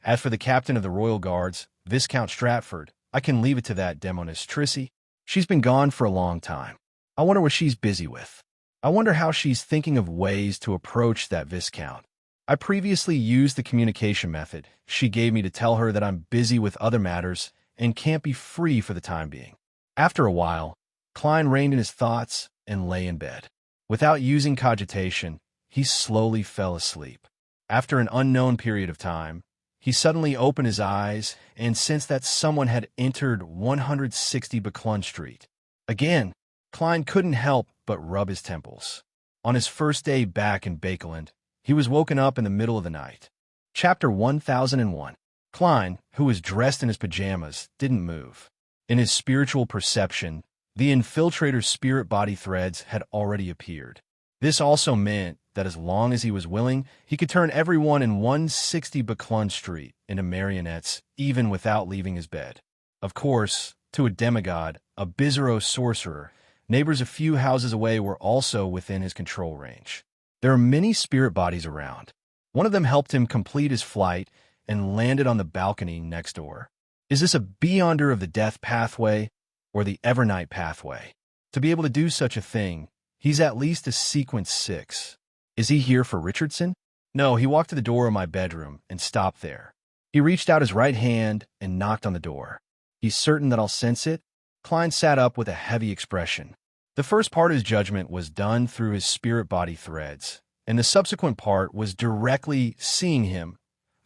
A: As for the captain of the Royal Guards, Viscount Stratford, I can leave it to that demoness Trissy. She's been gone for a long time. I wonder what she's busy with. I wonder how she's thinking of ways to approach that Viscount. I previously used the communication method she gave me to tell her that I'm busy with other matters and can't be free for the time being. After a while, Klein reined in his thoughts and lay in bed. Without using cogitation, he slowly fell asleep. After an unknown period of time, he suddenly opened his eyes and sensed that someone had entered 160 Buckland Street. Again, Klein couldn't help but rub his temples. On his first day back in Bakeland, he was woken up in the middle of the night. Chapter 1001. Klein, who was dressed in his pajamas, didn't move. In his spiritual perception, the infiltrator's spirit body threads had already appeared. This also meant that as long as he was willing, he could turn everyone in 160 Buckland Street into marionettes, even without leaving his bed. Of course, to a demigod, a Bizarro sorcerer, neighbors a few houses away were also within his control range. There are many spirit bodies around. One of them helped him complete his flight and landed on the balcony next door. Is this a Beyonder of the Death pathway or the Evernight pathway? To be able to do such a thing, he's at least a sequence 6. Is he here for Richardson? No, he walked to the door of my bedroom and stopped there. He reached out his right hand and knocked on the door. He's certain that I'll sense it? Klein sat up with a heavy expression. The first part of his judgment was done through his spirit body threads, and the subsequent part was directly seeing him,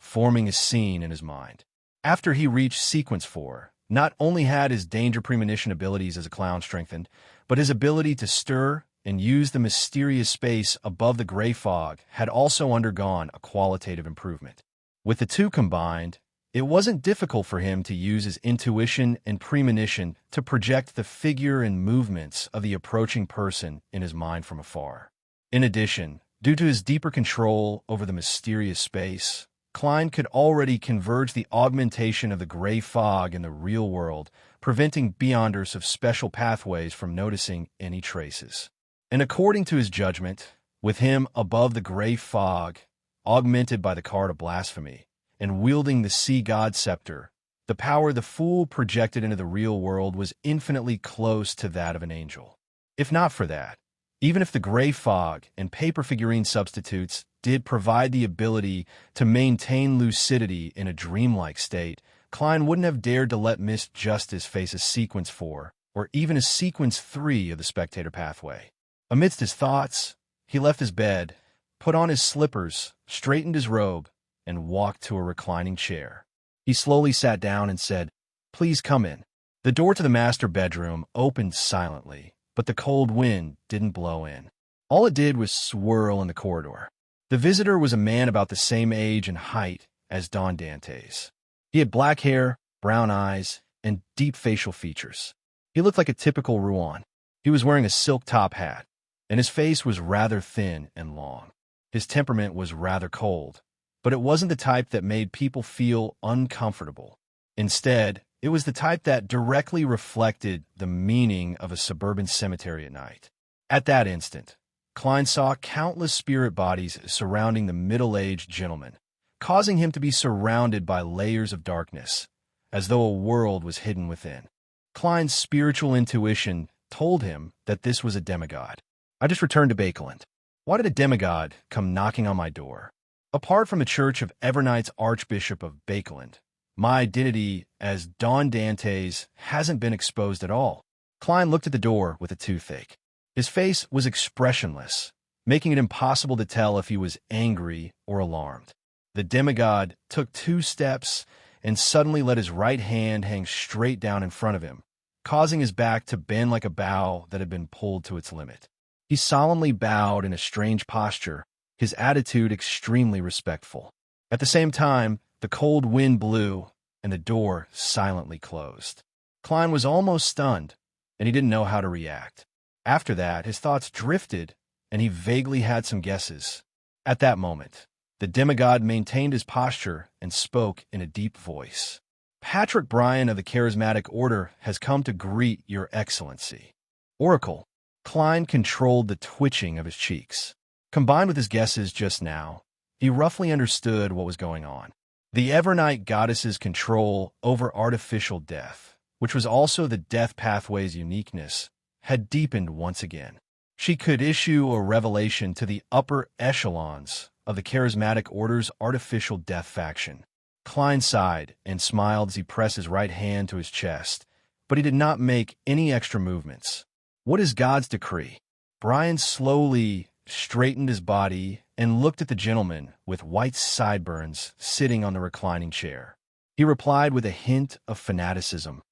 A: forming a scene in his mind. After he reached sequence 4, not only had his danger premonition abilities as a clown strengthened, but his ability to stir and use the mysterious space above the gray fog had also undergone a qualitative improvement. With the two combined, it wasn't difficult for him to use his intuition and premonition to project the figure and movements of the approaching person in his mind from afar. In addition, due to his deeper control over the mysterious space, Klein could already converge the augmentation of the gray fog in the real world, preventing Beyonders of special pathways from noticing any traces. And according to his judgment, with him above the gray fog, augmented by the card of blasphemy, and wielding the sea god scepter, the power the fool projected into the real world was infinitely close to that of an angel. If not for that, even if the gray fog and paper figurine substitutes did provide the ability to maintain lucidity in a dreamlike state, Klein wouldn't have dared to let Miss Justice face a sequence 4 or even a sequence 3 of the spectator pathway. Amidst his thoughts, he left his bed, put on his slippers, straightened his robe, and walked to a reclining chair. He slowly sat down and said, "Please come in." The door to the master bedroom opened silently, but the cold wind didn't blow in. All it did was swirl in the corridor. The visitor was a man about the same age and height as Don Dante's. He had black hair, brown eyes, and deep facial features. He looked like a typical Rouen. He was wearing a silk top hat, and his face was rather thin and long. His temperament was rather cold, but it wasn't the type that made people feel uncomfortable. Instead, it was the type that directly reflected the meaning of a suburban cemetery at night. At that instant, Klein saw countless spirit bodies surrounding the middle-aged gentleman, causing him to be surrounded by layers of darkness, as though a world was hidden within. Klein's spiritual intuition told him that this was a demigod. I just returned to Bakeland. Why did a demigod come knocking on my door? Apart from the Church of Evernight's Archbishop of Bakeland, my identity as Don Dantes hasn't been exposed at all. Klein looked at the door with a toothache. His face was expressionless, making it impossible to tell if he was angry or alarmed. The demigod took 2 steps and suddenly let his right hand hang straight down in front of him, causing his back to bend like a bow that had been pulled to its limit. He solemnly bowed in a strange posture, his attitude extremely respectful. At the same time, the cold wind blew, and the door silently closed. Klein was almost stunned, and he didn't know how to react. After that, his thoughts drifted, and he vaguely had some guesses. At that moment, the demigod maintained his posture and spoke in a deep voice. "Patrick Bryan of the Charismatic Order has come to greet your Excellency." Oracle. Klein controlled the twitching of his cheeks. Combined with his guesses just now, he roughly understood what was going on. The Evernight goddess's control over artificial death, which was also the death pathway's uniqueness, had deepened once again. She could issue a revelation to the upper echelons of the Charismatic Order's artificial death faction. Klein sighed and smiled as he pressed his right hand to his chest, but he did not make any extra movements. What is God's decree? Brian slowly straightened his body and looked at the gentleman with white sideburns sitting on the reclining chair. He replied with a hint of fanaticism.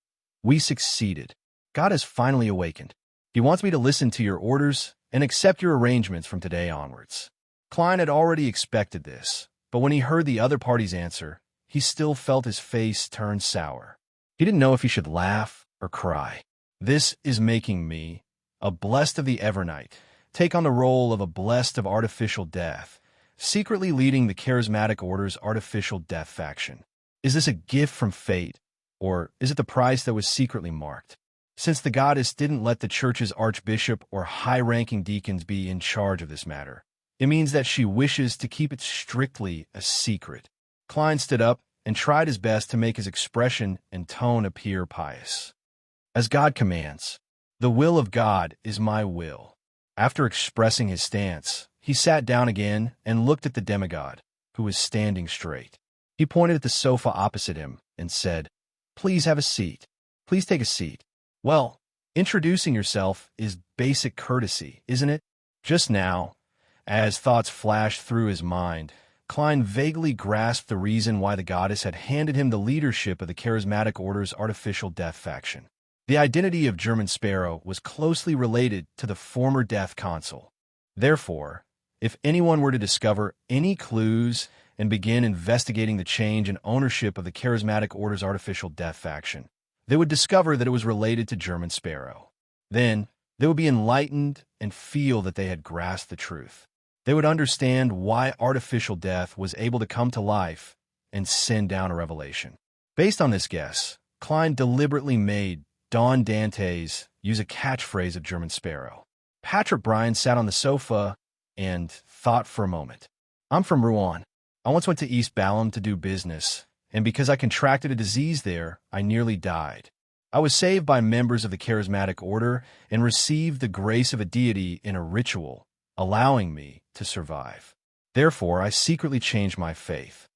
A: "We succeeded. God has finally awakened. He wants me to listen to your orders and accept your arrangements from today onwards." Klein had already expected this, but when he heard the other party's answer, he still felt his face turn sour. He didn't know if he should laugh or cry. This is making me, a blessed of the Evernight, take on the role of a blessed of artificial death, secretly leading the Charismatic Order's artificial death faction. Is this a gift from fate, or is it the price that was secretly marked? Since the goddess didn't let the church's archbishop or high-ranking deacons be in charge of this matter, it means that she wishes to keep it strictly a secret. Klein stood up and tried his best to make his expression and tone appear pious. "As God commands, the will of God is my will." After expressing his stance, he sat down again and looked at the demigod, who was standing straight. He pointed at the sofa opposite him and said, "Please have a seat. Please take a seat." Well, introducing yourself is basic courtesy, isn't it? Just now, as thoughts flashed through his mind, Klein vaguely grasped the reason why the goddess had handed him the leadership of the Charismatic Order's artificial death faction. The identity of German Sparrow was closely related to the former Death Consul. Therefore, if anyone were to discover any clues and begin investigating the change in ownership of the Charismatic Order's artificial death faction, they would discover that it was related to German Sparrow. Then, they would be enlightened and feel that they had grasped the truth. They would understand why artificial death was able to come to life and send down a revelation. Based on this guess, Klein deliberately made Don Dantes use a catchphrase of German Sparrow. Patrick Bryan sat on the sofa and thought for a moment. "I'm from Rouen. I once went to East Balham to do business, and because I contracted a disease there, I nearly died. I was saved by members of the Charismatic Order and received the grace of a deity in a ritual, allowing me to survive. Therefore, I secretly changed my faith.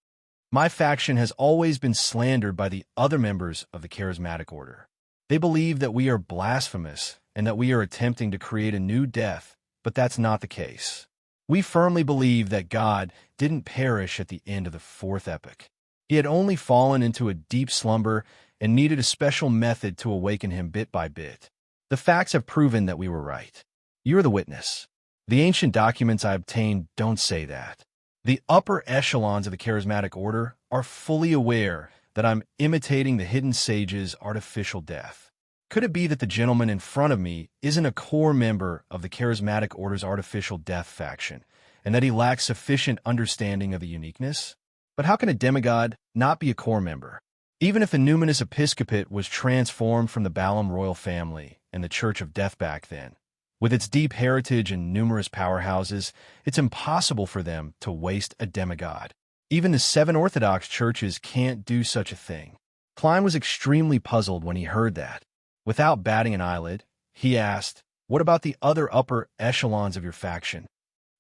A: My faction has always been slandered by the other members of the Charismatic Order. They believe that we are blasphemous and that we are attempting to create a new death, but that's not the case. We firmly believe that God didn't perish at the end of the 4th epoch. He had only fallen into a deep slumber and needed a special method to awaken him bit by bit. The facts have proven that we were right. You're the witness. The ancient documents I obtained don't say that. The upper echelons of the Charismatic Order are fully aware that I'm imitating the hidden sage's artificial death. Could it be that the gentleman in front of me isn't a core member of the Charismatic Order's artificial death faction, and that he lacks sufficient understanding of the uniqueness? But how can a demigod not be a core member? Even if the numinous episcopate was transformed from the Balham royal family and the Church of Death back then, with its deep heritage and numerous powerhouses, it's impossible for them to waste a demigod. Even the 7 Orthodox churches can't do such a thing. Klein was extremely puzzled when he heard that. Without batting an eyelid, He asked, "What about the other upper echelons of your faction?"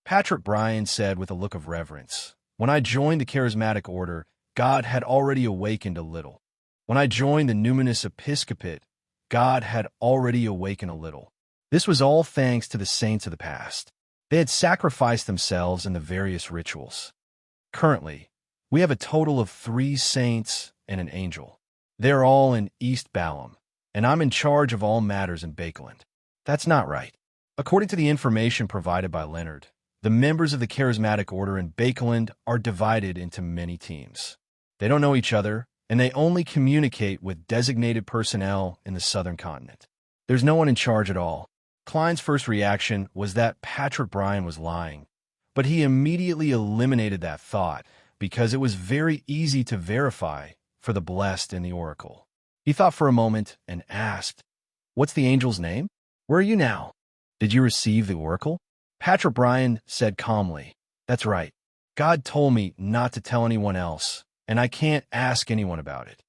A: Patrick Bryan said with a look of reverence, "When I joined the Charismatic Order, God had already awakened a little. When I joined the Numinous Episcopate, God had already awakened a little. This was all thanks to the saints of the past. They had sacrificed themselves in the various rituals. Currently, we have a total of 3 saints and an angel. They're all in East Balam, and I'm in charge of all matters in Bakeland." That's not right. According to the information provided by Leonard, the members of the Charismatic Order in Bakeland are divided into many teams. They don't know each other, and they only communicate with designated personnel in the southern continent. There's no one in charge at all. Klein's first reaction was that Patrick Bryan was lying, but he immediately eliminated that thought because it was very easy to verify for the blessed in the oracle. He thought for a moment and asked, "What's the angel's name? Where are you now? Did you receive the oracle?" Patrick Bryan said calmly, "That's right. God told me not to tell anyone else, and I can't ask anyone about it.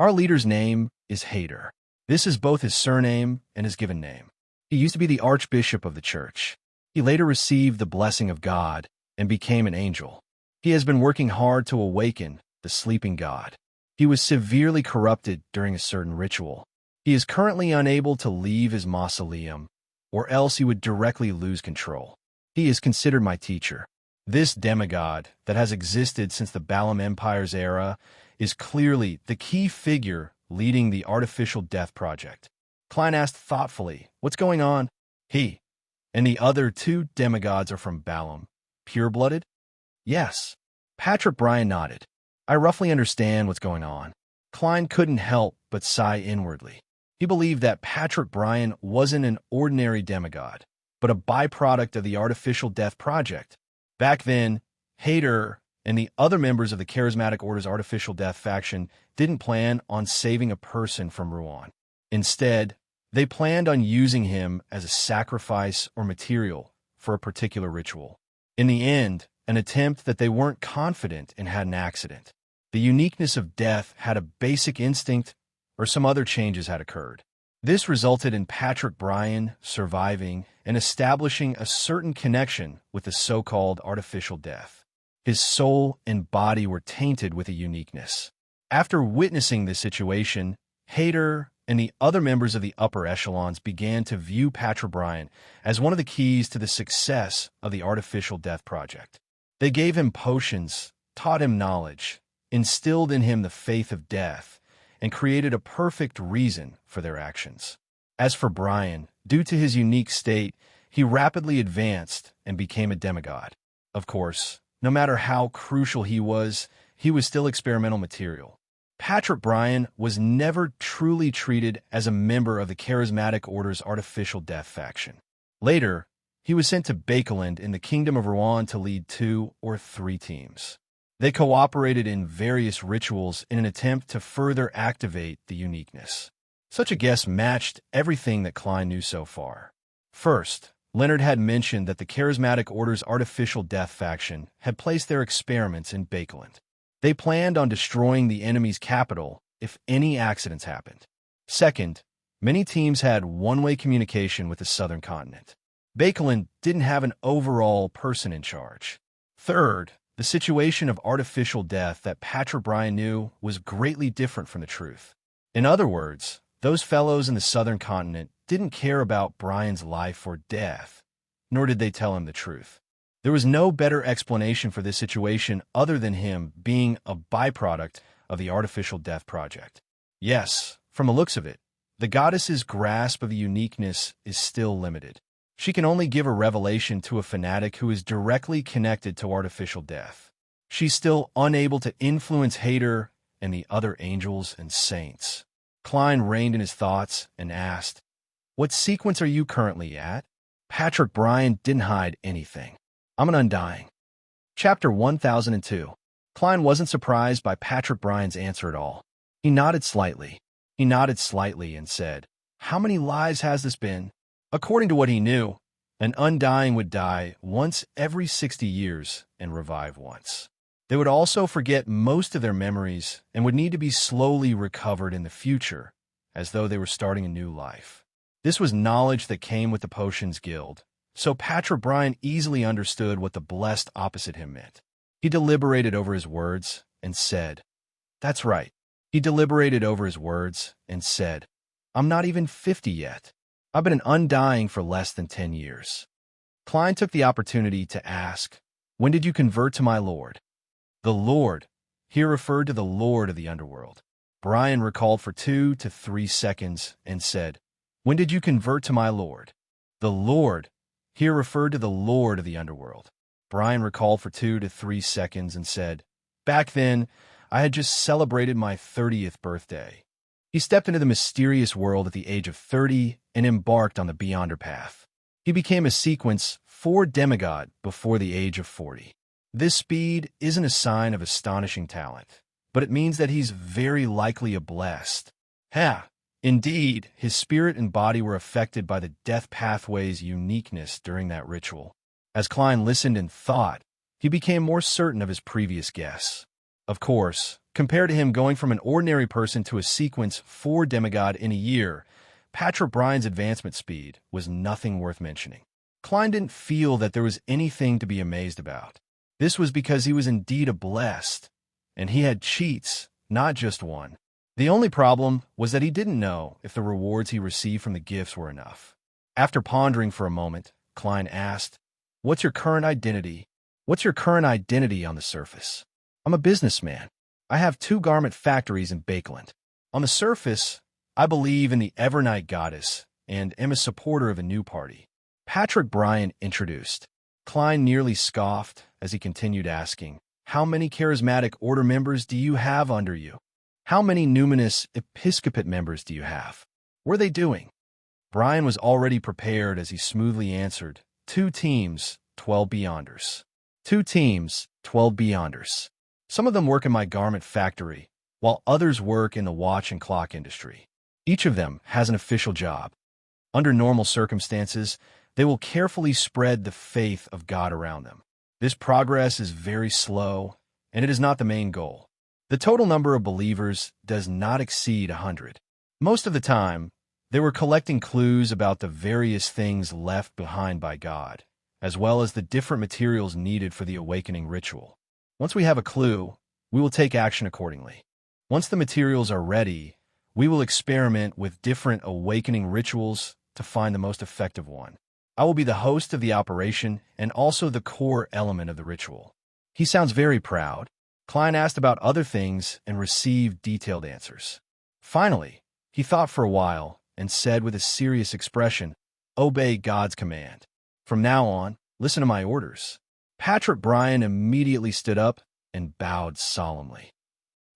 A: Our leader's name is Hayter. This is both his surname and his given name. He used to be the archbishop of the church. He later received the blessing of God and became an angel. He has been working hard to awaken the sleeping God. He was severely corrupted during a certain ritual. He is currently unable to leave his mausoleum, or else he would directly lose control. He is considered my teacher. This demigod that has existed since the Balam Empire's era is clearly the key figure leading the Artificial Death Project." Klein asked thoughtfully, "What's going on?" "He and the other 2 demigods are from Balam. Pure-blooded?" "Yes." Patrick Bryan nodded. "I roughly understand what's going on." Klein couldn't help but sigh inwardly. He believed that Patrick Bryan wasn't an ordinary demigod, but a byproduct of the Artificial Death Project. Back then, Hayter and the other members of the Charismatic Order's Artificial Death faction didn't plan on saving a person from Rouen. Instead, they planned on using him as a sacrifice or material for a particular ritual. In the end, an attempt that they weren't confident in had an accident. The uniqueness of death had a basic instinct, or some other changes had occurred. This resulted in Patrick Bryan surviving and establishing a certain connection with the so-called artificial death. His soul and body were tainted with a uniqueness. After witnessing this situation, Hayter and the other members of the upper echelons began to view Patrick Bryan as one of the keys to the success of the Artificial Death Project. They gave him potions, taught him knowledge, instilled in him the faith of death, and created a perfect reason for their actions. As for Bryan, due to his unique state, he rapidly advanced and became a demigod. Of course, no matter how crucial he was still experimental material. Patrick Bryan was never truly treated as a member of the Charismatic Order's Artificial Death faction. Later, he was sent to Bakeland in the Kingdom of Rouen to lead 2 or 3 teams. They cooperated in various rituals in an attempt to further activate the uniqueness. Such a guess matched everything that Klein knew so far. First, Leonard had mentioned that the Charismatic Order's Artificial Death faction had placed their experiments in Bakeland. They planned on destroying the enemy's capital if any accidents happened. Second, many teams had one-way communication with the southern continent. Bakeland didn't have an overall person in charge. Third, the situation of artificial death that Patrick Bryan knew was greatly different from the truth. In other words, those fellows in the southern continent didn't care about Bryan's life or death, nor did they tell him the truth. There was no better explanation for this situation other than him being a byproduct of the Artificial Death Project. Yes, from the looks of it, the goddess's grasp of uniqueness is still limited. She can only give a revelation to a fanatic who is directly connected to artificial death. She's still unable to influence Hayter and the other angels and saints. Klein reined in his thoughts and asked, "What sequence are you currently at?" Patrick Bryan didn't hide anything. "I'm an Undying." Chapter 1002. Klein wasn't surprised by Patrick Bryan's answer at all. He nodded slightly. And said, "How many lives has this been?" According to what he knew, an Undying would die once every 60 years and revive once. They would also forget most of their memories and would need to be slowly recovered in the future, as though they were starting a new life. This was knowledge that came with the Potions Guild, so Patrick Bryan easily understood what the blessed opposite him meant. He deliberated over his words and said, "That's right." He deliberated over his words and said, "I'm not even 50 yet. I've been an undying for less than 10 years." Klein took the opportunity to ask, "When did you convert to my lord?" The Lord here referred to the Lord of the Underworld. Bryan recalled for 2 to 3 seconds and said, "When did you convert to my lord?" The Lord here referred to the Lord of the Underworld. Bryan recalled for 2 to 3 seconds and said, "Back then, I had just celebrated my 30th birthday." He stepped into the mysterious world at the age of 30 and embarked on the Beyonder path. He became a sequence 4 demigod before the age of 40. This speed isn't a sign of astonishing talent, but it means that he's very likely a blessed. Indeed, his spirit and body were affected by the death pathway's uniqueness during that ritual. As Klein listened and thought, he became more certain of his previous guess. Of course, compared to him going from an ordinary person to a sequence 4 demigod in a year, Patrick Bryan's advancement speed was nothing worth mentioning. Klein didn't feel that there was anything to be amazed about. This was because he was indeed a blessed, and he had cheats, not just one. The only problem was that he didn't know if the rewards he received from the gifts were enough. After pondering for a moment, Klein asked, "What's your current identity? What's your current identity on the surface?" "I'm a businessman. I have 2 garment factories in Bakeland. On the surface, I believe in the Evernight goddess and am a supporter of a new party." Patrick Bryan introduced. Klein nearly scoffed as he continued asking, "How many charismatic order members do you have under you? How many numinous episcopate members do you have? What are they doing?" Bryan was already prepared as he smoothly answered, 2 teams, 12 Beyonders. 2 teams, 12 Beyonders. Some of them work in my garment factory, while others work in the watch and clock industry. Each of them has an official job. Under normal circumstances, they will carefully spread the faith of God around them. This progress is very slow, and it is not the main goal. The total number of believers does not exceed 100. Most of the time, they were collecting clues about the various things left behind by God, as well as the different materials needed for the awakening ritual. Once we have a clue, we will take action accordingly. Once the materials are ready, we will experiment with different awakening rituals to find the most effective one. I will be the host of the operation and also the core element of the ritual. He sounds very proud. Klein asked about other things and received detailed answers. Finally, he thought for a while and said with a serious expression, "Obey God's command. From now on, listen to my orders." Patrick Bryan immediately stood up and bowed solemnly.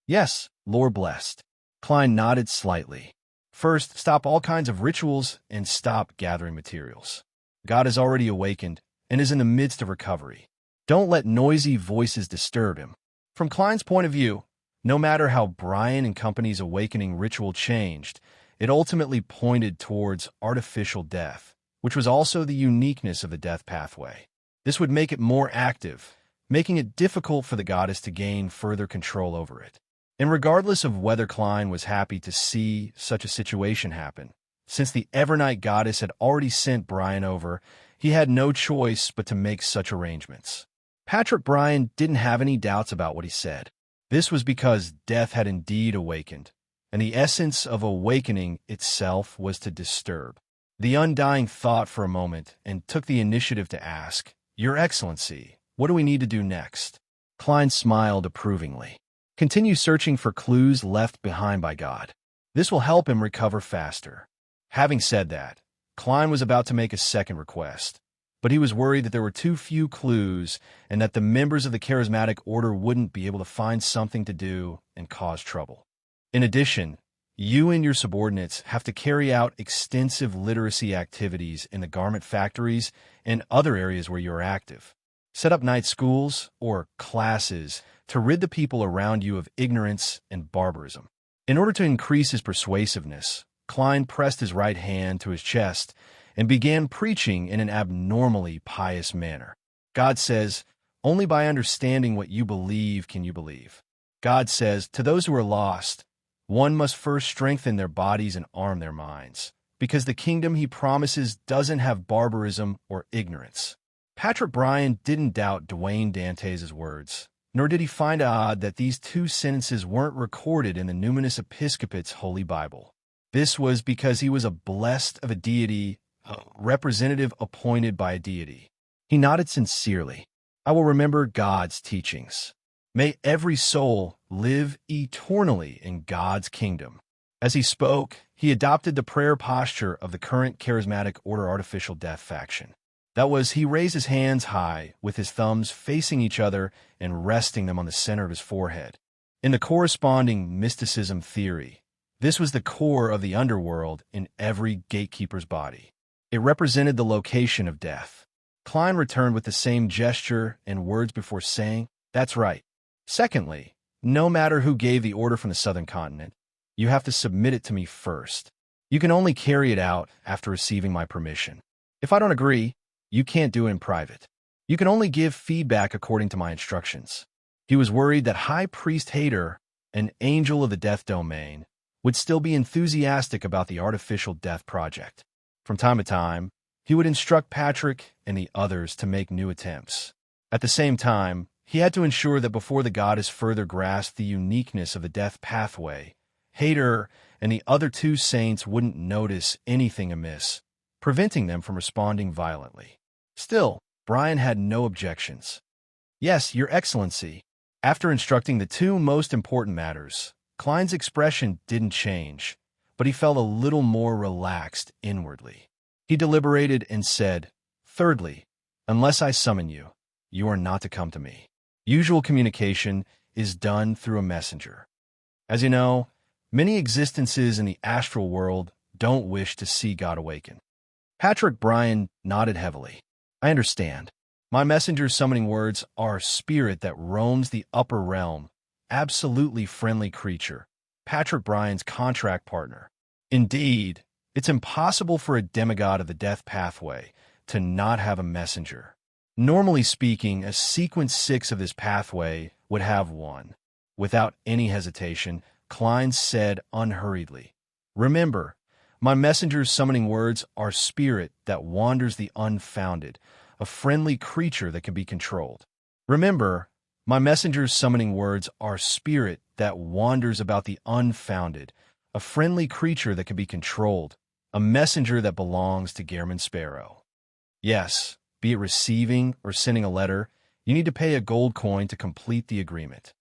A: "Yes, Lord blessed." Klein nodded slightly. "First, stop all kinds of rituals and stop gathering materials. God is already awakened and is in the midst of recovery. Don't let noisy voices disturb him." From Klein's point of view, no matter how Bryan and company's awakening ritual changed, it ultimately pointed towards artificial death, which was also the uniqueness of the death pathway. This would make it more active, making it difficult for the goddess to gain further control over it. And regardless of whether Klein was happy to see such a situation happen, since the Evernight goddess had already sent Bryan over, he had no choice but to make such arrangements. Patrick Bryan didn't have any doubts about what he said. This was because death had indeed awakened, and the essence of awakening itself was to disturb. The Undying thought for a moment and took the initiative to ask, "Your Excellency, what do we need to do next?" Klein smiled approvingly. "Continue searching for clues left behind by God. This will help him recover faster." Having said that, Klein was about to make a second request, but he was worried that there were too few clues and that the members of the charismatic order wouldn't be able to find something to do and cause trouble. In addition, you and your subordinates have to carry out extensive literacy activities in the garment factories and other areas where you are active. Set up night schools or classes to rid the people around you of ignorance and barbarism. In order to increase his persuasiveness, Klein pressed his right hand to his chest and began preaching in an abnormally pious manner. God says, "Only by understanding what you believe can you believe." God says, "To those who are lost, one must first strengthen their bodies and arm their minds. because the kingdom he promises doesn't have barbarism or ignorance. Patrick Bryan didn't doubt Dwayne Dantes' words, nor did he find it odd that these two sentences weren't recorded in the Numinous Episcopate's Holy Bible. This was because he was a blessed of a deity, a representative appointed by a deity. He nodded sincerely. I will remember God's teachings. May every soul live eternally in God's kingdom. As he spoke, he adopted the prayer posture of the current charismatic Order Artificial Death faction. That was, he raised his hands high, with his thumbs facing each other and resting them on the center of his forehead. In the corresponding mysticism theory, this was the core of the underworld in every gatekeeper's body. It represented the location of death. Klein returned with the same gesture and words before saying, "That's right. Secondly, no matter who gave the order from the southern continent, you have to submit it to me first. You can only carry it out after receiving my permission. If I don't agree, you can't do it in private. You can only give feedback according to my instructions." He was worried that High Priest Hayter, an angel of the death domain, would still be enthusiastic about the artificial death project. From time to time, he would instruct Patrick and the others to make new attempts. At the same time, he had to ensure that before the goddess further grasped the uniqueness of the death pathway, Hayter and the other two saints wouldn't notice anything amiss, preventing them from responding violently. Still, Bryan had no objections. "Yes, Your Excellency." After instructing the two most important matters, Klein's expression didn't change, but he felt a little more relaxed inwardly. He deliberated and said, "Thirdly, unless I summon you, you are not to come to me. Usual communication is done through a messenger. As you know, many existences in the astral world don't wish to see God awaken." Patrick Bryan nodded heavily. "I understand. My messenger's summoning words are spirit that roams the upper realm, absolutely friendly creature, Patrick Bryan's contract partner. Indeed, it's impossible for a demigod of the death pathway to not have a messenger. Normally speaking, a sequence 6 of this pathway would have one." Without any hesitation, Klein said unhurriedly, "Remember, my messenger's summoning words are spirit that wanders the unfounded, a friendly creature that can be controlled. Remember, my messenger's summoning words are spirit that wanders about the unfounded, a friendly creature that can be controlled, a messenger that belongs to Gehrman Sparrow. Yes, be it receiving or sending a letter, you need to pay a gold coin to complete the agreement."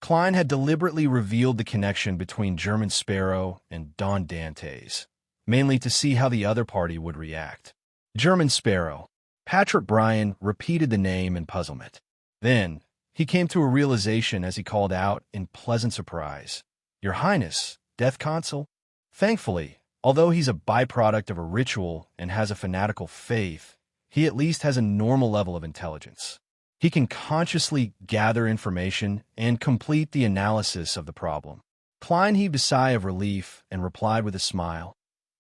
A: Klein had deliberately revealed the connection between German Sparrow and Don Dantes, mainly to see how the other party would react. German Sparrow. Patrick Bryan repeated the name in puzzlement. Then, he came to a realization as he called out in pleasant surprise, "Your Highness, Death Consul?" Thankfully, although he's a byproduct of a ritual and has a fanatical faith, he at least has a normal level of intelligence. He can consciously gather information and complete the analysis of the problem. Klein heaved a sigh of relief and replied with a smile,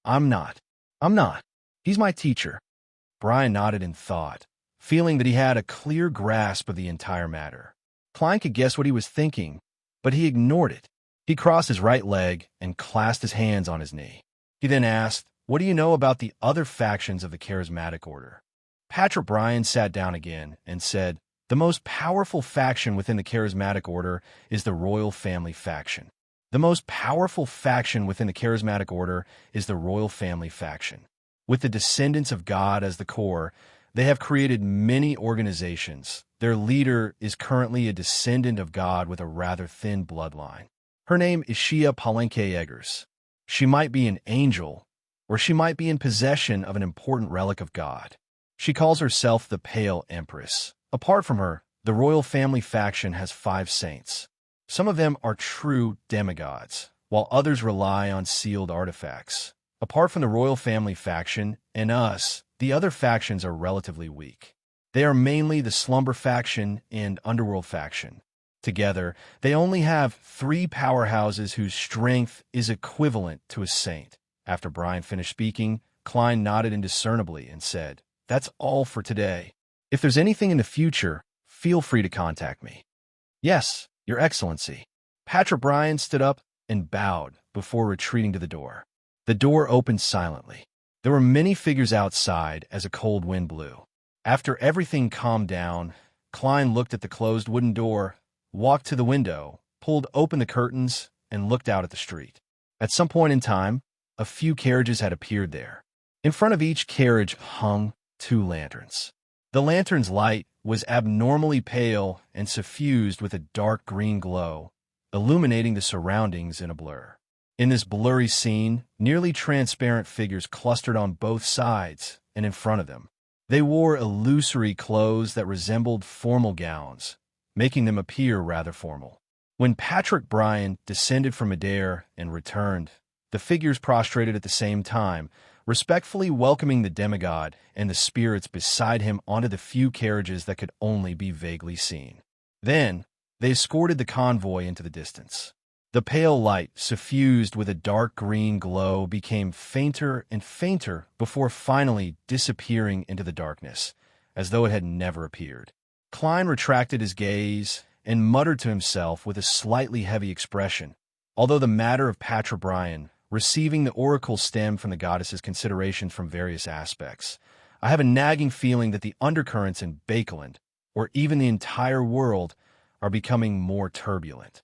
A: I'm not. He's my teacher." Bryan nodded in thought, feeling that he had a clear grasp of the entire matter. Klein could guess what he was thinking, but he ignored it. He crossed his right leg and clasped his hands on his knee. He then asked, "What do you know about the other factions of the charismatic order?" Patrick Bryan sat down again and said, "The most powerful faction within the charismatic order is the royal family faction. The most powerful faction within the charismatic order is the royal family faction. With the descendants of God as the core, they have created many organizations. Their leader is currently a descendant of God with a rather thin bloodline. Her name is Shia Palenque Eggers. She might be an angel, or she might be in possession of an important relic of God. She calls herself the Pale Empress. Apart from her, the royal family faction has 5 saints. Some of them are true demigods, while others rely on sealed artifacts. Apart from the royal family faction and us, the other factions are relatively weak. They are mainly the slumber faction and underworld faction. Together, they only have 3 powerhouses whose strength is equivalent to a saint." After Bryan finished speaking, Klein nodded indiscernibly and said, "That's all for today. If there's anything in the future, feel free to contact me." "Yes, Your Excellency." Patrick Bryan stood up and bowed before retreating to the door. The door opened silently. There were many figures outside as a cold wind blew. After everything calmed down, Klein looked at the closed wooden door, walked to the window, pulled open the curtains, and looked out at the street. At some point in time, a few carriages had appeared there. In front of each carriage hung 2 lanterns. The lantern's light was abnormally pale and suffused with a dark green glow, illuminating the surroundings in a blur. In this blurry scene, nearly transparent figures clustered on both sides and in front of them. They wore illusory clothes that resembled formal gowns, making them appear rather formal. When Patrick Bryan descended from midair and returned, the figures prostrated at the same time, respectfully welcoming the demigod and the spirits beside him onto the few carriages that could only be vaguely seen. Then, they escorted the convoy into the distance. The pale light, suffused with a dark green glow, became fainter and fainter before finally disappearing into the darkness, as though it had never appeared. Klein retracted his gaze and muttered to himself with a slightly heavy expression. Although the matter of Patrick Bryan receiving the oracle stemmed from the goddess's considerations from various aspects, I have a nagging feeling that the undercurrents in Bakeland, or even the entire world, are becoming more turbulent.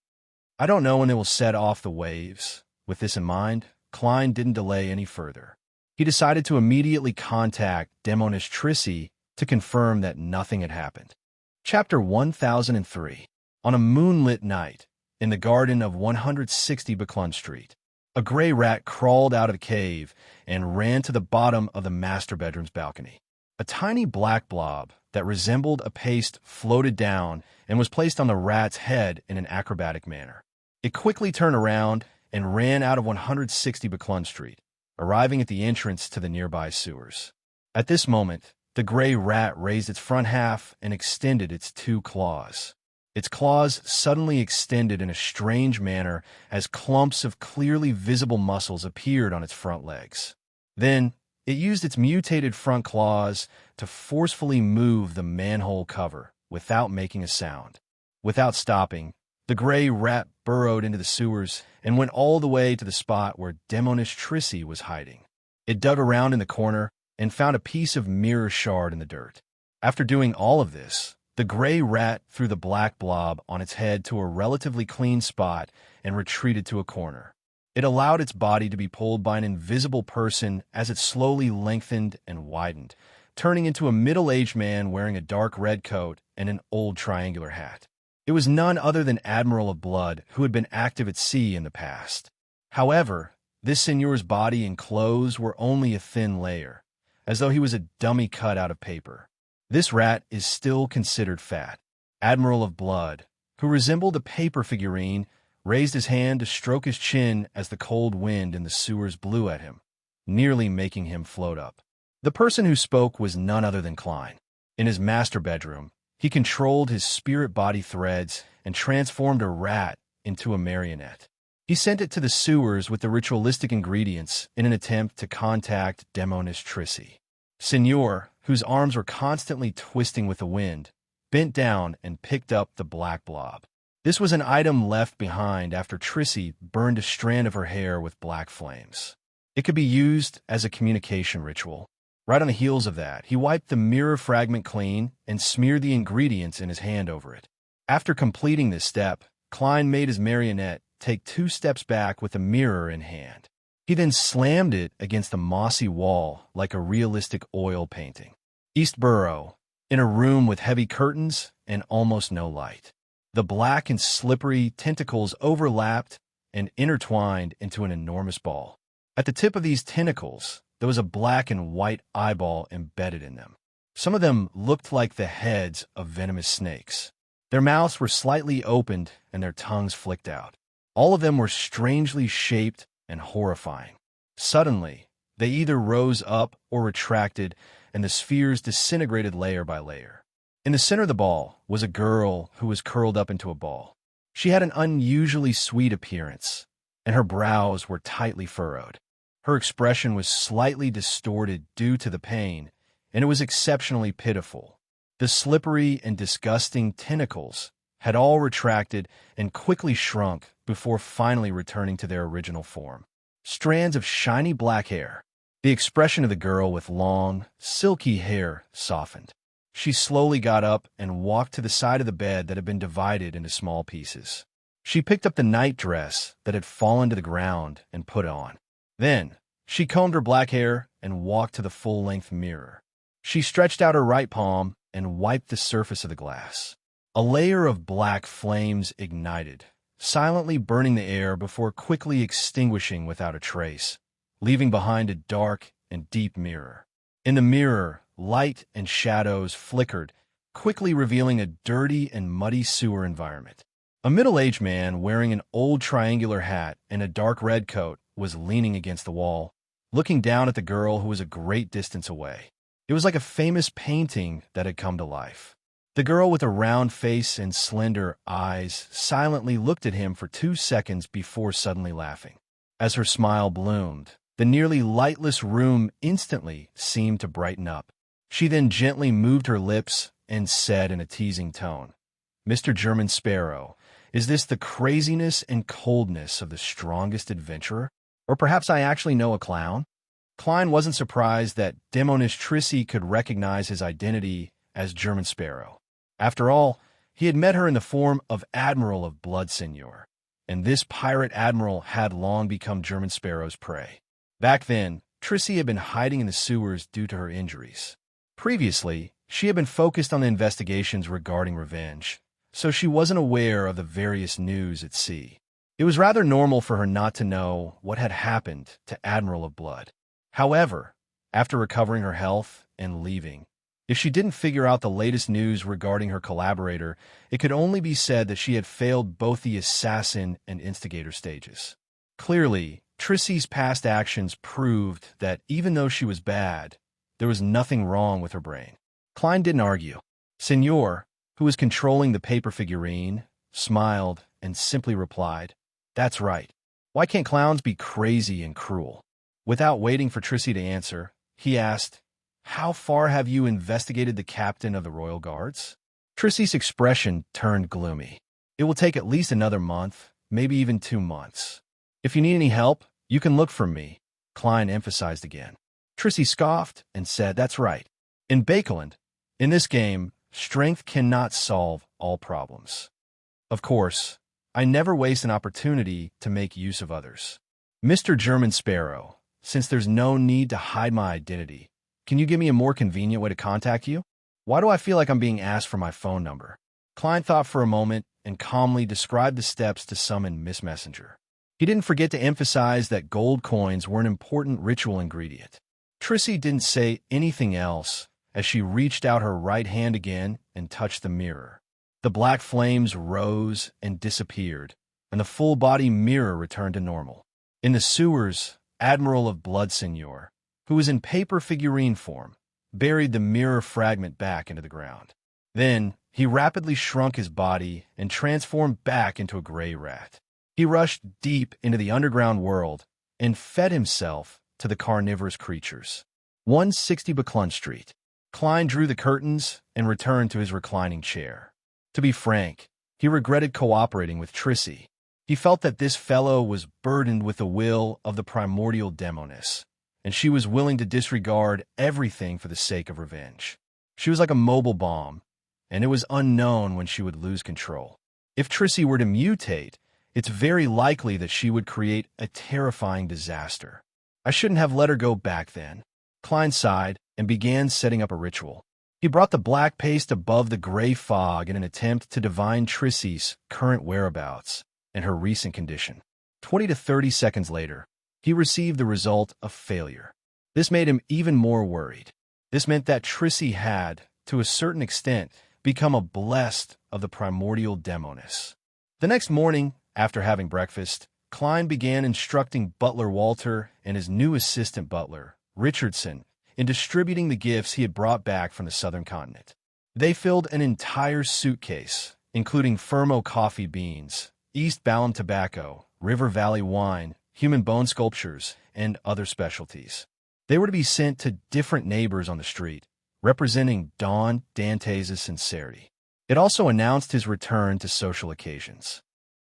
A: I don't know when they will set off the waves. With this in mind, Klein didn't delay any further. He decided to immediately contact Demoness Trissy to confirm that nothing had happened. Chapter 1003. On a moonlit night, in the garden of 160 Buckland Street, a gray rat crawled out of the cave and ran to the bottom of the master bedroom's balcony. A tiny black blob that resembled a paste floated down and was placed on the rat's head in an acrobatic manner. It quickly turned around and ran out of 160 Buckland Street, arriving at the entrance to the nearby sewers. At this moment, the gray rat raised its front half and extended its 2 claws. Its claws suddenly extended in a strange manner as clumps of clearly visible muscles appeared on its front legs. Then, it used its mutated front claws to forcefully move the manhole cover without making a sound. Without stopping, the gray rat burrowed into the sewers and went all the way to the spot where Demoness Trissy was hiding. It dug around in the corner and found a piece of mirror shard in the dirt. After doing all of this, the gray rat threw the black blob on its head to a relatively clean spot and retreated to a corner. It allowed its body to be pulled by an invisible person as it slowly lengthened and widened, turning into a middle-aged man wearing a dark red coat and an old triangular hat. It was none other than Admiral of Blood, who had been active at sea in the past. However, this seigneur's body and clothes were only a thin layer, as though he was a dummy cut out of paper. This rat is still considered fat. Admiral of Blood, who resembled a paper figurine, raised his hand to stroke his chin as the cold wind in the sewers blew at him, nearly making him float up. The person who spoke was none other than Klein. In his master bedroom, he controlled his spirit-body threads and transformed a rat into a marionette. He sent it to the sewers with the ritualistic ingredients in an attempt to contact Demoness Trissy. Seigneur, whose arms were constantly twisting with the wind, bent down and picked up the black blob. This was an item left behind after Trissy burned a strand of her hair with black flames. It could be used as a communication ritual. Right on the heels of that, he wiped the mirror fragment clean and smeared the ingredients in his hand over it. After completing this step, Klein made his marionette take 2 steps back with the mirror in hand. He then slammed it against the mossy wall like a realistic oil painting. East Borough, in a room with heavy curtains and almost no light. The black and slippery tentacles overlapped and intertwined into an enormous ball. At the tip of these tentacles, there was a black and white eyeball embedded in them. Some of them looked like the heads of venomous snakes. Their mouths were slightly opened and their tongues flicked out. All of them were strangely shaped and horrifying. Suddenly, they either rose up or retracted, and the spheres disintegrated layer by layer. In the center of the ball was a girl who was curled up into a ball. She had an unusually sweet appearance, and her brows were tightly furrowed. Her expression was slightly distorted due to the pain, and it was exceptionally pitiful. The slippery and disgusting tentacles had all retracted and quickly shrunk before finally returning to their original form. strands of shiny black hair. The expression of the girl with long, silky hair softened. She slowly got up and walked to the side of the bed that had been divided into small pieces. She picked up the nightdress that had fallen to the ground and put it on. Then, she combed her black hair and walked to the full-length mirror. She stretched out her right palm and wiped the surface of the glass. A layer of black flames ignited, silently burning the air before quickly extinguishing without a trace, leaving behind a dark and deep mirror. In the mirror, light and shadows flickered, quickly revealing a dirty and muddy sewer environment. A middle-aged man wearing an old triangular hat and a dark red coat was leaning against the wall, looking down at the girl who was a great distance away. It was like a famous painting that had come to life. The girl with a round face and slender eyes silently looked at him for 2 seconds before suddenly laughing. As her smile bloomed, the nearly lightless room instantly seemed to brighten up. She then gently moved her lips and said in a teasing tone, "Mr. German Sparrow, is this the craziness and coldness of the strongest adventurer? Or perhaps I actually know a clown?" Klein wasn't surprised that demonish Trissy could recognize his identity as German Sparrow. After all, he had met her in the form of Admiral of Blood Seigneur, and this pirate admiral had long become German Sparrow's prey. Back then, Trissy had been hiding in the sewers due to her injuries. Previously, she had been focused on the investigations regarding revenge, so she wasn't aware of the various news at sea. It was rather normal for her not to know what had happened to Admiral of Blood. However, after recovering her health and leaving, if she didn't figure out the latest news regarding her collaborator, it could only be said that she had failed both the assassin and instigator stages. Clearly, Trissy's past actions proved that even though she was bad, there was nothing wrong with her brain. Klein didn't argue. Seigneur, who was controlling the paper figurine, smiled and simply replied, "That's right. Why can't clowns be crazy and cruel?" Without waiting for Trissy to answer, he asked, "How far have you investigated the captain of the Royal Guards?" Trissy's expression turned gloomy. "It will take at least another month, maybe even 2 months. If you need any help, you can look for me," Klein emphasized again. Trissy scoffed and said, "That's right. In Bakeland, in this game, strength cannot solve all problems. Of course, I never waste an opportunity to make use of others. Mr. German Sparrow, since there's no need to hide my identity, can you give me a more convenient way to contact you? Why do I feel like I'm being asked for my phone number?" Klein thought for a moment and calmly described the steps to summon Miss Messenger. He didn't forget to emphasize that gold coins were an important ritual ingredient. Trissy didn't say anything else as she reached out her right hand again and touched the mirror. The black flames rose and disappeared, and the full-body mirror returned to normal. In the sewers, Admiral of Blood Seigneur, who was in paper figurine form, buried the mirror fragment back into the ground. Then, he rapidly shrunk his body and transformed back into a gray rat. He rushed deep into the underground world and fed himself to the carnivorous creatures. 160 Buckland Street. Klein drew the curtains and returned to his reclining chair. To be frank, he regretted cooperating with Trissy. He felt that this fellow was burdened with the will of the primordial demoness, and she was willing to disregard everything for the sake of revenge. She was like a mobile bomb, and it was unknown when she would lose control. If Trissy were to mutate, it's very likely that she would create a terrifying disaster. I shouldn't have let her go back then. Klein sighed and began setting up a ritual. He brought the black paste above the gray fog in an attempt to divine Trissy's current whereabouts and her recent condition. 20 to 30 seconds later, he received the result of failure. This made him even more worried. This meant that Trissy had, to a certain extent, become a blessed of the primordial demoness. The next morning, after having breakfast, Klein began instructing Butler Walter and his new assistant butler, Richardson, in distributing the gifts he had brought back from the southern continent. They filled an entire suitcase, including Fermo coffee beans, East Balham tobacco, River Valley wine, human bone sculptures, and other specialties. They were to be sent to different neighbors on the street, representing Don Dante's sincerity. It also announced his return to social occasions.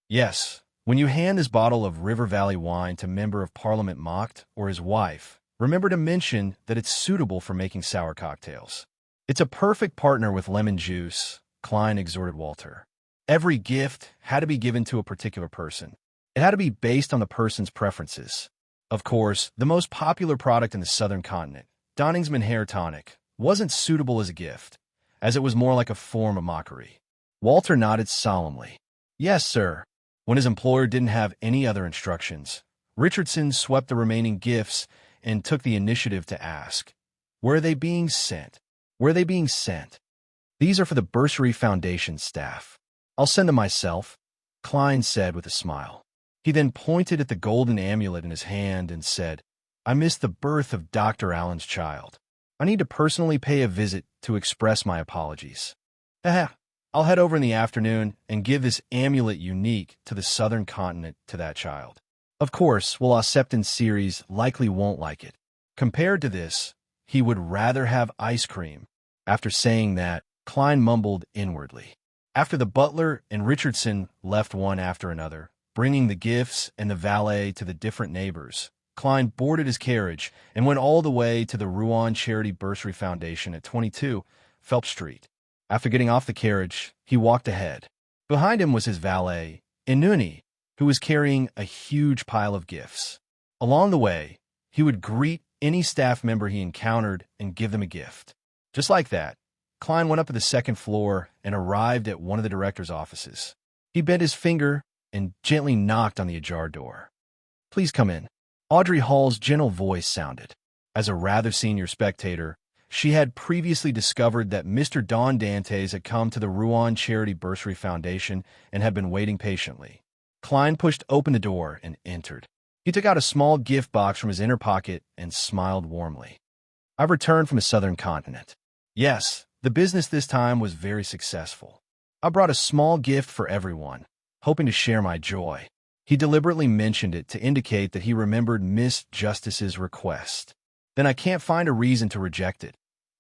A: Yes, When you hand this bottle of River Valley wine to Member of Parliament Mocked or his wife, remember to mention that it's suitable for making sour cocktails. It's a perfect partner with lemon juice, Klein exhorted Walter. Every gift had to be given to a particular person. It had to be based on the person's preferences. Of course, the most popular product in the southern continent, Donningsman Hair Tonic, wasn't suitable as a gift, as it was more like a form of mockery. Walter nodded solemnly. Yes, sir. When his employer didn't have any other instructions, Richardson swept the remaining gifts and took the initiative to ask, "Where are they being sent? Where are they being sent?" "These are for the Bursary Foundation staff. I'll send them myself," Klein said with a smile. He then pointed at the golden amulet in his hand and said, "I missed the birth of Dr. Allen's child. I need to personally pay a visit to express my apologies. I'll head over in the afternoon and give this amulet unique to the southern continent to that child. Of course, Will Septon series likely won't like it. Compared to this, he would rather have ice cream." After saying that, Klein mumbled inwardly. After the butler and Richardson left one after another, bringing the gifts and the valet to the different neighbors, Klein boarded his carriage and went all the way to the Rouen Charity Bursary Foundation at 22 Phelps Street. After getting off the carriage, he walked ahead. Behind him was his valet, Inuni, who was carrying a huge pile of gifts. Along the way, he would greet any staff member he encountered and give them a gift. Just like that, Klein went up to the second floor and arrived at one of the director's offices. He bent his finger and gently knocked on the ajar door. "Please come in." Audrey Hall's gentle voice sounded. As a rather senior spectator, she had previously discovered that Mr. Don Dantes had come to the Rouen Charity Bursary Foundation and had been waiting patiently. Klein pushed open the door and entered. He took out a small gift box from his inner pocket and smiled warmly. "I've returned from the southern continent. Yes, the business this time was very successful. I brought a small gift for everyone, hoping to share my joy." He deliberately mentioned it to indicate that he remembered Miss Justice's request. "Then I can't find a reason to reject it,"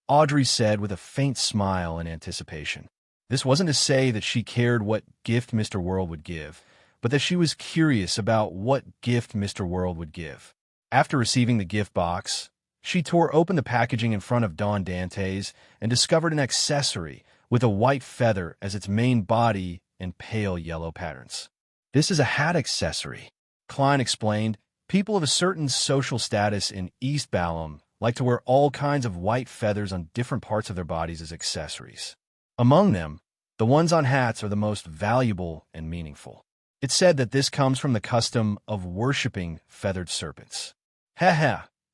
A: Audrey said with a faint smile in anticipation. This wasn't to say that she cared what gift Mr. World would give, but that she was curious about what gift Mr. World would give. After receiving the gift box, she tore open the packaging in front of Don Dantes and discovered an accessory with a white feather as its main body and pale yellow patterns. "This is a hat accessory," Klein explained. "People of a certain social status in East Balham like to wear all kinds of white feathers on different parts of their bodies as accessories. Among them, the ones on hats are the most valuable and meaningful. It's said that this comes from the custom of worshipping feathered serpents."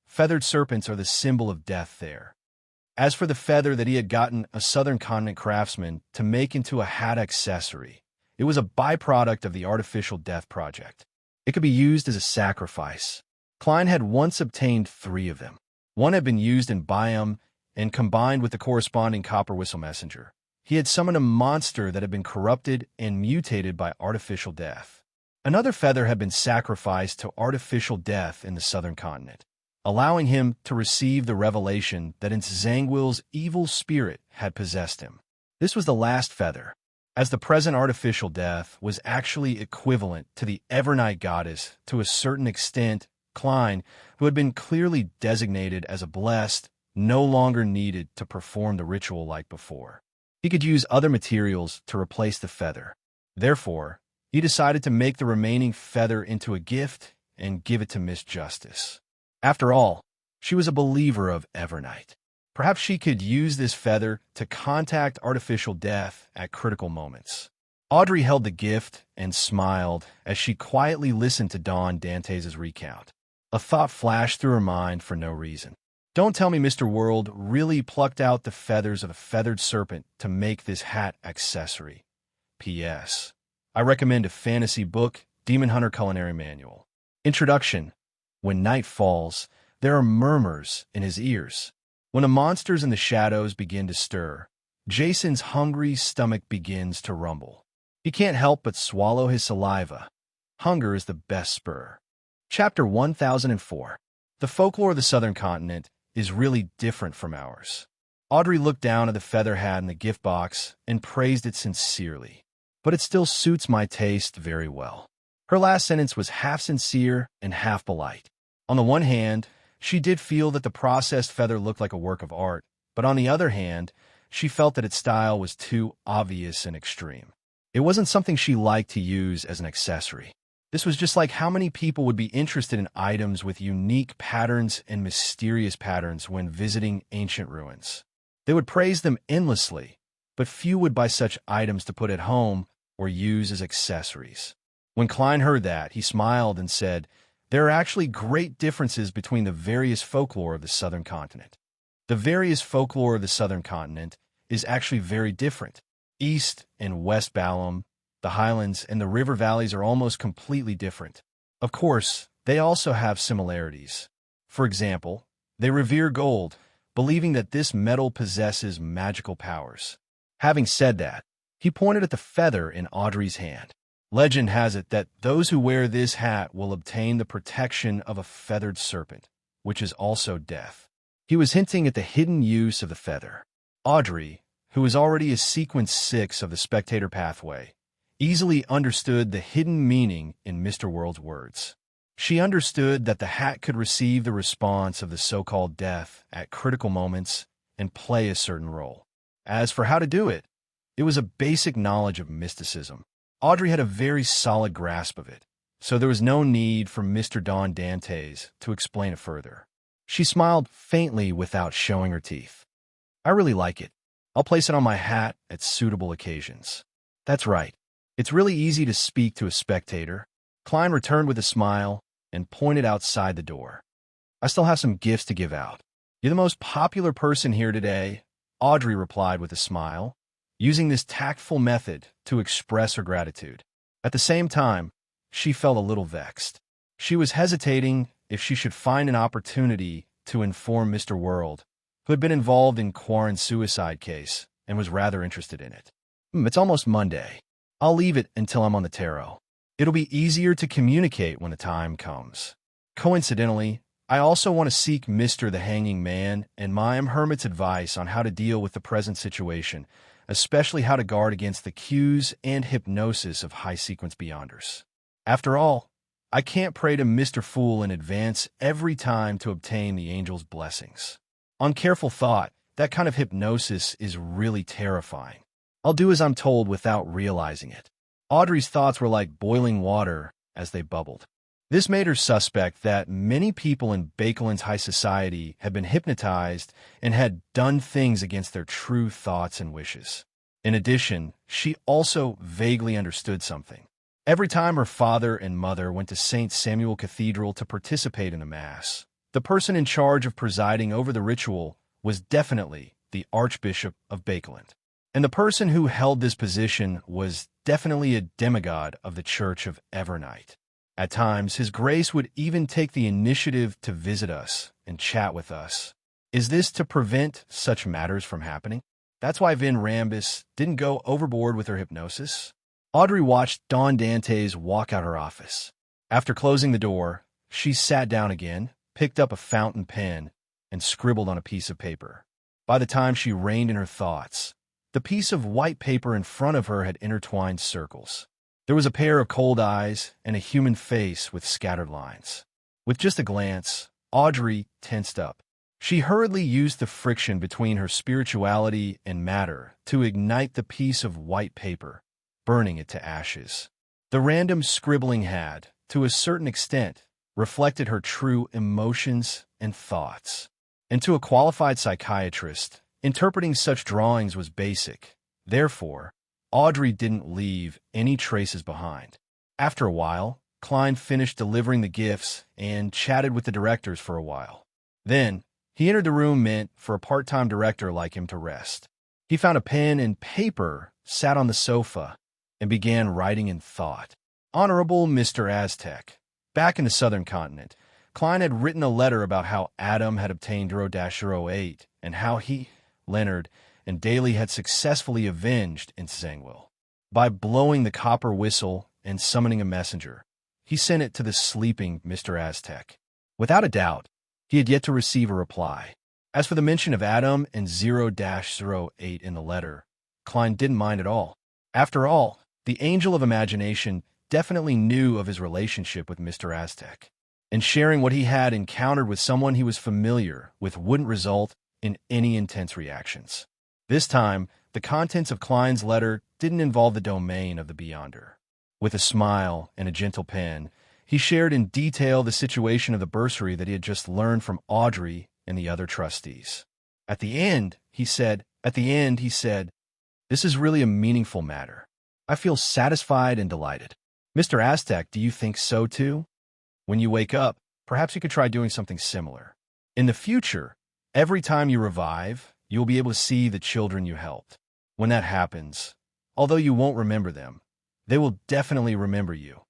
A: Feathered serpents are the symbol of death there. As for the feather that he had gotten a southern continent craftsman to make into a hat accessory, it was a byproduct of the Artificial Death Project. It could be used as a sacrifice. Klein had once obtained 3 of them. One had been used in Biome and combined with the corresponding copper whistle messenger. He had summoned a monster that had been corrupted and mutated by artificial death. Another feather had been sacrificed to artificial death in the southern continent, allowing him to receive the revelation that Nzangwil's evil spirit had possessed him. This was the last feather, as the present artificial death was actually equivalent to the Evernight goddess to a certain extent. Klein, who had been clearly designated as a blessed, no longer needed to perform the ritual like before. He could use other materials to replace the feather. Therefore, he decided to make the remaining feather into a gift and give it to Miss Justice. After all, she was a believer of Evernight. Perhaps she could use this feather to contact artificial death at critical moments. Audrey held the gift and smiled as she quietly listened to Don Dantes' recount. A thought flashed through her mind for no reason. Don't tell me Mr. World really plucked out the feathers of a feathered serpent to make this hat accessory. P.S. I recommend a fantasy book, Demon Hunter Culinary Manual. Introduction. When night falls, there are murmurs in his ears. When the monsters in the shadows begin to stir, Jason's hungry stomach begins to rumble. He can't help but swallow his saliva. Hunger is the best spur. Chapter 1004. The folklore of the southern continent is really different from ours. Audrey looked down at the feather hat in the gift box and praised it sincerely. But it still suits my taste very well. Her last sentence was half sincere and half polite. On the one hand, she did feel that the processed feather looked like a work of art, but on the other hand, she felt that its style was too obvious and extreme. It wasn't something she liked to use as an accessory. This was just like how many people would be interested in items with unique patterns and mysterious patterns when visiting ancient ruins. They would praise them endlessly, but few would buy such items to put at home or use as accessories. When Klein heard that, he smiled and said, "There are actually great differences between the various folklore of the southern continent. The various folklore of the southern continent is actually very different. East and West Balam, the highlands, and the river valleys are almost completely different. Of course, they also have similarities. For example, they revere gold, believing that this metal possesses magical powers." Having said that, he pointed at the feather in Audrey's hand. "Legend has it that those who wear this hat will obtain the protection of a feathered serpent, which is also death." He was hinting at the hidden use of the feather. Audrey, who was already a sequence 6 of the spectator pathway, easily understood the hidden meaning in Mr. World's words. She understood that the hat could receive the response of the so-called death at critical moments and play a certain role. As for how to do it, it was a basic knowledge of mysticism. Audrey had a very solid grasp of it, so there was no need for Mr. Don Dantes to explain it further. She smiled faintly without showing her teeth. "I really like it. I'll place it on my hat at suitable occasions." "That's right. It's really easy to speak to a spectator." Klein returned with a smile and pointed outside the door. "I still have some gifts to give out." "You're the most popular person here today," Audrey replied with a smile, using this tactful method to express her gratitude. At the same time, she felt a little vexed. She was hesitating if she should find an opportunity to inform Mr. World, who had been involved in Quarren's suicide case and was rather interested in it. It's almost Monday. I'll leave it until I'm on the tarot. It'll be easier to communicate when the time comes. Coincidentally, I also want to seek Mr. the Hanging Man and Mayim Hermit's advice on how to deal with the present situation, especially how to guard against the cues and hypnosis of high-sequence beyonders. After all, I can't pray to Mr. Fool in advance every time to obtain the angel's blessings. On careful thought, that kind of hypnosis is really terrifying. I'll do as I'm told without realizing it. Audrey's thoughts were like boiling water as they bubbled. This made her suspect that many people in Bakeland's high society had been hypnotized and had done things against their true thoughts and wishes. In addition, she also vaguely understood something. Every time her father and mother went to St. Samuel Cathedral to participate in the Mass, the person in charge of presiding over the ritual was definitely the Archbishop of Bakeland. And the person who held this position was definitely a demigod of the Church of Evernight. At times, His Grace would even take the initiative to visit us and chat with us. Is this to prevent such matters from happening? That's why Vin Rambis didn't go overboard with her hypnosis. Audrey watched Dawn Dantes walk out her office. After closing the door, she sat down again, picked up a fountain pen, and scribbled on a piece of paper. By the time she reined in her thoughts, the piece of white paper in front of her had intertwined circles. There was a pair of cold eyes and a human face with scattered lines. With just a glance, Audrey tensed up. She hurriedly used the friction between her spirituality and matter to ignite the piece of white paper, burning it to ashes. The random scribbling had, to a certain extent, reflected her true emotions and thoughts. And to a qualified psychiatrist, interpreting such drawings was basic. Therefore, Audrey didn't leave any traces behind. After a while, Klein finished delivering the gifts and chatted with the directors for a while. Then, he entered the room meant for a part-time director like him to rest. He found a pen and paper, sat on the sofa, and began writing in thought. Honorable Mr. Aztec. Back in the southern continent, Klein had written a letter about how Adam had obtained 0-08 and how he, Leonard, and Daly had successfully avenged Zangwill. By blowing the copper whistle and summoning a messenger, he sent it to the sleeping Mr. Aztec. Without a doubt, he had yet to receive a reply. As for the mention of Adam and 0-08 in the letter, Klein didn't mind at all. After all, the Angel of Imagination definitely knew of his relationship with Mr. Aztec, and sharing what he had encountered with someone he was familiar with wouldn't result in any intense reactions. This time, the contents of Klein's letter didn't involve the domain of the Beyonder. With a smile and a gentle pen, he shared in detail the situation of the bursary that he had just learned from Audrey and the other trustees. At the end, he said, "This is really a meaningful matter. I feel satisfied and delighted. Mr. Aztec, do you think so too? When you wake up, perhaps you could try doing something similar. In the future, every time you revive, you will be able to see the children you helped. When that happens, although you won't remember them, they will definitely remember you."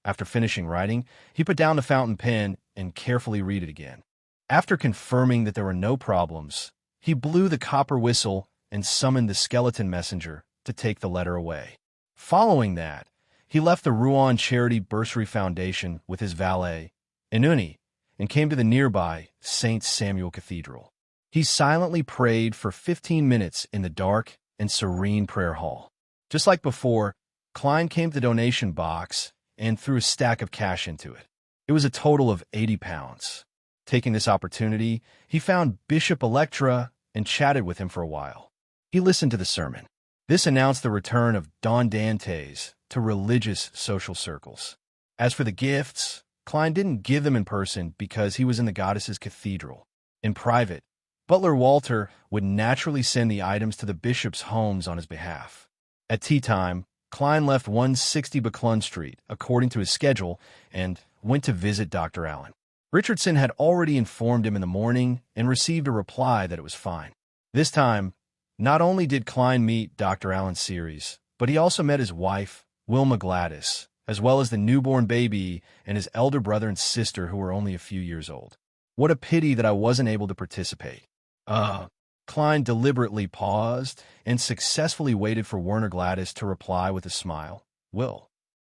A: After finishing writing, he put down the fountain pen and carefully read it again. After confirming that there were no problems, he blew the copper whistle and summoned the skeleton messenger to take the letter away. Following that, he left the Rouen Charity Bursary Foundation with his valet, Inuni, and came to the nearby St. Samuel Cathedral. He silently prayed for 15 minutes in the dark and serene prayer hall. Just like before, Klein came to the donation box and threw a stack of cash into it. It was a total of 80 pounds. Taking this opportunity, he found Bishop Electra and chatted with him for a while. He listened to the sermon. This announced the return of Don Dantes to religious social circles. As for the gifts, Klein didn't give them in person because he was in the goddess's cathedral. In private, Butler Walter would naturally send the items to the bishop's homes on his behalf. At tea time, Klein left 160 Buckland Street, according to his schedule, and went to visit Dr. Allen. Richardson had already informed him in the morning and received a reply that it was fine. This time, not only did Klein meet Dr. Allen Series, but he also met his wife, Wilma Gladys, as well as the newborn baby and his elder brother and sister who were only a few years old. What a pity that I wasn't able to participate. Klein deliberately paused and successfully waited for Werner Gladys to reply with a smile. Will.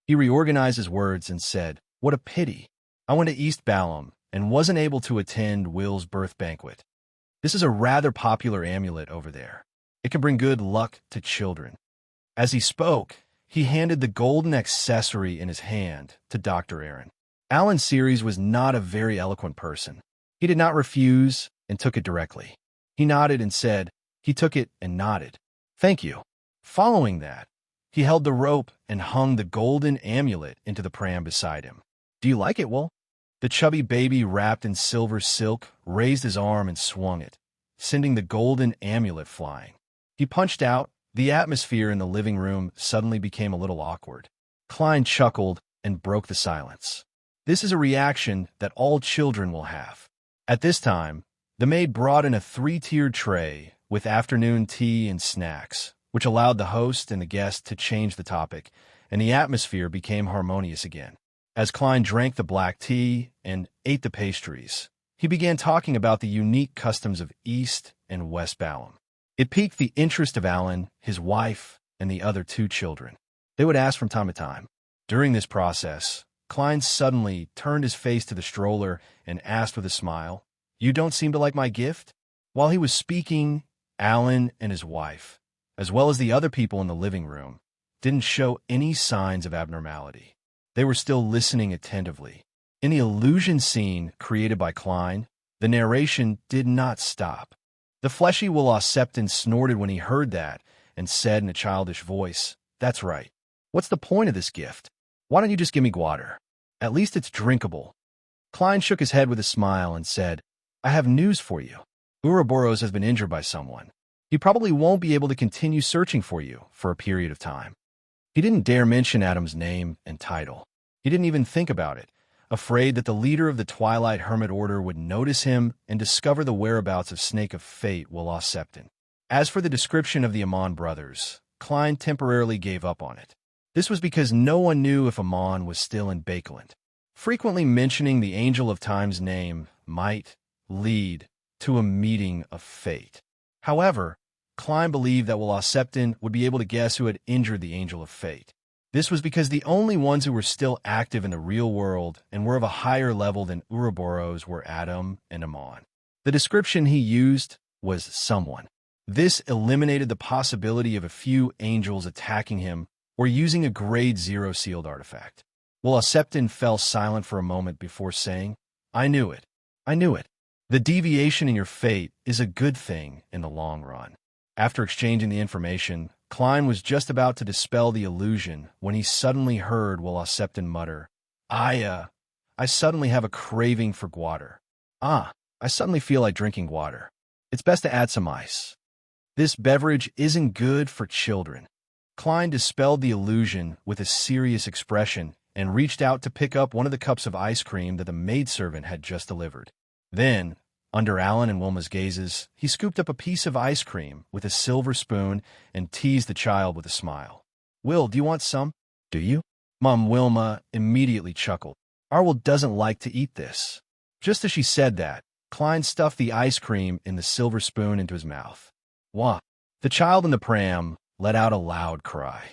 A: He reorganized his words and said, "What a pity. I went to East Balham and wasn't able to attend Will's birth banquet. This is a rather popular amulet over there. It can bring good luck to children." As he spoke, he handed the golden accessory in his hand to Dr. Aaron. Allen Series was not a very eloquent person. He did not refuse and took it directly. He nodded and said, he took it and nodded. "Thank you." Following that, he held the rope and hung the golden amulet into the pram beside him. "Do you like it, Will?" The chubby baby wrapped in silver silk raised his arm and swung it, sending the golden amulet flying. He punched out. The atmosphere in the living room suddenly became a little awkward. Klein chuckled and broke the silence. This is a reaction that all children will have. At this time, the maid brought in a 3-tiered tray with afternoon tea and snacks, which allowed the host and the guest to change the topic, and the atmosphere became harmonious again. As Klein drank the black tea and ate the pastries, he began talking about the unique customs of East and West Balham. It piqued the interest of Alan, his wife, and the other 2 children. They would ask from time to time. During this process, Klein suddenly turned his face to the stroller and asked with a smile, "You don't seem to like my gift?" While he was speaking, Alan and his wife, as well as the other people in the living room, didn't show any signs of abnormality. They were still listening attentively. In the illusion scene created by Klein, the narration did not stop. The fleshy Will Septon snorted when he heard that and said in a childish voice, "That's right. What's the point of this gift? Why don't you just give me water? At least it's drinkable." Klein shook his head with a smile and said, "I have news for you. Ouroboros has been injured by someone. He probably won't be able to continue searching for you for a period of time." He didn't dare mention Adam's name and title. He didn't even think about it, afraid that the leader of the Twilight Hermit Order would notice him and discover the whereabouts of Snake of Fate, Will Septon. As for the description of the Amon brothers, Klein temporarily gave up on it. This was because no one knew if Amon was still in Bakeland. Frequently mentioning the Angel of Time's name might lead to a meeting of fate. However, Klein believed that Will Septon would be able to guess who had injured the Angel of Fate. This was because the only ones who were still active in the real world and were of a higher level than Ouroboros were Adam and Amon. The description he used was someone. This eliminated the possibility of a few angels attacking him We're using a grade 0 sealed artifact. Well, Septon fell silent for a moment before saying, I knew it. I knew it. The deviation in your fate is a good thing in the long run. After exchanging the information, Klein was just about to dispel the illusion when he suddenly heard Will Septon mutter, I suddenly have a craving for water. I suddenly feel like drinking water. It's best to add some ice. This beverage isn't good for children. Klein dispelled the illusion with a serious expression and reached out to pick up one of the cups of ice cream that the maidservant had just delivered. Then, under Alan and Wilma's gazes, he scooped up a piece of ice cream with a silver spoon and teased the child with a smile. Will, do you want some? Do you? Mom Wilma immediately chuckled. Arwell doesn't like to eat this. Just as she said that, Klein stuffed the ice cream in the silver spoon into his mouth. Wah! The child in the pram let out a loud cry.